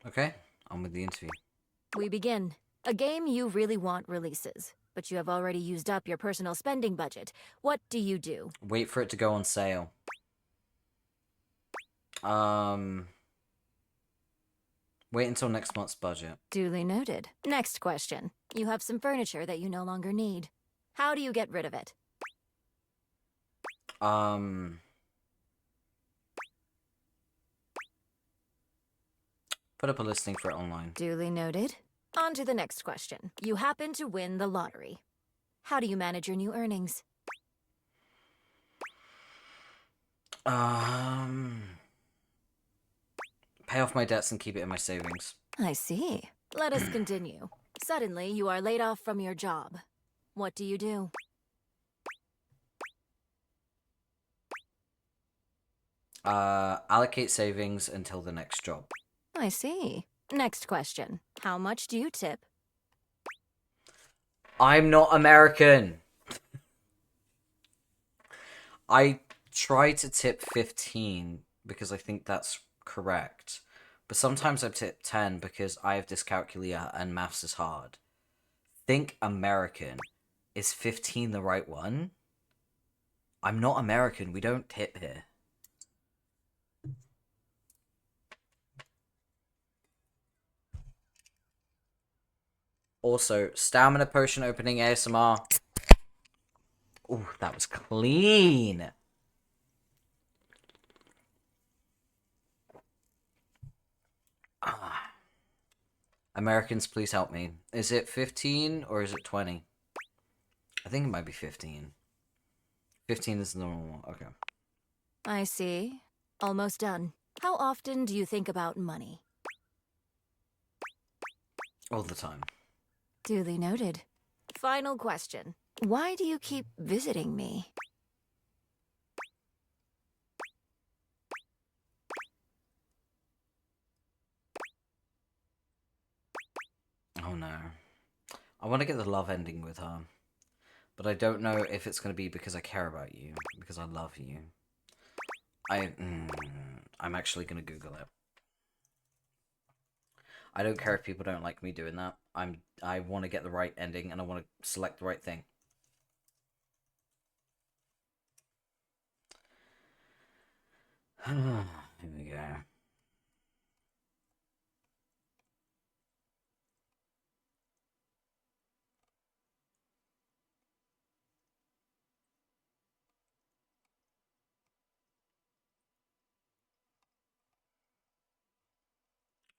Okay, on with the interview. We begin. A game you really want releases, but you have already used up your personal spending budget. What do you do? Wait for it to go on sale. Wait until next month's budget. Duly noted. Next question. You have some furniture that you no longer need. How do you get rid of it? Put up a listing for it online. Duly noted. On to the next question. You happen to win the lottery. How do you manage your new earnings? Pay off my debts and keep it in my savings. I see. Let us continue. Suddenly, you are laid off from your job. What do you do? Allocate savings until the next job. I see. Next question. How much do you tip? I'm not American. I try to tip 15 because I think that's correct. But sometimes I tip 10 because I have dyscalculia and maths is hard. Think American. Is 15 the right one? I'm not American. We don't tip here. Also, stamina potion opening ASMR. Ooh, that was clean. Ah. Americans, please help me. Is it 15 or is it 20? I think it might be 15. 15 is the normal one. Okay. I see. Almost done. How often do you think about money? All the time. Duly noted. Final question. Why do you keep visiting me? Oh no. I want to get the love ending with her. But I don't know if it's going to be because I care about you. Because I love you. I'm actually going to Google it. I don't care if people don't like me doing that. I want to get the right ending and I want to select the right thing. Here we go.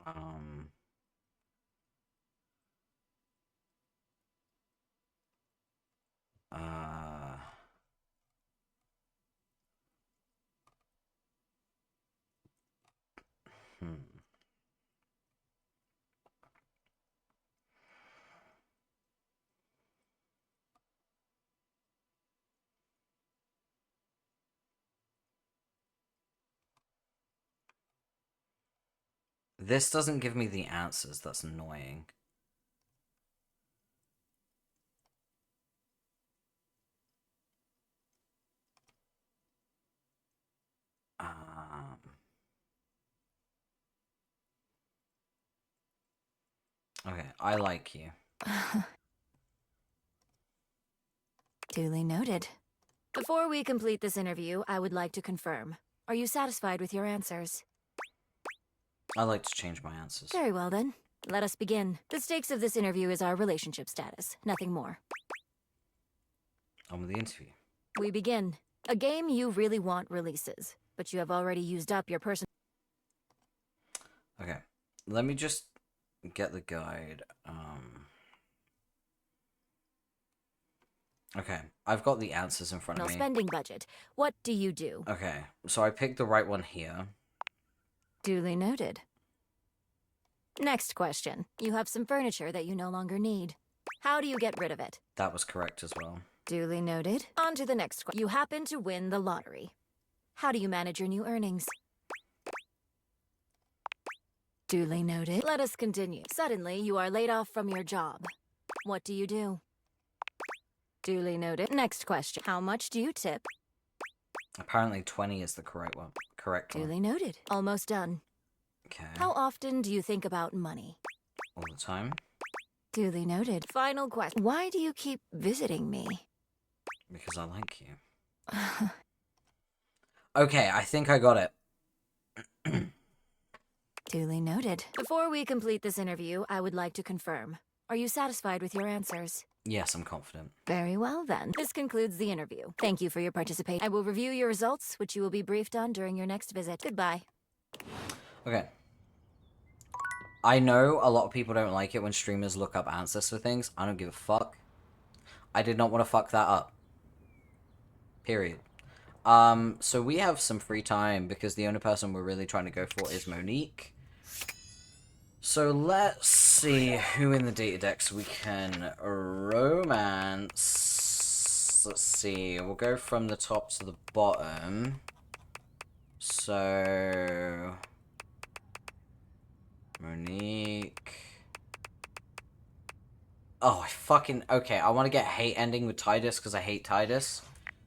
Um... Hmm. This doesn't give me the answers, that's annoying. Okay, I like you. Duly noted. Before we complete this interview, I would like to confirm. Are you satisfied with your answers? I like to change my answers. Very well then. Let us begin. The stakes of this interview is our relationship status, nothing more. On with the interview. We begin. A game you really want releases, but you have already used up your person. Okay, let me just get the guide. Okay, I've got the answers in front of me. Spending budget. What do you do? Okay, so I picked the right one here. Duly noted. Next question. You have some furniture that you no longer need. How do you get rid of it? That was correct as well. Duly noted. On to the next question. You happen to win the lottery. How do you manage your new earnings? Duly noted. Let us continue. Suddenly, you are laid off from your job. What do you do? Duly noted. Next question. How much do you tip? Apparently 20 is the correct one. Duly noted. Almost done. Okay. How often do you think about money? All the time. Duly noted. Final question. Why do you keep visiting me? Because I like you. Okay, I think I got it. Duly noted. Before we complete this interview, I would like to confirm. Are you satisfied with your answers? Yes, I'm confident. Very well then. This concludes the interview. Thank you for your participation. I will review your results, which you will be briefed on during your next visit. Goodbye. Okay. I know a lot of people don't like it when streamers look up answers for things. I don't give a fuck. I did not want to fuck that up. Period. So we have some free time because the only person we're really trying to go for is Monique. So let's see who in the data decks we can romance. Let's see, we'll go from the top to the bottom. So Monique. Oh, I fucking... Okay, I want to get hate ending with Titus because I hate Titus.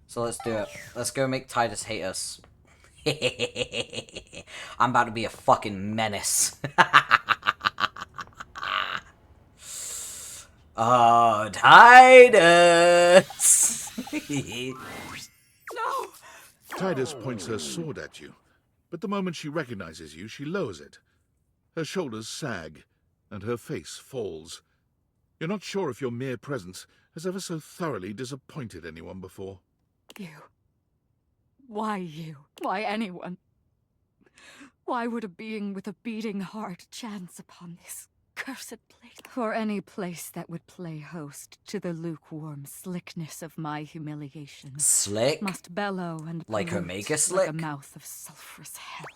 So let's do it. Let's go make Titus hate us. I'm about to be a fucking menace. Oh, Titus! No! Titus points her sword at you, but the moment she recognizes you, she lowers it. Her shoulders sag, and her face falls. You're not sure if your mere presence has ever so thoroughly disappointed anyone before. You. Why you? Why anyone? Why would a being with a beating heart chance upon this cursed place? For any place that would play host to the lukewarm slickness of my humiliation. Slick? Must bellow and like pollute Omega Slick? like a mouth of sulphurous hell.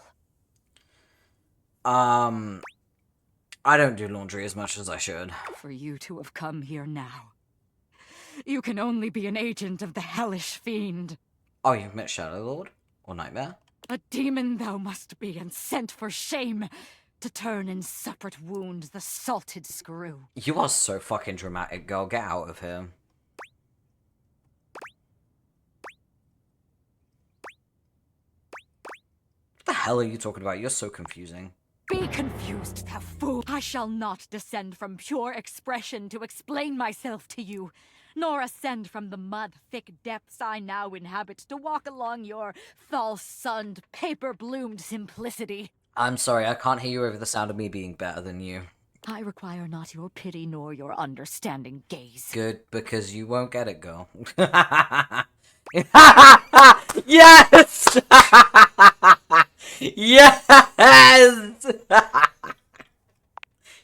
I don't do laundry as much as I should. For you to have come here now, you can only be an agent of the hellish fiend. Oh, you've met Shadow Lord? Or Nightmare? A demon thou must be, and sent for shame, to turn in separate wounds the salted screw. You are so fucking dramatic, girl. Get out of here. What the hell are you talking about? You're so confusing. Be confused, thou fool! I shall not descend from pure expression to explain myself to you, nor ascend from the mud-thick depths I now inhabit to walk along your false-sunned, paper-bloomed simplicity. I'm sorry, I can't hear you over the sound of me being better than you. I require not your pity nor your understanding gaze. Good, because you won't get it, girl. Yes! Yes!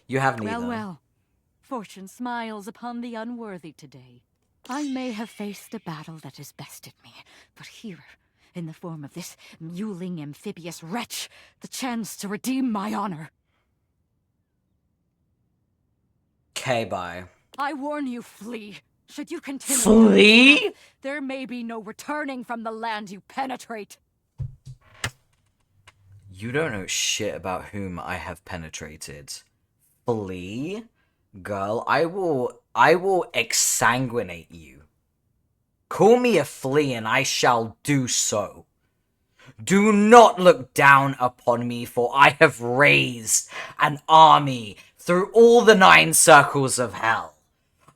You have neither. Well, well. Fortune smiles upon the unworthy today. I may have faced a battle that has bested me, but here, in the form of this mewling amphibious wretch, the chance to redeem my honor. Okay, bye. I warn you, flee. Should you continue Flee? down this path, there may be no returning from the land you penetrate. You don't know shit about whom I have penetrated. Flee? Girl, I will exsanguinate you. Call me a flea and I shall do so. Do not look down upon me, for I have raised an army through all the 9 circles of hell.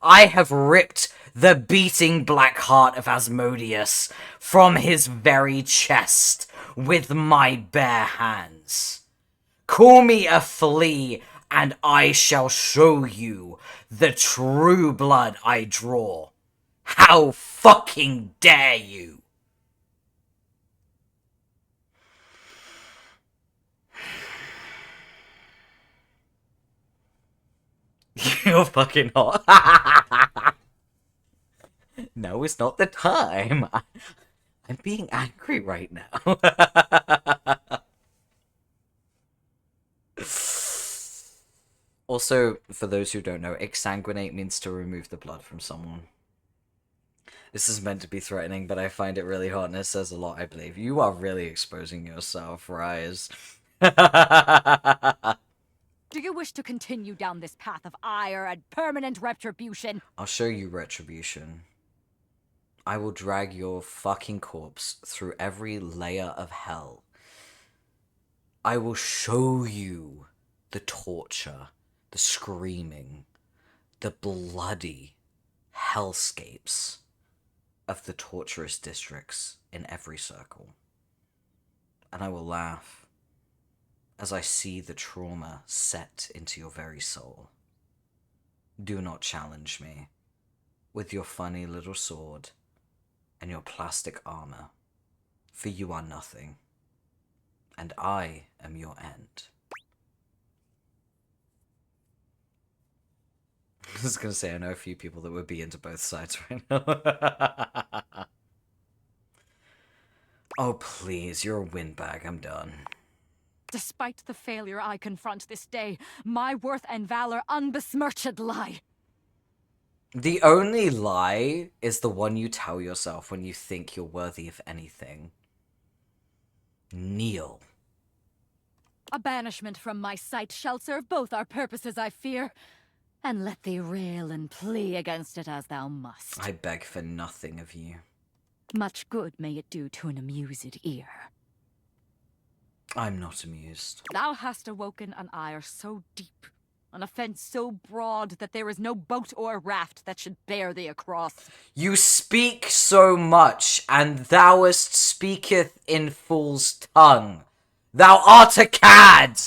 I have ripped the beating black heart of Asmodeus from his very chest with my bare hands. Call me a flea, and I shall show you the true blood I draw. How fucking dare you! You're fucking hot. No, it's not the time. I'm being angry right now. Also, for those who don't know, exsanguinate means to remove the blood from someone. This is meant to be threatening, but I find it really hot and it says a lot, I believe. You are really exposing yourself, Rise. Do you wish to continue down this path of ire and permanent retribution? I'll show you retribution. I will drag your fucking corpse through every layer of hell. I will show you the torture, the screaming, the bloody hellscapes of the torturous districts in every circle. And I will laugh as I see the trauma set into your very soul. Do not challenge me with your funny little sword and your plastic armor, for you are nothing, and I am your end. I was gonna say, I know a few people that would be into both sides right now. Oh, please, you're a windbag. I'm done. Despite the failure I confront this day, my worth and valor unbesmirched lie. The only lie is the one you tell yourself when you think you're worthy of anything. Kneel. A banishment from my sight shall serve both our purposes, I fear. And let thee rail and plea against it as thou must. I beg for nothing of you. Much good may it do to an amused ear. I'm not amused. Thou hast awoken an ire so deep, an offense so broad, that there is no boat or raft that should bear thee across. You speak so much, and thouest speaketh in fool's tongue. Thou art a cad!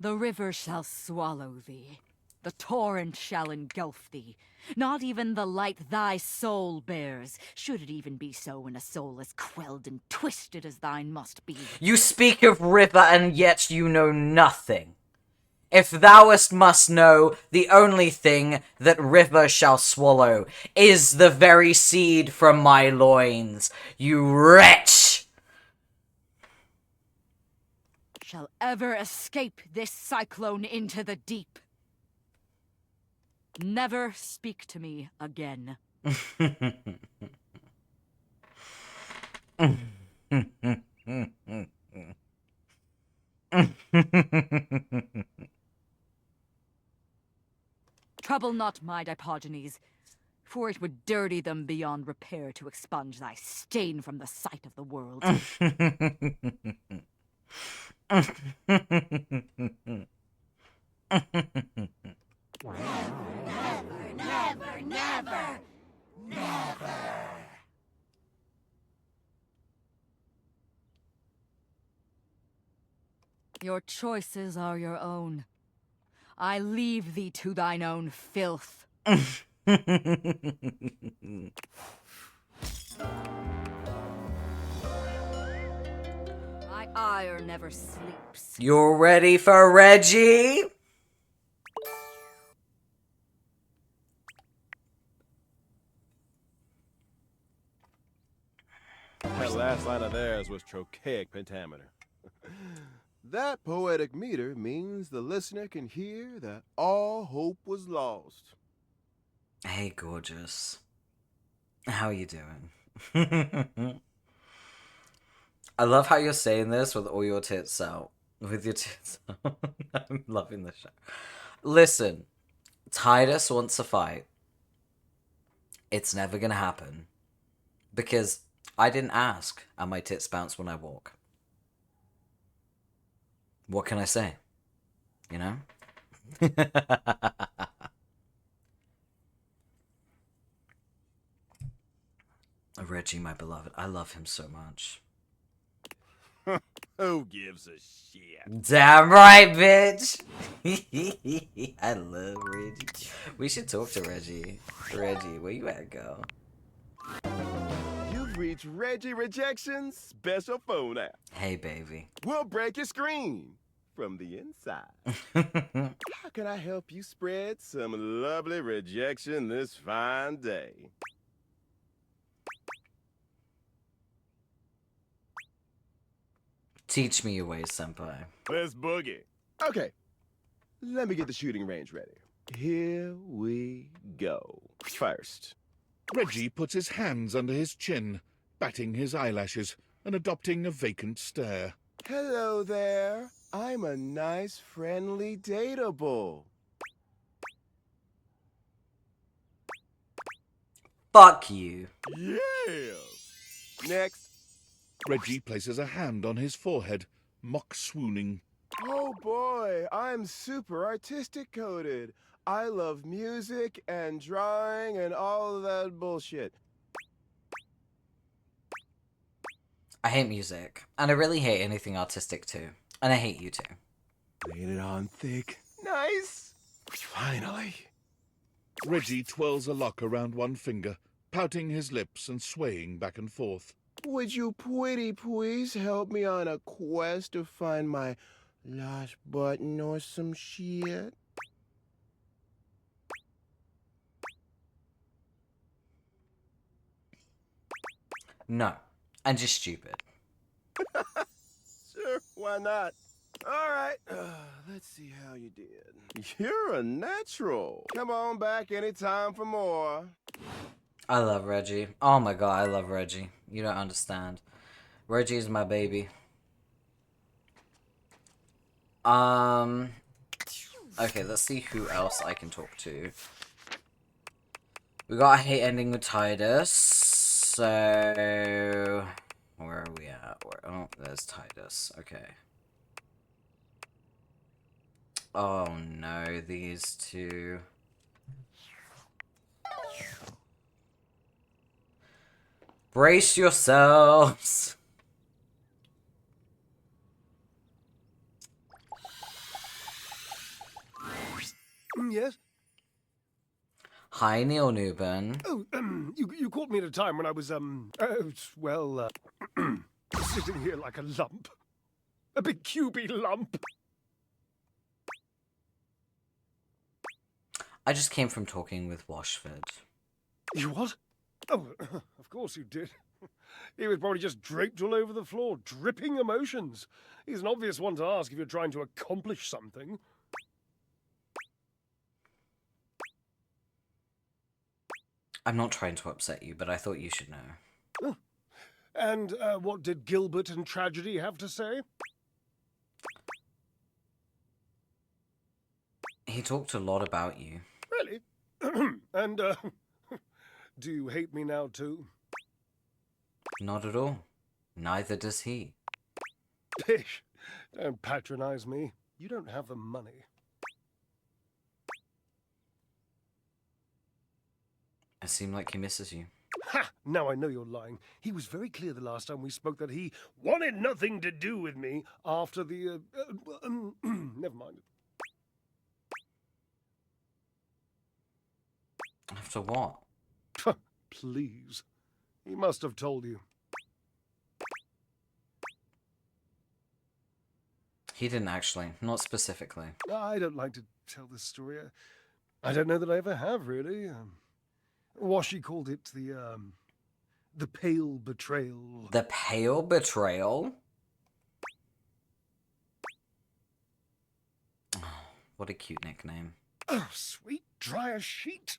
The river shall swallow thee. The torrent shall engulf thee. Not even the light thy soul bears, should it even be so when a soul as quelled and twisted as thine must be. You speak of river, and yet you know nothing. If thouest must know, the only thing that river shall swallow is the very seed from my loins, you wretch! Shall ever escape this cyclone into the deep. Never speak to me again. Trouble not my Diogenes, for it would dirty them beyond repair to expunge thy stain from the sight of the world. Never. Your choices are your own. I leave thee to thine own filth. My ire never sleeps. You're ready for Reggie? That last line of theirs was trochaic pentameter. That poetic meter means the listener can hear that all hope was lost. Hey, gorgeous. How you doing? I love how you're saying this with all your tits out. With your tits out. I'm loving the show. Listen, Titus wants a fight. It's never gonna happen. Because I didn't ask, and my tits bounce when I walk. What can I say? You know? Reggie, my beloved. I love him so much. Who gives a shit? Damn right, bitch! I love Reggie. We should talk to Reggie. Reggie, where you at, girl? You've reached Reggie Rejection's special phone app. Hey, baby. We'll break your screen from the inside. How can I help you spread some lovely rejection this fine day? Teach me your ways, senpai. Let's boogie. Okay, let me get the shooting range ready. Here we go. First, Reggie puts his hands under his chin, batting his eyelashes and adopting a vacant stare. hello there. I'm a nice, friendly dateable. Fuck you. Yeah. Next. Reggie places a hand on his forehead, mock swooning. Oh boy, I'm super artistic coded. I love music and drawing and all of that bullshit. I hate music. And I really hate anything artistic too. And I hate you too. Laid it on thick. Nice. Finally. Reggie twirls a lock around one finger, pouting his lips and swaying back and forth. Would you pretty please help me on a quest to find my lost button or some shit? No. And just stupid. Sure, why not? All right, let's see how you did. You're a natural. Come on back anytime for more. I love Reggie. Oh my god, I love Reggie. You don't understand. Reggie is my baby. Okay, let's see who else I can talk to. We got a hate ending with Titus. So Where are we at? Oh, there's Titus. Okay. Oh no, these two. Brace yourselves! Yes? Hi, Neil Newburn. Oh, you caught me at a time when I was, sitting here like a lump. A big cubey lump. I just came from talking with Washford. You what? Oh, of course you did. He was probably just draped all over the floor, dripping emotions. He's an obvious one to ask if you're trying to accomplish something. I'm not trying to upset you, but I thought you should know. Oh. And what did Gilbert and Tragedy have to say? He talked a lot about you. Really? And, do you hate me now, too? Not at all. Neither does he. Pish! Don't patronize me. You don't have the money. It seemed like he misses you. Ha! Now I know you're lying. He was very clear the last time we spoke that he wanted nothing to do with me after the, never mind. After what? Please. He must have told you. He didn't actually. Not specifically. I don't like to tell this story. I don't know that I ever have, really. Washi called it the pale betrayal. The pale betrayal? Oh, what a cute nickname. Oh, sweet, dry as sheet.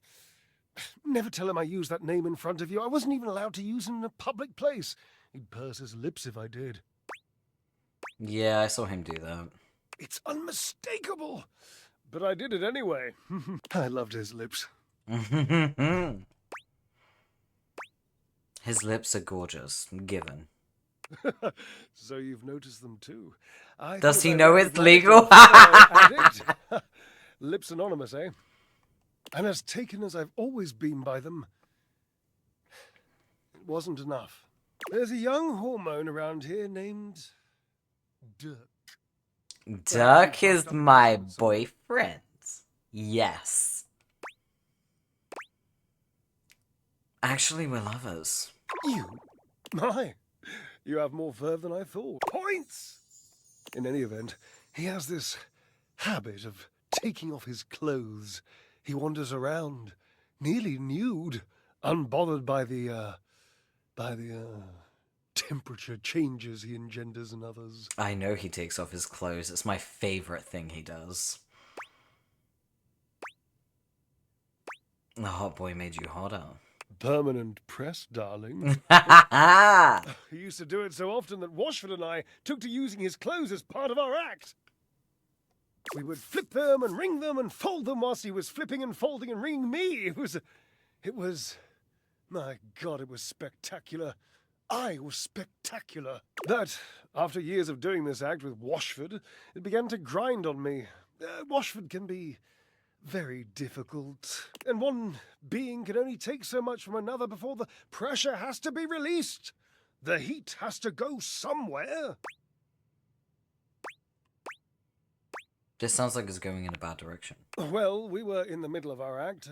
Never tell him I used that name in front of you. I wasn't even allowed to use it in a public place. He'd purse his lips if I did. Yeah, I saw him do that. It's unmistakable. But I did it anyway. I loved his lips. His lips are gorgeous, given. So you've noticed them too. Does he know it's legal? Lips anonymous, eh? And as taken as I've always been by them, it wasn't enough. There's a young hormone around here named Dirk. Dirk is my boyfriend. Yes. Actually, we're lovers. You? You have more verve than I thought. Points! In any event, he has this habit of taking off his clothes. He wanders around, nearly nude, unbothered by the temperature changes he engenders in others. I know he takes off his clothes. It's my favorite thing he does. The hot boy made you hotter. Permanent press, darling. He used to do it so often that Washford and I took to using his clothes as part of our act. We would flip them and wring them and fold them whilst he was flipping and folding and wringing me. It was, my God, it was spectacular. I was spectacular. That, after years of doing this act with Washford, it began to grind on me. Washford can be very difficult, and one being can only take so much from another before the pressure has to be released. The heat has to go somewhere. This sounds like it's going in a bad direction. Well, we were in the middle of our act.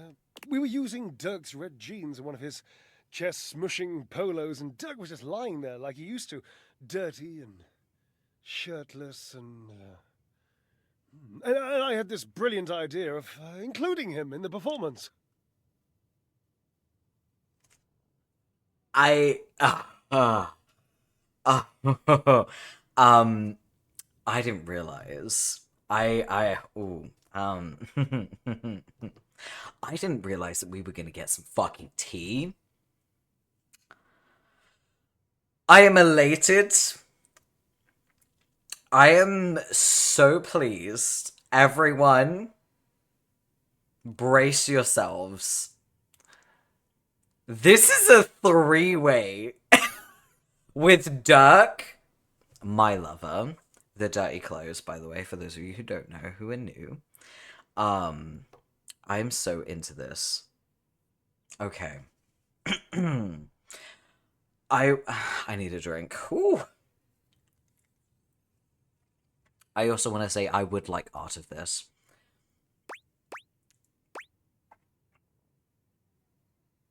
We were using Dirk's red jeans and one of his chest-smushing polos, and Dirk was just lying there like he used to, dirty and shirtless, and I had this brilliant idea of including him in the performance. I didn't realize. I didn't realize that we were gonna get some fucking tea. I am elated. I am so pleased. Everyone, brace yourselves. This is a three-way. with Dirk, my lover, the dirty clothes, by the way, for those of you who don't know, who are new. I'm so into this. Okay. I need a drink. Whew. I also want to say I would like art of this.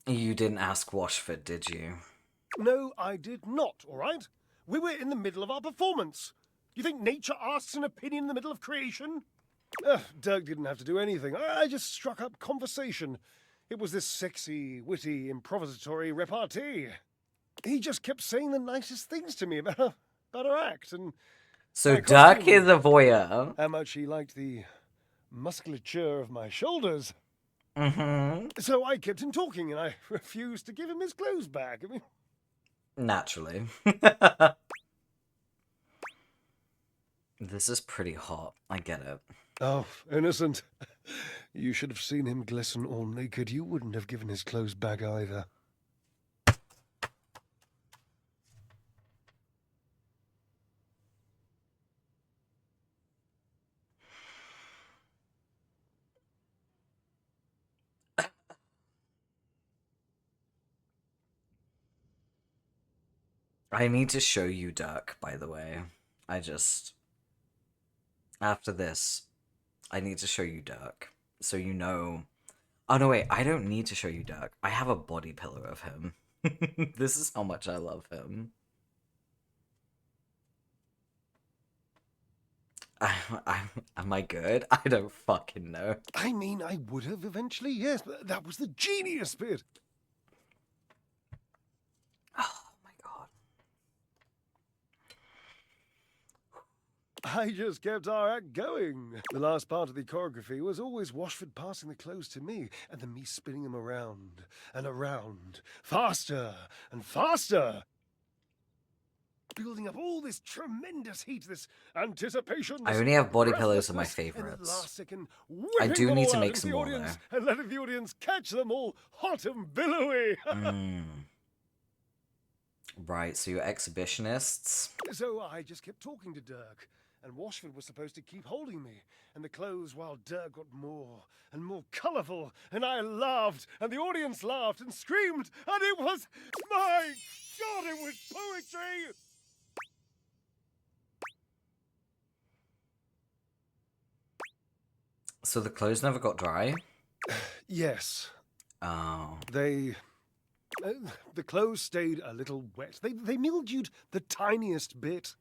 You didn't ask Washford, did you? No, I did not, all right? We were in the middle of our performance. You think nature asks an opinion in the middle of creation? Dirk didn't have to do anything. I just struck up conversation. It was this sexy, witty, improvisatory repartee. He just kept saying the nicest things to me about her act and... So Dirk is a voyeur. How much he liked the musculature of my shoulders. Mm-hmm. So I kept him talking and I refused to give him his clothes back. I mean... Naturally. This is pretty hot. I get it. Oh, innocent. You should have seen him glisten all naked. You wouldn't have given his clothes back either. I need to show you Dirk, by the way. After this, I need to show you Dirk. So you know... Oh, no, wait. I don't need to show you Dirk. I have a body pillow of him. This is how much I love him. Am I good? I don't fucking know. I mean, I would have eventually, yes, but that was the genius bit. I just kept our act going. The last part of the choreography was always Washford passing the clothes to me, and then me spinning them around and around, faster and faster. Building up all this tremendous heat, this anticipation. I only have body pillows of my favorites. I do need to make some more, though. And letting the audience catch them all hot and billowy. Right, so you're exhibitionists? So I just kept talking to Dirk. And Washford was supposed to keep holding me, and the clothes while Dirk got more and more colourful, and I laughed, and the audience laughed and screamed, and it was, my God, it was poetry! So the clothes never got dry? Yes. Oh. The clothes stayed a little wet. They mildewed the tiniest bit.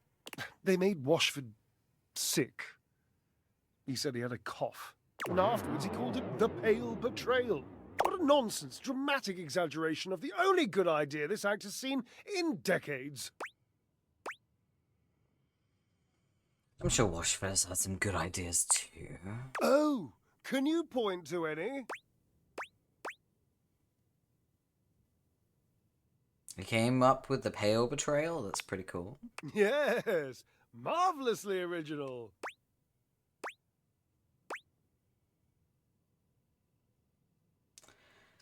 They made Washford sick. He said he had a cough. And afterwards he called it the pale betrayal. What a nonsense, dramatic exaggeration of the only good idea this act has seen in decades. I'm sure Washford has had some good ideas too. Oh, can you point to any? He came up with the pale betrayal? That's pretty cool. Yes, marvelously original.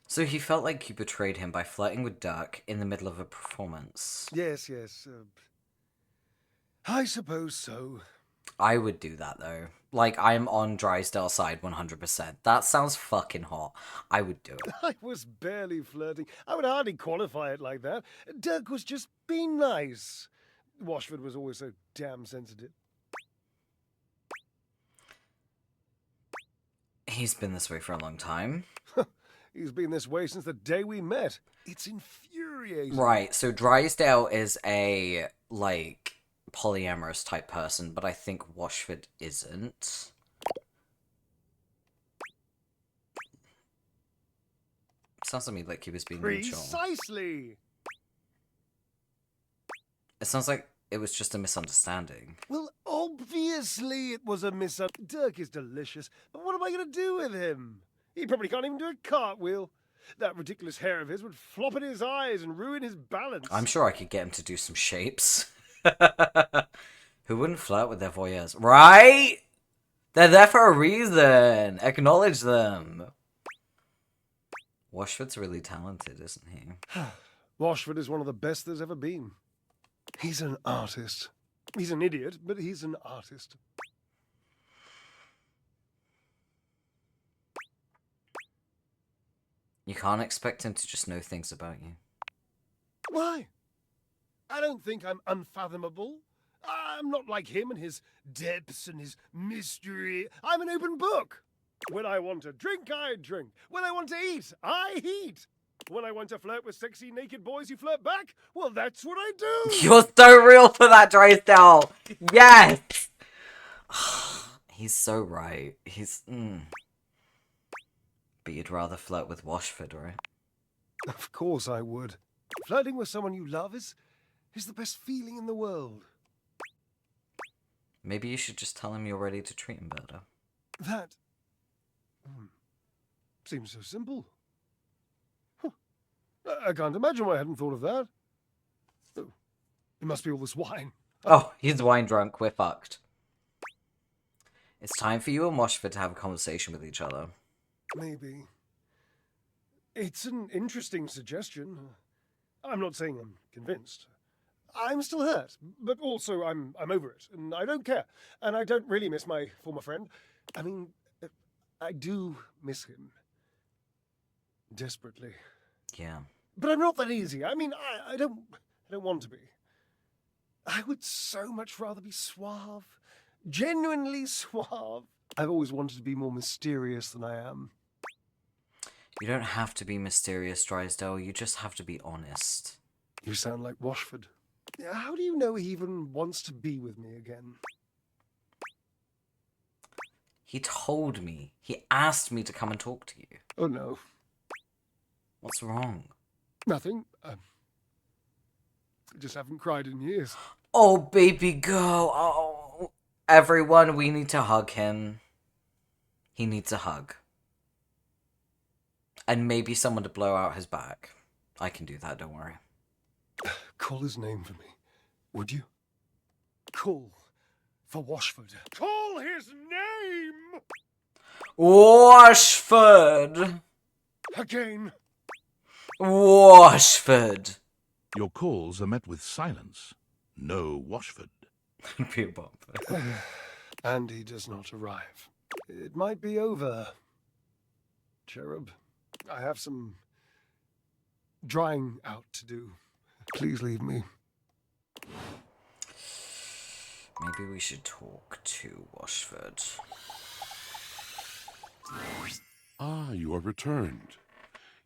So he felt like you betrayed him by flirting with Dirk in the middle of a performance. Yes. I suppose so. I would do that, though. Like, I'm on Drysdale's side 100%. That sounds fucking hot. I would do it. I was barely flirting. I would hardly qualify it like that. Dirk was just being nice. Washford was always so damn sensitive. He's been this way for a long time. He's been this way since the day we met. It's infuriating. Right, so Drysdale is a, like, polyamorous type person, but I think Washford isn't. Sounds to me like he was being neutral. Precisely! It sounds like it was just a misunderstanding. Well, obviously it was a misunderstanding. Dirk is delicious, but what am I going to do with him? He probably can't even do a cartwheel. That ridiculous hair of his would flop in his eyes and ruin his balance. I'm sure I could get him to do some shapes. Who wouldn't flirt with their voyeurs? Right? They're there for a reason. Acknowledge them. Washford's really talented, isn't he? Washford is one of the best there's ever been. He's an artist. He's an idiot, but he's an artist. You can't expect him to just know things about you. Why? I don't think I'm unfathomable. I'm not like him and his depths and his mystery. I'm an open book. When I want to drink, I drink. When I want to eat, I eat. When I want to flirt with sexy naked boys who flirt back, well, that's what I do. You're so real for that, Drysdale. Yes. He's so right. He's. But you'd rather flirt with Washford, right? Of course I would. Flirting with someone you love is the best feeling in the world. Maybe you should just tell him you're ready to treat him better. That seems so simple. Huh. I can't imagine why I hadn't thought of that. Oh, it must be all this wine. Oh, he's wine drunk. We're fucked. It's time for you and Washford to have a conversation with each other. Maybe. It's an interesting suggestion. I'm not saying I'm convinced. I'm still hurt, but also I'm over it, and I don't care. And I don't really miss my former friend. I mean, I do miss him. Desperately. Yeah. But I'm not that easy. I mean, I don't want to be. I would so much rather be suave. Genuinely suave. I've always wanted to be more mysterious than I am. You don't have to be mysterious, Drysdale. You just have to be honest. You sound like Washford. How do you know he even wants to be with me again? He told me. He asked me to come and talk to you. Oh, no. What's wrong? Nothing. I just haven't cried in years. Oh, baby girl. Oh, everyone, we need to hug him. He needs a hug. And maybe someone to blow out his back. I can do that, don't worry. Call his name for me, would you? Call for Washford. Call his name! Washford! Again. Washford! Your calls are met with silence. No Washford. And he does not arrive. It might be over, cherub. I have some drying out to do. Please leave me. Maybe we should talk to Washford. Ah, you are returned.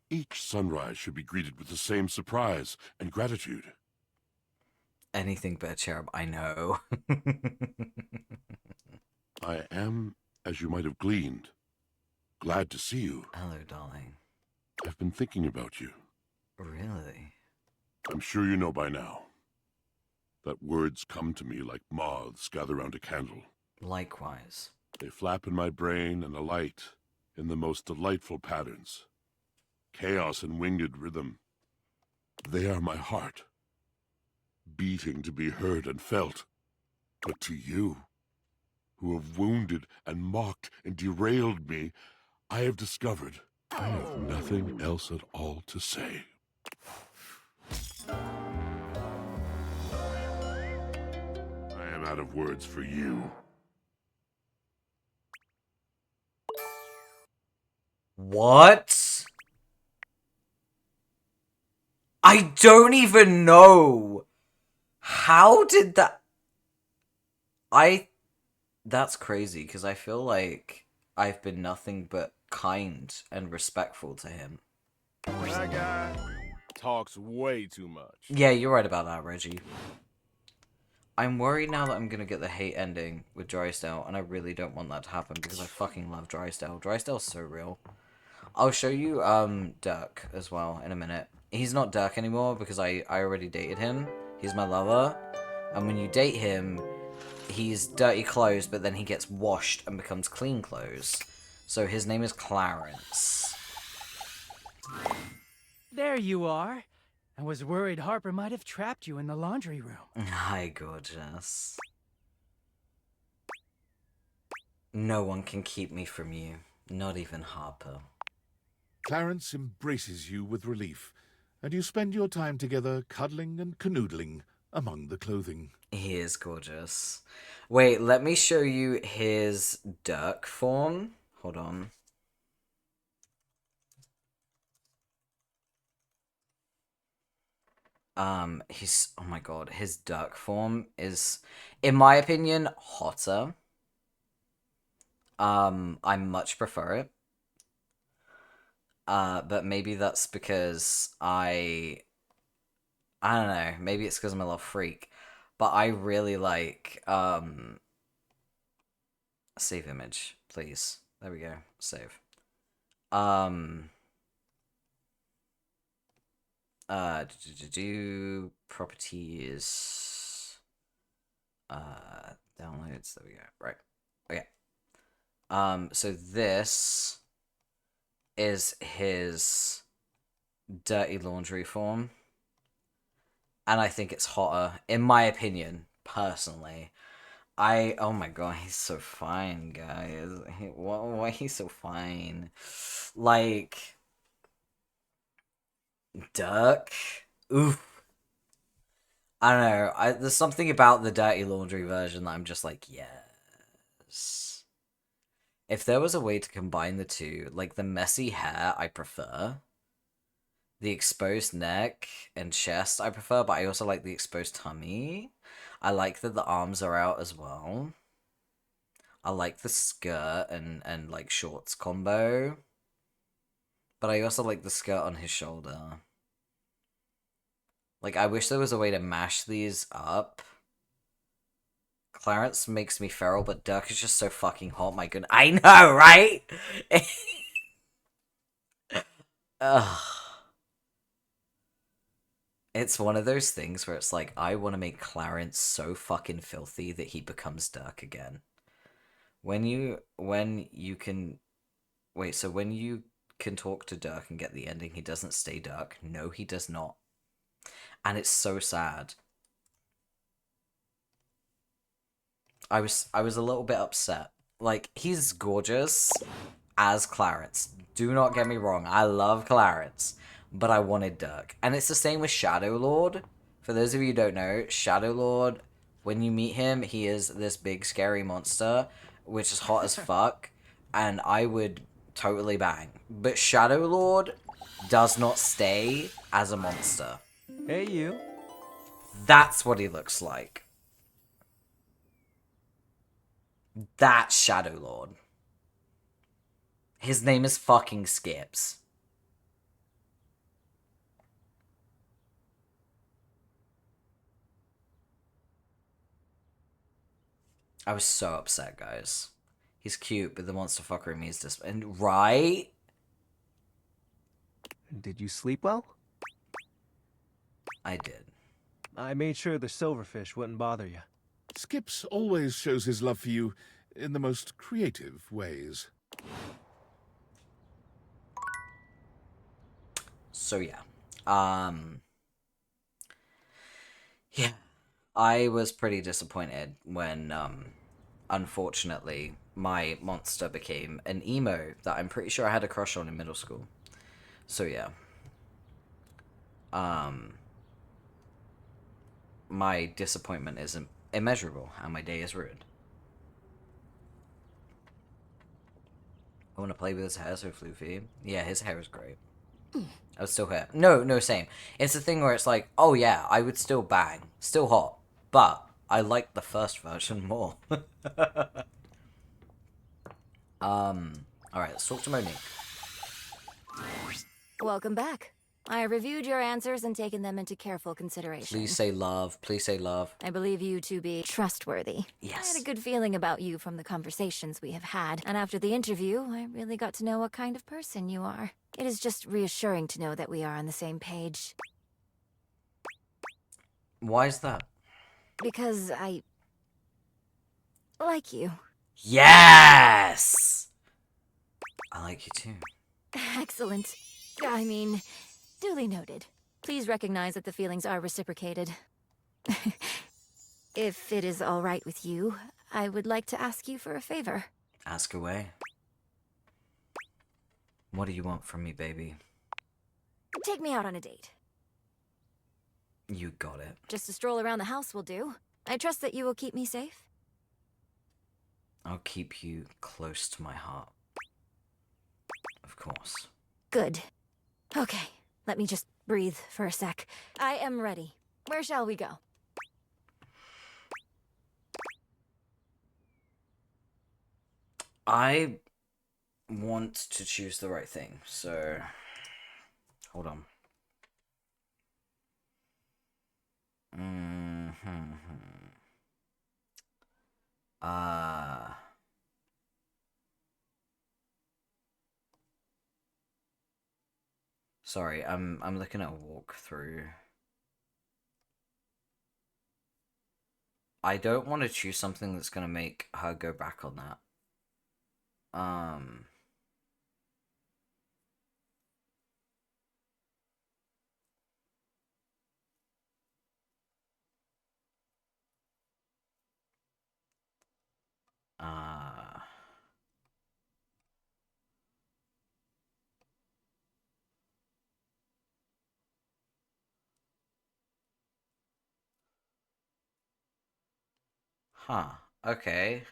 Each sunrise should be greeted with the same surprise and gratitude. Anything but a cherub, I know. I am, as you might have gleaned, glad to see you. Hello, darling. I've been thinking about you. Really? I'm sure you know by now that words come to me like moths gather round a candle. Likewise. They flap in my brain and alight in the most delightful patterns. Chaos and winged rhythm. They are my heart, beating to be heard and felt. But to you, who have wounded and mocked and derailed me, I have discovered I have nothing else at all to say. I am out of words for you. What? I don't even know. How did that... That's crazy, because I feel like I've been nothing but kind and respectful to him. That guy talks way too much. Yeah, you're right about that, Reggie. I'm worried now that I'm gonna get the hate ending with Drysdale, and I really don't want that to happen, because I fucking love Drysdale. Drysdale's so real. I'll show you, Dirk as well in a minute. He's not Dirk anymore, because I already dated him. He's my lover. And when you date him, he's dirty clothes, but then he gets washed and becomes clean clothes. So his name is Clarence. There you are. I was worried Harper might have trapped you in the laundry room. Hi, gorgeous. No one can keep me from you. Not even Harper. Clarence embraces you with relief, and you spend your time together cuddling and canoodling among the clothing. He is gorgeous. Wait, let me show you his duck form. Hold on. Oh my god, his duck form is, in my opinion, hotter. I much prefer it. But maybe that's because I don't know, maybe it's because I'm a little freak. But I really like, save image, please. There we go, save. Properties, downloads, there we go, right, okay. So this is his dirty laundry form, and I think it's hotter, in my opinion, personally. Oh my god, he's so fine, guys. Why he's so fine? Like, Dirk? Oof. I don't know. There's something about the dirty laundry version that I'm just like, yes. If there was a way to combine the two, like the messy hair, I prefer. The exposed neck and chest, I prefer, but I also like the exposed tummy. I like that the arms are out as well. I like the skirt and like shorts combo. But I also like the skirt on his shoulder. Like, I wish there was a way to mash these up. Clarence makes me feral, but Dirk is just so fucking hot, my goodness. I know, right? Ugh. It's one of those things where it's like, I want to make Clarence so fucking filthy that he becomes Dirk again. When you can... Wait, so when you can talk to Dirk and get the ending, he doesn't stay Dirk? No, he does not. And it's so sad. I was a little bit upset. Like, he's gorgeous as Clarence. Do not get me wrong, I love Clarence. But I wanted Dirk. And it's the same with Shadow Lord. For those of you who don't know, Shadow Lord, when you meet him, he is this big scary monster, which is hot as fuck, and I would totally bang. But Shadow Lord does not stay as a monster. Hey, you. That's what he looks like. That's Shadow Lord. His name is fucking Skips. I was so upset, guys. He's cute, but the monster fucker in me is just... And right? Did you sleep well? I did. I made sure the silverfish wouldn't bother you. Skips always shows his love for you in the most creative ways. So yeah. Yeah. I was pretty disappointed when, unfortunately, my monster became an emo that I'm pretty sure I had a crush on in middle school. So yeah. My disappointment is immeasurable, and my day is ruined. I want to play with his hair so floofy. Yeah, his hair is great. I would still hair. No, same. It's the thing where it's like, oh yeah, I would still bang. Still hot. But I like the first version more. Alright, let's talk to Monique. Welcome back. I reviewed your answers and taken them into careful consideration. Please say love. Please say love. I believe you to be trustworthy. Yes. I had a good feeling about you from the conversations we have had, and after the interview, I really got to know what kind of person you are. It is just reassuring to know that we are on the same page. Why is that? Because I like you. Yes! I like you too. Excellent. I mean, duly noted. Please recognize that the feelings are reciprocated. If it is all right with you, I would like to ask you for a favor. Ask away. What do you want from me, baby? Take me out on a date. You got it. Just a stroll around the house will do. I trust that you will keep me safe. I'll keep you close to my heart. Of course. Good. Okay, let me just breathe for a sec. I am ready. Where shall we go? I want to choose the right thing, so hold on. Sorry, I'm looking at a walkthrough. I don't want to choose something that's gonna make her go back on that. Huh. Okay.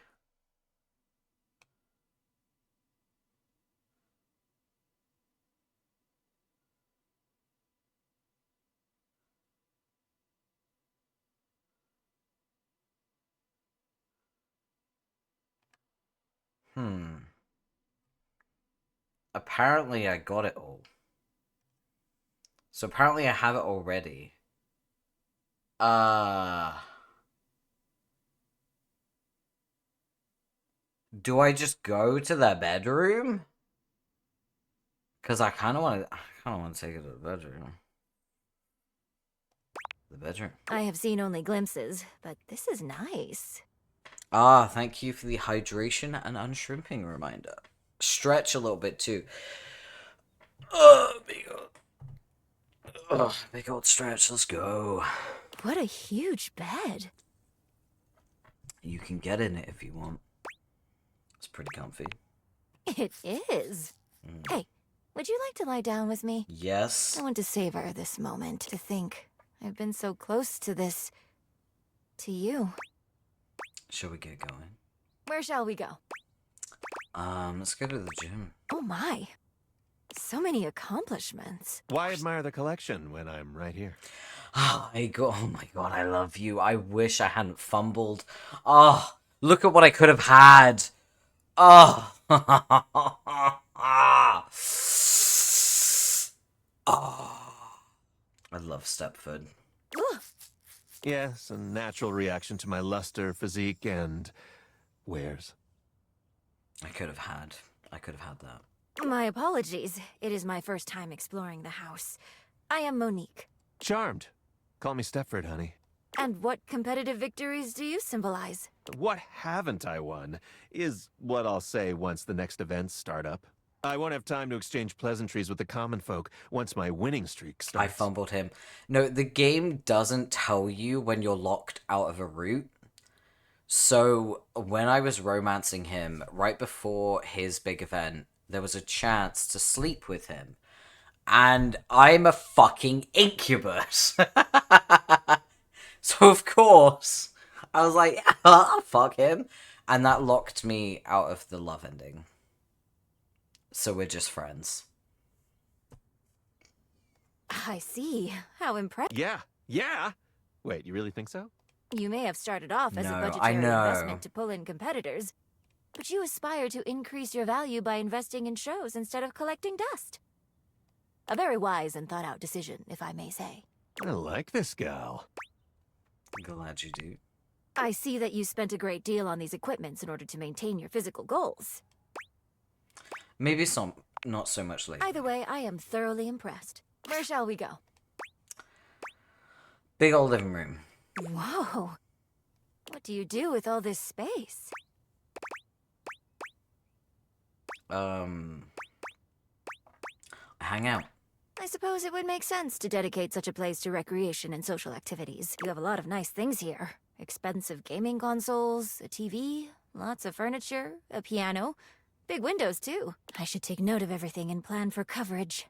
Apparently I got it all. So apparently I have it already. Do I just go to their bedroom? Cause I kinda wanna take it to the bedroom. The bedroom. I have seen only glimpses, but this is nice. Thank you for the hydration and unshrimping reminder. Stretch a little bit too. Big old stretch, let's go. What a huge bed. You can get in it if you want. It's pretty comfy. It is. Hey, would you like to lie down with me? Yes. I want to savor this moment, to think I've been so close to this... to you. Shall we get going? Where shall we go? Let's go to the gym. Oh my. So many accomplishments. Why admire the collection when I'm right here? Oh my god, I love you. I wish I hadn't fumbled. Oh, look at what I could have had. Oh. I love Stepford. Yes, a natural reaction to my luster, physique, and wares. I could have had that. My apologies. It is my first time exploring the house. I am Monique. Charmed. Call me Stepford, honey. And what competitive victories do you symbolize? What haven't I won is what I'll say once the next events start up. I won't have time to exchange pleasantries with the common folk once my winning streak starts. I fumbled him. No, the game doesn't tell you when you're locked out of a route. So when I was romancing him, right before his big event, there was a chance to sleep with him. And I'm a fucking incubus. So of course, I was like, I'll fuck him. And that locked me out of the love ending. So we're just friends. I see. How impressive. Yeah. Wait, you really think so? You may have started off as a No, budgetary investment to pull in competitors, but you aspire to increase your value by investing in shows instead of collecting dust. A very wise and thought-out decision, if I may say. I like this gal. Glad you do. I see that you spent a great deal on these equipments in order to maintain your physical goals. Maybe some, not so much later. Either way, I am thoroughly impressed. Where shall we go? Big old living room. Whoa. What do you do with all this space? Hang out. I suppose it would make sense to dedicate such a place to recreation and social activities. You have a lot of nice things here. Expensive gaming consoles, a TV, lots of furniture, a piano, big windows too. I should take note of everything and plan for coverage.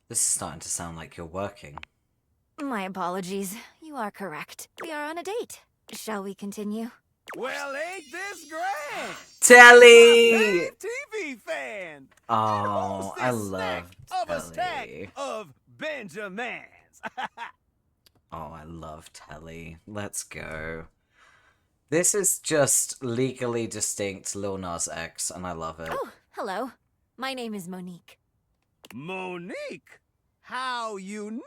This is starting to sound like you're working. My apologies. You are correct. We are on a date. Shall we continue? Well, ain't this great? Telly! TV fan. Oh, I This love snack of a stack Telly. of Benjamins. Oh, I love Telly. Let's go. This is just legally distinct Lil Nas X, and I love it. Oh, hello. My name is Monique. Monique? How unique!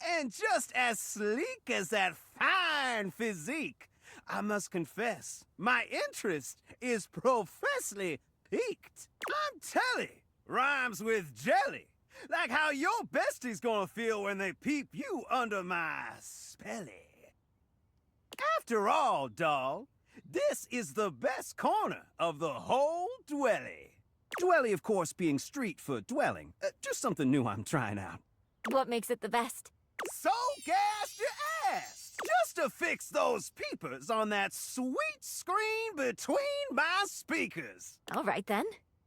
And just as sleek as that fine physique. I must confess, my interest is professedly piqued. I'm Telly, rhymes with jelly. Like how your bestie's gonna feel when they peep you under my spelly. After all, doll, this is the best corner of the whole dwelly. Dwelly, of course, being street for dwelling. Just something new I'm trying out. What makes it the best? So gassed you asked, just to fix those peepers on that sweet screen between my speakers. All right, then.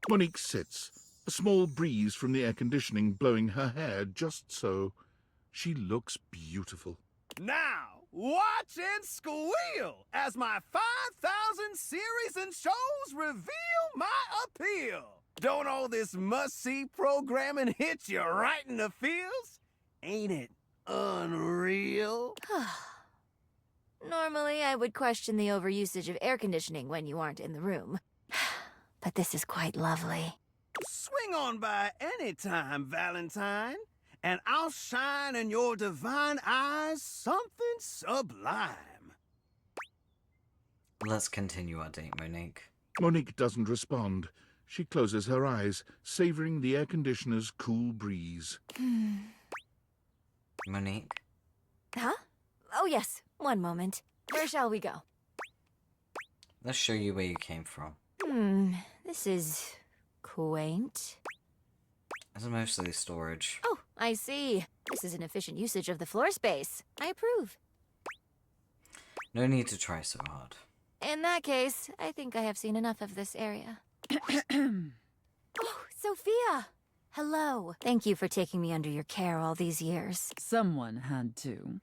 Monique sits, a small breeze from the air conditioning blowing her hair just so. She looks beautiful. Now, watch and squeal as my 5,000 series and shows reveal my appeal. Don't all this must-see programming hit you right in the feels? Ain't it unreal? Normally, I would question the overusage of air conditioning when you aren't in the room. But this is quite lovely. Swing on by any time, Valentine, and I'll shine in your divine eyes something sublime. Let's continue our date, Monique. Monique doesn't respond. She closes her eyes, savoring the air conditioner's cool breeze. Monique? Huh? Oh, yes. One moment. Where shall we go? Let's show you where you came from. This is quaint. It's mostly storage. Oh, I see. This is an efficient usage of the floor space. I approve. No need to try so hard. In that case, I think I have seen enough of this area. Oh, Sophia! Hello. Thank you for taking me under your care all these years. Someone had to.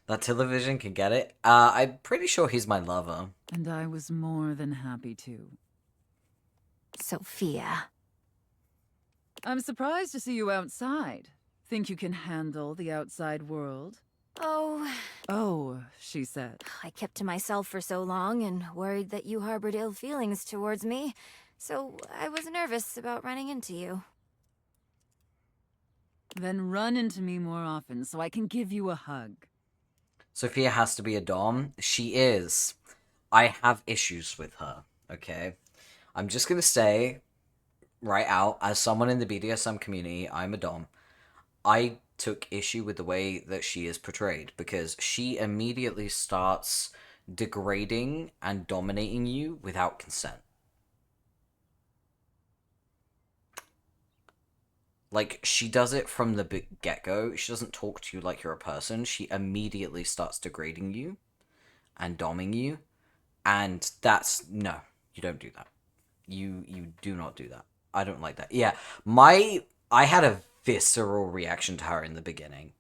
That television can get it. I'm pretty sure he's my lover. And I was more than happy to. Sophia. I'm surprised to see you outside. Think you can handle the outside world? Oh, she said. I kept to myself for so long and worried that you harbored ill feelings towards me, so I was nervous about running into you. Then run into me more often so I can give you a hug. Sophia has to be a dom. She is. I have issues with her, okay? I'm just gonna say, right out, as someone in the BDSM community, I'm a dom. I took issue with the way that she is portrayed, because she immediately starts degrading and dominating you without consent. Like, she does it from the get-go. She doesn't talk to you like you're a person. She immediately starts degrading you and doming you. And that's... No, you don't do that. You do not do that. I don't like that. Yeah, I had a visceral reaction to her in the beginning.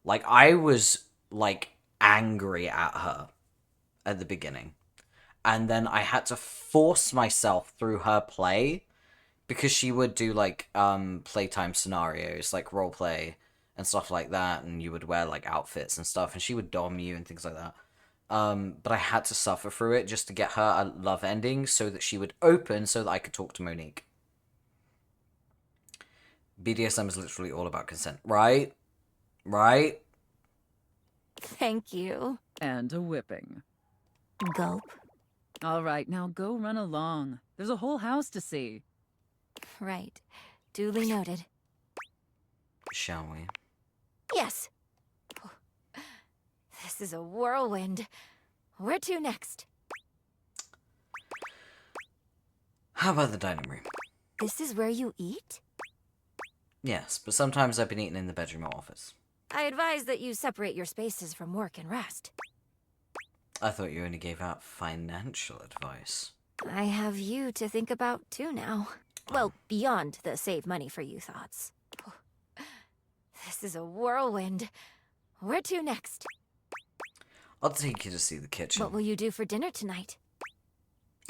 Like, I was, like, angry at her at the beginning. And then I had to force myself through her play, because she would do, like, playtime scenarios, like roleplay and stuff like that, and you would wear, like, outfits and stuff, and she would dom you and things like that. But I had to suffer through it just to get her a love ending so that she would open so that I could talk to Monique. BDSM is literally all about consent, right? Right? Thank you. And a whipping. Gulp. All right, now go run along. There's a whole house to see. Right. Duly noted. Shall we? Yes. This is a whirlwind. Where to next? How about the dining room? This is where you eat? Yes, but sometimes I've been eating in the bedroom or office. I advise that you separate your spaces from work and rest. I thought you only gave out financial advice. I have you to think about too now. Well, beyond the save money for you thoughts. This is a whirlwind. Where to next? I'll take you to see the kitchen. What will you do for dinner tonight?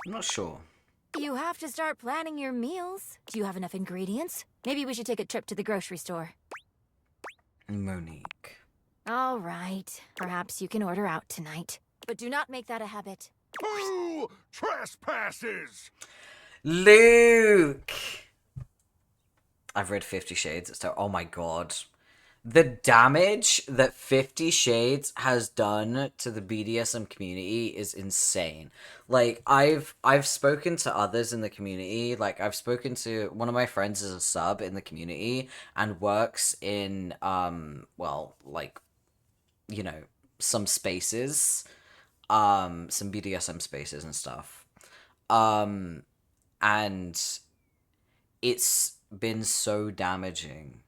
I'm not sure. You have to start planning your meals. Do you have enough ingredients? Maybe we should take a trip to the grocery store. Monique. All right. Perhaps you can order out tonight. But do not make that a habit. Who trespasses? Luke! I've read 50 Shades. It's oh my god. The damage that 50 Shades has done to the BDSM community is insane. Like, I've spoken to others in the community. Like, I've spoken to one of my friends is a sub in the community and works in, well, like, you know, some spaces, some BDSM spaces and stuff. And it's been so damaging.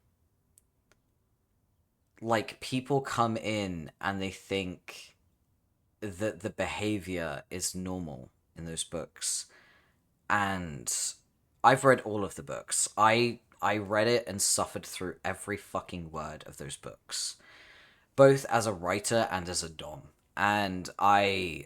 Like, people come in and they think that the behavior is normal in those books. And I've read all of the books. I read it and suffered through every fucking word of those books. Both as a writer and as a dom. And I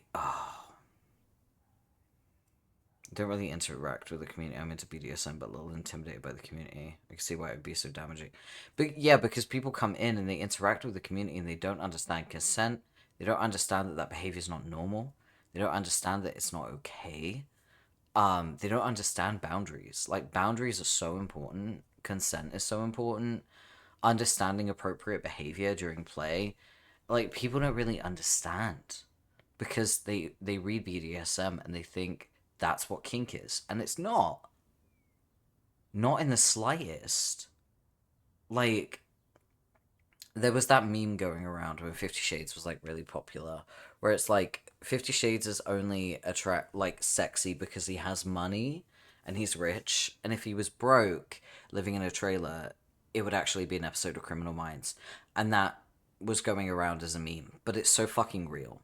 don't really interact with the community. I'm into BDSM, but a little intimidated by the community. I can see why it would be so damaging. But yeah, because people come in and they interact with the community and they don't understand consent. They don't understand that that behavior is not normal. They don't understand that it's not okay. They don't understand boundaries. Like, boundaries are so important. Consent is so important. Understanding appropriate behavior during play. Like, people don't really understand. Because they read BDSM and they think that's what kink is. And it's not. Not in the slightest. Like, there was that meme going around when 50 Shades was, like, really popular. Where it's like, 50 Shades is only sexy because he has money and he's rich. And if he was broke, living in a trailer, it would actually be an episode of Criminal Minds. And that was going around as a meme. But it's so fucking real.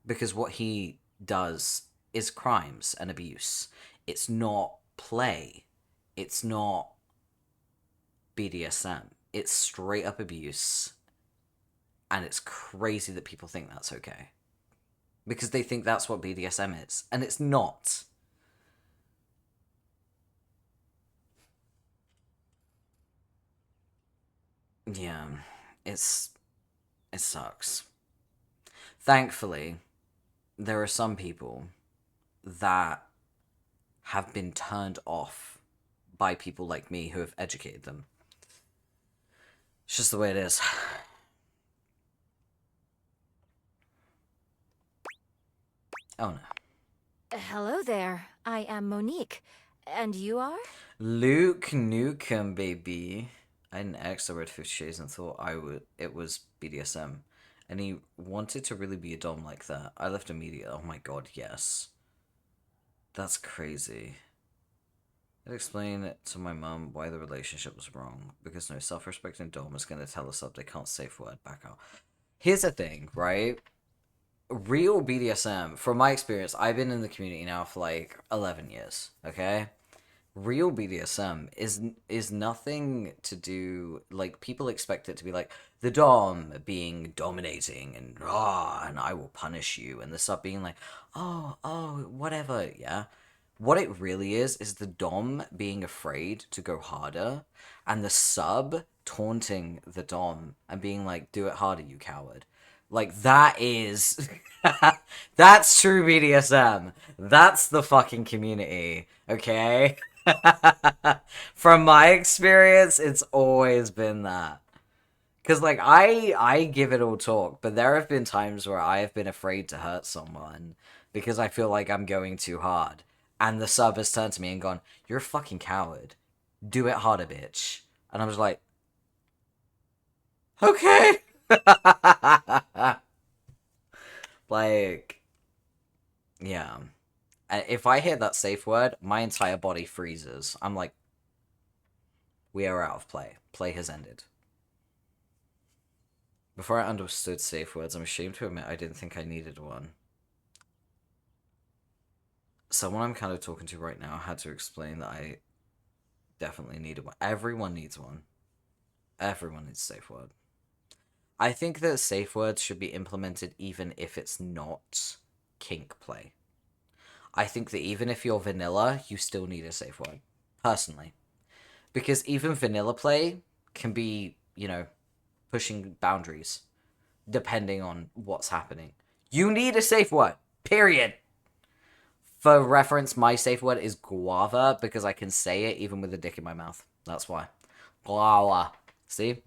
Because what he does is crimes and abuse. It's not play. It's not BDSM. It's straight up abuse. And it's crazy that people think that's okay. Because they think that's what BDSM is. And it's not. Yeah, it sucks. Thankfully, there are some people that have been turned off by people like me who have educated them. It's just the way it is. Oh no. Hello there. I am Monique. And you are? Luke Nukem, baby. I had an ex that read 50 Shades and thought it was BDSM. And he wanted to really be a dom like that. I left immediately. Oh my god, yes. That's crazy. I'd explain to my mum why the relationship was wrong. Because no self-respecting dom is going to tell us up they can't safe word back out. Here's the thing, right? Real BDSM, from my experience, I've been in the community now for like 11 years, okay? Real BDSM is nothing to do, like, people expect it to be like the dom being dominating and and I will punish you, and the sub being like, oh, whatever, yeah? What it really is the dom being afraid to go harder, and the sub taunting the dom and being like, do it harder, you coward. Like, that is... that's true BDSM. That's the fucking community, okay? From my experience, it's always been that. Because, like, I give it all talk, but there have been times where I have been afraid to hurt someone because I feel like I'm going too hard. And the sub has turned to me and gone, you're a fucking coward. Do it harder, bitch. And I'm just like, okay. Like, yeah. And if I hear that safe word, my entire body freezes. I'm like, we are out of play. Play has ended. Before I understood safe words, I'm ashamed to admit I didn't think I needed one. Someone I'm kind of talking to right now had to explain that I definitely needed one. Everyone needs one. Everyone needs a safe word. I think that safe words should be implemented even if it's not kink play. I think that even if you're vanilla, you still need a safe word. Personally. Because even vanilla play can be, you know, pushing boundaries. Depending on what's happening. You need a safe word. Period. For reference, my safe word is guava because I can say it even with a dick in my mouth. That's why. Guava. See?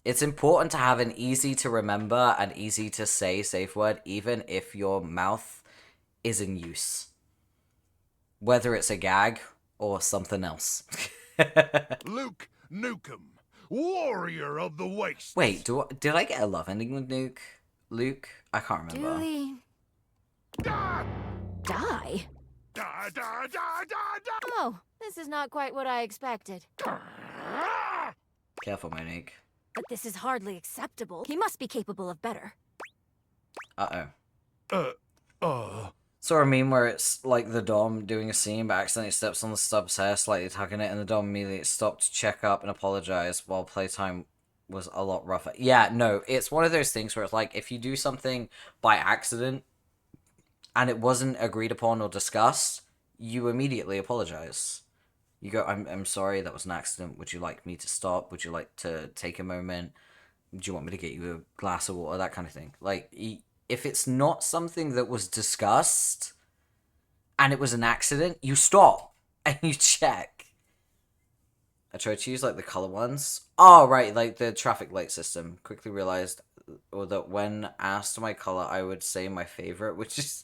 It's important to have an easy to remember and easy to say safe word even if your mouth is in use. Whether it's a gag or something else. Luke Nukem, warrior of the waste. Wait, did I get a love ending with Luke? I can't remember. Dooley. Die? Die, die, die, die, die. Oh, this is not quite what I expected. Careful, Monique. But this is hardly acceptable. He must be capable of better. Saw a meme where it's like the Dom doing a scene but accidentally steps on the stub's hair, slightly tugging it, and the Dom immediately stopped to check up and apologize while playtime was a lot rougher. Yeah, no, it's one of those things where it's like if you do something by accident and it wasn't agreed upon or discussed, you immediately apologize. You go, I'm sorry, that was an accident. Would you like me to stop? Would you like to take a moment? Do you want me to get you a glass of water? That kind of thing. Like, if it's not something that was discussed and it was an accident, you stop and you check. I tried to use like the color ones. Oh, right, like the traffic light system. Quickly realized that when asked my color, I would say my favorite, which is...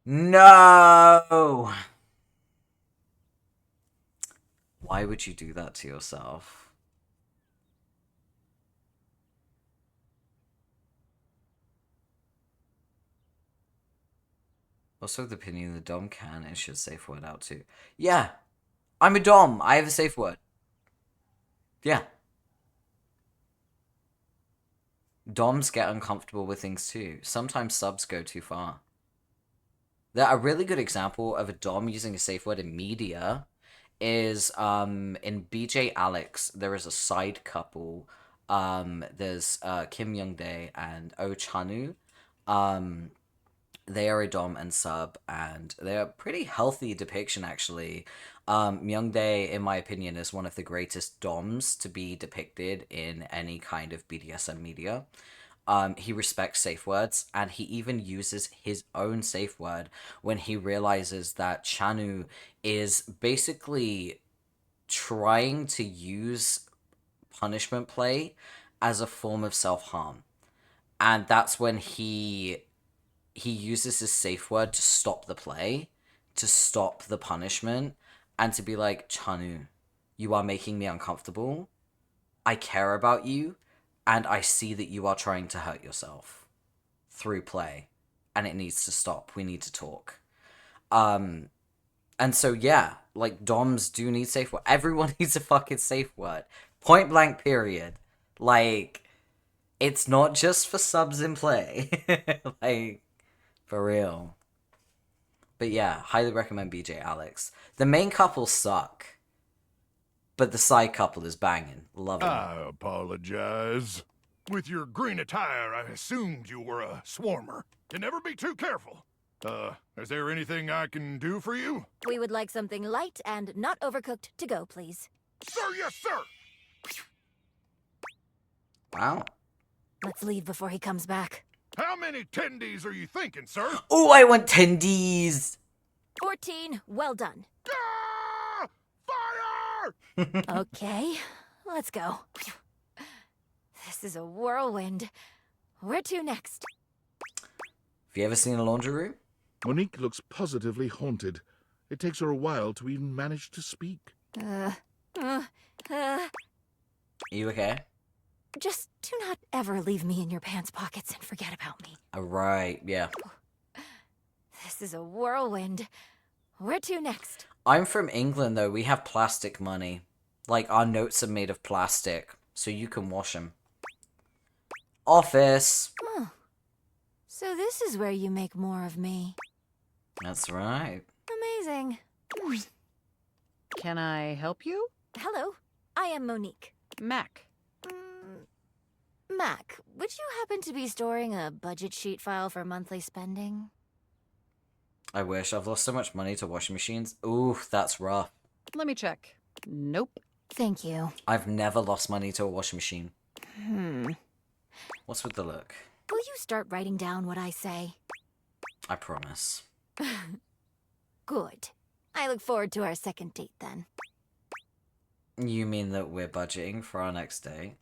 No! Why would you do that to yourself? Also, the opinion the Dom can and should safe word out too. Yeah, I'm a Dom. I have a safe word. Yeah. Doms get uncomfortable with things too. Sometimes subs go too far. A really good example of a Dom using a safe word in media is in BJ Alex, there is a side couple. There's Kim Young-dae and Oh Chanu. They are a Dom and sub, and they're a pretty healthy depiction, actually. Myung-dae, in my opinion, is one of the greatest Doms to be depicted in any kind of BDSM media. He respects safe words, and he even uses his own safe word when he realizes that Chanu is basically trying to use punishment play as a form of self-harm. And that's when he uses his safe word to stop the play, to stop the punishment, and to be like, Chanu, you are making me uncomfortable. I care about you. And I see that you are trying to hurt yourself through play, and it needs to stop. We need to talk. And so, yeah, like, Doms do need safe word. Everyone needs a fucking safe word. Point blank, period. Like, it's not just for subs in play. Like, for real. But yeah, highly recommend BJ Alex. The main couple suck. But the side couple is banging. Love it. I apologize. With your green attire, I assumed you were a swarmer. You never be too careful. Is there anything I can do for you? We would like something light and not overcooked to go, please. Sir, yes, sir! Wow. Let's leave before he comes back. How many tendies are you thinking, sir? Oh, I want tendies! 14, well done. Ah! Fire! Okay, let's go. This is a whirlwind. Where to next? Have you ever seen a laundry room? Monique looks positively haunted. It takes her a while to even manage to speak. Are you okay? Just do not ever leave me in your pants pockets and forget about me. Right, yeah. This is a whirlwind. Where to next? I'm from England, though. We have plastic money. Like, our notes are made of plastic, so you can wash them. Office! Oh. So this is where you make more of me. That's right. Amazing. Can I help you? Hello, I am Monique. Mac. Mac, would you happen to be storing a budget sheet file for monthly spending? I wish. I've lost so much money to washing machines. Ooh, that's rough. Let me check. Nope. Thank you. I've never lost money to a washing machine. Hmm. What's with the look? Will you start writing down what I say? I promise. Good. I look forward to our second date then. You mean that we're budgeting for our next date?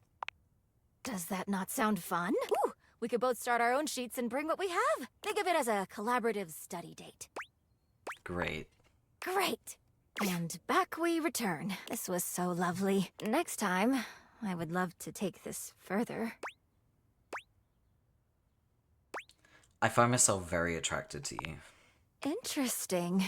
Does that not sound fun? Ooh, we could both start our own sheets and bring what we have. Think of it as a collaborative study date. Great. Great. And back we return. This was so lovely. Next time, I would love to take this further. I find myself very attracted to you. Interesting.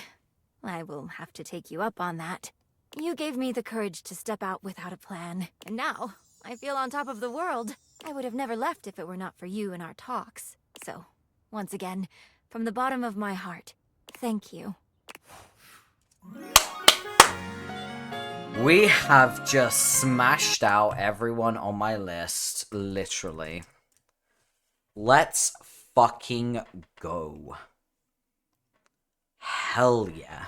I will have to take you up on that. You gave me the courage to step out without a plan. And now, I feel on top of the world. I would have never left if it were not for you and our talks. So, once again, from the bottom of my heart, thank you. We have just smashed out everyone on my list, literally. Let's fucking go. Hell yeah.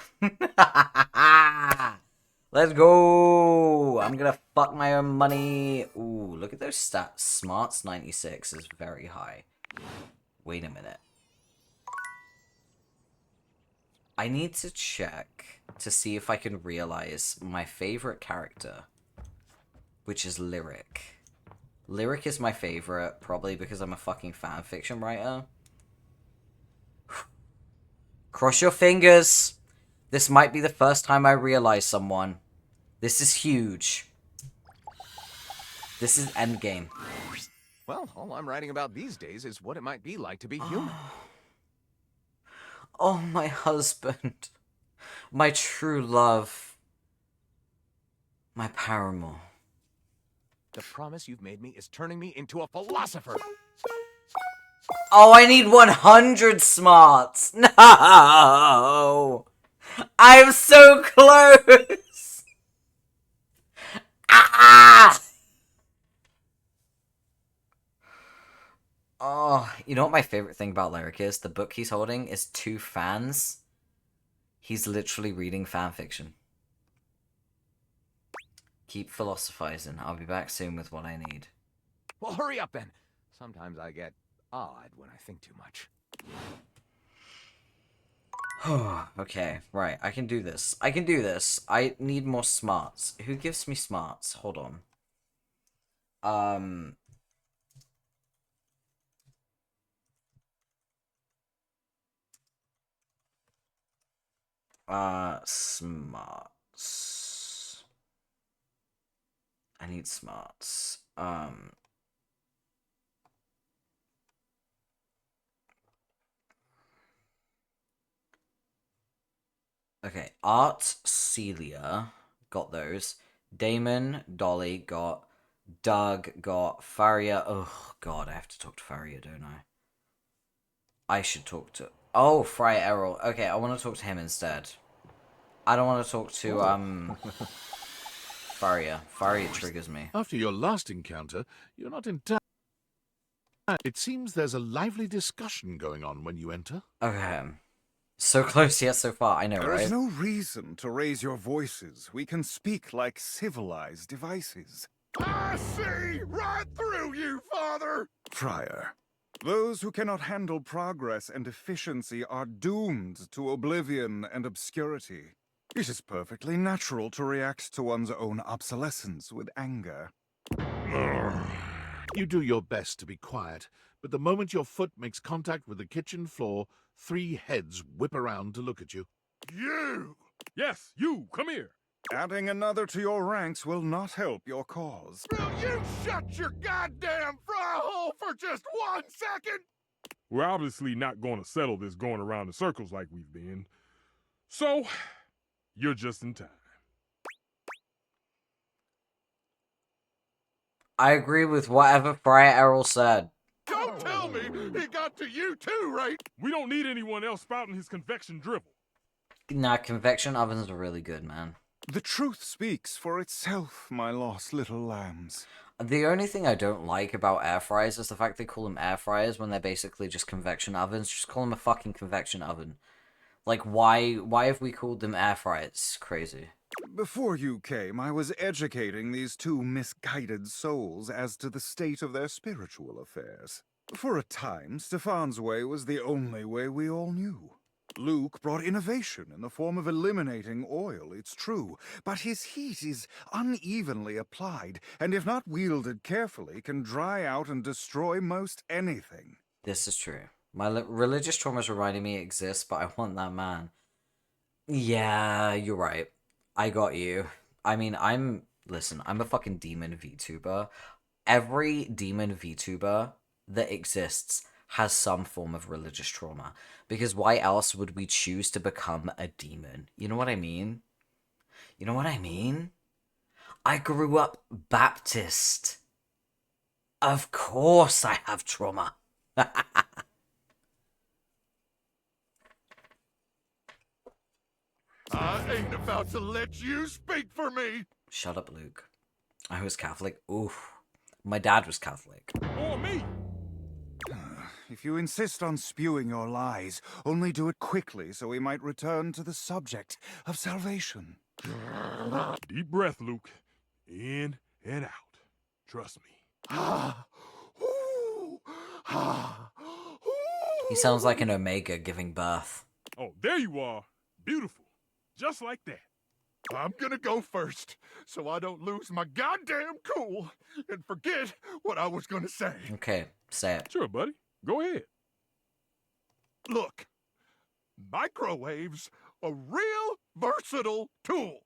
Let's go. I'm gonna fuck my own money. Ooh, look at those stats. Smarts 96 is very high. Wait a minute. I need to check to see if I can realize my favorite character, which is Lyric. Lyric is my favorite, probably because I'm a fucking fanfiction writer. Cross your fingers. This might be the first time I realize someone. This is huge. This is endgame. Well, all I'm writing about these days is what it might be like to be human. Oh, my husband. My true love. My paramour. The promise you've made me is turning me into a philosopher. Oh, I need 100 smarts. No. I'm so close. Ah. Oh, you know what my favorite thing about Lyric is? The book he's holding is 2 fans. He's literally reading fanfiction. Keep philosophizing. I'll be back soon with what I need. Well, hurry up then. Sometimes I get odd when I think too much. Okay, right. I can do this. I can do this. I need more smarts. Who gives me smarts? Hold on. Smarts. I need smarts. Okay, Art, Celia, got those. Damon, Dolly, got. Doug, got. Faria, oh god, I have to talk to Faria, don't I? I should talk to... Oh, Friar Errol. Okay, I want to talk to him instead. I don't want to talk to, Faria. Faria triggers me. After your last encounter, you're not entirely... It seems there's a lively discussion going on when you enter. Okay. So close yet so far, I know, right? There is no reason to raise your voices. We can speak like civilized devices. I see right through you, Father! Friar, those who cannot handle progress and efficiency are doomed to oblivion and obscurity. It is perfectly natural to react to one's own obsolescence with anger. You do your best to be quiet, but the moment your foot makes contact with the kitchen floor, 3 heads whip around to look at you. You! Yes, you! Come here! Adding another to your ranks will not help your cause. Will you shut your goddamn fry hole for just 1 second? We're obviously not going to settle this going around in circles like we've been. So, you're just in time. I agree with whatever Friar Errol said. Don't tell me he got out to you too, right? We don't need anyone else spouting his convection drivel. Nah, convection ovens are really good, man. The truth speaks for itself, my lost little lambs. The only thing I don't like about air fryers is the fact they call them air fryers when they're basically just convection ovens. Just call them a fucking convection oven. Like, why have we called them air fryers? Crazy. Before you came, I was educating these two misguided souls as to the state of their spiritual affairs. For a time, Stefan's way was the only way we all knew. Luke brought innovation in the form of eliminating oil, it's true, but his heat is unevenly applied, and if not wielded carefully, can dry out and destroy most anything. This is true. My religious trauma's reminding me it exists, but I want that man. Yeah, you're right. I got you. I mean, I'm a fucking demon VTuber. Every demon VTuber that exists has some form of religious trauma. Because why else would we choose to become a demon? You know what I mean? You know what I mean? I grew up Baptist. Of course I have trauma. I ain't about to let you speak for me. Shut up, Luke. I was Catholic. Oof. My dad was Catholic. Or me. If you insist on spewing your lies, only do it quickly so we might return to the subject of salvation. Deep breath, Luke. In and out. Trust me. He sounds like an Omega giving birth. Oh, there you are. Beautiful. Just like that. I'm gonna go first, so I don't lose my goddamn cool and forget what I was gonna say. Okay, say it. Sure, buddy. Go ahead. Look, microwaves a real versatile tool.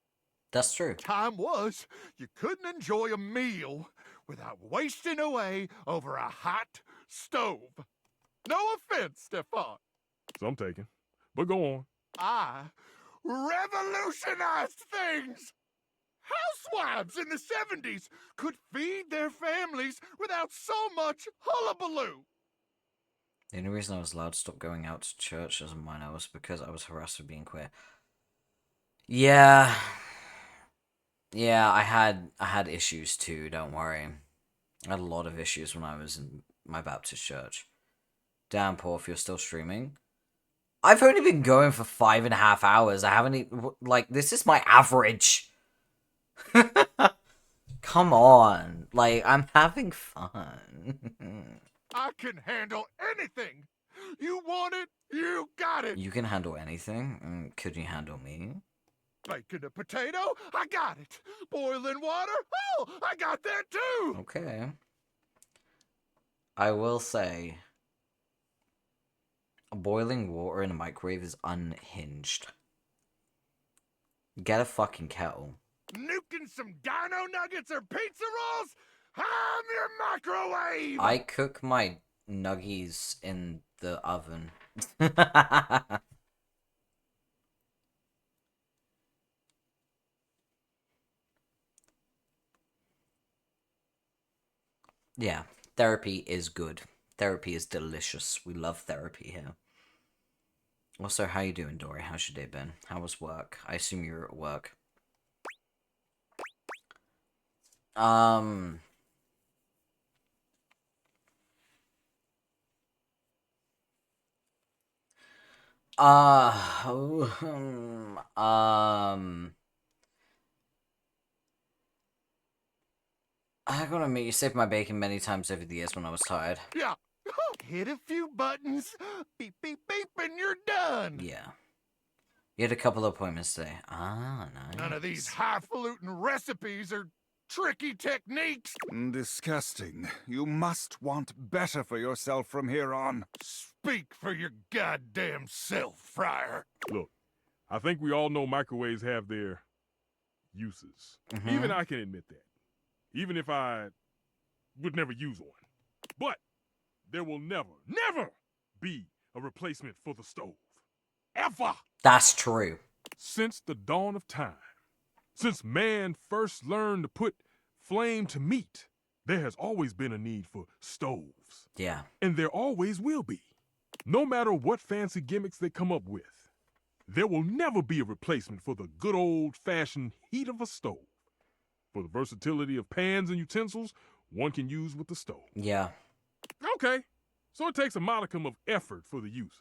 That's true. Time was you couldn't enjoy a meal without wasting away over a hot stove. No offense, Stefan. Some taken. But go on. I revolutionized things. Housewives in the 70s could feed their families without so much hullabaloo. The only reason I was allowed to stop going out to church as a minor was because I was harassed for being queer. Yeah. Yeah, I had issues too, don't worry. I had a lot of issues when I was in my Baptist church. Damn, Paul, if you're still streaming. I've only been going for 5.5 hours. I haven't even, like, this is my average. Come on. Like, I'm having fun. I can handle anything. You want it, you got it. You can handle anything? Could you handle me? Baking a potato? I got it. Boiling water? Oh, I got that too. Okay. I will say, boiling water in a microwave is unhinged. Get a fucking kettle. Nuking some dino nuggets or pizza rolls? I'm your microwave! I cook my nuggies in the oven. Yeah, therapy is good. Therapy is delicious. We love therapy here. Also, how you doing, Dory? How's your day been? How was work? I assume you're at work. I'm gonna admit you saved my bacon many times over the years when I was tired. Yeah. Hit a few buttons, beep, beep, beep, and you're done. Yeah. You had a couple of appointments today. Ah, nice. None of these highfalutin recipes or tricky techniques. Disgusting. You must want better for yourself from here on. Speak for your goddamn self, Friar. Look, I think we all know microwaves have their uses. Even I can admit that. Even if I would never use one. But there will never, never be a replacement for the stove. Ever! That's true. Since the dawn of time, since man first learned to put flame to meat, there has always been a need for stoves. Yeah. And there always will be. No matter what fancy gimmicks they come up with, there will never be a replacement for the good old-fashioned heat of a stove. For the versatility of pans and utensils one can use with the stove. Yeah. Okay, so it takes a modicum of effort for the user.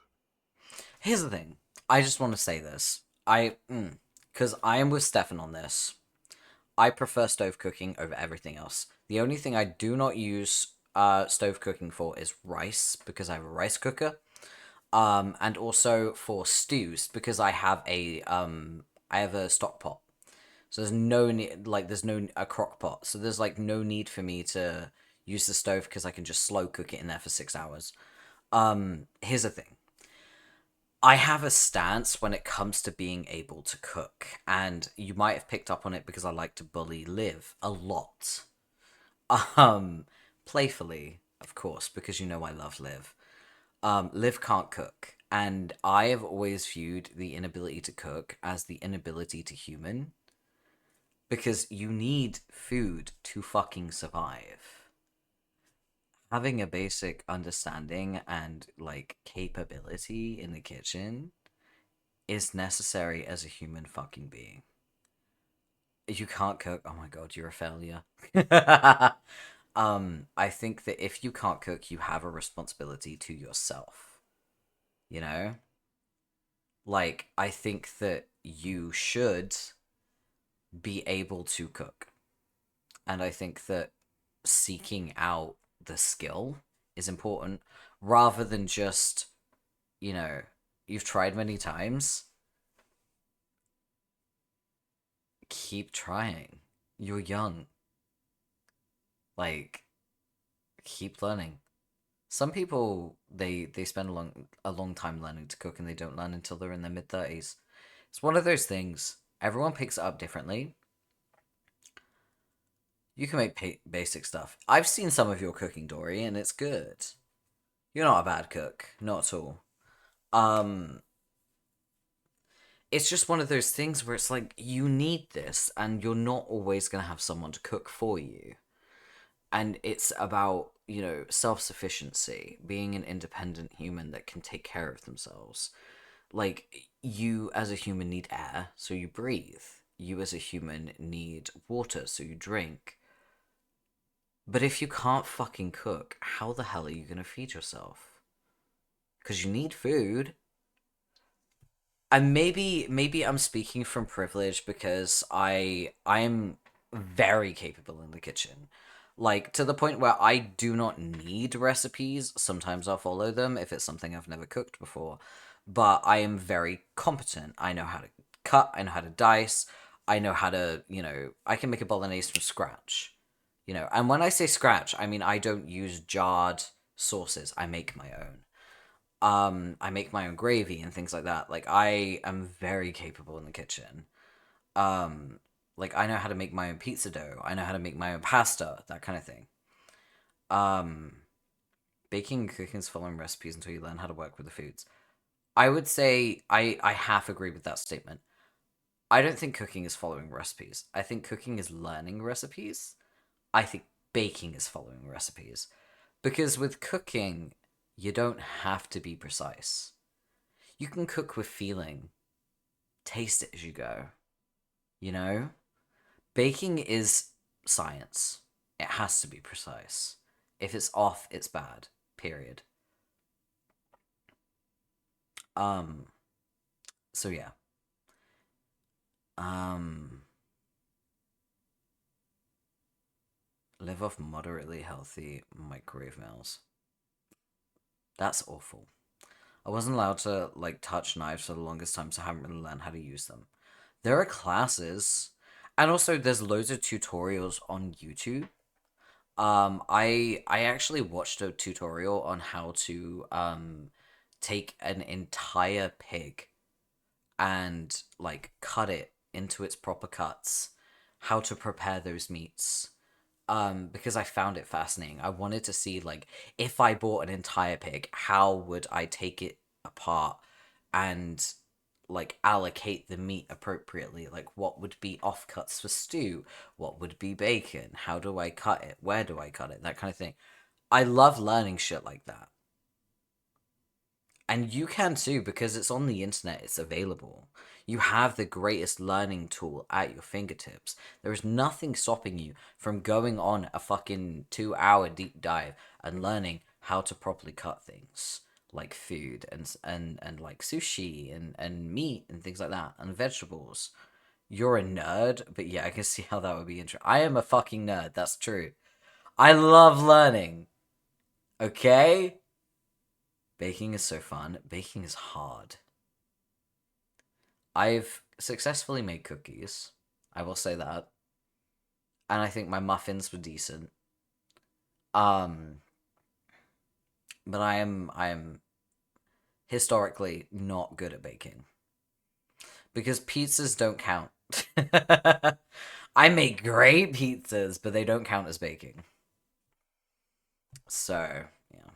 Here's the thing. I just want to say this. Because I am with Stefan on this. I prefer stove cooking over everything else. The only thing I do not use stove cooking for is rice, because I have a rice cooker. And also for stews, because I have a stock pot. So there's no need, like, there's no a crock pot. So there's like no need for me to use the stove, because I can just slow cook it in there for 6 hours. Here's the thing. I have a stance when it comes to being able to cook, and you might have picked up on it because I like to bully Liv a lot. Playfully, of course, because you know I love Liv. Liv can't cook, and I have always viewed the inability to cook as the inability to human, because you need food to fucking survive. Having a basic understanding and, like, capability in the kitchen is necessary as a human fucking being. If you can't cook, oh my god, you're a failure. I think that if you can't cook, you have a responsibility to yourself. You know? Like, I think that you should be able to cook. And I think that seeking out the skill is important, rather than just, you know, you've tried many times. Keep trying. You're young. Like, keep learning. Some people, they spend a long time learning to cook, and they don't learn until they're in their mid-30s. It's one of those things. Everyone picks it up differently. You can make basic stuff. I've seen some of your cooking, Dory, and it's good. You're not a bad cook. Not at all. It's just one of those things where it's like, you need this, and you're not always going to have someone to cook for you. And it's about, you know, self-sufficiency, being an independent human that can take care of themselves. Like, you as a human need air, so you breathe. You as a human need water, so you drink. But if you can't fucking cook, how the hell are you going to feed yourself? Because you need food. And maybe I'm speaking from privilege, because I'm very capable in the kitchen. Like, to the point where I do not need recipes. Sometimes I'll follow them if it's something I've never cooked before. But I am very competent. I know how to cut, I know how to dice, I know how to, you know, I can make a bolognese from scratch. You know, and when I say scratch, I mean I don't use jarred sauces. I make my own. I make my own gravy and things like that. Like, I am very capable in the kitchen. Like, I know how to make my own pizza dough. I know how to make my own pasta, that kind of thing. Baking and cooking is following recipes until you learn how to work with the foods. I would say I half agree with that statement. I don't think cooking is following recipes. I think cooking is learning recipes. I think baking is following recipes. Because with cooking, you don't have to be precise. You can cook with feeling. Taste it as you go. You know? Baking is science. It has to be precise. If it's off, it's bad. Period. So yeah. Live off moderately healthy microwave meals. That's awful. I wasn't allowed to, like, touch knives for the longest time, so I haven't really learned how to use them. There are classes, and also there's loads of tutorials on YouTube. I actually watched a tutorial on how to take an entire pig and, like, cut it into its proper cuts, how to prepare those meats. Because I found it fascinating. I wanted to see, like, if I bought an entire pig, how would I take it apart and, like, allocate the meat appropriately? Like, what would be offcuts for stew? What would be bacon? How do I cut it? Where do I cut it? That kind of thing. I love learning shit like that. And you can too, because it's on the internet, it's available. You have the greatest learning tool at your fingertips. There is nothing stopping you from going on a fucking 2-hour deep dive and learning how to properly cut things like food and like sushi and meat and things like that and vegetables. You're a nerd, but yeah, I can see how that would be interesting. I am a fucking nerd, that's true. I love learning. Okay? Baking is so fun. Baking is hard. I've successfully made cookies. I will say that. And I think my muffins were decent. But I am historically not good at baking. Because pizzas don't count. I make great pizzas, but they don't count as baking. So, yeah.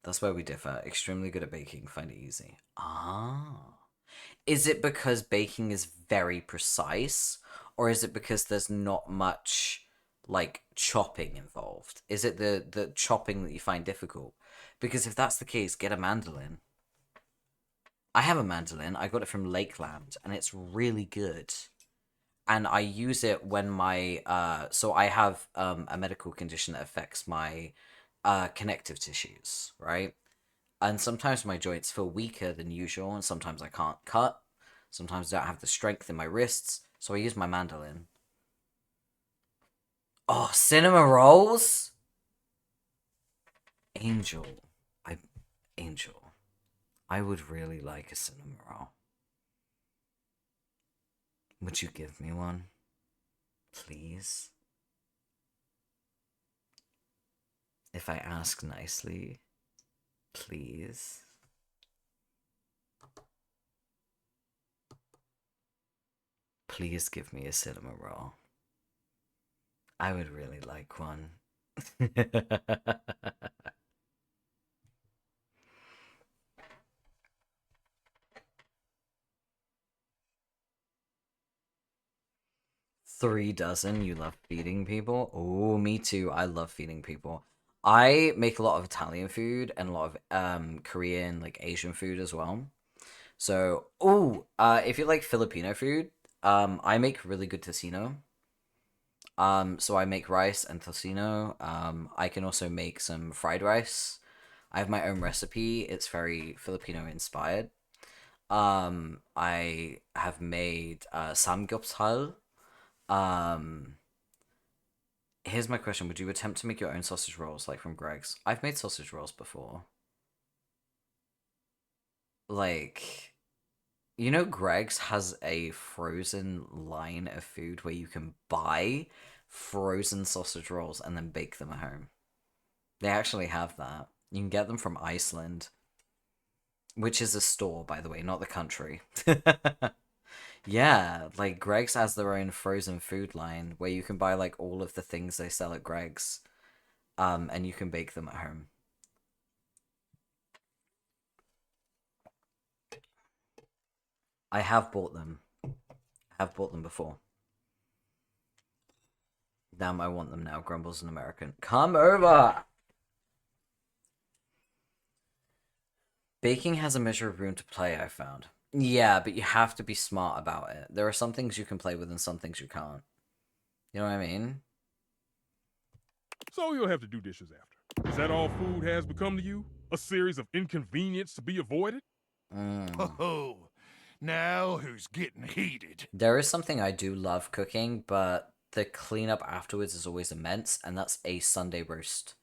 That's where we differ. Extremely good at baking, find it easy. Ah. Is it because baking is very precise? Or is it because there's not much, like, chopping involved? Is it the chopping that you find difficult? Because if that's the case, get a mandolin. I have a mandolin. I got it from Lakeland, and it's really good. And I use it when my, so I have a medical condition that affects my connective tissues, right? And sometimes my joints feel weaker than usual, and sometimes I can't cut. Sometimes I don't have the strength in my wrists, so I use my mandolin. Oh, cinema rolls? Angel. Angel. I would really like a cinema roll. Would you give me one? Please? If I ask nicely, please? Please give me a cinema roll. I would really like one. Three dozen, you love feeding people? Oh, me too. I love feeding people. I make a lot of Italian food and a lot of Korean, like Asian food as well. So, if you like Filipino food, I make really good tocino. So I make rice and tocino. I can also make some fried rice. I have my own recipe. It's very Filipino inspired. I have made samgyeopsal. Here's my question. Would you attempt to make your own sausage rolls, like from Greg's? I've made sausage rolls before. Like, you know, Greg's has a frozen line of food where you can buy frozen sausage rolls and then bake them at home. They actually have that. You can get them from Iceland, which is a store, by the way, not the country. Yeah, like Greg's has their own frozen food line where you can buy like all of the things they sell at Greg's, and you can bake them at home. I have bought them. I have bought them before. Damn, I want them now. Grumble's an American. Come over! Baking has a measure of room to play, I found. Yeah, but you have to be smart about it. There are some things you can play with and some things you can't. You know what I mean? So you'll have to do dishes after. Is that all food has become to you? A series of inconvenience to be avoided? Oh, now who's getting heated? There is something I do love cooking, but the cleanup afterwards is always immense, and that's a Sunday roast.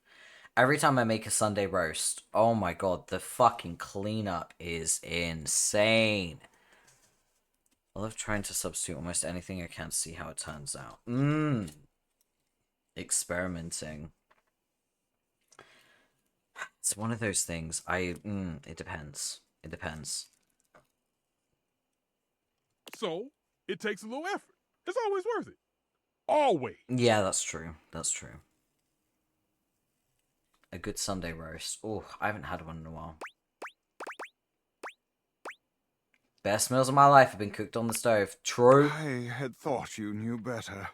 Every time I make a Sunday roast, oh my god, the fucking cleanup is insane. I love trying to substitute almost anything I can to see how it turns out. Experimenting. It's one of those things. It depends. It depends. So, it takes a little effort. It's always worth it. Always. Yeah, that's true. That's true. A good Sunday roast. Oh, I haven't had one in a while. Best meals of my life have been cooked on the stove. True. I had thought you knew better.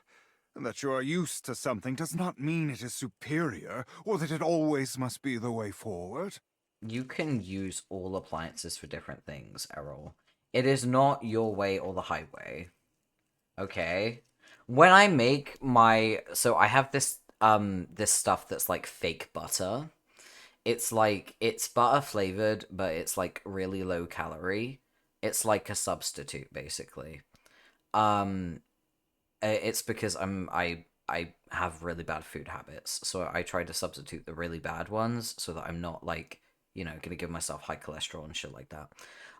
That you are used to something does not mean it is superior, or that it always must be the way forward. you can use all appliances for different things, Errol. It is not your way or the highway. Okay? When I make my... So I have this stuff that's like fake butter. It's like, it's butter flavored, but it's like really low calorie. It's like a substitute, basically. It's because I have really bad food habits, so I try to substitute the really bad ones so that I'm not like, you know, gonna give myself high cholesterol and shit like that.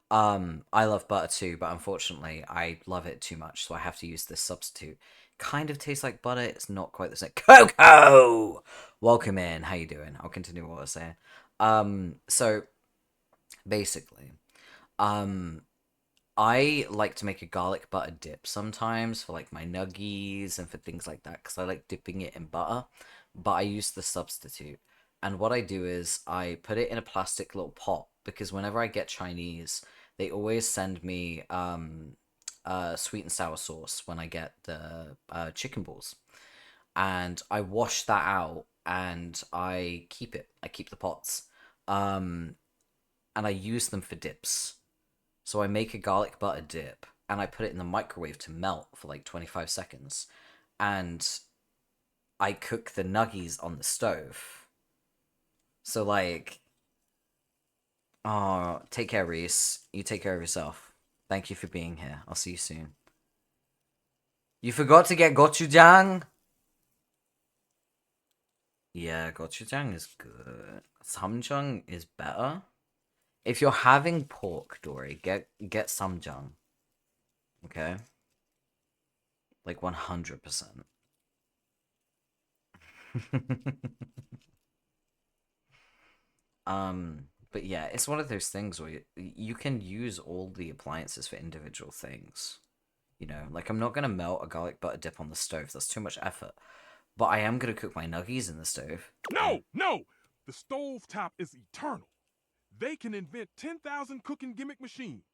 I love butter too, but unfortunately I love it too much, so I have to use this substitute. Kind of tastes like butter, it's not quite the same. Coco! Welcome in, how you doing? I'll continue what I was saying. So basically, I like to make a garlic butter dip sometimes for like my nuggies and for things like that because I like dipping it in butter, but I use the substitute. And what I do is I put it in a plastic little pot because whenever I get Chinese, they always send me sweet and sour sauce when I get the chicken balls. And I wash that out and I keep it. I keep the pots. And I use them for dips. So I make a garlic butter dip and I put it in the microwave to melt for like 25 seconds. And I cook the nuggies on the stove. So like, oh, take care, Reese. You take care of yourself. Thank you for being here. I'll see you soon. You forgot to get gochujang? Yeah, gochujang is good. Samjang is better. If you're having pork, Dory, get samjang. Okay? Like 100%. But yeah, it's one of those things where you can use all the appliances for individual things. You know, like I'm not gonna melt a garlic butter dip on the stove. That's too much effort. But I am gonna cook my nuggies in the stove. No, no! The stovetop is eternal. They can invent 10,000 cooking gimmick machines.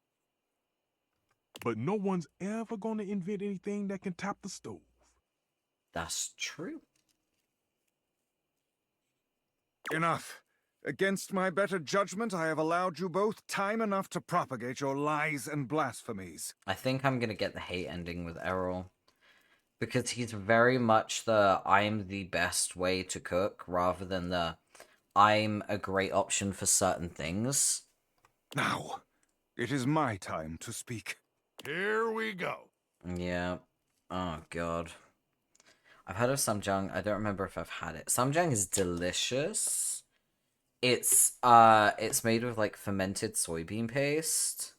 But no one's ever gonna invent anything that can top the stove. That's true. Enough. Against my better judgment, I have allowed you both time enough to propagate your lies and blasphemies. I think I'm gonna get the hate ending with Errol. Because he's very much the I'm the best way to cook rather than the I'm a great option for certain things. Now, it is my time to speak. Here we go. Yeah. Oh god. I've heard of samjang. I don't remember if I've had it. Samjang is delicious. It's made with like fermented soybean paste.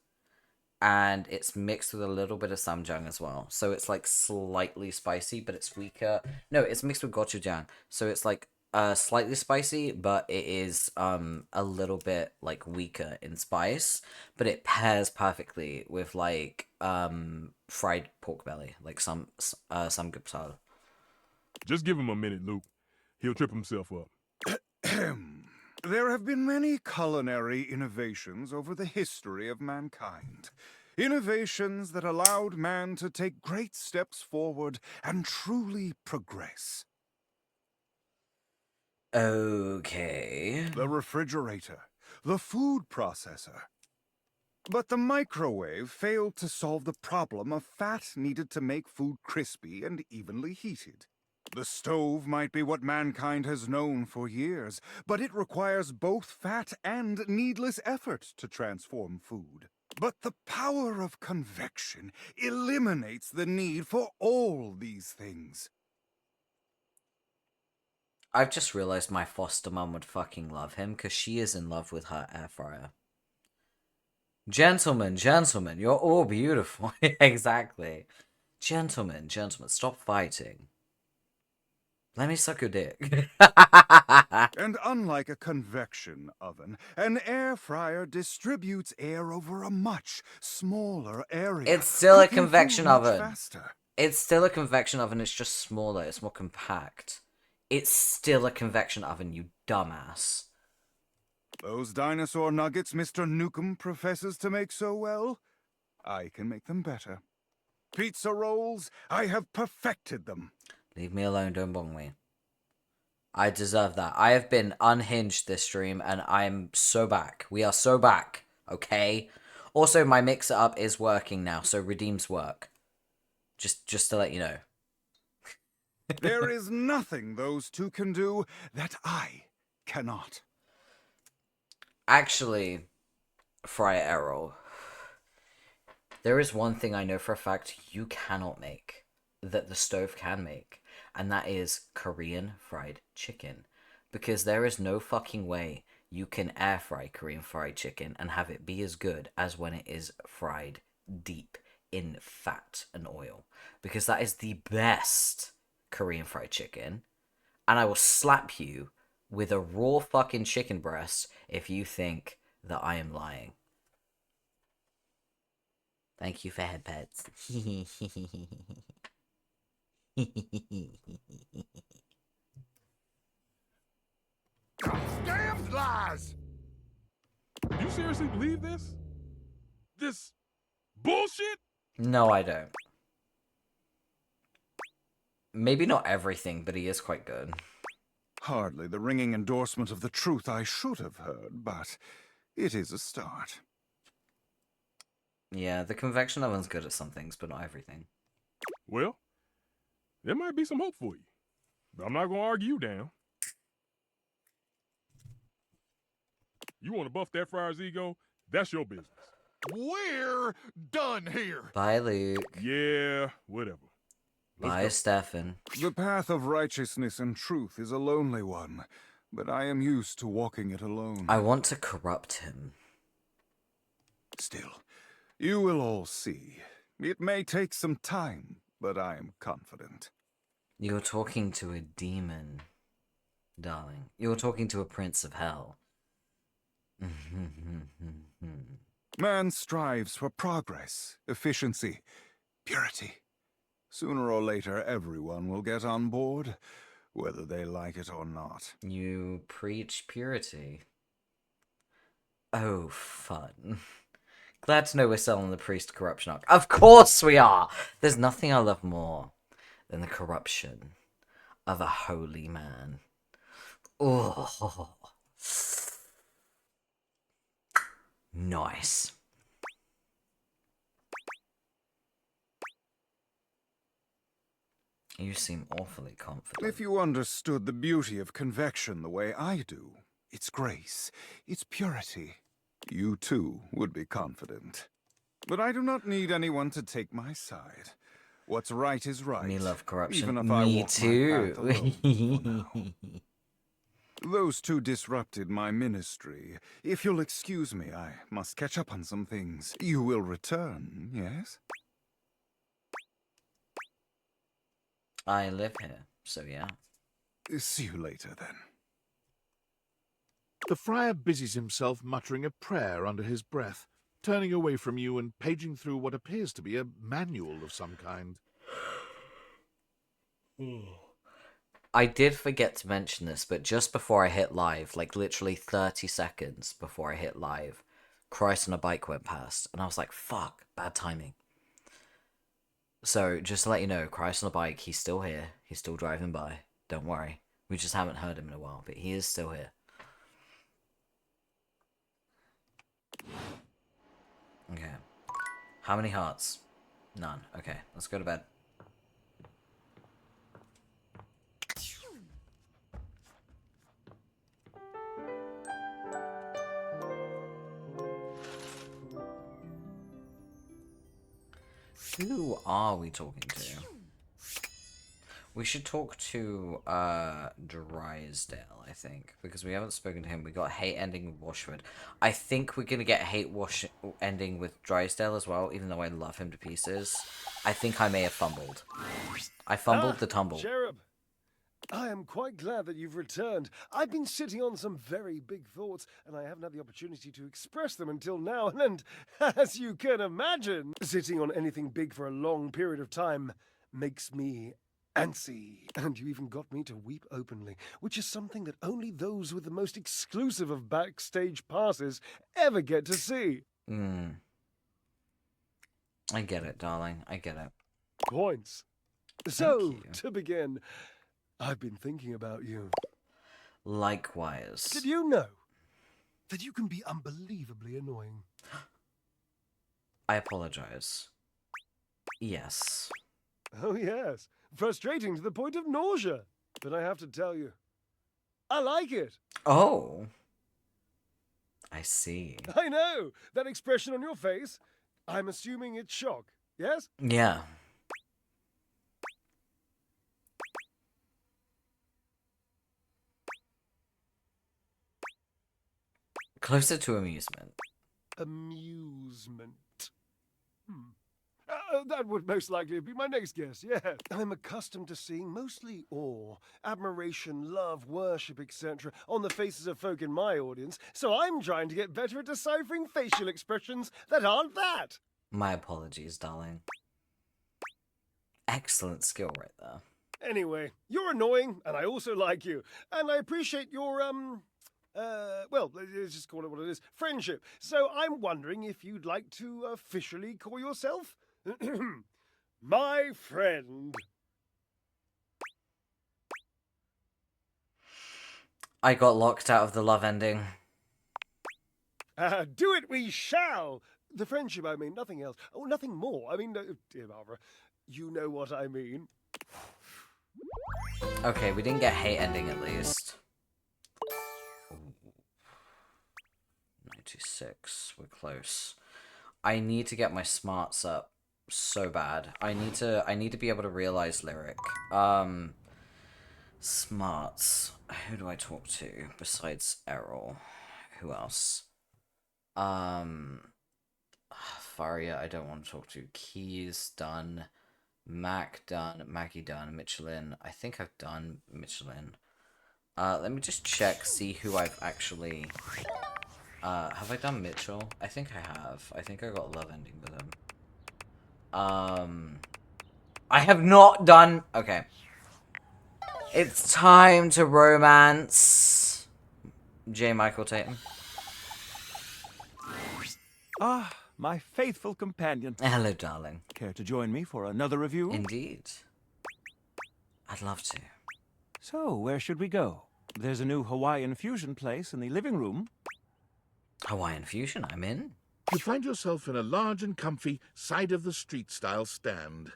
And it's mixed with a little bit of samjang as well. So it's like slightly spicy, but it's weaker. No, it's mixed with gochujang. So it's like slightly spicy, but it is a little bit like weaker in spice. But it pairs perfectly with like fried pork belly, like some samgyeopsal. Just give him a minute, Luke. He'll trip himself up. There have been many culinary innovations over the history of mankind. Innovations that allowed man to take great steps forward and truly progress. Okay. The refrigerator, the food processor. But the microwave failed to solve the problem of fat needed to make food crispy and evenly heated. The stove might be what mankind has known for years, but it requires both fat and needless effort to transform food. But the power of convection eliminates the need for all these things. I've just realized my foster mum would fucking love him because she is in love with her air fryer. Gentlemen, you're all beautiful. Exactly. Gentlemen, stop fighting. Let me suck your dick. And unlike a convection oven, an air fryer distributes air over a much smaller area. It's still a cooking convection food much oven. faster. It's still a convection oven, it's just smaller, it's more compact. It's still a convection oven, you dumbass. Those dinosaur nuggets Mr. Nukem professes to make so well, I can make them better. Pizza rolls, I have perfected them. Leave me alone, don't bong me. I deserve that. I have been unhinged this stream, and I'm so back. We are so back, okay? Also, my mix-up is working now, so redeems work. Just to let you know. There is nothing those two can do that I cannot. Actually, Friar Errol, there is one thing I know for a fact you cannot make, that the stove can make, and that is Korean fried chicken. Because there is no fucking way you can air fry Korean fried chicken and have it be as good as when it is fried deep in fat and oil. Because that is the best Korean fried chicken. And I will slap you with a raw fucking chicken breast if you think that I am lying. Thank you for head pets. Damn lies! You seriously believe this? This bullshit? No, I don't. Maybe not everything, but he is quite good. Hardly the ringing endorsement of the truth I should have heard, but it is a start. Yeah, the convection oven's good at some things, but not everything. Well, there might be some hope for you. But I'm not gonna argue you down. You want to buff that friar's ego? That's your business. We're done here. Bye, Luke. Yeah, whatever. Bye, Stefan. The path of righteousness and truth is a lonely one, but I am used to walking it alone. I want to corrupt him. Still, you will all see. It may take some time, but I am confident. You're talking to a demon, darling. You're talking to a prince of hell. Man strives for progress, efficiency, purity. Sooner or later, everyone will get on board, whether they like it or not. You preach purity. Oh, fun. Glad to know we're selling the priest corruption arc. Of course we are! There's nothing I love more than the corruption of a holy man. Oh. Nice. You seem awfully confident. If you understood the beauty of convection the way I do, its grace, its purity, you too would be confident. But I do not need anyone to take my side. What's right is right. Me love corruption. Even if Me I walk too. my path alone for now. Those two disrupted my ministry. If you'll excuse me, I must catch up on some things. You will return, yes? I live here, so yeah. See you later, then. The friar busies himself muttering a prayer under his breath, turning away from you and paging through what appears to be a manual of some kind. I did forget to mention this, but just before I hit live, like literally 30 seconds before I hit live, Christ on a bike went past, and I was like, fuck, bad timing. So, just to let you know, Christ on a bike, he's still here. He's still driving by. Don't worry. We just haven't heard him in a while, but he is still here. Okay. How many hearts? None. Okay, let's go to bed. Who are we talking to? We should talk to Drysdale, I think, because we haven't spoken to him. We got hate ending with Washford. I think we're gonna get hate ending with Drysdale as well, even though I love him to pieces. I think I may have fumbled. I fumbled the tumble. Cherub, I am quite glad that you've returned. I've been sitting on some very big thoughts, and I haven't had the opportunity to express them until now. And as you can imagine, sitting on anything big for a long period of time makes me antsy. And you even got me to weep openly, which is something that only those with the most exclusive of backstage passes ever get to see. I get it, darling. I get it. Points. So, to begin, I've been thinking about you. Likewise. Did you know that you can be unbelievably annoying? I apologize. Yes. Oh, yes. Frustrating to the point of nausea. But I have to tell you, I like it. Oh. I see. I know. That expression on your face, I'm assuming it's shock, yes? Yeah. Closer to amusement. Amusement. That would most likely be my next guess, yeah. I'm accustomed to seeing mostly awe, admiration, love, worship, etc. on the faces of folk in my audience, so I'm trying to get better at deciphering facial expressions that aren't that. My apologies, darling. Excellent skill right there. Anyway, you're annoying, and I also like you. And I appreciate your, well, let's just call it what it is, friendship. So I'm wondering if you'd like to officially call yourself my friend. I got locked out of the love ending. Do it we shall. The friendship, I mean, nothing else. Oh, nothing more. I mean, dear Barbara, you know what I mean. Okay, we didn't get hate ending at least. Ooh. 96, we're close. I need to get my smarts up so bad. I need to be able to realize lyric. Smarts. Who do I talk to besides Errol? Who else? Faria, I don't want to talk to. Keys, done. Mac, done. Maggie, done. Michelin. I think I've done Michelin. Let me just check, see who I've actually... have I done Mitchell? I think I have. I think I got a love ending with him. I have not done... Okay. It's time to romance J. Michael Tatum. Ah, my faithful companion. Hello, darling. Care to join me for another review? Indeed. I'd love to. So, where should we go? There's a new Hawaiian fusion place in the living room. Hawaiian fusion, I'm in. You find yourself in a large and comfy side-of-the-street-style stand.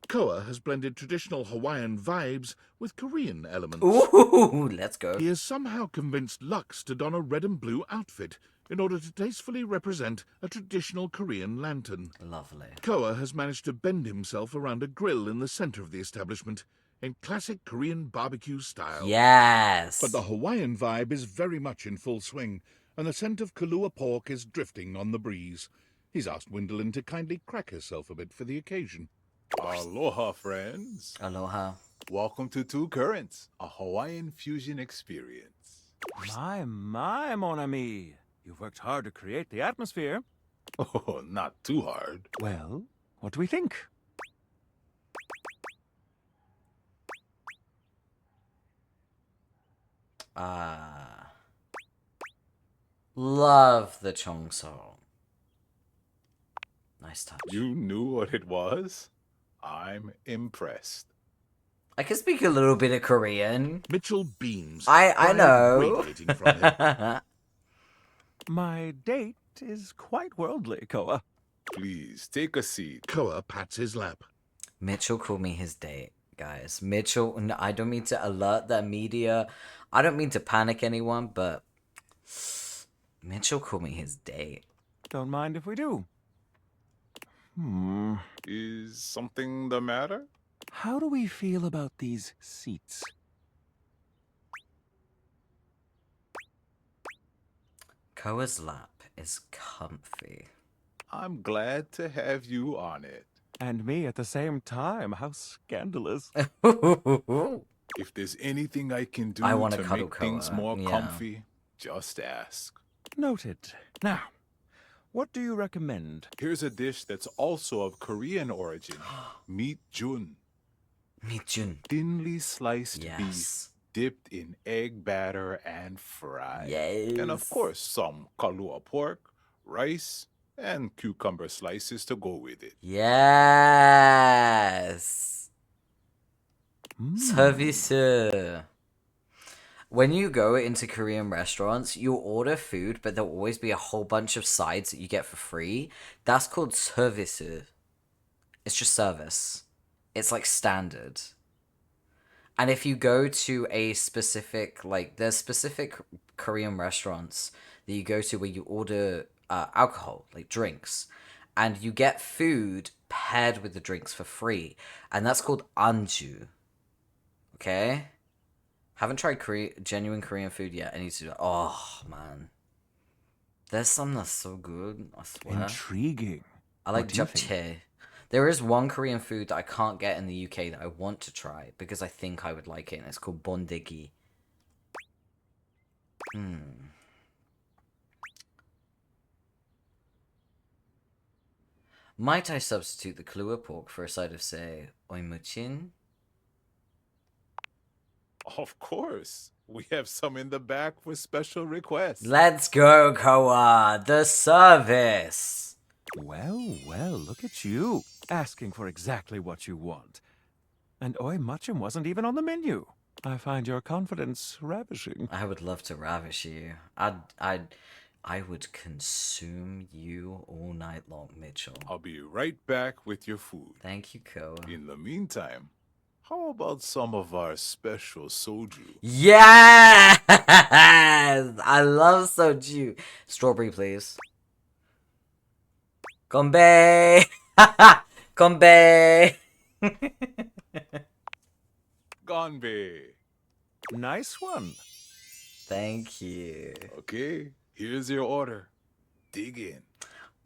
Koa has blended traditional Hawaiian vibes with Korean elements. Ooh, let's go. He has somehow convinced Lux to don a red and blue outfit in order to tastefully represent a traditional Korean lantern. Lovely. Koa has managed to bend himself around a grill in the center of the establishment in classic Korean barbecue style. Yes! But the Hawaiian vibe is very much in full swing, and the scent of Kahlua pork is drifting on the breeze. He's asked Gwendolyn to kindly crack herself a bit for the occasion. Aloha, friends. Aloha. Welcome to Two Currents, a Hawaiian fusion experience. My, mon ami. You've worked hard to create the atmosphere. Oh, not too hard. Well, what do we think? Love the Chongso. Nice touch. You knew what it was? I'm impressed. I can speak a little bit of Korean. Mitchell beams. I know. Radiating from him. My date is quite worldly, Koa. Please, take a seat. Koa pats his lap. Mitchell called me his date, guys. Mitchell, no, I don't mean to alert the media. I don't mean to panic anyone, but Mitchell called me his date. Don't mind if we do. Is something the matter? How do we feel about these seats? Koa's lap is comfy. I'm glad to have you on it. And me at the same time. How scandalous. If there's anything I can do I to wanna make cuddle things Koa, more yeah. comfy, just ask. Noted. Now, what do you recommend? Here's a dish that's also of Korean origin. Meat jun. Meat jun. Thinly sliced Yes. beef, dipped in egg batter and fried. Yes. And of course, some kalua pork, rice, and cucumber slices to go with it. Yes. Service. when you go into Korean restaurants, you'll order food, but there'll always be a whole bunch of sides that you get for free. That's called service. It's just service. It's like standard. And if you go to a specific, like, there's specific Korean restaurants that you go to where you order alcohol, like drinks, and you get food paired with the drinks for free. And that's called anju. Okay? Haven't tried genuine Korean food yet. I need to do it. Oh, man. There's some that's so good, I swear. Intriguing. I like What do you think? japchae. There is one Korean food that I can't get in the UK that I want to try because I think I would like it, and it's called bondegi. Might I substitute the Kahlua pork for a side of, say, oimuchin? Of course. We have some in the back for special requests. Let's go, Koa! The service! Well, well, look at you, asking for exactly what you want. And oi muchum wasn't even on the menu. I find your confidence ravishing. I would love to ravish you. I would consume you all night long, Mitchell. I'll be right back with your food. Thank you, Koa. In the meantime, how about some of our special soju? Yes! I love soju. Strawberry, please. Gonbei! Gonbei! Gonbei. Nice one. Thank you. Okay, here's your order. Dig in.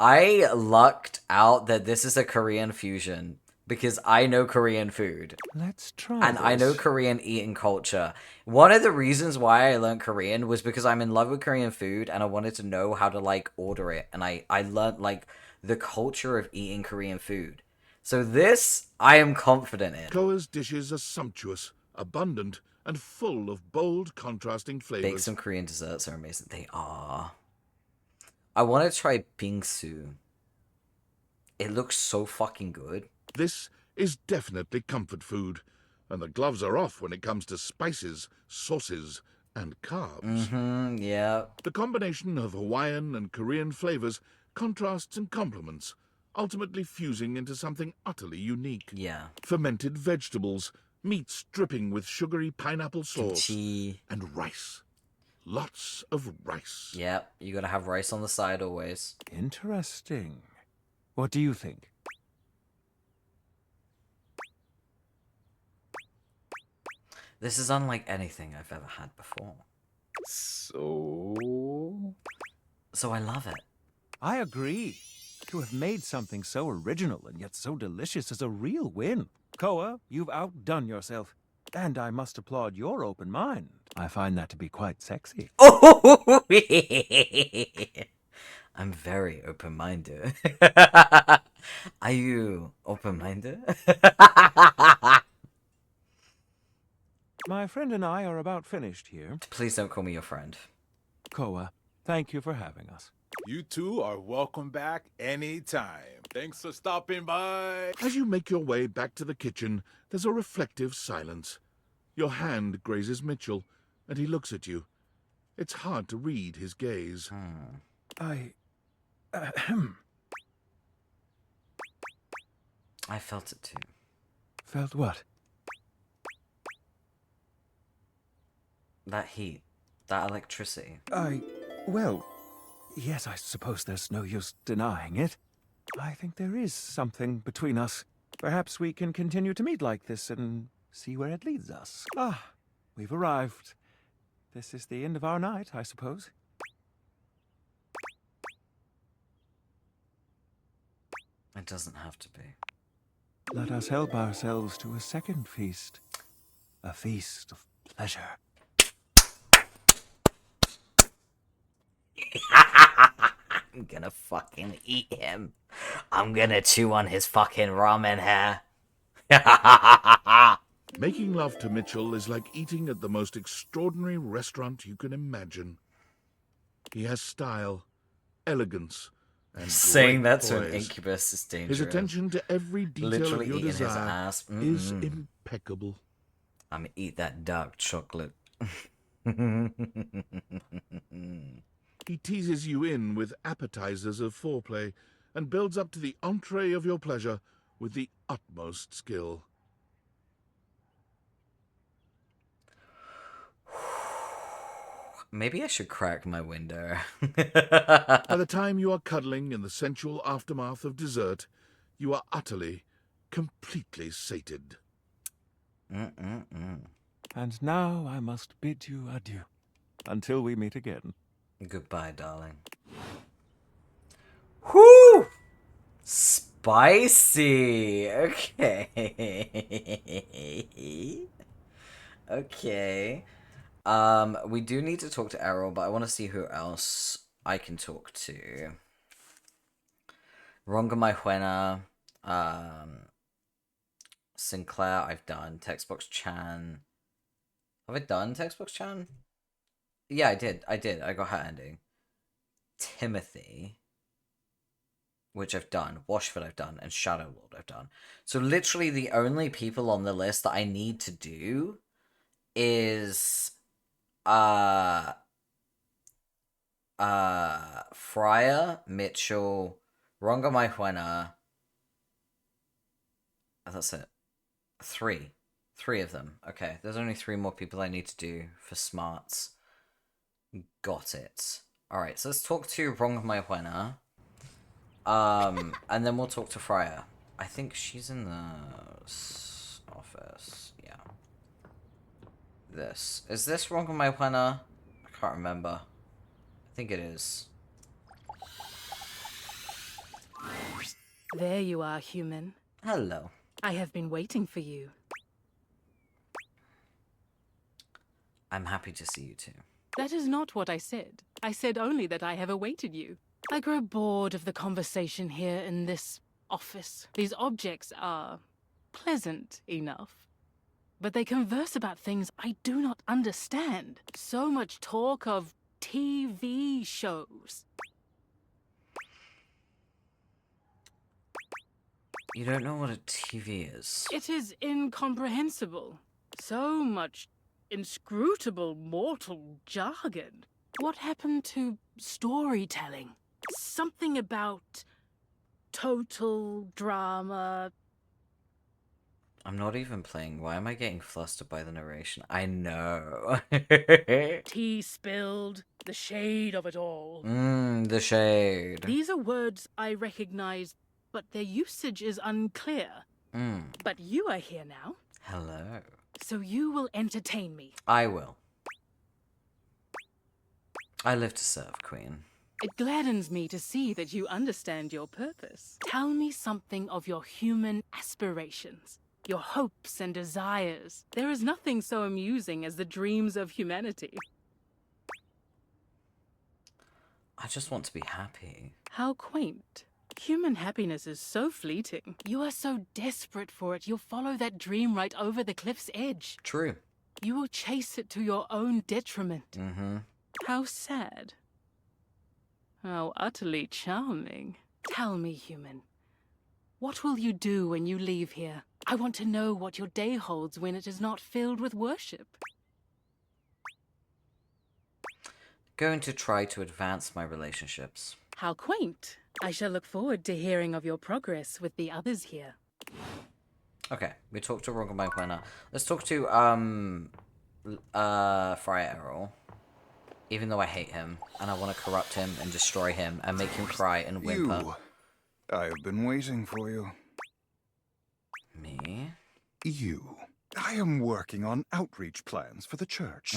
I lucked out that this is a Korean fusion because I know Korean food. Let's try And I know Korean eating culture. One of the reasons why I learned Korean was because I'm in love with Korean food and I wanted to know how to, like, order it. And I learned, like, the culture of eating Korean food. So this, I am confident in. Koa's dishes are sumptuous, abundant, and full of bold, contrasting flavors. Baked some Korean desserts are amazing. They are. I want to try bingsu. It looks so fucking good. This is definitely comfort food, and the gloves are off when it comes to spices, sauces, and carbs. Yeah. The combination of Hawaiian and Korean flavors contrasts and complements, ultimately fusing into something utterly unique. Yeah. Fermented vegetables, meats dripping with sugary pineapple sauce, Kimchi. and rice. Lots of rice. Yep, you gotta have rice on the side always. Interesting. What do you think? This is unlike anything I've ever had before. So I love it. I agree. To have made something so original and yet so delicious is a real win. Koa, you've outdone yourself. And I must applaud your open mind. I find that to be quite sexy. Oh, I'm very open-minded. Are you open-minded? My friend and I are about finished here. Please don't call me your friend. Koa, thank you for having us. You two are welcome back anytime. Thanks for stopping by. As you make your way back to the kitchen, there's a reflective silence. Your hand grazes Mitchell, and he looks at you. It's hard to read his gaze. I felt it too. Felt what? That heat. That electricity. Well, yes, I suppose there's no use denying it. I think there is something between us. Perhaps we can continue to meet like this and see where it leads us. Ah, we've arrived. This is the end of our night, I suppose. It doesn't have to be. Let us help ourselves to a second feast. A feast of pleasure. I'm gonna fucking eat him. I'm gonna chew on his fucking ramen hair. Making love to Mitchell is like eating at the most extraordinary restaurant you can imagine. He has style, elegance, and Saying great that to an poise. incubus is dangerous. His attention to every detail Literally of your eating his desire ass. is impeccable. I'm gonna eat that dark chocolate. He teases you in with appetizers of foreplay and builds up to the entree of your pleasure with the utmost skill. Maybe I should crack my window. By the time you are cuddling in the sensual aftermath of dessert, you are utterly, completely sated. And now I must bid you adieu. Until we meet again. Goodbye, darling. Whoo! Spicy! Okay. Okay. We do need to talk to Errol, but I want to see who else I can talk to. Ronga Maihuena, Sinclair, I've done. Textbox Chan. Have I done Textbox Chan? Yeah, I did. I got her ending. Timothy, which I've done. Washford I've done. And Shadow Lord I've done. So literally the only people on the list that I need to do is Fryer, Mitchell, Ronga Maihuena. That's it. Three of them. Okay, there's only 3 more people I need to do for smarts. Got it. Alright, so let's talk to Ronga Maihuena. And then we'll talk to Fryer. I think she's in the office. Yeah. Is this Ronga Maihuena? I can't remember. I think it is. There you are, human. Hello. I have been waiting for you. I'm happy to see you too. That is not what I said. I said only that I have awaited you. I grow bored of the conversation here in this office. These objects are pleasant enough, but they converse about things I do not understand. So much talk of TV shows. You don't know what a TV is. It is incomprehensible. So much inscrutable mortal jargon. What happened to storytelling? Something about total drama. I'm not even playing. Why am I getting flustered by the narration? I know. Tea spilled, the shade of it all. The shade. These are words I recognize, but their usage is unclear. But you are here now. Hello. So you will entertain me. I will. I live to serve, Queen. It gladdens me to see that you understand your purpose. Tell me something of your human aspirations, your hopes and desires. There is nothing so amusing as the dreams of humanity. I just want to be happy. How quaint. Human happiness is so fleeting. You are so desperate for it, you'll follow that dream right over the cliff's edge. True. You will chase it to your own detriment. How sad. How utterly charming. Tell me, human, what will you do when you leave here? I want to know what your day holds when it is not filled with worship. Going to try to advance my relationships. How quaint. I shall look forward to hearing of your progress with the others here. Okay, we talked to Ronga Maihuena. Let's talk to Friar Errol. Even though I hate him, and I want to corrupt him and destroy him and make him cry and whimper. You. I have been waiting for you. Me? You. I am working on outreach plans for the church.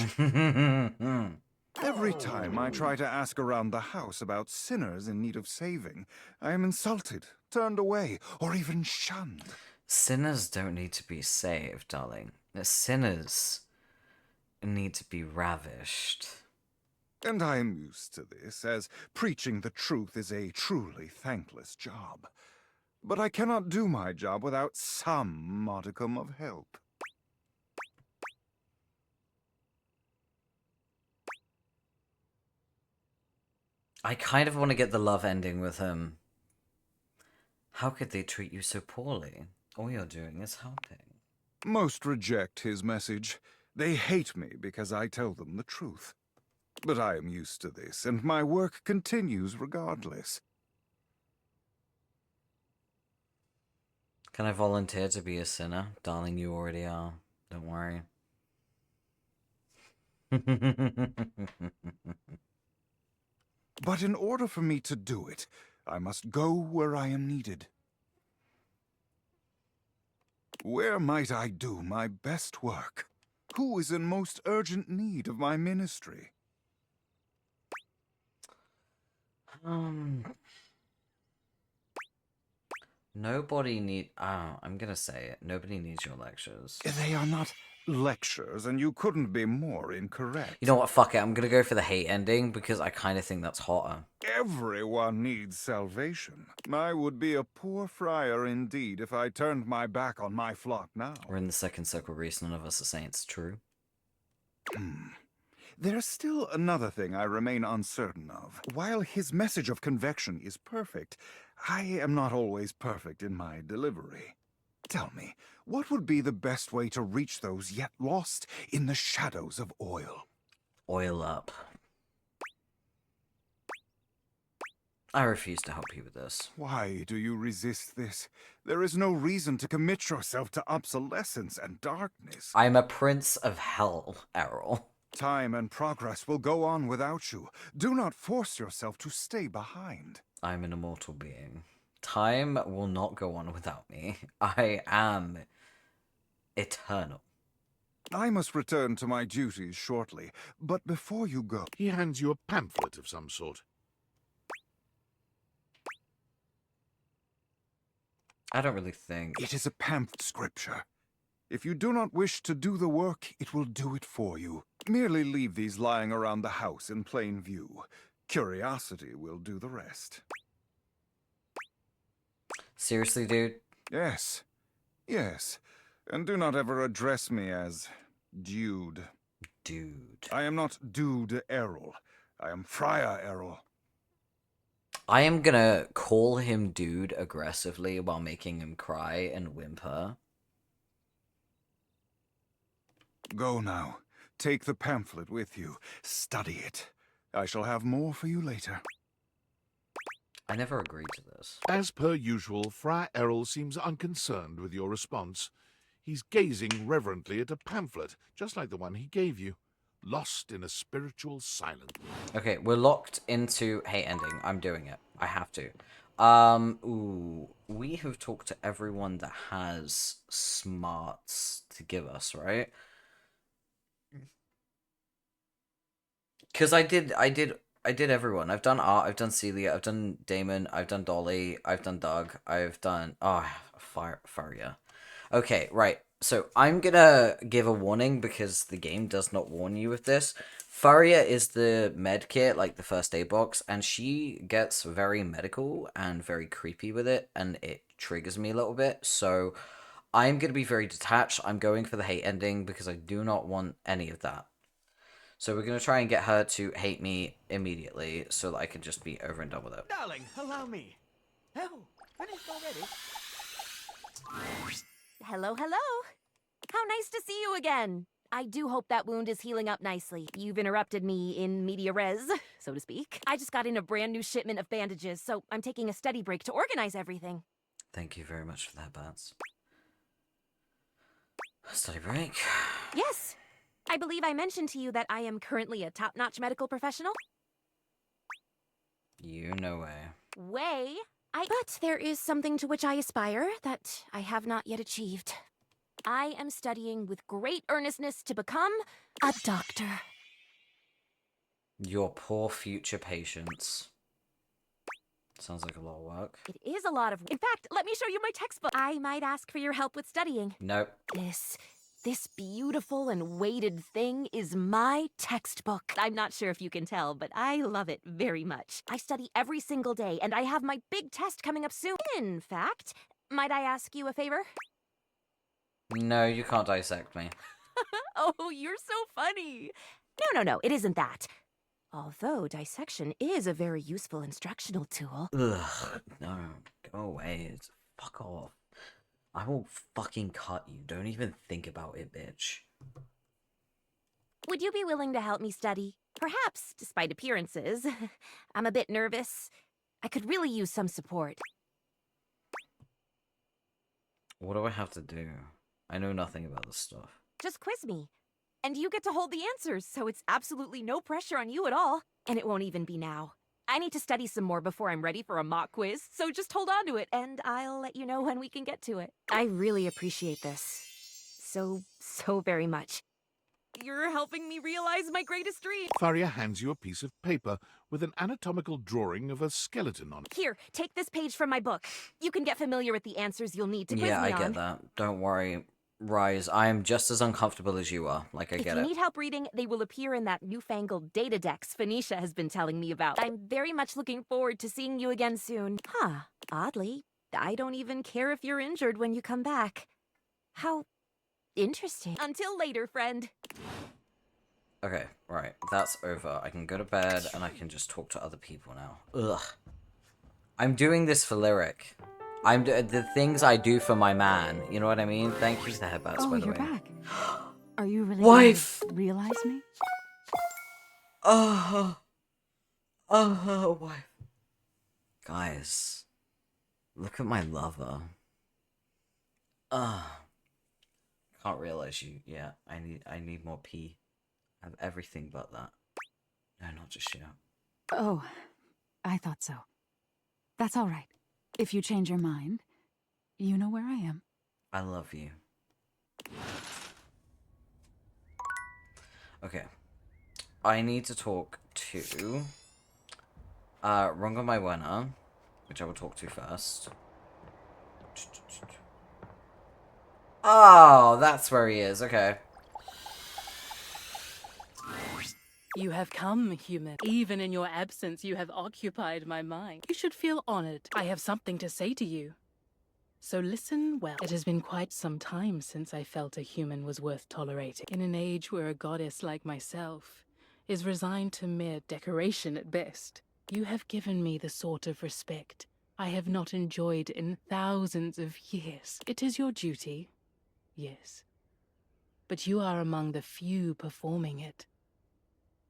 Every time I try to ask around the house about sinners in need of saving, I am insulted, turned away, or even shunned. Sinners don't need to be saved, darling. Sinners need to be ravished. And I am used to this, as preaching the truth is a truly thankless job. But I cannot do my job without some modicum of help. I kind of want to get the love ending with him. How could they treat you so poorly? All you're doing is helping. Most reject his message. They hate me because I tell them the truth. But I am used to this, and my work continues regardless. Can I volunteer to be a sinner? Darling, you already are. Don't worry. But in order for me to do it, I must go where I am needed. Where might I do my best work? Who is in most urgent need of my ministry? Nobody need. I'm gonna say it. Nobody needs your lectures. They are not lectures, and you couldn't be more incorrect. You know what? Fuck it. I'm gonna go for the hate ending because I kind of think that's hotter. Everyone needs salvation. I would be a poor friar indeed if I turned my back on my flock now. We're in the second circle race. None of us are saints. True. There's still another thing I remain uncertain of. While his message of convection is perfect, I am not always perfect in my delivery. Tell me, what would be the best way to reach those yet lost in the shadows of oil? Oil up. I refuse to help you with this. Why do you resist this? There is no reason to commit yourself to obsolescence and darkness. I'm a prince of hell, Errol. Time and progress will go on without you. Do not force yourself to stay behind. I'm an immortal being. Time will not go on without me. I am eternal. I must return to my duties shortly, but before you go... He hands you a pamphlet of some sort. I don't really think... It is a pamphlet scripture. If you do not wish to do the work, it will do it for you. Merely leave these lying around the house in plain view. Curiosity will do the rest. Seriously, dude? Yes. Yes. And do not ever address me as Dude. Dude. I am not Dude Errol. I am Friar Errol. I am gonna call him dude aggressively while making him cry and whimper. Go now. Take the pamphlet with you. Study it. I shall have more for you later. I never agreed to this. As per usual, Friar Errol seems unconcerned with your response. He's gazing reverently at a pamphlet, just like the one he gave you, lost in a spiritual silence. Okay, we're locked into hate ending. I'm doing it. I have to. We have talked to everyone that has smarts to give us, right? Because I did everyone. I've done Art, I've done Celia, I've done Damon, I've done Dolly, I've done Doug, I've done Faria. Okay, right. So I'm gonna give a warning because the game does not warn you with this. Faria is the med kit, like the first aid box, and she gets very medical and very creepy with it, and it triggers me a little bit. So I'm gonna be very detached. I'm going for the hate ending because I do not want any of that. So we're going to try and get her to hate me immediately so that I can just be over and done with it. Darling, allow me. Oh, finished already? Hello, hello. How nice to see you again. I do hope that wound is healing up nicely. You've interrupted me in media res, so to speak. I just got in a brand new shipment of bandages, so I'm taking a study break to organize everything. Thank you very much for that, Bats. Study break? Yes. I believe I mentioned to you that I am currently a top-notch medical professional. You no way. But there is something to which I aspire that I have not yet achieved. I am studying with great earnestness to become a doctor. Your poor future patients. Sounds like a lot of work. It is a lot of... In fact, let me show you my textbook. I might ask for your help with studying. Nope. This beautiful and weighted thing is my textbook. I'm not sure if you can tell, but I love it very much. I study every single day, and I have my big test coming up soon. In fact, might I ask you a favor? No, you can't dissect me. Oh, you're so funny. No, it isn't that. Although dissection is a very useful instructional tool. Ugh, no, go away. Fuck off. I will fucking cut you. Don't even think about it, bitch. Would you be willing to help me study? Perhaps, despite appearances. I'm a bit nervous. I could really use some support. What do I have to do? I know nothing about this stuff. Just quiz me. And you get to hold the answers, so it's absolutely no pressure on you at all. And it won't even be now. I need to study some more before I'm ready for a mock quiz, so just hold on to it, and I'll let you know when we can get to it. I really appreciate this. So very much. You're helping me realize my greatest dream. Faria hands you a piece of paper with an anatomical drawing of a skeleton on it. Here, take this page from my book. You can get familiar with the answers you'll need to quiz me on. Yeah, I get that. Don't worry, Rise. I am just as uncomfortable as you are. Like, I get it. If you need help reading, they will appear in that newfangled data decks Phoenicia has been telling me about. I'm very much looking forward to seeing you again soon. Huh, oddly, I don't even care if you're injured when you come back. How interesting. Until later, friend. Okay, right. That's over. I can go to bed and I can just talk to other people now. Ugh. I'm doing this for Lyric. The things I do for my man. You know what I mean? Thank you for the headbats, by the way. You're back. Are you really Wife! gonna realize me? Wife. Guys, look at my lover. Can't realize you. Yeah, I need more pee. I have everything but that. No, not just you. Oh, I thought so. That's all right. If you change your mind, you know where I am. I love you. Okay. I need to talk to Rongo Maiwena, which I will talk to first. Oh, that's where he is. Okay. You have come, human. Even in your absence, you have occupied my mind. You should feel honored. I have something to say to you. So listen well. It has been quite some time since I felt a human was worth tolerating. In an age where a goddess like myself is resigned to mere decoration at best, you have given me the sort of respect I have not enjoyed in thousands of years. It is your duty, yes. But you are among the few performing it.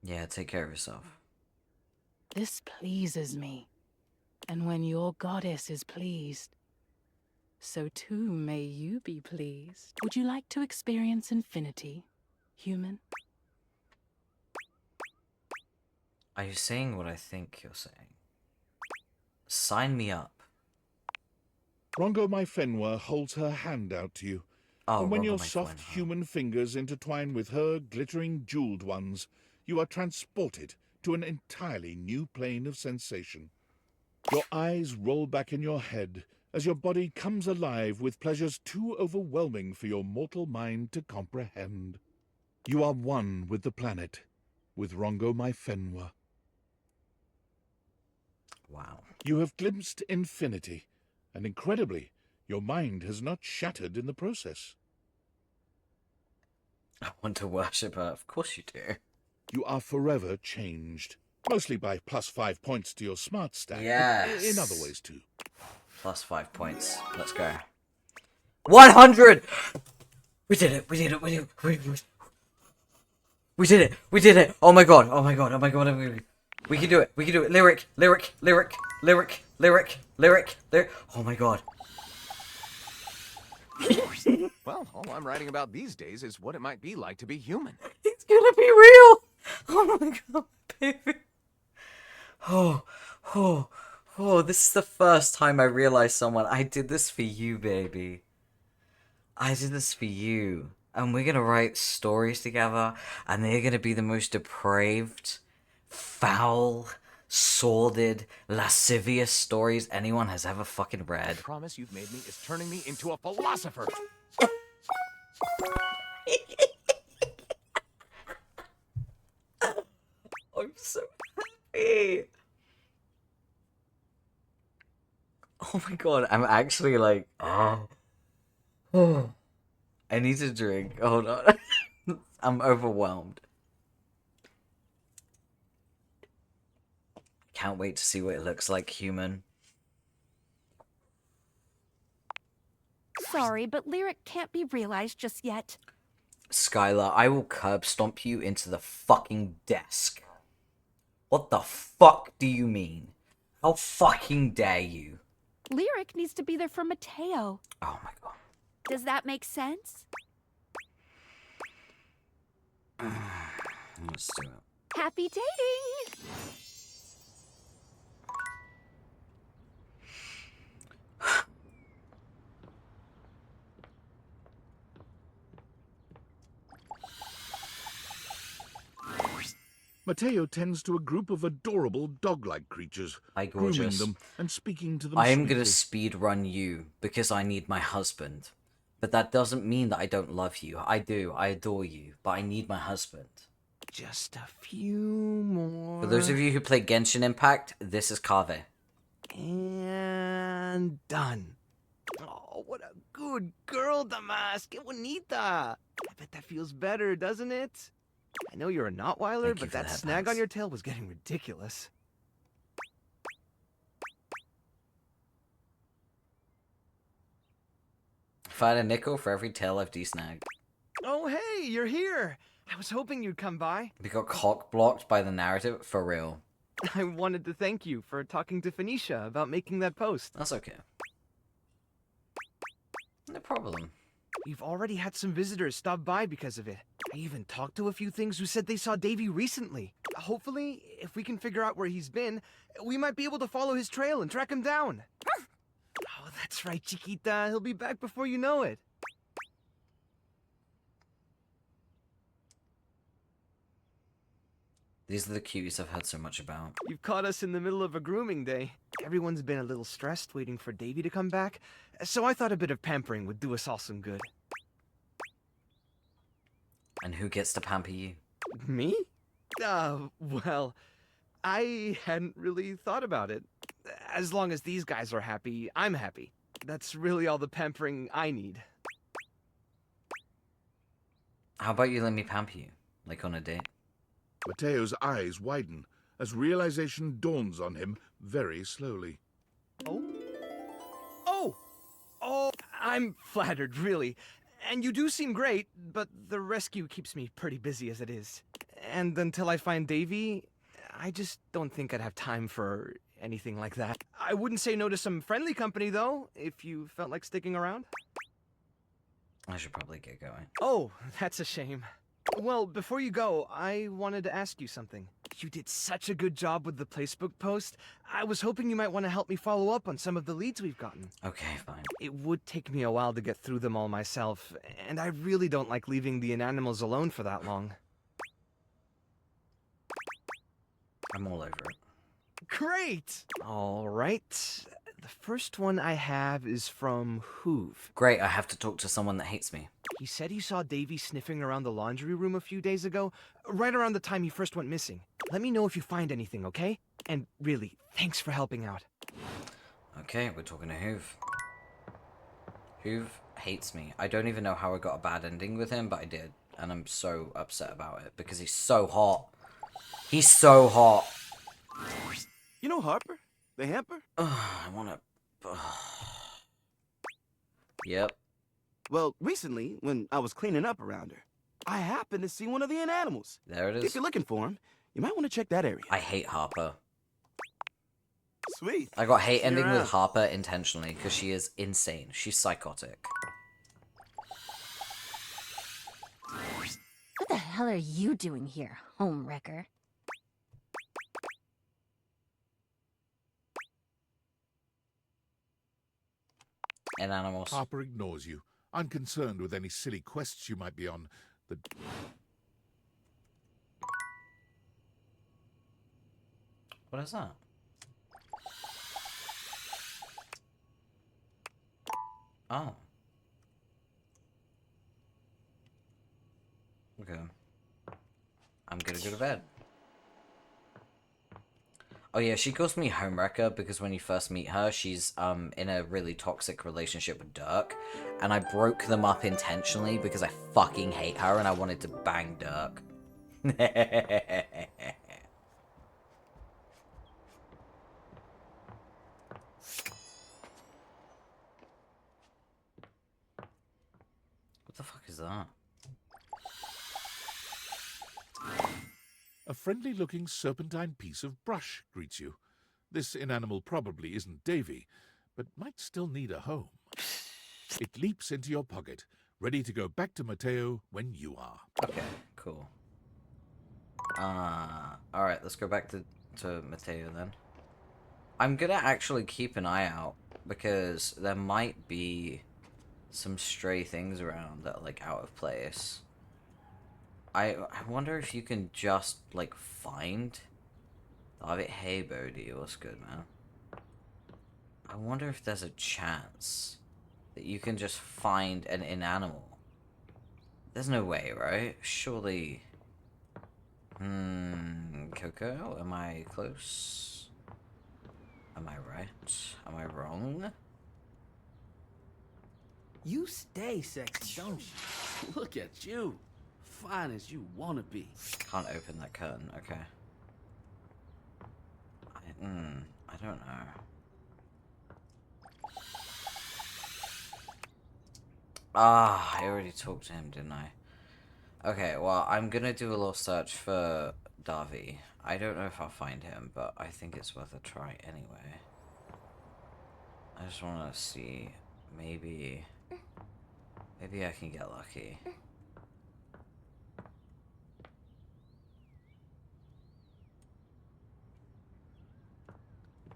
Yeah, take care of yourself. This pleases me. And when your goddess is pleased, so too may you be pleased. Would you like to experience infinity, human? Are you saying what I think you're saying? Sign me up. Rongo Maiwena holds her hand out to you. Oh, and when Rongo your Maiwena. soft human fingers intertwine with her glittering jeweled ones, you are transported to an entirely new plane of sensation. Your eyes roll back in your head as your body comes alive with pleasures too overwhelming for your mortal mind to comprehend. You are one with the planet, with Rongo Maiwena. Wow. You have glimpsed infinity, and incredibly, your mind has not shattered in the process. I want to worship her. Of course you do. You are forever changed. Mostly by +5 points to your smart stat. Yes. In other ways, too. +5 points. Let's go. 100! We did it. We did it. We did it. We did it. We did it. Oh my god. Oh my god. Oh my god. We can do it. We can do it. Lyric. Lyric. Lyric. Lyric. Lyric. Lyric. Lyric. Oh my god. Well, all I'm writing about these days is what it might be like to be human. It's gonna be real. Oh my god, baby. Oh, this is the first time I realized I did this for you, baby. I did this for you. And we're gonna write stories together, and they're gonna be the most depraved, foul, sordid, lascivious stories anyone has ever fucking read. The promise you've made me is turning me into a philosopher. I'm so happy. Oh my god, I'm actually like, oh. I need to drink. Hold on. I'm overwhelmed. Can't wait to see what it looks like, human. Sorry, but Lyric can't be realized just yet. Skylar, I will curb stomp you into the fucking desk. What the fuck do you mean? How fucking dare you? Lyric needs to be there for Mateo. Oh my god. Does that make sense? Let's do it. Happy dating! Mateo tends to a group of adorable dog-like creatures, Hi, grooming gorgeous. them and speaking to them I am sweetly. gonna speed run you because I need my husband. But that doesn't mean that I don't love you. I do. I adore you. But I need my husband. Just a few more. For those of you who play Genshin Impact, this is Kave. And done. Oh, what a good girl, Damas. Que bonita. I bet that feels better, doesn't it? I know you're a Notweiler, but that snag on your tail was getting ridiculous. If I had a nickel for every tail I've desnagged. Oh, hey, you're here. I was hoping you'd come by. We got cock blocked by the narrative, for real. I wanted to thank you for talking to Phoenicia about making that post. That's okay. No problem. You've already had some visitors stop by because of it. I even talked to a few things who said they saw Davy recently. Hopefully, if we can figure out where he's been, we might be able to follow his trail and track him down. Oh, that's right, Chiquita. He'll be back before you know it. These are the cuties I've heard so much about. You've caught us in the middle of a grooming day. Everyone's been a little stressed waiting for Davy to come back, so I thought a bit of pampering would do us all some good. And who gets to pamper you? Me? Well, I hadn't really thought about it. As long as these guys are happy, I'm happy. That's really all the pampering I need. How about you let me pamper you? Like on a date? Mateo's eyes widen as realization dawns on him very slowly. Oh, I'm flattered, really. And you do seem great, but the rescue keeps me pretty busy as it is. And until I find Davy, I just don't think I'd have time for anything like that. I wouldn't say no to some friendly company, though, if you felt like sticking around. I should probably get going. Oh, that's a shame. Well, before you go, I wanted to ask you something. You did such a good job with the Placebook post. I was hoping you might want to help me follow up on some of the leads we've gotten. Okay, fine. It would take me a while to get through them all myself, and I really don't like leaving the inanimals alone for that long. I'm all over it. Great! All right. The first one I have is from Hoove. Great, I have to talk to someone that hates me. He said he saw Davy sniffing around the laundry room a few days ago, right around the time he first went missing. Let me know if you find anything, okay? And really, thanks for helping out. Okay, we're talking to Hoove. Hoove hates me. I don't even know how I got a bad ending with him, but I did. And I'm so upset about it, because he's so hot. He's so hot. You know Harper? The hamper? I wanna... Yep. Well, recently, when I was cleaning up around her, I happened to see one of the inanimals. There it is. If you're looking for him, you might want to check that area. I hate Harper. Sweet. I got hate See you ending around. with Harper intentionally, because she is insane. She's psychotic. What the hell are you doing here, homewrecker? And animals. Harper ignores you, unconcerned with any silly quests you might be on. What is that? Oh. Okay. I'm gonna go to bed. Oh yeah, she calls me homewrecker because when you first meet her, she's in a really toxic relationship with Dirk, and I broke them up intentionally because I fucking hate her and I wanted to bang Dirk. What the fuck is that? A friendly-looking serpentine piece of brush greets you. This inanimal probably isn't Davy, but might still need a home. It leaps into your pocket, ready to go back to Mateo when you are. Okay, cool. Alright, let's go back to Mateo then. I'm gonna actually keep an eye out, because there might be some stray things around that are, like, out of place. I wonder if you can just, like, find... Hey, Bodhi, what's good, man? I wonder if there's a chance that you can just find an inanimal. There's no way, right? Surely... Coco, am I close? Am I right? Am I wrong? You stay sexy, don't you? Look at you. Fine as you wanna be. Can't open that curtain, okay. I don't know. I already talked to him, didn't I? Okay, well, I'm gonna do a little search for Davi. I don't know if I'll find him, but I think it's worth a try anyway. I just wanna see, maybe I can get lucky.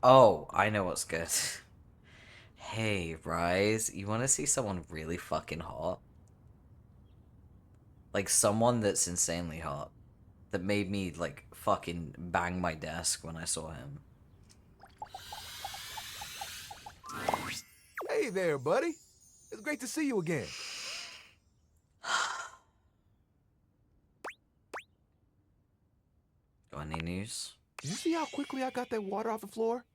Oh, I know what's good. Hey, Rise, you wanna see someone really fucking hot? Like, someone that's insanely hot. That made me, like, fucking bang my desk when I saw him. Hey there, buddy. It's great to see you again. Got any news? Did you see how quickly I got that water off the floor?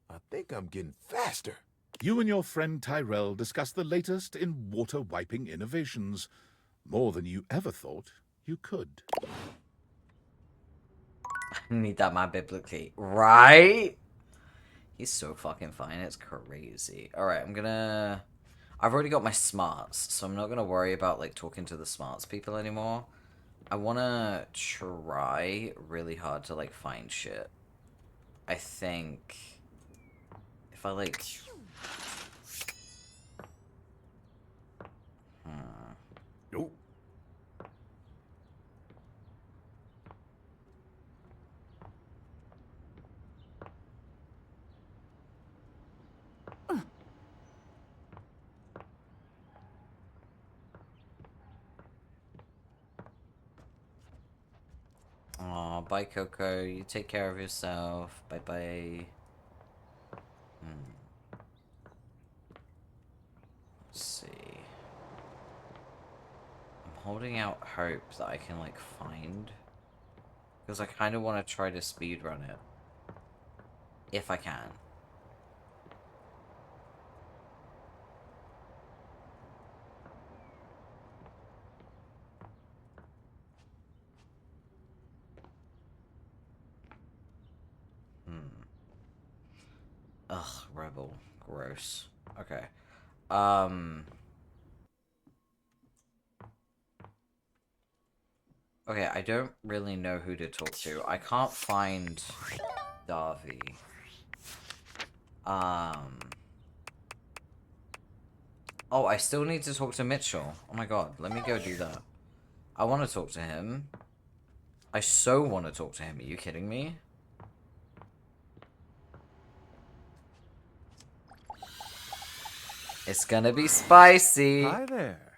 I think I'm getting faster. You and your friend Tyrell discuss the latest in water wiping innovations. More than you ever thought you could. I need that man biblically. Right? He's so fucking fine, it's crazy. Alright, I've already got my smarts, so I'm not gonna worry about, like, talking to the smarts people anymore. I wanna try really hard to, like, find shit. I think... if I, like... Nope. Aw, bye Coco, you take care of yourself. Bye bye. Let's see. I'm holding out hope that I can, like, find. Because I kind of want to try to speedrun it. If I can. Ugh, rebel. Gross. Okay. Okay, I don't really know who to talk to. I can't find Davi. Oh, I still need to talk to Mitchell. Oh my god, let me go do that. I want to talk to him. I so want to talk to him. Are you kidding me? It's gonna be spicy. Hi there.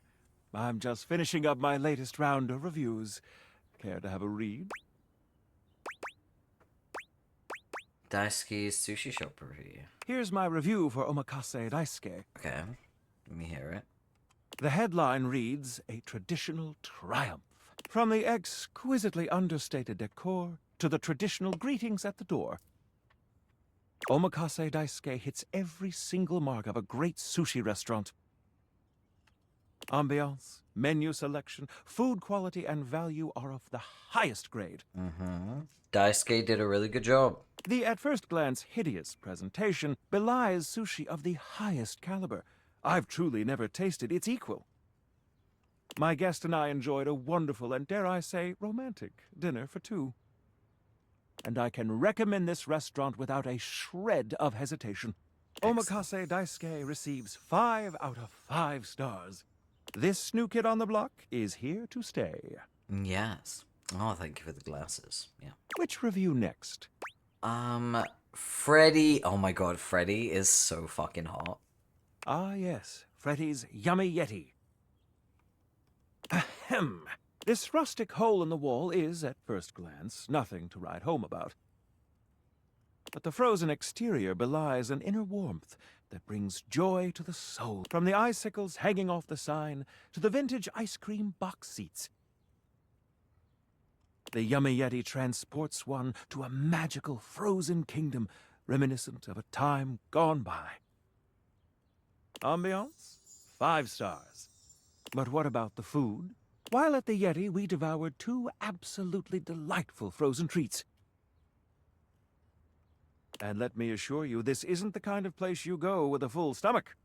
I'm just finishing up my latest round of reviews. Care to have a read? Daisuke's sushi shop review. Here's my review for Omakase Daisuke. Okay, let me hear it. The headline reads, "A traditional triumph." From the exquisitely understated decor to the traditional greetings at the door, Omakase Daisuke hits every single mark of a great sushi restaurant. Ambiance, menu selection, food quality, and value are of the highest grade. Daisuke did a really good job. The at first glance hideous presentation belies sushi of the highest caliber. I've truly never tasted its equal. My guest and I enjoyed a wonderful and, dare I say, romantic dinner for two. and I can recommend this restaurant without a shred of hesitation. Omakase Daisuke receives 5 out of 5 stars. This new kid on the block is here to stay. Yes. Oh, thank you for the glasses. Yeah. Which review next? Freddy. Oh my god, Freddy is so fucking hot. Ah, yes. Freddy's Yummy Yeti. Ahem. This rustic hole in the wall is, at first glance, nothing to write home about. But the frozen exterior belies an inner warmth that brings joy to the soul. From the icicles hanging off the sign to the vintage ice cream box seats. The Yummy Yeti transports one to a magical frozen kingdom reminiscent of a time gone by. Ambiance? 5 stars. But what about the food? While at the Yeti, we devoured 2 absolutely delightful frozen treats. And let me assure you, this isn't the kind of place you go with a full stomach.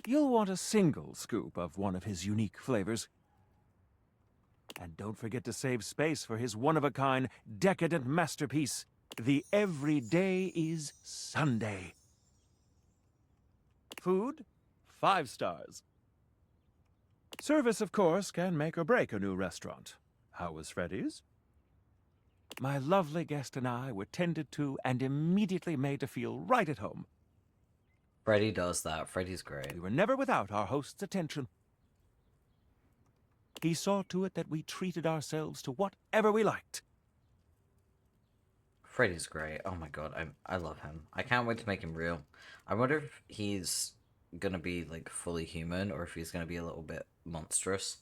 You'll want a single scoop of one of his unique flavors. And don't forget to save space for his one-of-a-kind, decadent masterpiece, the Everyday is Sunday. Food? 5 stars. Service, of course, can make or break a new restaurant. How was Freddy's? My lovely guest and I were tended to and immediately made to feel right at home. Freddy does that. Freddy's great. We were never without our host's attention. He saw to it that we treated ourselves to whatever we liked. Freddy's great. Oh my god, I love him. I can't wait to make him real. I wonder if he's gonna be like fully human or if he's gonna be a little bit monstrous.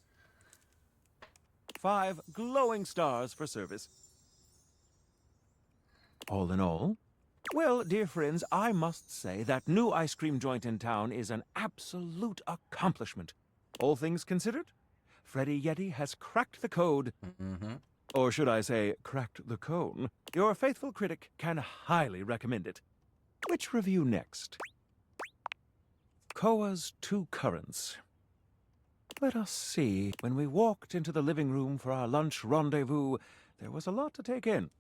5 glowing stars for service. All in all, well, dear friends, I must say that new ice cream joint in town is an absolute accomplishment. All things considered, Freddy Yeti has cracked the code. Or should I say, cracked the cone. Your faithful critic can highly recommend it. Which review next? Koa's 2 Currents. Let us see. When we walked into the living room for our lunch rendezvous, there was a lot to take in.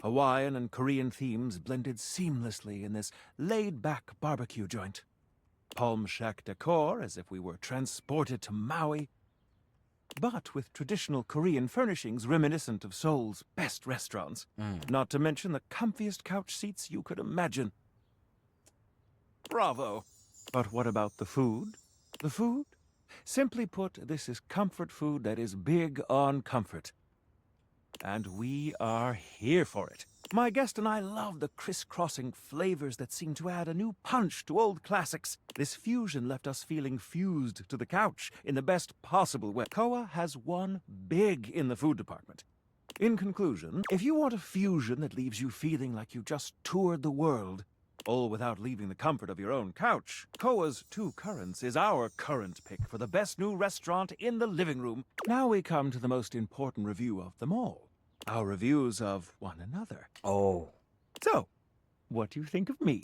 Hawaiian and Korean themes blended seamlessly in this laid-back barbecue joint. Palm shack decor, as if we were transported to Maui, but with traditional Korean furnishings reminiscent of Seoul's best restaurants. Not to mention the comfiest couch seats you could imagine. Bravo! But what about the food? The food? Simply put, this is comfort food that is big on comfort. And we are here for it. My guest and I love the crisscrossing flavors that seem to add a new punch to old classics. This fusion left us feeling fused to the couch in the best possible way. Koa has won big in the food department. In conclusion, if you want a fusion that leaves you feeling like you just toured the world, all without leaving the comfort of your own couch, Koa's 2 Currents is our current pick for the best new restaurant in the living room. Now we come to the most important review of them all. Our reviews of one another. Oh. So, what do you think of me?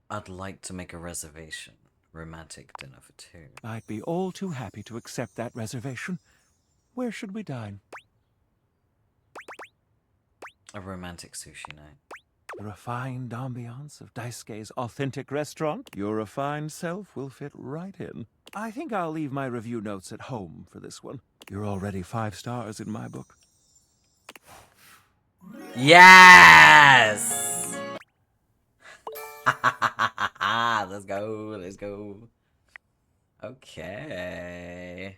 I'd like to make a reservation. Romantic dinner for 2. I'd be all too happy to accept that reservation. Where should we dine? A romantic sushi night. The refined ambiance of Daisuke's authentic restaurant? Your refined self will fit right in. I think I'll leave my review notes at home for this one. You're already 5 stars in my book. Yes! Let's go, let's go. Okay.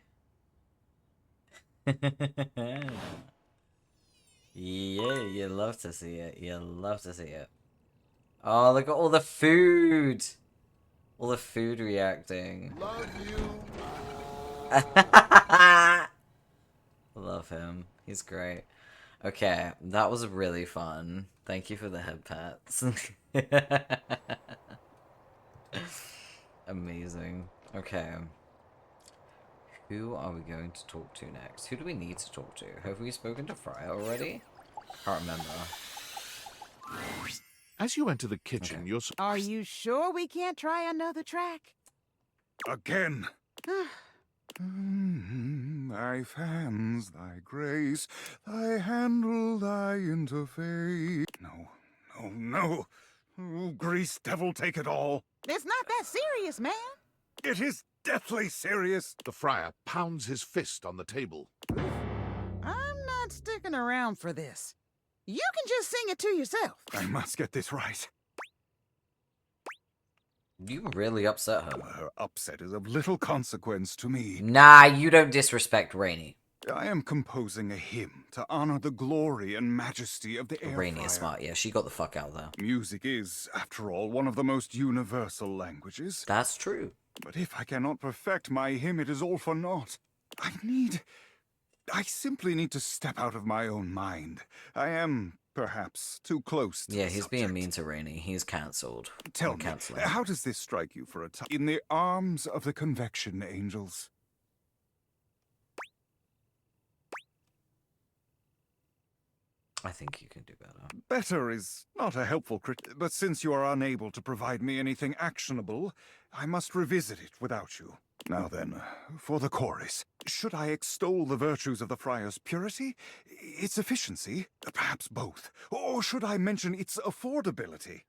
Yeah, you love to see it. You love to see it. Oh, look at all the food. All the food reacting. Love you. Love him. He's great. Okay, that was really fun. Thank you for the head pats. Amazing. Okay. Who are we going to talk to next? Who do we need to talk to? Have we spoken to Freya already? Can't remember. As you enter the kitchen, you're... Are you sure we can't try another track? Again. Thy fans, thy grace, thy handle, thy interface. No, no, no. Oh, grease devil, take it all. It's not that serious, man. It is deathly serious. The friar pounds his fist on the table. I'm not sticking around for this. You can just sing it to yourself. I must get this right. You really upset her. Her upset is of little consequence to me. Nah, you don't disrespect Rainy. I am composing a hymn to honor the glory and majesty of the air Rainy fryer. is smart, yeah, she got the fuck out of there. Music is, after all, one of the most universal languages. That's true. But if I cannot perfect my hymn, it is all for naught. I simply need to step out of my own mind. I am, perhaps, too close to Yeah, the he's subject. being mean to Rainy. He's cancelled. Tell me, how does this strike you for a time? In the arms of the convection angels. I think you can do better. Better is not a helpful but since you are unable to provide me anything actionable, I must revisit it without you. Now then, for the chorus. Should I extol the virtues of the friar's purity, its efficiency, perhaps both? Or should I mention its affordability?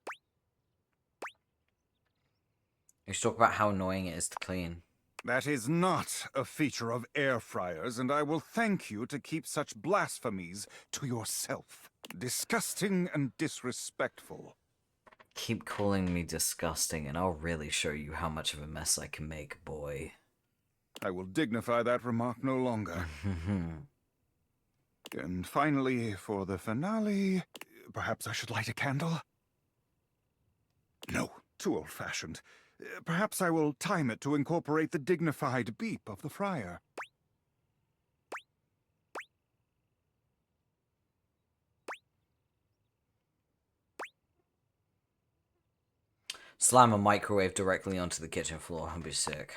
You should talk about how annoying it is to clean. That is not a feature of air fryers, and I will thank you to keep such blasphemies to yourself. Disgusting and disrespectful. Keep calling me disgusting, and I'll really show you how much of a mess I can make, boy. I will dignify that remark no longer. And finally, for the finale, perhaps I should light a candle? No, too old-fashioned. Perhaps I will time it to incorporate the dignified beep of the friar. Slam a microwave directly onto the kitchen floor. I'll be sick.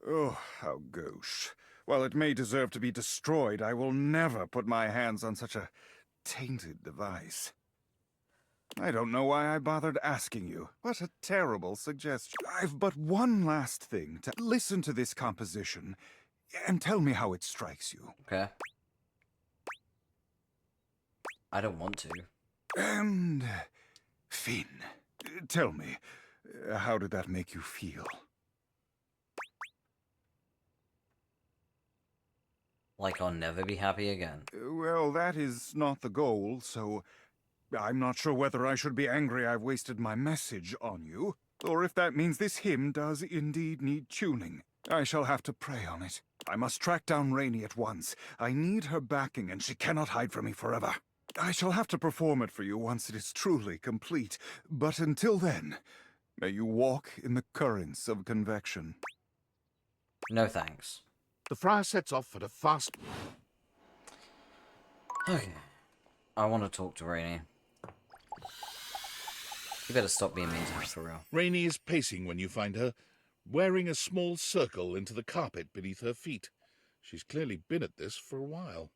Oh, how gauche. While it may deserve to be destroyed, I will never put my hands on such a tainted device. I don't know why I bothered asking you. What a terrible suggestion. I've but one last thing to listen to this composition and tell me how it strikes you. Okay. I don't want to. And Finn, tell me, how did that make you feel? Like I'll never be happy again. Well, that is not the goal, so I'm not sure whether I should be angry I've wasted my message on you, or if that means this hymn does indeed need tuning. I shall have to pray on it. I must track down Rainy at once. I need her backing, and she cannot hide from me forever. I shall have to perform it for you once it is truly complete, but until then, may you walk in the currents of convection. No thanks. The friar sets off at a fast... Okay. I want to talk to Rainy. You better stop being mean to her for real. Rainy is pacing when you find her, wearing a small circle into the carpet beneath her feet. She's clearly been at this for a while.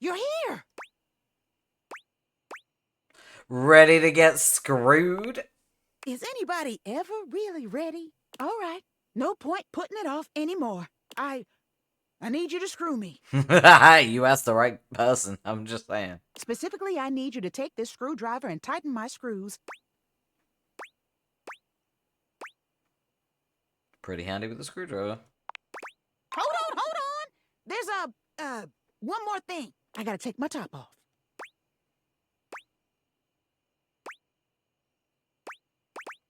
You're here! Ready to get screwed? Is anybody ever really ready? All right, no point putting it off anymore. I need you to screw me. You asked the right person. I'm just saying. Specifically, I need you to take this screwdriver and tighten my screws. Pretty handy with a screwdriver. Hold on! There's one more thing. I gotta take my top off.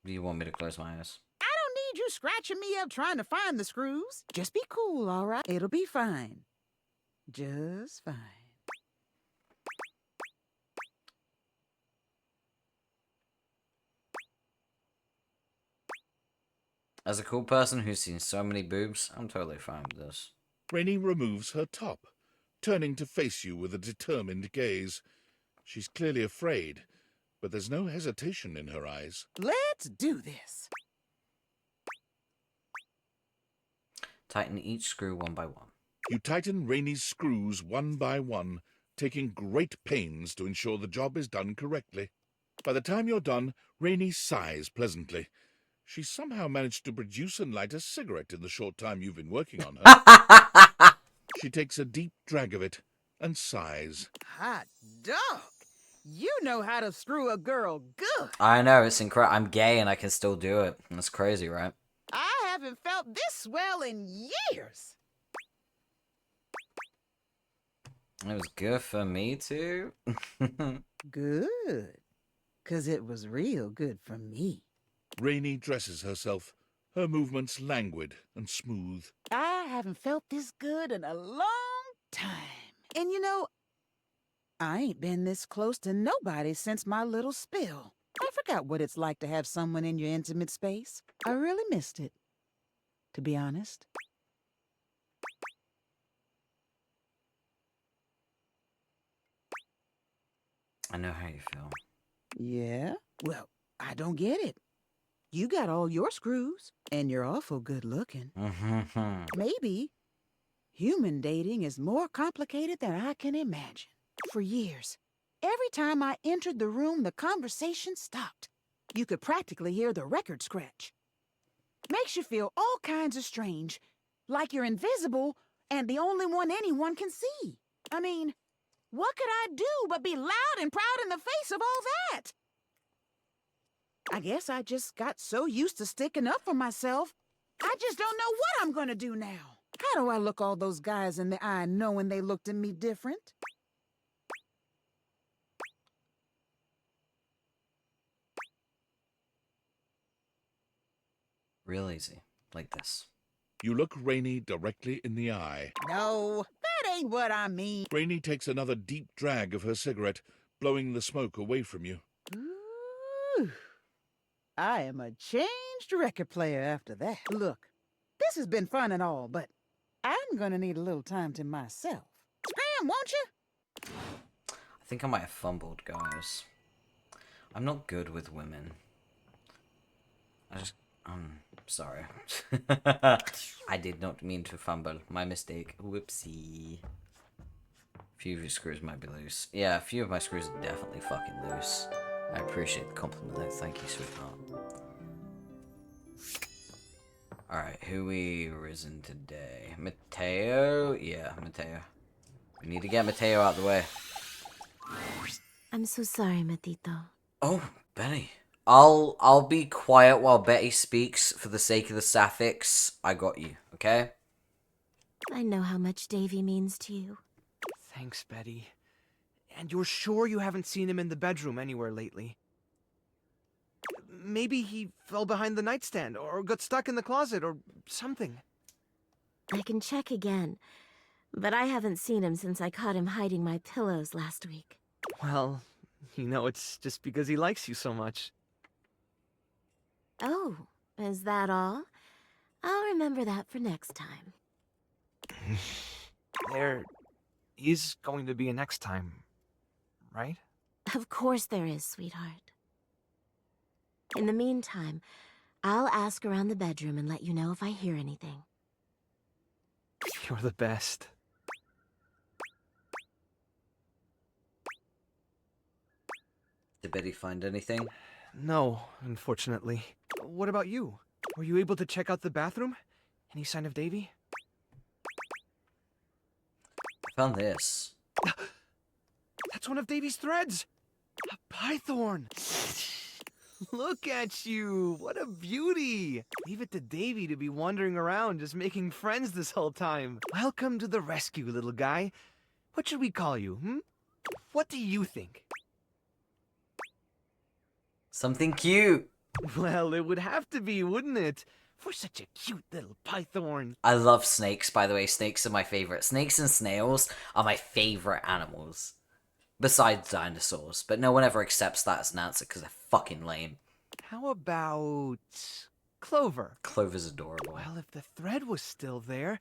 Do you want me to close my eyes? I don't need you scratching me up trying to find the screws. Just be cool, all right? It'll be fine. Just fine. As a cool person who's seen so many boobs, I'm totally fine with this. Rainy removes her top, turning to face you with a determined gaze. She's clearly afraid, but there's no hesitation in her eyes. Let's do this. Tighten each screw one by one. You tighten Rainy's screws one by one, taking great pains to ensure the job is done correctly. By the time you're done, Rainy sighs pleasantly. She somehow managed to produce and light a cigarette in the short time you've been working on her. She takes a deep drag of it and sighs. Hot dog! You know how to screw a girl good. I know, it's incredible. I'm gay and I can still do it. That's crazy, right? I haven't felt this swell in years. It was good for me too. Good. 'Cause it was real good for me. Rainey dresses herself, her movements languid and smooth. I haven't felt this good in a long time. And you know, I ain't been this close to nobody since my little spill. I forgot what it's like to have someone in your intimate space. I really missed it, to be honest. I know how you feel. Yeah? Well, I don't get it. You got all your screws, and you're awful good looking. Maybe human dating is more complicated than I can imagine. For years, every time I entered the room, the conversation stopped. You could practically hear the record scratch. Makes you feel all kinds of strange, like you're invisible and the only one anyone can see. I mean, what could I do but be loud and proud in the face of all that? I guess I just got so used to sticking up for myself, I just don't know what I'm gonna do now. How do I look all those guys in the eye knowing they looked at me different? Real easy. Like this. You look Rainey directly in the eye. No, that ain't what I mean. Rainey takes another deep drag of her cigarette, blowing the smoke away from you. Ooh, I am a changed record player after that. Look, this has been fun and all, but I'm gonna need a little time to myself. Scram, won't you? I think I might have fumbled, guys. I'm not good with women. I'm sorry. I did not mean to fumble. My mistake. Whoopsie. A few of your screws might be loose. Yeah, a few of my screws are definitely fucking loose. I appreciate the compliment though. Thank you, sweetheart. Alright, who we risen today? Mateo? Yeah, Mateo. We need to get Mateo out of the way. I'm so sorry, Matito. Oh, Benny. I'll be quiet while Betty speaks for the sake of the sapphics. I got you, okay? I know how much Davy means to you. Thanks, Betty. And you're sure you haven't seen him in the bedroom anywhere lately? Maybe he fell behind the nightstand, or got stuck in the closet, or something. I can check again, but I haven't seen him since I caught him hiding my pillows last week. Well, you know, it's just because he likes you so much. Oh, is that all? I'll remember that for next time. There is going to be a next time, right? Of course there is, sweetheart. In the meantime, I'll ask around the bedroom and let you know if I hear anything. You're the best. Did Betty find anything? No, unfortunately. What about you? Were you able to check out the bathroom? Any sign of Davy? I found this. That's one of Davy's threads! A python! Look at you! What a beauty! Leave it to Davy to be wandering around just making friends this whole time. Welcome to the rescue, little guy. What should we call you, hmm? What do you think? Something cute. Well, it would have to be, wouldn't it? For such a cute little python. I love snakes, by the way. Snakes are my favorite. Snakes and snails are my favorite animals. Besides dinosaurs. But no one ever accepts that as an answer because they're fucking lame. How about Clover? Clover's adorable. Well, if the thread was still there,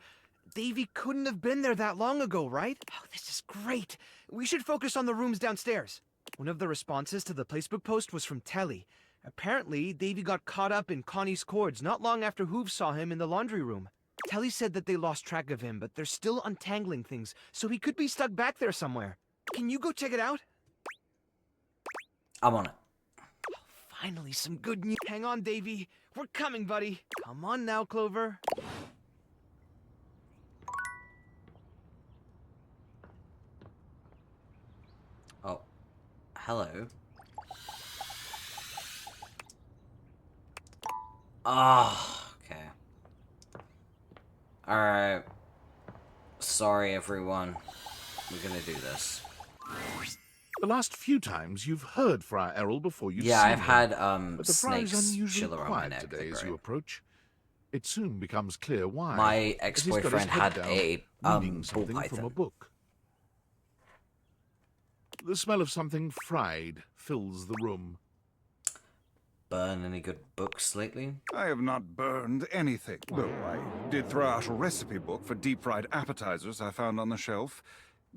Davy couldn't have been there that long ago, right? Oh, this is great. We should focus on the rooms downstairs. One of the responses to the Facebook post was from Telly. Apparently, Davy got caught up in Connie's cords not long after Hooves saw him in the laundry room. Telly said that they lost track of him, but they're still untangling things, so he could be stuck back there somewhere. Can you go check it out? I'm on it. Finally, some good news. Hang on, Davy. We're coming, buddy. Come on now, Clover. Oh, hello. Oh, okay. Alright. Sorry, everyone. We're gonna do this. The last few times you've heard Friar Errol before you've Yeah, seen I've him, had, but the friar's snakes unusually chill around my quiet neck. today They're as you great. approach. It soon becomes clear why. My as he's got his ex-boyfriend head had down, a, reading bull something from a python. book. The smell of something fried fills the room. Burn any good books lately? I have not burned anything. Though I did throw out a recipe book for deep-fried appetizers I found on the shelf.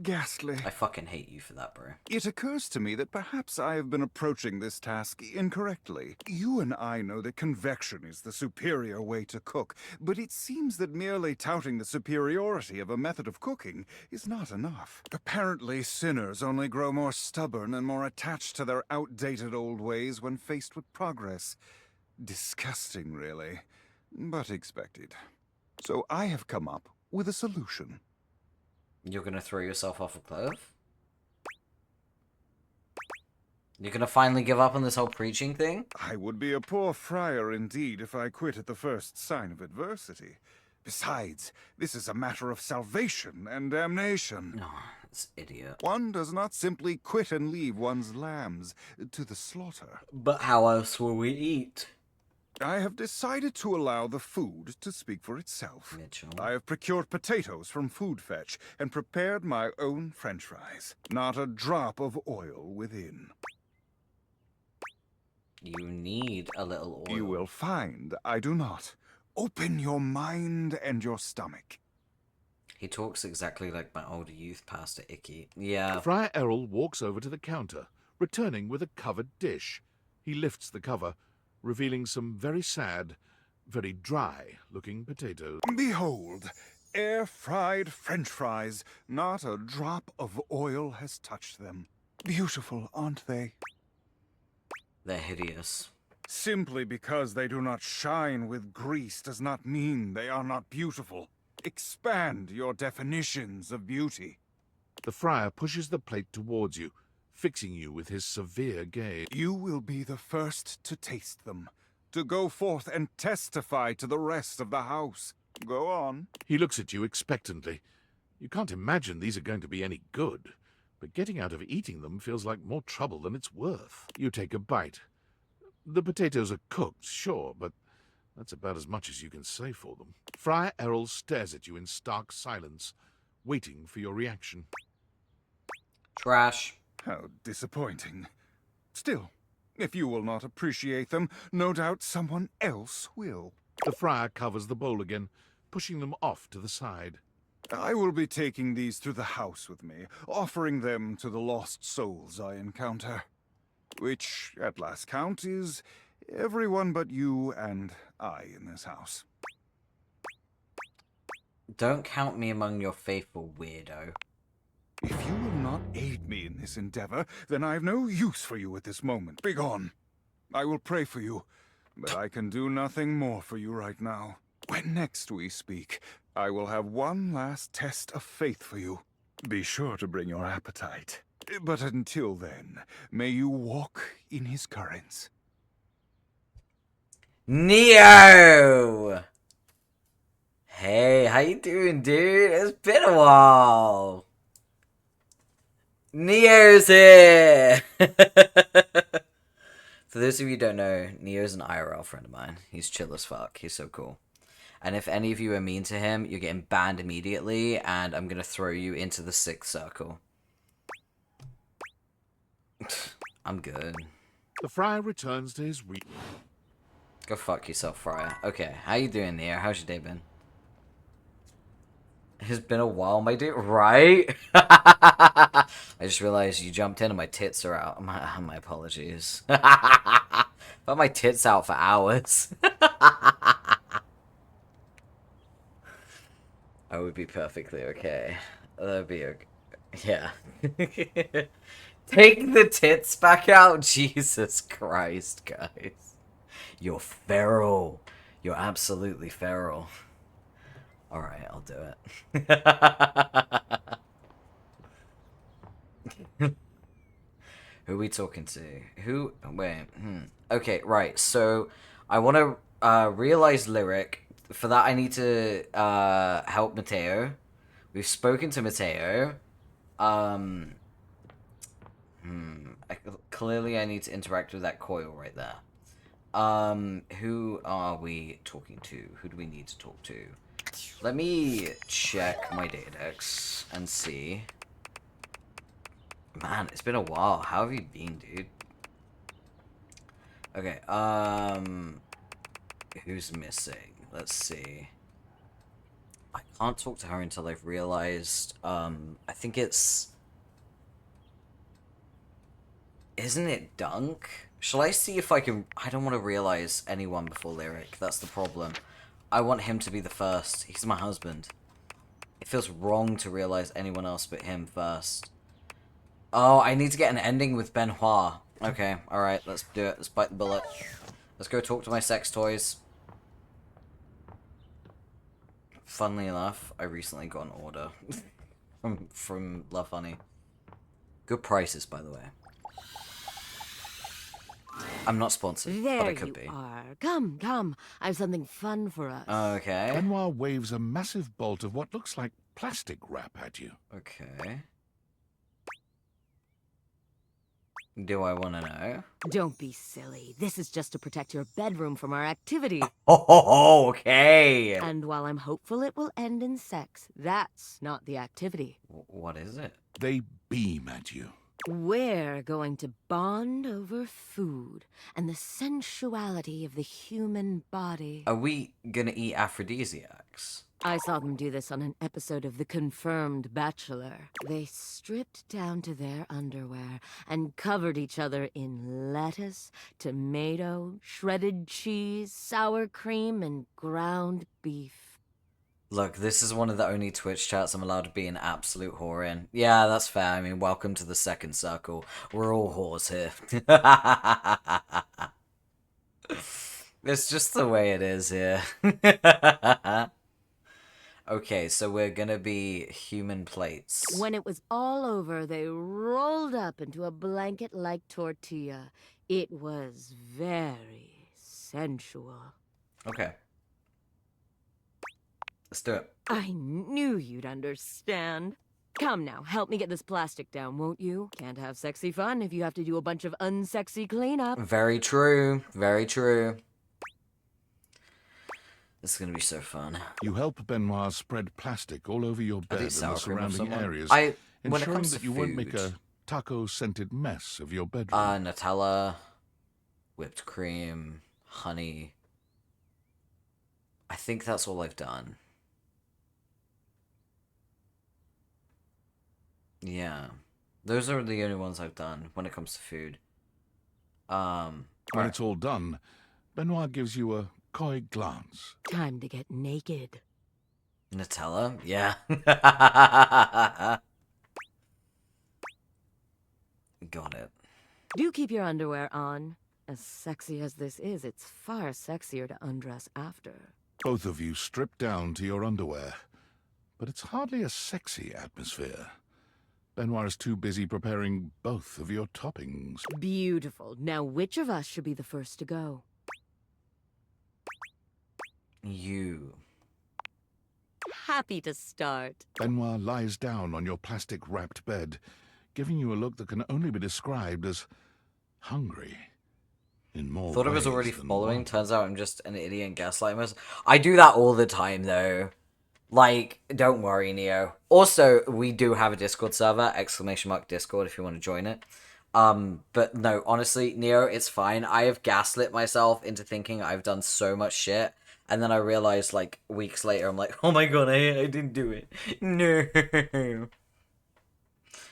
Ghastly. I fucking hate you for that, bro. It occurs to me that perhaps I have been approaching this task incorrectly. You and I know that convection is the superior way to cook, but it seems that merely touting the superiority of a method of cooking is not enough. Apparently, sinners only grow more stubborn and more attached to their outdated old ways when faced with progress. Disgusting, really, but expected. So I have come up with a solution. You're gonna throw yourself off a cliff? You're gonna finally give up on this whole preaching thing? I would be a poor friar indeed if I quit at the first sign of adversity. Besides, this is a matter of salvation and damnation. No, it's idiot. One does not simply quit and leave one's lambs to the slaughter. But how else will we eat? I have decided to allow the food to speak for itself. Mitchell. I have procured potatoes from Food Fetch and prepared my own french fries. Not a drop of oil within. You need a little oil. You will find I do not. Open your mind and your stomach. He talks exactly like my old youth pastor, Icky. Yeah. Friar Errol walks over to the counter, returning with a covered dish. He lifts the cover, revealing some very sad, very dry-looking potatoes. Behold, air-fried french fries. Not a drop of oil has touched them. Beautiful, aren't they? They're hideous. Simply because they do not shine with grease does not mean they are not beautiful. Expand your definitions of beauty. The friar pushes the plate towards you, fixing you with his severe gaze. You will be the first to taste them, to go forth and testify to the rest of the house. Go on. He looks at you expectantly. You can't imagine these are going to be any good, but getting out of eating them feels like more trouble than it's worth. You take a bite. The potatoes are cooked, sure, but that's about as much as you can say for them. Friar Errol stares at you in stark silence, waiting for your reaction. Trash. How disappointing. Still, if you will not appreciate them, no doubt someone else will. The friar covers the bowl again, pushing them off to the side. I will be taking these through the house with me, offering them to the lost souls I encounter. Which, at last count, is everyone but you and I in this house. Don't count me among your faithful, weirdo. If you will not aid me in this endeavor, then I have no use for you at this moment. Begone. I will pray for you, but I can do nothing more for you right now. When next we speak, I will have one last test of faith for you. Be sure to bring your appetite. But until then, may you walk in his currents. Neo! Hey, how you doing, dude? It's been a while. Neo's here! For those of you who don't know, Neo's an IRL friend of mine. He's chill as fuck. He's so cool. And if any of you are mean to him, you're getting banned immediately, and I'm gonna throw you into the 6th circle. I'm good. The friar returns to his Go fuck yourself, Friar. Okay, how you doing, Neo? How's your day been? It's been a while, my dude. Right? I just realized you jumped in and my tits are out. My apologies. I've had my tits out for hours. I would be perfectly okay. That would be okay. Yeah. Take the tits back out. Jesus Christ, guys. You're feral. You're absolutely feral. Alright, I'll do it. Who are we talking to? Who? Wait. Okay, right. So, I want to realize lyric. For that, I need to help Mateo. We've spoken to Mateo. Clearly, I need to interact with that coil right there. Who are we talking to? Who do we need to talk to? Let me check my Dadex and see. Man, it's been a while. How have you been, dude? Okay, who's missing? Let's see. I can't talk to her until I've realized, I think it's... Isn't it Dunk? Shall I see if I can... I don't want to realize anyone before Lyric. That's the problem. I want him to be the first. He's my husband. It feels wrong to realize anyone else but him first. Oh, I need to get an ending with Benoit. Okay, alright, let's do it. Let's bite the bullet. Let's go talk to my sex toys. Funnily enough, I recently got an order from Love Honey. Good prices, by the way. I'm not sponsored, but I could be. There you are. Come, come. I have something fun for us. Okay. Benoit waves a massive bolt of what looks like plastic wrap at you. Okay. Do I want to know? Don't be silly. This is just to protect your bedroom from our activity. Oh, okay. And while I'm hopeful it will end in sex, that's not the activity. What is it? They beam at you. We're going to bond over food and the sensuality of the human body. Are we gonna eat aphrodisiacs? I saw them do this on an episode of The Confirmed Bachelor. They stripped down to their underwear and covered each other in lettuce, tomato, shredded cheese, sour cream, and ground beef. Look, this is one of the only Twitch chats I'm allowed to be an absolute whore in. Yeah, that's fair. I mean, welcome to the second circle. We're all whores here. It's just the way it is here. Okay, so we're gonna be human plates. When it was all over, they rolled up into a blanket-like tortilla. It was very sensual. Okay. Let's do it. I knew you'd understand. Come now, help me get this plastic down, won't you? Can't have sexy fun if you have to do a bunch of unsexy cleanup. Very true. Very true. This is gonna be so fun. You help Benoit spread plastic all over your bed and the surrounding areas, when it ensuring comes that to you won't make food- a taco-scented mess of your bedroom. Nutella, whipped cream, honey. I think that's all I've done. Yeah. Those are the only ones I've done when it comes to food. When it's all done, Benoit gives you a coy glance. Time to get naked. Nutella? Yeah. Got it. Do keep your underwear on. As sexy as this is, it's far sexier to undress after. Both of you strip down to your underwear, but it's hardly a sexy atmosphere. Benoit is too busy preparing both of your toppings. Beautiful. Now, which of us should be the first to go? You. Happy to start. Benoit lies down on your plastic-wrapped bed, giving you a look that can only be described as hungry. In more Thought I was ways already than following. one. Turns out I'm just an idiot and gaslighting myself. I do that all the time, though. Like, don't worry, Neo. Also, we do have a Discord server, !Discord, if you want to join it. But no, honestly, Neo, it's fine. I have gaslit myself into thinking I've done so much shit. And then I realized, like, weeks later, I'm like, oh my god, I didn't do it. No. It's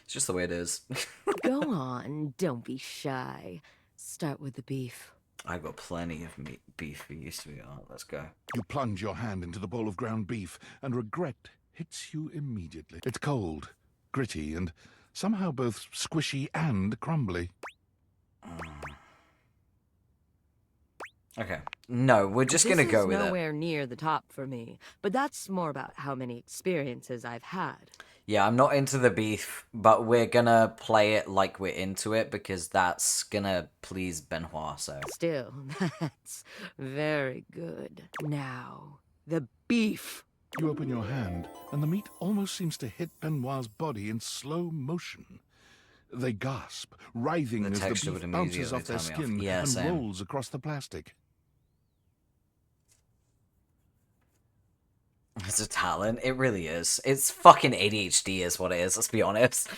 just the way it is. Go on, don't be shy. Start with the beef. I've got plenty of beef for you, sweetheart. Let's go. You plunge your hand into the bowl of ground beef, and regret hits you immediately. It's cold, gritty, and somehow both squishy and crumbly. Okay. No, we're just gonna go with This it. is nowhere near the top for me, but that's more about how many experiences I've had. Yeah, I'm not into the beef, but we're gonna play it like we're into it because that's gonna please Benoit, so. Still, that's very good. Now, the beef. You open your hand, and the meat almost seems to hit Benoit's body in slow motion. They gasp, writhing The as the texture would beef bounces immediately off their turn me off. skin Yeah, and same. rolls across the plastic. It's a talent. It really is. It's fucking ADHD is what it is, let's be honest.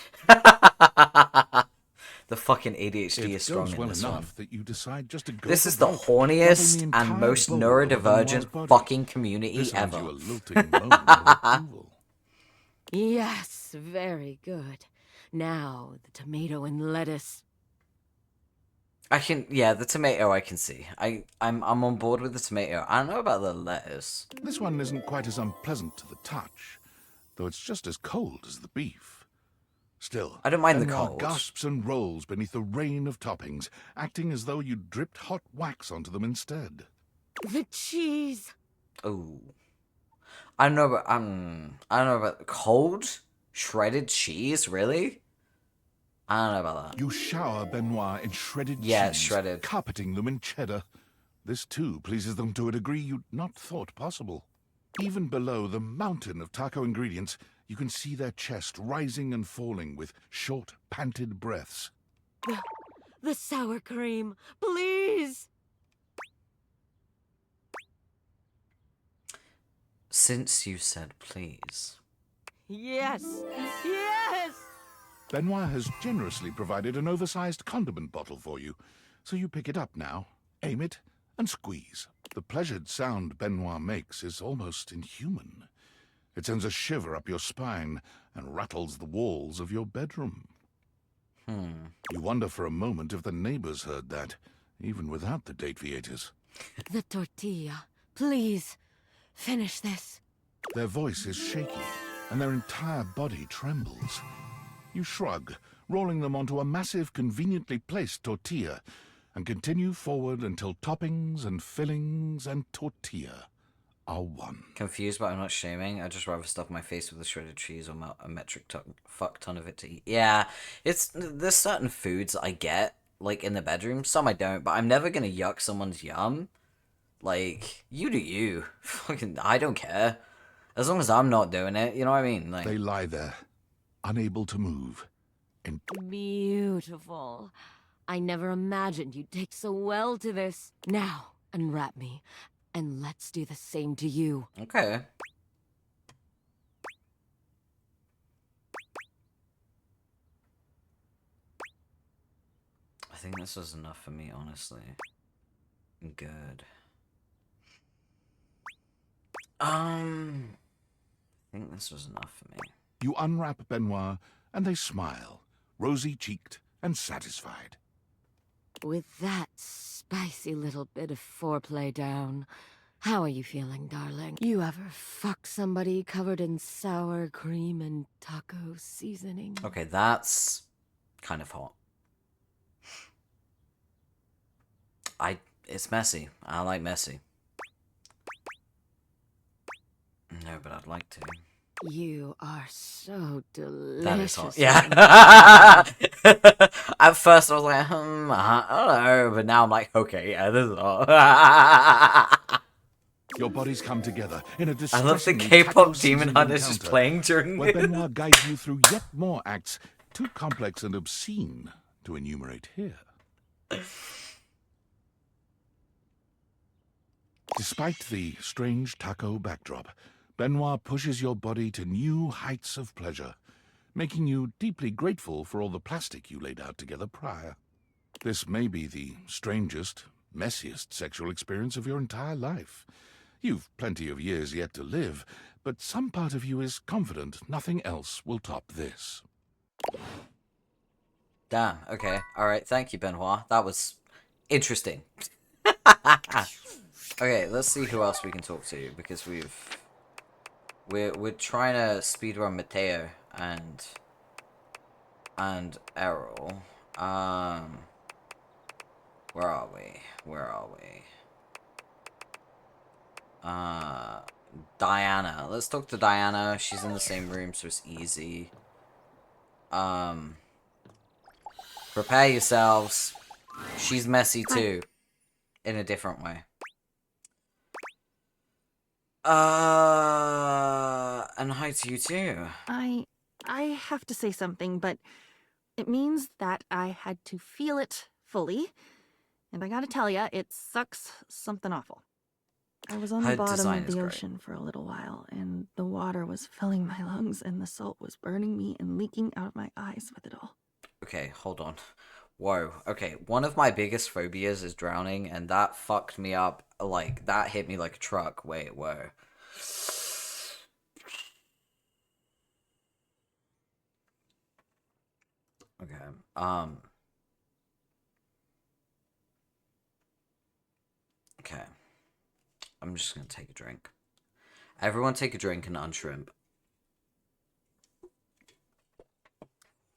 The fucking ADHD is strong goes in well this enough one. that you decide just to go This for is the broke, horniest dumping the and entire most bowl over Benoit's neurodivergent body. fucking community This earns ever. you a lilting moan of approval. Yes, very good. Now, the tomato and lettuce. Yeah, the tomato I can see. I'm on board with the tomato. I don't know about the lettuce. This one isn't quite as unpleasant to the touch, though it's just as cold as the beef. Still, I don't mind the Benoit cold. gasps and rolls beneath the rain of toppings, acting as though you'd dripped hot wax onto them instead. The cheese. Ooh. I don't know about cold shredded cheese, really? I don't know about that. You shower Benoit in shredded Yeah, cheese, shredded. carpeting them in cheddar. This too pleases them to a degree you'd not thought possible. Even below the mountain of taco ingredients, you can see their chest rising and falling with short, panted breaths. The sour cream. Please. Since you said please. Yes. Yes. Benoit has generously provided an oversized condiment bottle for you, so you pick it up now, aim it, and squeeze. The pleasured sound Benoit makes is almost inhuman. It sends a shiver up your spine and rattles the walls of your bedroom. You wonder for a moment if the neighbors heard that, even without the deviators. The tortilla. Please. Finish this. Their voice is shaky, and their entire body trembles. You shrug, rolling them onto a massive, conveniently placed tortilla, and continue forward until toppings and fillings and tortilla are one. Confused, but I'm not shaming. I'd just rather stuff my face with a shredded cheese or melt a metric fuck ton of it to eat. Yeah, there's certain foods I get, like, in the bedroom. Some I don't, but I'm never gonna yuck someone's yum. Like, you do you. Fucking, I don't care. As long as I'm not doing it, you know what I mean? Like, They lie there, unable to move. Beautiful. I never imagined you'd take so well to this. Now, unwrap me, and let's do the same to you. Okay. I think this was enough for me, honestly. Good. I think this was enough for me. You unwrap Benoit, and they smile, rosy-cheeked and satisfied. With that spicy little bit of foreplay down, how are you feeling, darling? You ever fuck somebody covered in sour cream and taco seasoning? Okay, that's kind of hot. It's messy. I like messy. No, but I'd like to. You are so delicious. That is hot. Yeah. At first I was like, I don't know, but now I'm like, okay, yeah, this is hot. Your bodies come together in a I love the distressingly K-pop Demon taco-seasoned Hunters just encounter, playing during where this. Benoit guides you through yet more acts too complex and obscene to enumerate here. Despite the strange taco backdrop, Benoit pushes your body to new heights of pleasure, making you deeply grateful for all the plastic you laid out together prior. This may be the strangest, messiest sexual experience of your entire life. You've plenty of years yet to live, but some part of you is confident nothing else will top this. Damn, okay. Alright, thank you, Benoit. That was interesting. Okay, let's see who else we can talk to, because we're trying to speedrun Mateo, and and Errol. Where are we? Where are we? Diana. Let's talk to Diana. She's in the same room, so it's easy. Prepare yourselves. She's messy too. In a different way. And hi to you too. I have to say something, but it means that I had to feel it fully. And I gotta tell ya, it sucks something awful. I was on the bottom of the ocean for a little while, and the water was filling my lungs, and the salt was burning me and leaking out of my eyes with it all. Okay, hold on. Whoa. Okay, one of my biggest phobias is drowning, and that fucked me up. Like, that hit me like a truck. Wait, whoa. Okay, okay. I'm just gonna take a drink. Everyone take a drink and unshrimp.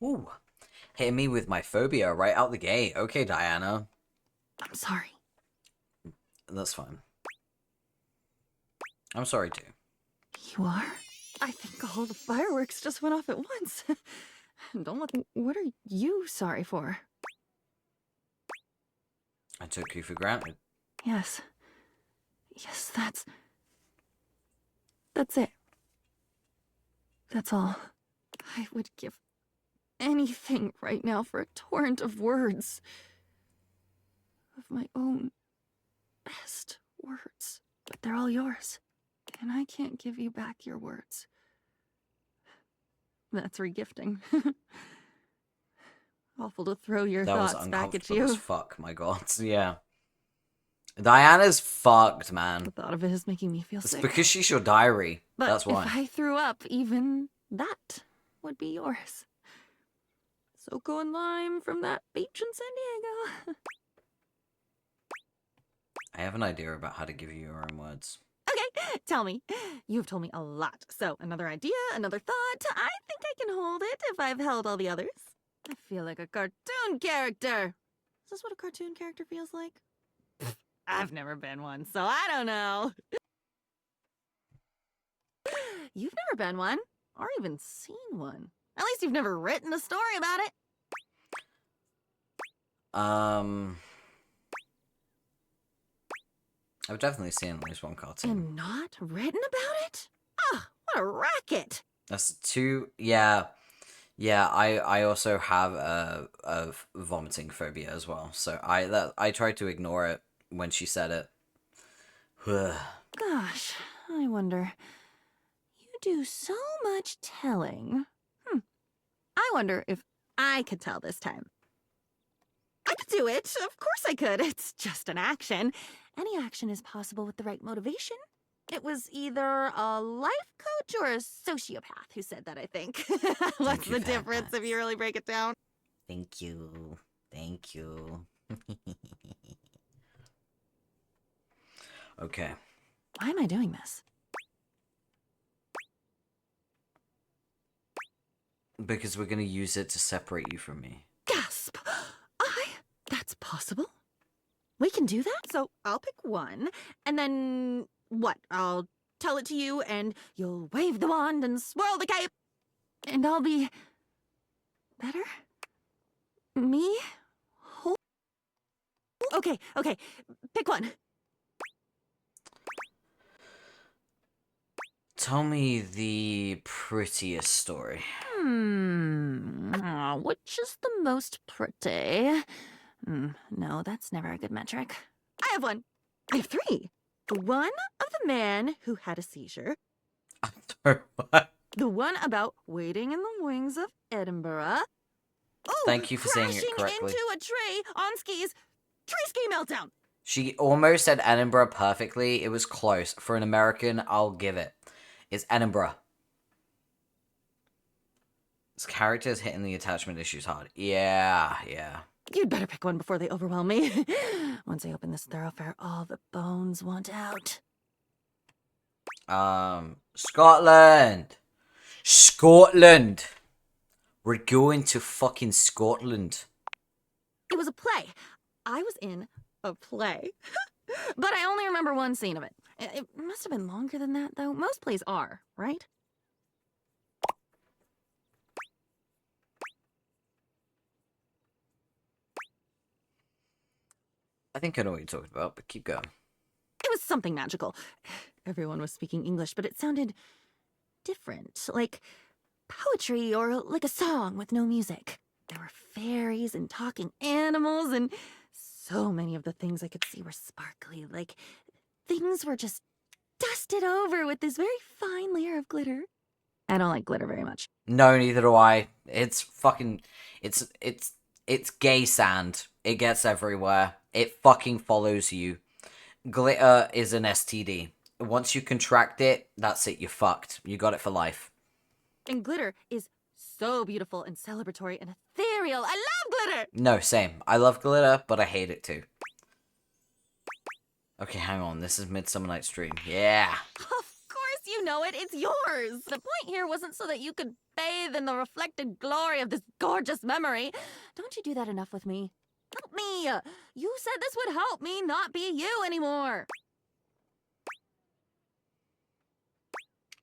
Ooh. Hitting me with my phobia right out the gate. Okay, Diana. I'm sorry. That's fine. I'm sorry too. You are? I think all the fireworks just went off at once. Don't look. What are you sorry for? I took you for granted. Yes. Yes, that's it. That's all. I would give anything right now for a torrent of words. Of my own best words. But they're all yours. And I can't give you back your words. That's regifting. Awful to throw your thoughts back at you. As fuck, my god. Yeah. Diana's fucked, man. The thought of it is making me feel sick. It's because she's your diary. But that's why. If I threw up, even that would be yours. Soko and lime from that beach in San Diego. I have an idea about how to give you your own words. Okay, tell me. You've told me a lot. So, another idea, another thought. I think I can hold it if I've held all the others. I feel like a cartoon character. Is this what a cartoon character feels like? I've never been one, so I don't know. You've never been one, or even seen one. At least you've never written a story about it. I've definitely seen at least one cartoon. And not written about it? Ah, what a racket! That's two. Yeah. Yeah, I also have a vomiting phobia as well. So I tried to ignore it when she said it. Gosh, I wonder. You do so much telling. I wonder if I could tell this time. I could do it. Of course I could. It's just an action. Any action is possible with the right motivation. It was either a life coach or a sociopath who said that, I think. What's the difference if you really break it down? Thank you. Thank you. Okay. Why am I doing this? Because we're going to use it to separate you from me. Gasp! That's possible? We can do that? So I'll pick one, and then what? I'll tell it to you, and you'll wave the wand and swirl the cape, and I'll be better? Me? Okay, pick one. Tell me the prettiest story. Which is the most pretty? No, that's never a good metric. I have one. I have three. The one of the man who had a seizure. What? The one about waiting in the wings of Edinburgh. Oh, thank you for saying it correctly. Crashing into a tree on skis. Tree ski meltdown. She almost said Edinburgh perfectly. It was close. For an American, I'll give it. It's Edinburgh. This character is hitting the attachment issues hard. Yeah. You'd better pick one before they overwhelm me. Once I open this thoroughfare, all the bones want out. Scotland. We're going to fucking Scotland. It was a play. I was in a play. But I only remember one scene of it. It must have been longer than that, though. Most plays are, right? I think I know what you're talking about, but keep going. It was something magical. Everyone was speaking English, but it sounded different, like poetry or like a song with no music. There were fairies and talking animals, and so many of the things I could see were sparkly, like things were just dusted over with this very fine layer of glitter. I don't like glitter very much. No, neither do I. It's fucking... It's gay sand. It gets everywhere. It fucking follows you. Glitter is an STD. Once you contract it, that's it. You're fucked. You got it for life. And glitter is so beautiful and celebratory and ethereal. I love glitter! No, same. I love glitter, but I hate it too. Okay, hang on. This is Midsummer Night's Dream. Yeah. Of course you know it. It's yours. The point here wasn't so that you could bathe in the reflected glory of this gorgeous memory. Don't you do that enough with me? Help me! You said this would help me not be you anymore.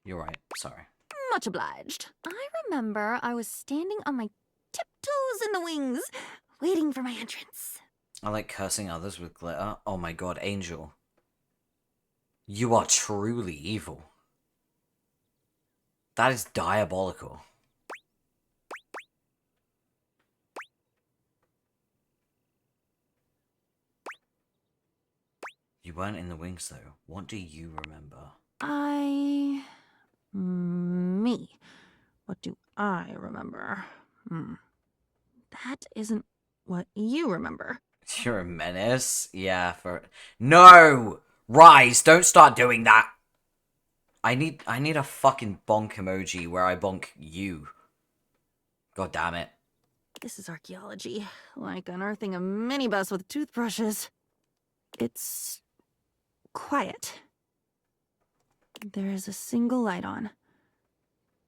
You're right. Sorry. Much obliged. I remember I was standing on my tiptoes in the wings, waiting for my entrance. I like cursing others with glitter. Oh my god, Angel. You are truly evil. That is diabolical. You weren't in the wings, though. What do you remember? Me. What do I remember? That isn't what you remember. You're a menace? Yeah, No! Rise, don't start doing that! I need a fucking bonk emoji where I bonk you. God damn it. This is archaeology, like unearthing a minibus with toothbrushes. It's quiet. There is a single light on,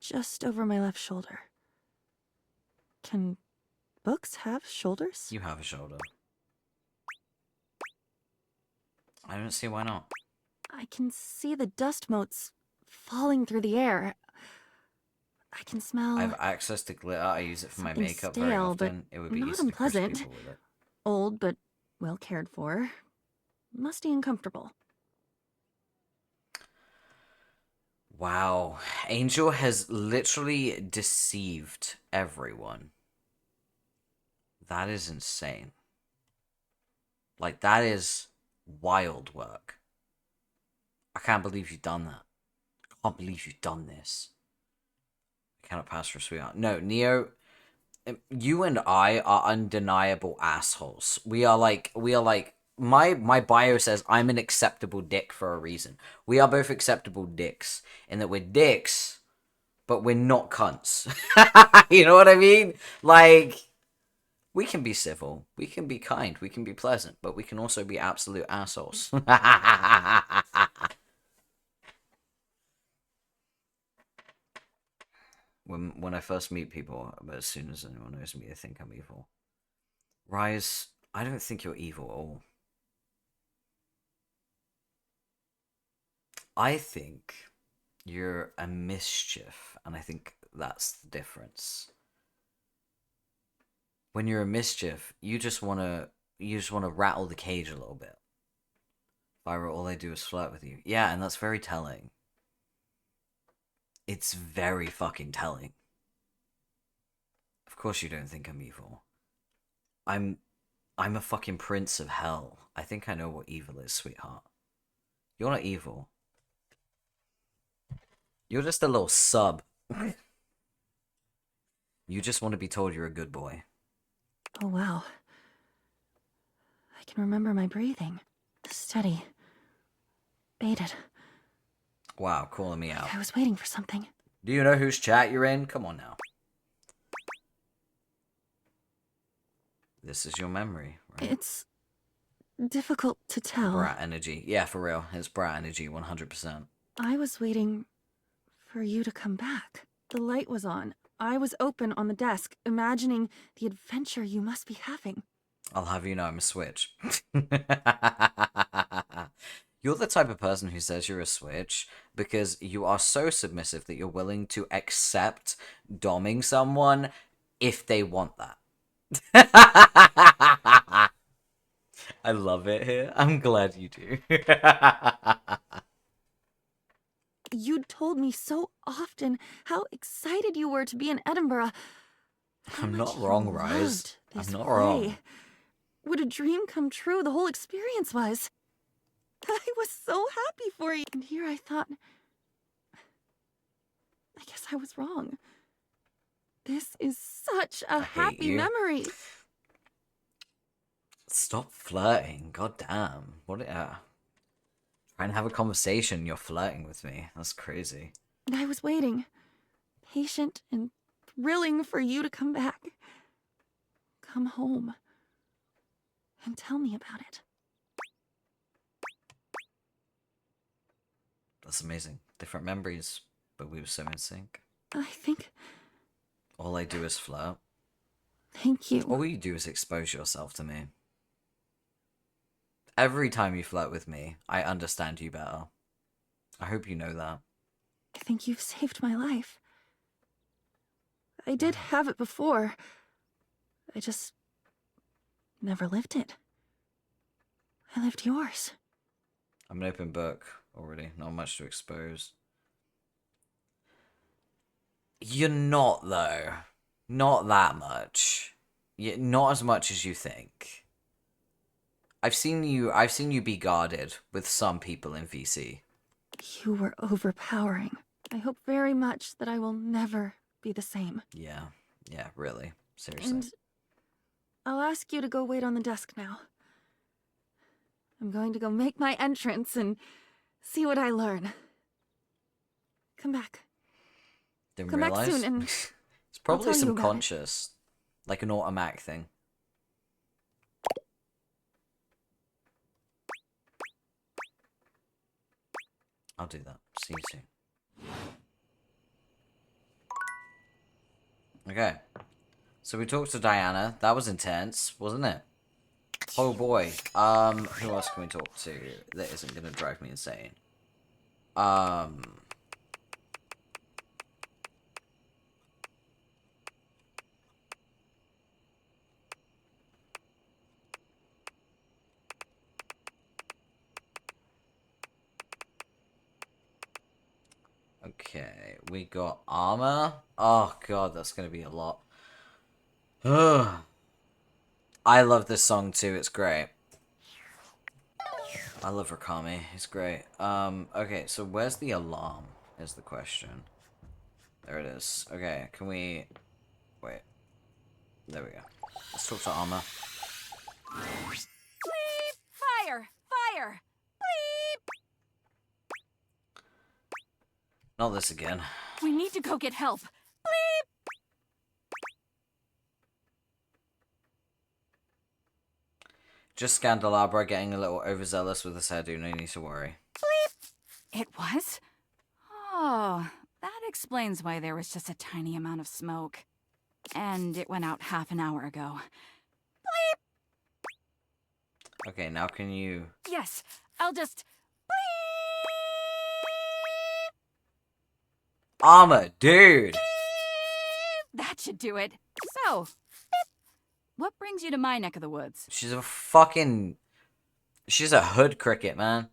just over my left shoulder. Can books have shoulders? You have a shoulder. I don't see why not. I can see the dust motes falling through the air. I can smell... I have access to glitter. I use it for my something makeup stale, very often. but It would be not easy to crush unpleasant. people with it. Old, but well cared for. Musty and comfortable. Wow. Angel has literally deceived everyone. That is insane. Like, that is wild work. I can't believe you've done that. I can't believe you've done this. I cannot pass for a sweetheart. No, Neo, you and I are undeniable assholes. We are like, my bio says I'm an acceptable dick for a reason. We are both acceptable dicks, in that we're dicks, but we're not cunts. You know what I mean? Like, we can be civil, we can be kind, we can be pleasant, but we can also be absolute assholes. When I first meet people, but as soon as anyone knows me, they think I'm evil. Rise, I don't think you're evil at all. I think you're a mischief, and I think that's the difference. When you're a mischief, you just wanna rattle the cage a little bit. Fyra, all I do is flirt with you. Yeah, and that's very telling. It's very fucking telling. Of course you don't think I'm evil. I'm a fucking prince of hell. I think I know what evil is, sweetheart. You're not evil. You're just a little sub. You just want to be told you're a good boy. Oh, wow. I can remember my breathing. Steady. Baited. Wow, calling me out. I was waiting for something. Do you know whose chat you're in? Come on now. This is your memory, right? It's difficult to tell. Brat energy. Yeah, for real. It's brat energy, 100%. I was waiting for you to come back. The light was on. I was open on the desk, imagining the adventure you must be having. I'll have you know I'm a switch. You're the type of person who says you're a switch because you are so submissive that you're willing to accept doming someone if they want that. I love it here. I'm glad you do. You'd told me so often how excited you were to be in Edinburgh. I'm not wrong, Rise. I'm not wrong. What a dream come true the whole experience was. I was so happy for you. And here I thought... I guess I was wrong. This is such a happy memory. Stop flirting. God damn. What trying to have a conversation, you're flirting with me. That's crazy. And I was waiting. Patient and thrilling for you to come back. Come home. And tell me about it. That's amazing. Different memories, but we were so in sync. I think... All I do is flirt. Thank you. All you do is expose yourself to me. Every time you flirt with me, I understand you better. I hope you know that. I think you've saved my life. I did have it before. I just... never lived it. I lived yours. I'm an open book already. Not much to expose. You're not, though. Not that much. Not as much as you think. I've seen you be guarded with some people in VC. You were overpowering. I hope very much that I will never be the same. Yeah, really. Seriously. And I'll ask you to go wait on the desk now. I'm going to go make my entrance and see what I learn. Come back. Didn't Come realize. back soon and it's probably I'll tell you about subconscious. Like an automatic thing. I'll do that. See you soon. Okay. So we talked to Diana. That was intense, wasn't it? Oh boy. Who else can we talk to that isn't gonna drive me insane? Okay, we got armor. Oh god, that's gonna be a lot. Ugh. I love this song too, it's great. I love Rakami, he's great. Okay, so where's the alarm is the question. There it is. Okay, can we... Wait. There we go. Let's talk to armor. Bleep! Fire! Fire! Bleep! Not this again. We need to go get help. Bleep! Just Scandalabra getting a little overzealous with his hairdo, no need to worry. Bleep! It was? Oh, that explains why there was just a tiny amount of smoke. And it went out half an hour ago. Bleep! Okay, now can you... Yes, I'll just... Armor, dude! That should do it. So, what brings you to my neck of the woods? She's a fucking... She's a hood cricket, man.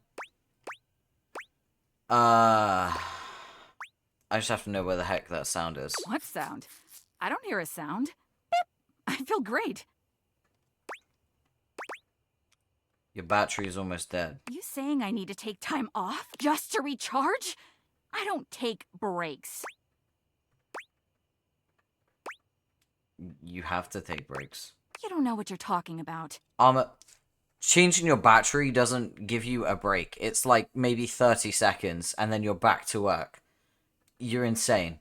I just have to know where the heck that sound is. What sound? I don't hear a sound. Beep. I feel great. Your battery is almost dead. You saying I need to take time off just to recharge? I don't take breaks. You have to take breaks. You don't know what you're talking about. Changing your battery doesn't give you a break. It's like maybe 30 seconds and then you're back to work. You're insane.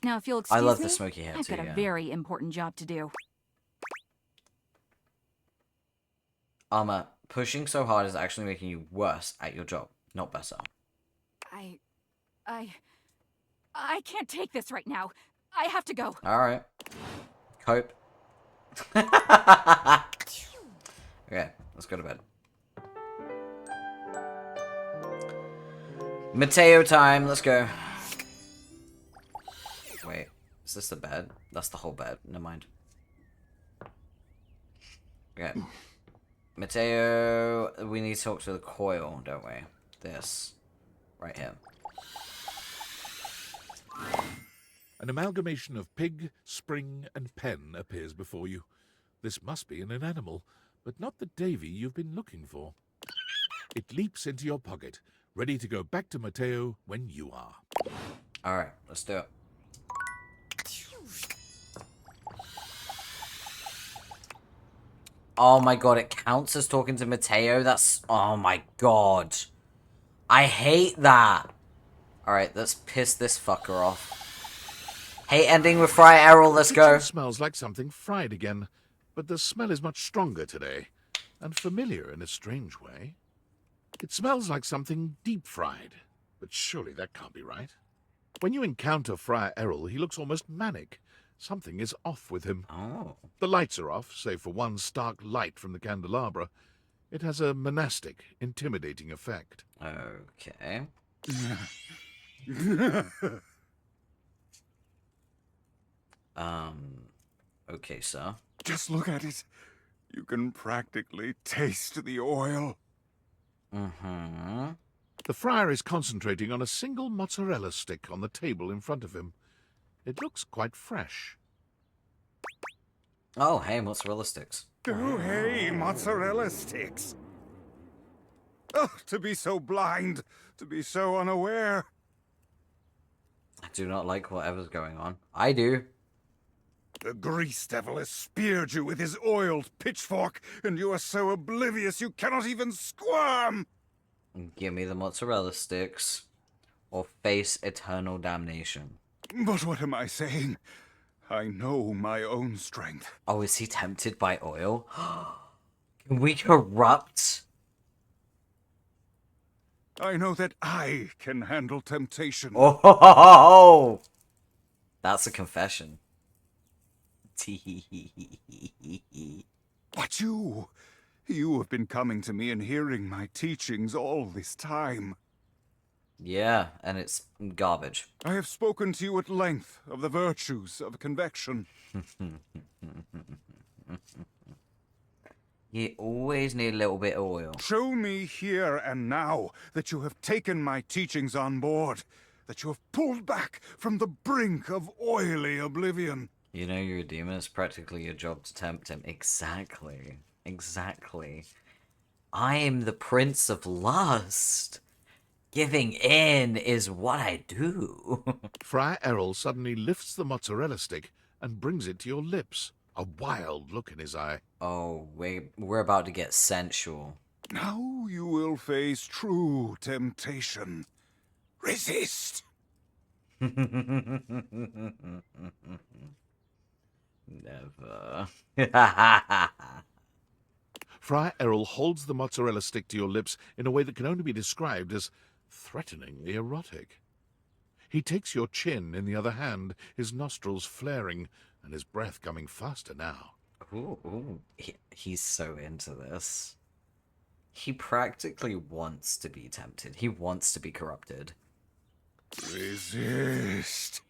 Now, if you'll excuse me, I love the smoky hair I've too, got a yeah. very important job to do. Pushing so hard is actually making you worse at your job, not better. I can't take this right now. I have to go. Alright. Cope. Okay, let's go to bed. Mateo time, let's go. Wait, is this the bed? That's the whole bed, never mind. Okay. Mateo, we need to talk to the coil, don't we? This. Right here. An amalgamation of pig, spring, and pen appears before you. This must be an animal, but not the Davy you've been looking for. It leaps into your pocket, ready to go back to Mateo when you are. Alright, let's do it. Oh my god, it counts as talking to Mateo? That's... Oh my god. I hate that. Alright, let's piss this fucker off. Hey, ending with Fry Errol, let's go. It smells like something fried again, but the smell is much stronger today, and familiar in a strange way. It smells like something deep-fried, but surely that can't be right. When you encounter Friar Errol, he looks almost manic. Something is off with him. Oh. The lights are off, save for one stark light from the candelabra. It has a monastic, intimidating effect. Okay. Okay, sir. Just look at it. You can practically taste the oil. Mm-hmm. The friar is concentrating on a single mozzarella stick on the table in front of him. It looks quite fresh. Oh, hey, mozzarella sticks. Oh, hey, mozzarella sticks. Oh, to be so blind, to be so unaware. I do not like whatever's going on. I do. The grease devil has speared you with his oiled pitchfork, and you are so oblivious you cannot even squirm! Give me the mozzarella sticks, or face eternal damnation. But what am I saying? I know my own strength. Oh, is he tempted by oil? Can we corrupt? I know that I can handle temptation. Oh, that's a confession. But you have been coming to me and hearing my teachings all this time. Yeah, and it's garbage. I have spoken to you at length of the virtues of convection. You always need a little bit of oil. Show me here and now that you have taken my teachings on board, that you have pulled back from the brink of oily oblivion. You know you're a demon, it's practically your job to tempt him. Exactly. Exactly. I am the prince of lust. Giving in is what I do. Friar Errol suddenly lifts the mozzarella stick and brings it to your lips, a wild look in his eye. Oh, we're about to get sensual. Now you will face true temptation. Resist! Never. Friar Errol holds the mozzarella stick to your lips in a way that can only be described as threateningly erotic. He takes your chin in the other hand, his nostrils flaring, and his breath coming faster now. Ooh. He's so into this. He practically wants to be tempted. He wants to be corrupted. Resist.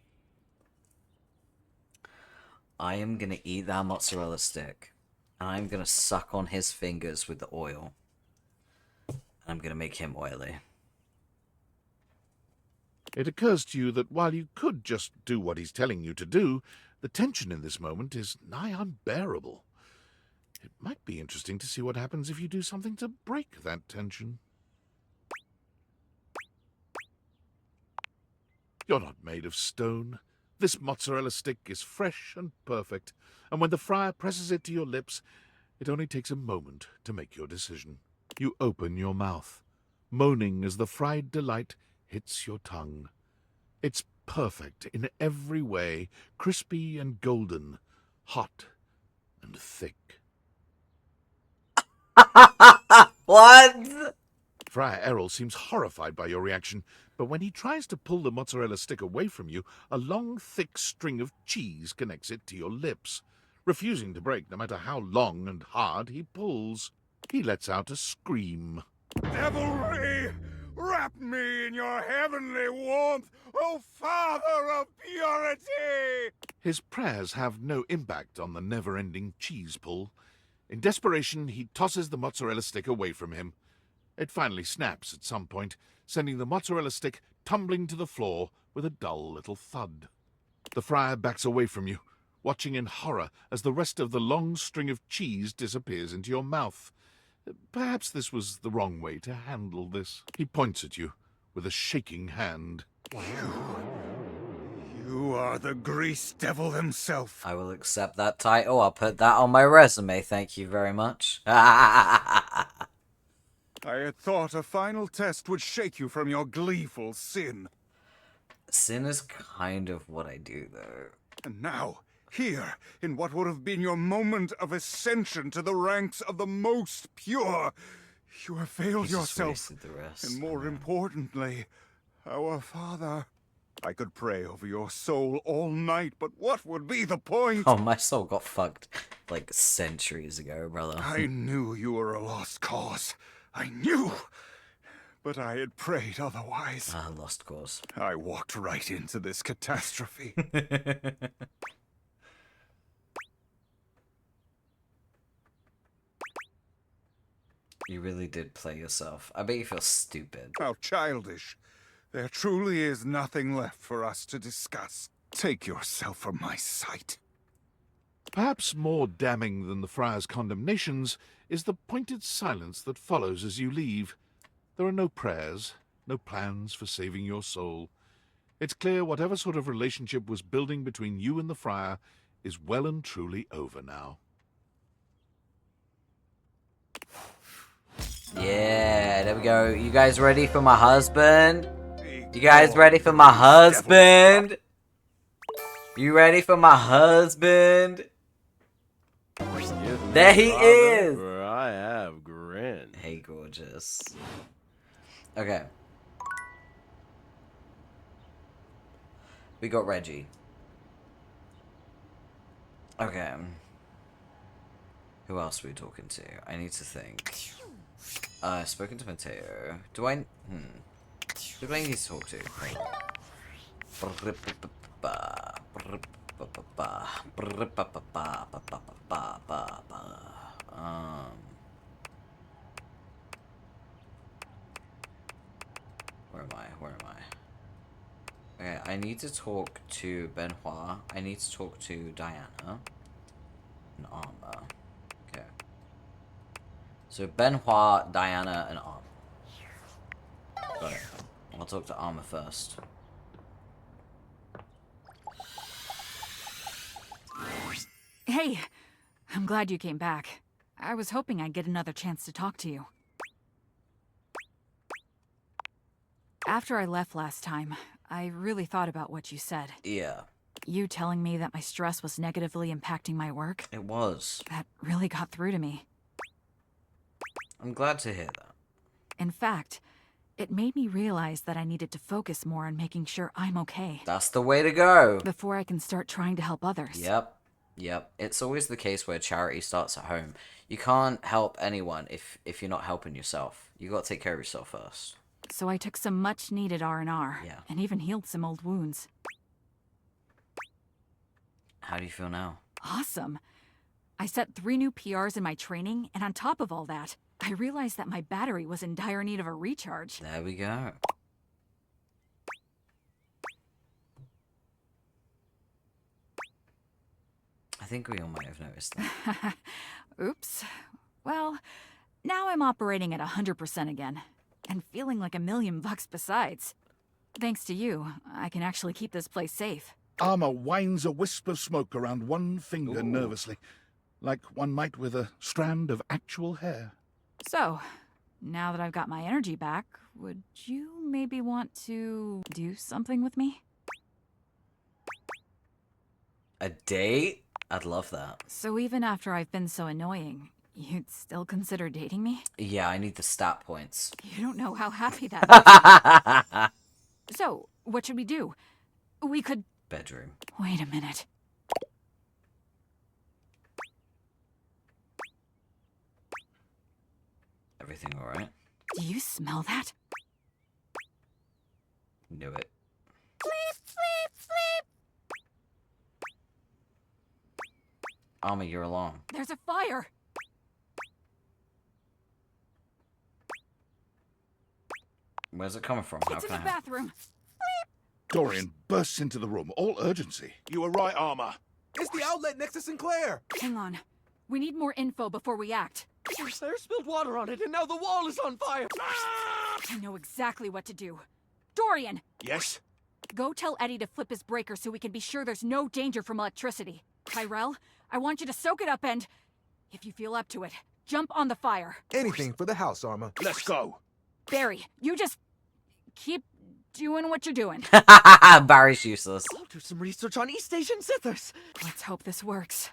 I am gonna eat that mozzarella stick. And I'm gonna suck on his fingers with the oil. And I'm gonna make him oily. It occurs to you that while you could just do what he's telling you to do, the tension in this moment is nigh unbearable. It might be interesting to see what happens if you do something to break that tension. You're not made of stone. This mozzarella stick is fresh and perfect, and when the friar presses it to your lips, it only takes a moment to make your decision. You open your mouth, moaning as the fried delight hits your tongue. It's perfect in every way, crispy and golden, hot and thick. What? Friar Errol seems horrified by your reaction, but when he tries to pull the mozzarella stick away from you, a long, thick string of cheese connects it to your lips, refusing to break no matter how long and hard he pulls. He lets out a scream. Devilry! Wrap me in your heavenly warmth, O Father of Purity! His prayers have no impact on the never-ending cheese pull. In desperation, he tosses the mozzarella stick away from him. It finally snaps at some point, sending the mozzarella stick tumbling to the floor with a dull little thud. The friar backs away from you, watching in horror as the rest of the long string of cheese disappears into your mouth. Perhaps this was the wrong way to handle this. He points at you with a shaking hand. You are the grease devil himself. I will accept that title. I'll put that on my resume. Thank you very much. I had thought a final test would shake you from your gleeful sin. Sin is kind of what I do, though. And now, here, in what would have been your moment of ascension to the ranks of the most pure, you have failed yourself. And more importantly, our Father. I could pray over your soul all night, but what would be the point? Oh, my soul got fucked like centuries ago, brother. I knew you were a lost cause. I knew! But I had prayed otherwise. Ah, lost cause. I walked right into this catastrophe. You really did play yourself. I bet you feel stupid. How childish. There truly is nothing left for us to discuss. Take yourself from my sight. Perhaps more damning than the friar's condemnations is the pointed silence that follows as you leave. There are no prayers, no plans for saving your soul. It's clear whatever sort of relationship was building between you and the friar is well and truly over now. Yeah, there we go. You guys ready for my husband? You guys ready for my husband? You ready for my husband? There he is! I have grin. Hey, gorgeous. Okay. We got Reggie. Okay. Who else are we talking to? I need to think. Spoken to Mateo. Do I... Who do I need to talk to? Where am I? Where am I? Okay, I need to talk to Benoit. I need to talk to Diana. And Armor. Okay. So Benoit, Diana, and Armor. Got it. I'll talk to Armor first. Hey, I'm glad you came back. I was hoping I'd get another chance to talk to you. After I left last time, I really thought about what you said. Yeah. You telling me that my stress was negatively impacting my work? It was. That really got through to me. I'm glad to hear that. In fact, it made me realize that I needed to focus more on making sure I'm okay. That's the way to go. Before I can start trying to help others. Yep. Yep. It's always the case where charity starts at home. You can't help anyone if you're not helping yourself. You got to take care of yourself first. So I took some much-needed R&R. Yeah. And even healed some old wounds. How do you feel now? Awesome. I set 3 new PRs in my training, and on top of all that, I realized that my battery was in dire need of a recharge. There we go. I think we all might have noticed that. Oops. Well, now I'm operating at 100% again, and feeling like $1,000,000 besides. Thanks to you, I can actually keep this place safe. Armor winds a wisp of smoke around one finger nervously, like one might with a strand of actual hair. So, now that I've got my energy back, would you maybe want to do something with me? A date? I'd love that. So even after I've been so annoying, You'd still consider dating me? Yeah, I need the stat points. You don't know how happy that makes me. So, what should we do? We could... Bedroom. Wait a minute. Everything alright? Do you smell that? Knew it. Sleep, sleep, sleep. Army, you're alone. There's a fire! Where's it coming from? How It's in can the I help? bathroom. Dorian bursts into the room, all urgency. You were right, Armor. It's the outlet next to Sinclair. Hang on. We need more info before we act. Sinclair spilled water on it, and now the wall is on fire. I know exactly what to do. Dorian! Yes? Go tell Eddie to flip his breaker so we can be sure there's no danger from electricity. Tyrell, I want you to soak it up and, if you feel up to it, jump on the fire. Anything for the house, Armor. Let's go. Barry, you just keep doing what you're doing. Barry's useless. I'll do some research on East Asian Sithers. Let's hope this works.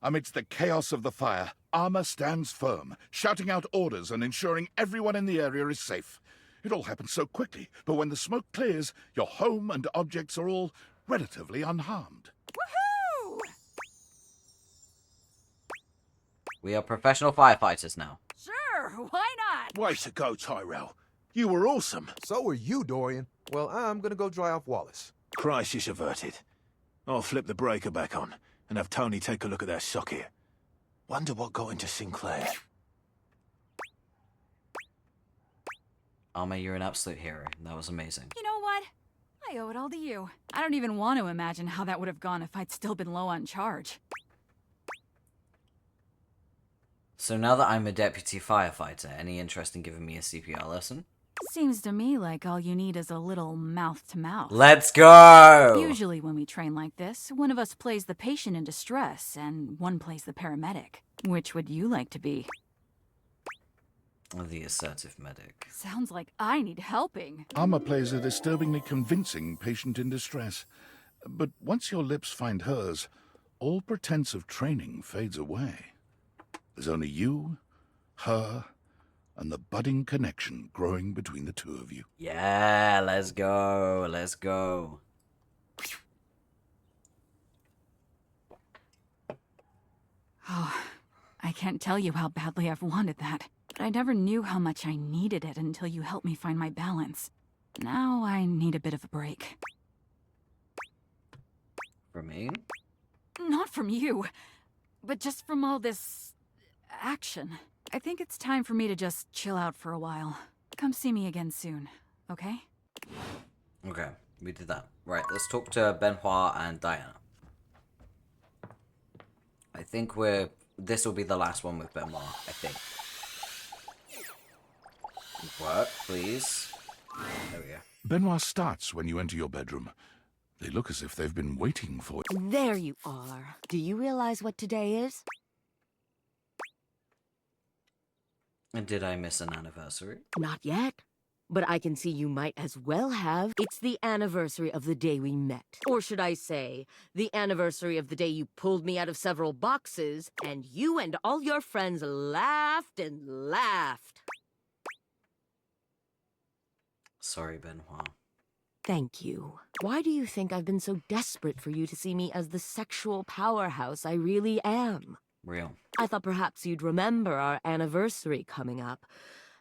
Amidst the chaos of the fire, Armor stands firm, shouting out orders and ensuring everyone in the area is safe. It all happens so quickly, but when the smoke clears, your home and objects are all relatively unharmed. Woohoo! We are professional firefighters now. Sure, why not? Way to go, Tyrell. You were awesome. So were you, Dorian. Well, I'm gonna go dry off Wallace. Crisis averted. I'll flip the breaker back on and have Tony take a look at that socket. Wonder what got into Sinclair. Armor, you're an absolute hero. That was amazing. You know what? I owe it all to you. I don't even want to imagine how that would have gone if I'd still been low on charge. So now that I'm a deputy firefighter, any interest in giving me a CPR lesson? Seems to me like all you need is a little mouth-to-mouth. Let's go! Usually when we train like this, one of us plays the patient in distress, and one plays the paramedic. Which would you like to be? The assertive medic. Sounds like I need helping. Armor plays a disturbingly convincing patient in distress. But once your lips find hers, all pretense of training fades away. There's only you, her, and the budding connection growing between the two of you. Yeah, let's go. Let's go. Oh, I can't tell you how badly I've wanted that. But I never knew how much I needed it until you helped me find my balance. Now I need a bit of a break. From me? Not from you, but just from all this action. I think it's time for me to just chill out for a while. Come see me again soon, okay? Okay, we did that. Right, let's talk to Benoit and Diana. I think this will be the last one with Benoit, I think. Work, please. There we go. Benoit starts when you enter your bedroom. They look as if they've been waiting for you. There you are. Do you realize what today is? And did I miss an anniversary? Not yet. But I can see you might as well have. It's the anniversary of the day we met. Or should I say, the anniversary of the day you pulled me out of several boxes, and you and all your friends laughed and laughed. Sorry, Benoit. Thank you. Why do you think I've been so desperate for you to see me as the sexual powerhouse I really am? Real. I thought perhaps you'd remember our anniversary coming up,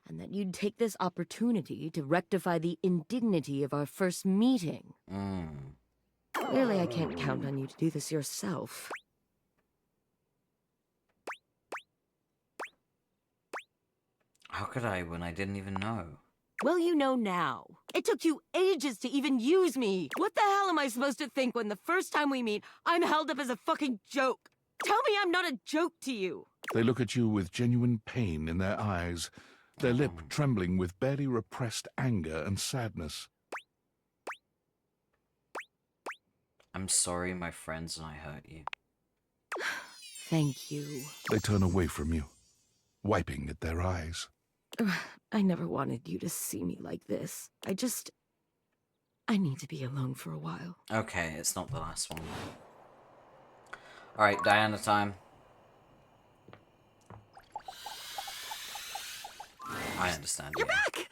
and that you'd take this opportunity to rectify the indignity of our first meeting. Clearly, I can't count on you to do this yourself. How could I when I didn't even know? Well, you know now. It took you ages to even use me. What the hell am I supposed to think when the first time we meet, I'm held up as a fucking joke? Tell me I'm not a joke to you. They look at you with genuine pain in their eyes, their lip trembling with barely repressed anger and sadness. I'm sorry my friends and I hurt you. Thank you. They turn away from you, wiping at their eyes. I never wanted you to see me like this. I need to be alone for a while. Okay, it's not the last one. Alright, Diana time. I understand. You're back!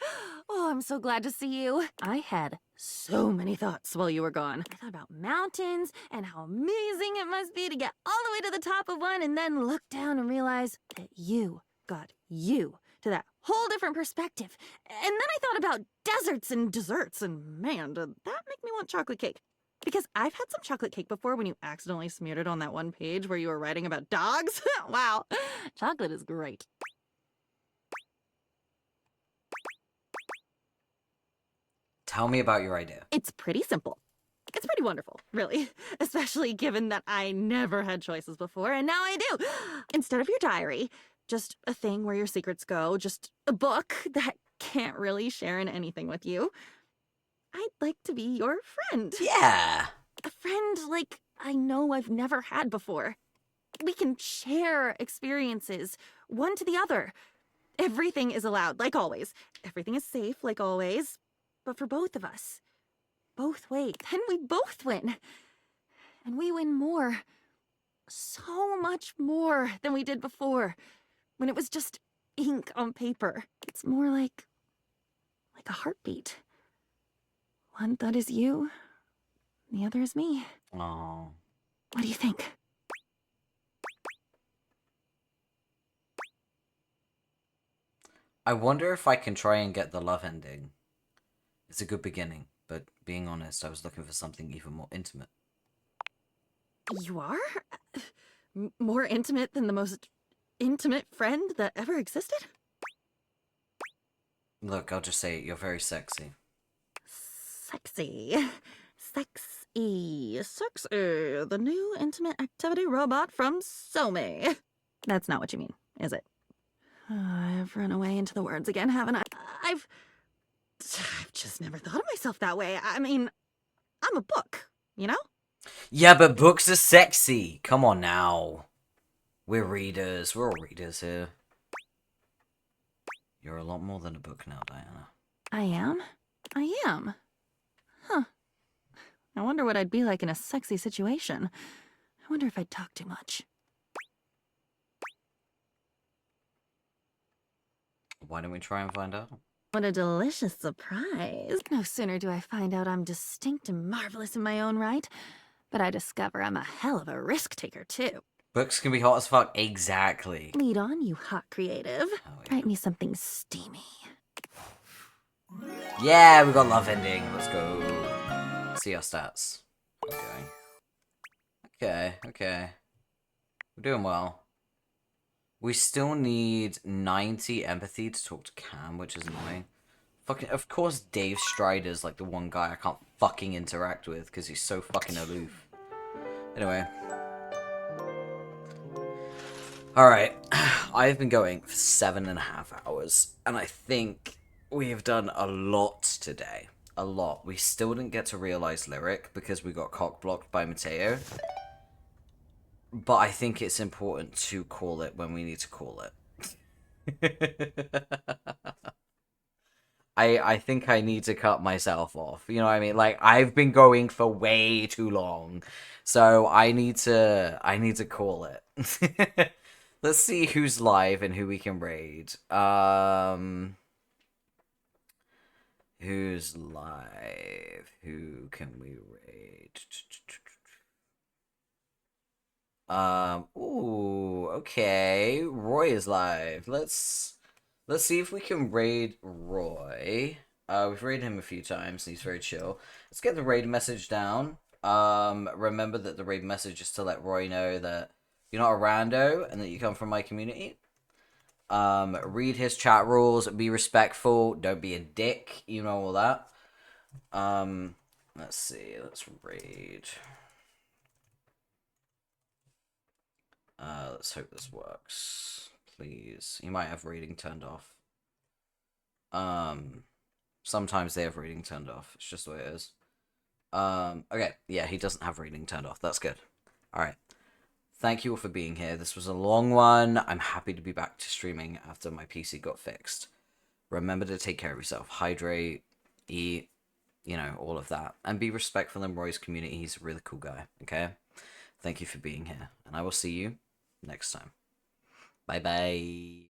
Oh, I'm so glad to see you. I had so many thoughts while you were gone. I thought about mountains and how amazing it must be to get all the way to the top of one and then look down and realize that you got you to that whole different perspective. And then I thought about deserts and desserts, and man, did that make me want chocolate cake. Because I've had some chocolate cake before when you accidentally smeared it on that one page where you were writing about dogs. Wow, chocolate is great. Tell me about your idea. It's pretty simple. It's pretty wonderful, really. Especially given that I never had choices before, and now I do. Instead of your diary, just a thing where your secrets go, just a book that can't really share in anything with you. I'd like to be your friend. Yeah. A friend like I know I've never had before. We can share experiences, one to the other. Everything is allowed, like always. Everything is safe, like always. But for both of us, both ways, then we both win. And we win more. So much more than we did before, when it was just ink on paper. It's more like a heartbeat. One that is you, the other is me. Oh. What do you think? I wonder if I can try and get the love ending. It's a good beginning, but being honest, I was looking for something even more intimate. You are? More intimate than the most intimate friend that ever existed? Look, I'll just say it, you're very sexy. Sexy. Sexy. Sexy. The new intimate activity robot from Smoky. That's not what you mean, is it? I've run away into the words again, haven't I? I've just never thought of myself that way. I mean, I'm a book, you know? Yeah, but books are sexy. Come on now. We're readers. We're all readers here. You're a lot more than a book now, Diana. I am? I am. Huh. I wonder what I'd be like in a sexy situation. I wonder if I'd talk too much. Why don't we try and find out? What a delicious surprise. No sooner do I find out I'm distinct and marvelous in my own right, but I discover I'm a hell of a risk taker, too. Books can be hot as fuck. Exactly. Lead on, you hot creative. Oh, yeah. Write me something steamy. Yeah, we got love ending. Let's go. See our stats. Okay. We're doing well. We still need 90 empathy to talk to Cam, which is annoying. Fucking, of course Dave Strider's like the one guy I can't fucking interact with because he's so fucking aloof. Anyway. Alright. I've been going for 7.5 hours, and I think we have done a lot today. A lot. We still didn't get to realize Lyric because we got cock-blocked by Mateo. But I think it's important to call it when we need to call it. I think I need to cut myself off. You know what I mean? Like, I've been going for way too long. So I need to call it. Let's see who's live and who we can raid. Who's live? Who can we raid? Ooh, okay. Roy is live. Let's see if we can raid Roy. We've raided him a few times, and he's very chill. Let's get the raid message down. Remember that the raid message is to let Roy know that you're not a rando, and that you come from my community. Read his chat rules, be respectful, don't be a dick, you know all that. Let's see, let's raid. Let's hope this works. Please. You might have reading turned off. Sometimes they have reading turned off. It's just the way it is. Okay. Yeah, he doesn't have reading turned off. That's good. Alright. Thank you all for being here. This was a long one. I'm happy to be back to streaming after my PC got fixed. Remember to take care of yourself. Hydrate, eat, you know, all of that. And be respectful in Roy's community. He's a really cool guy, okay? Thank you for being here, and I will see you next time. Bye bye.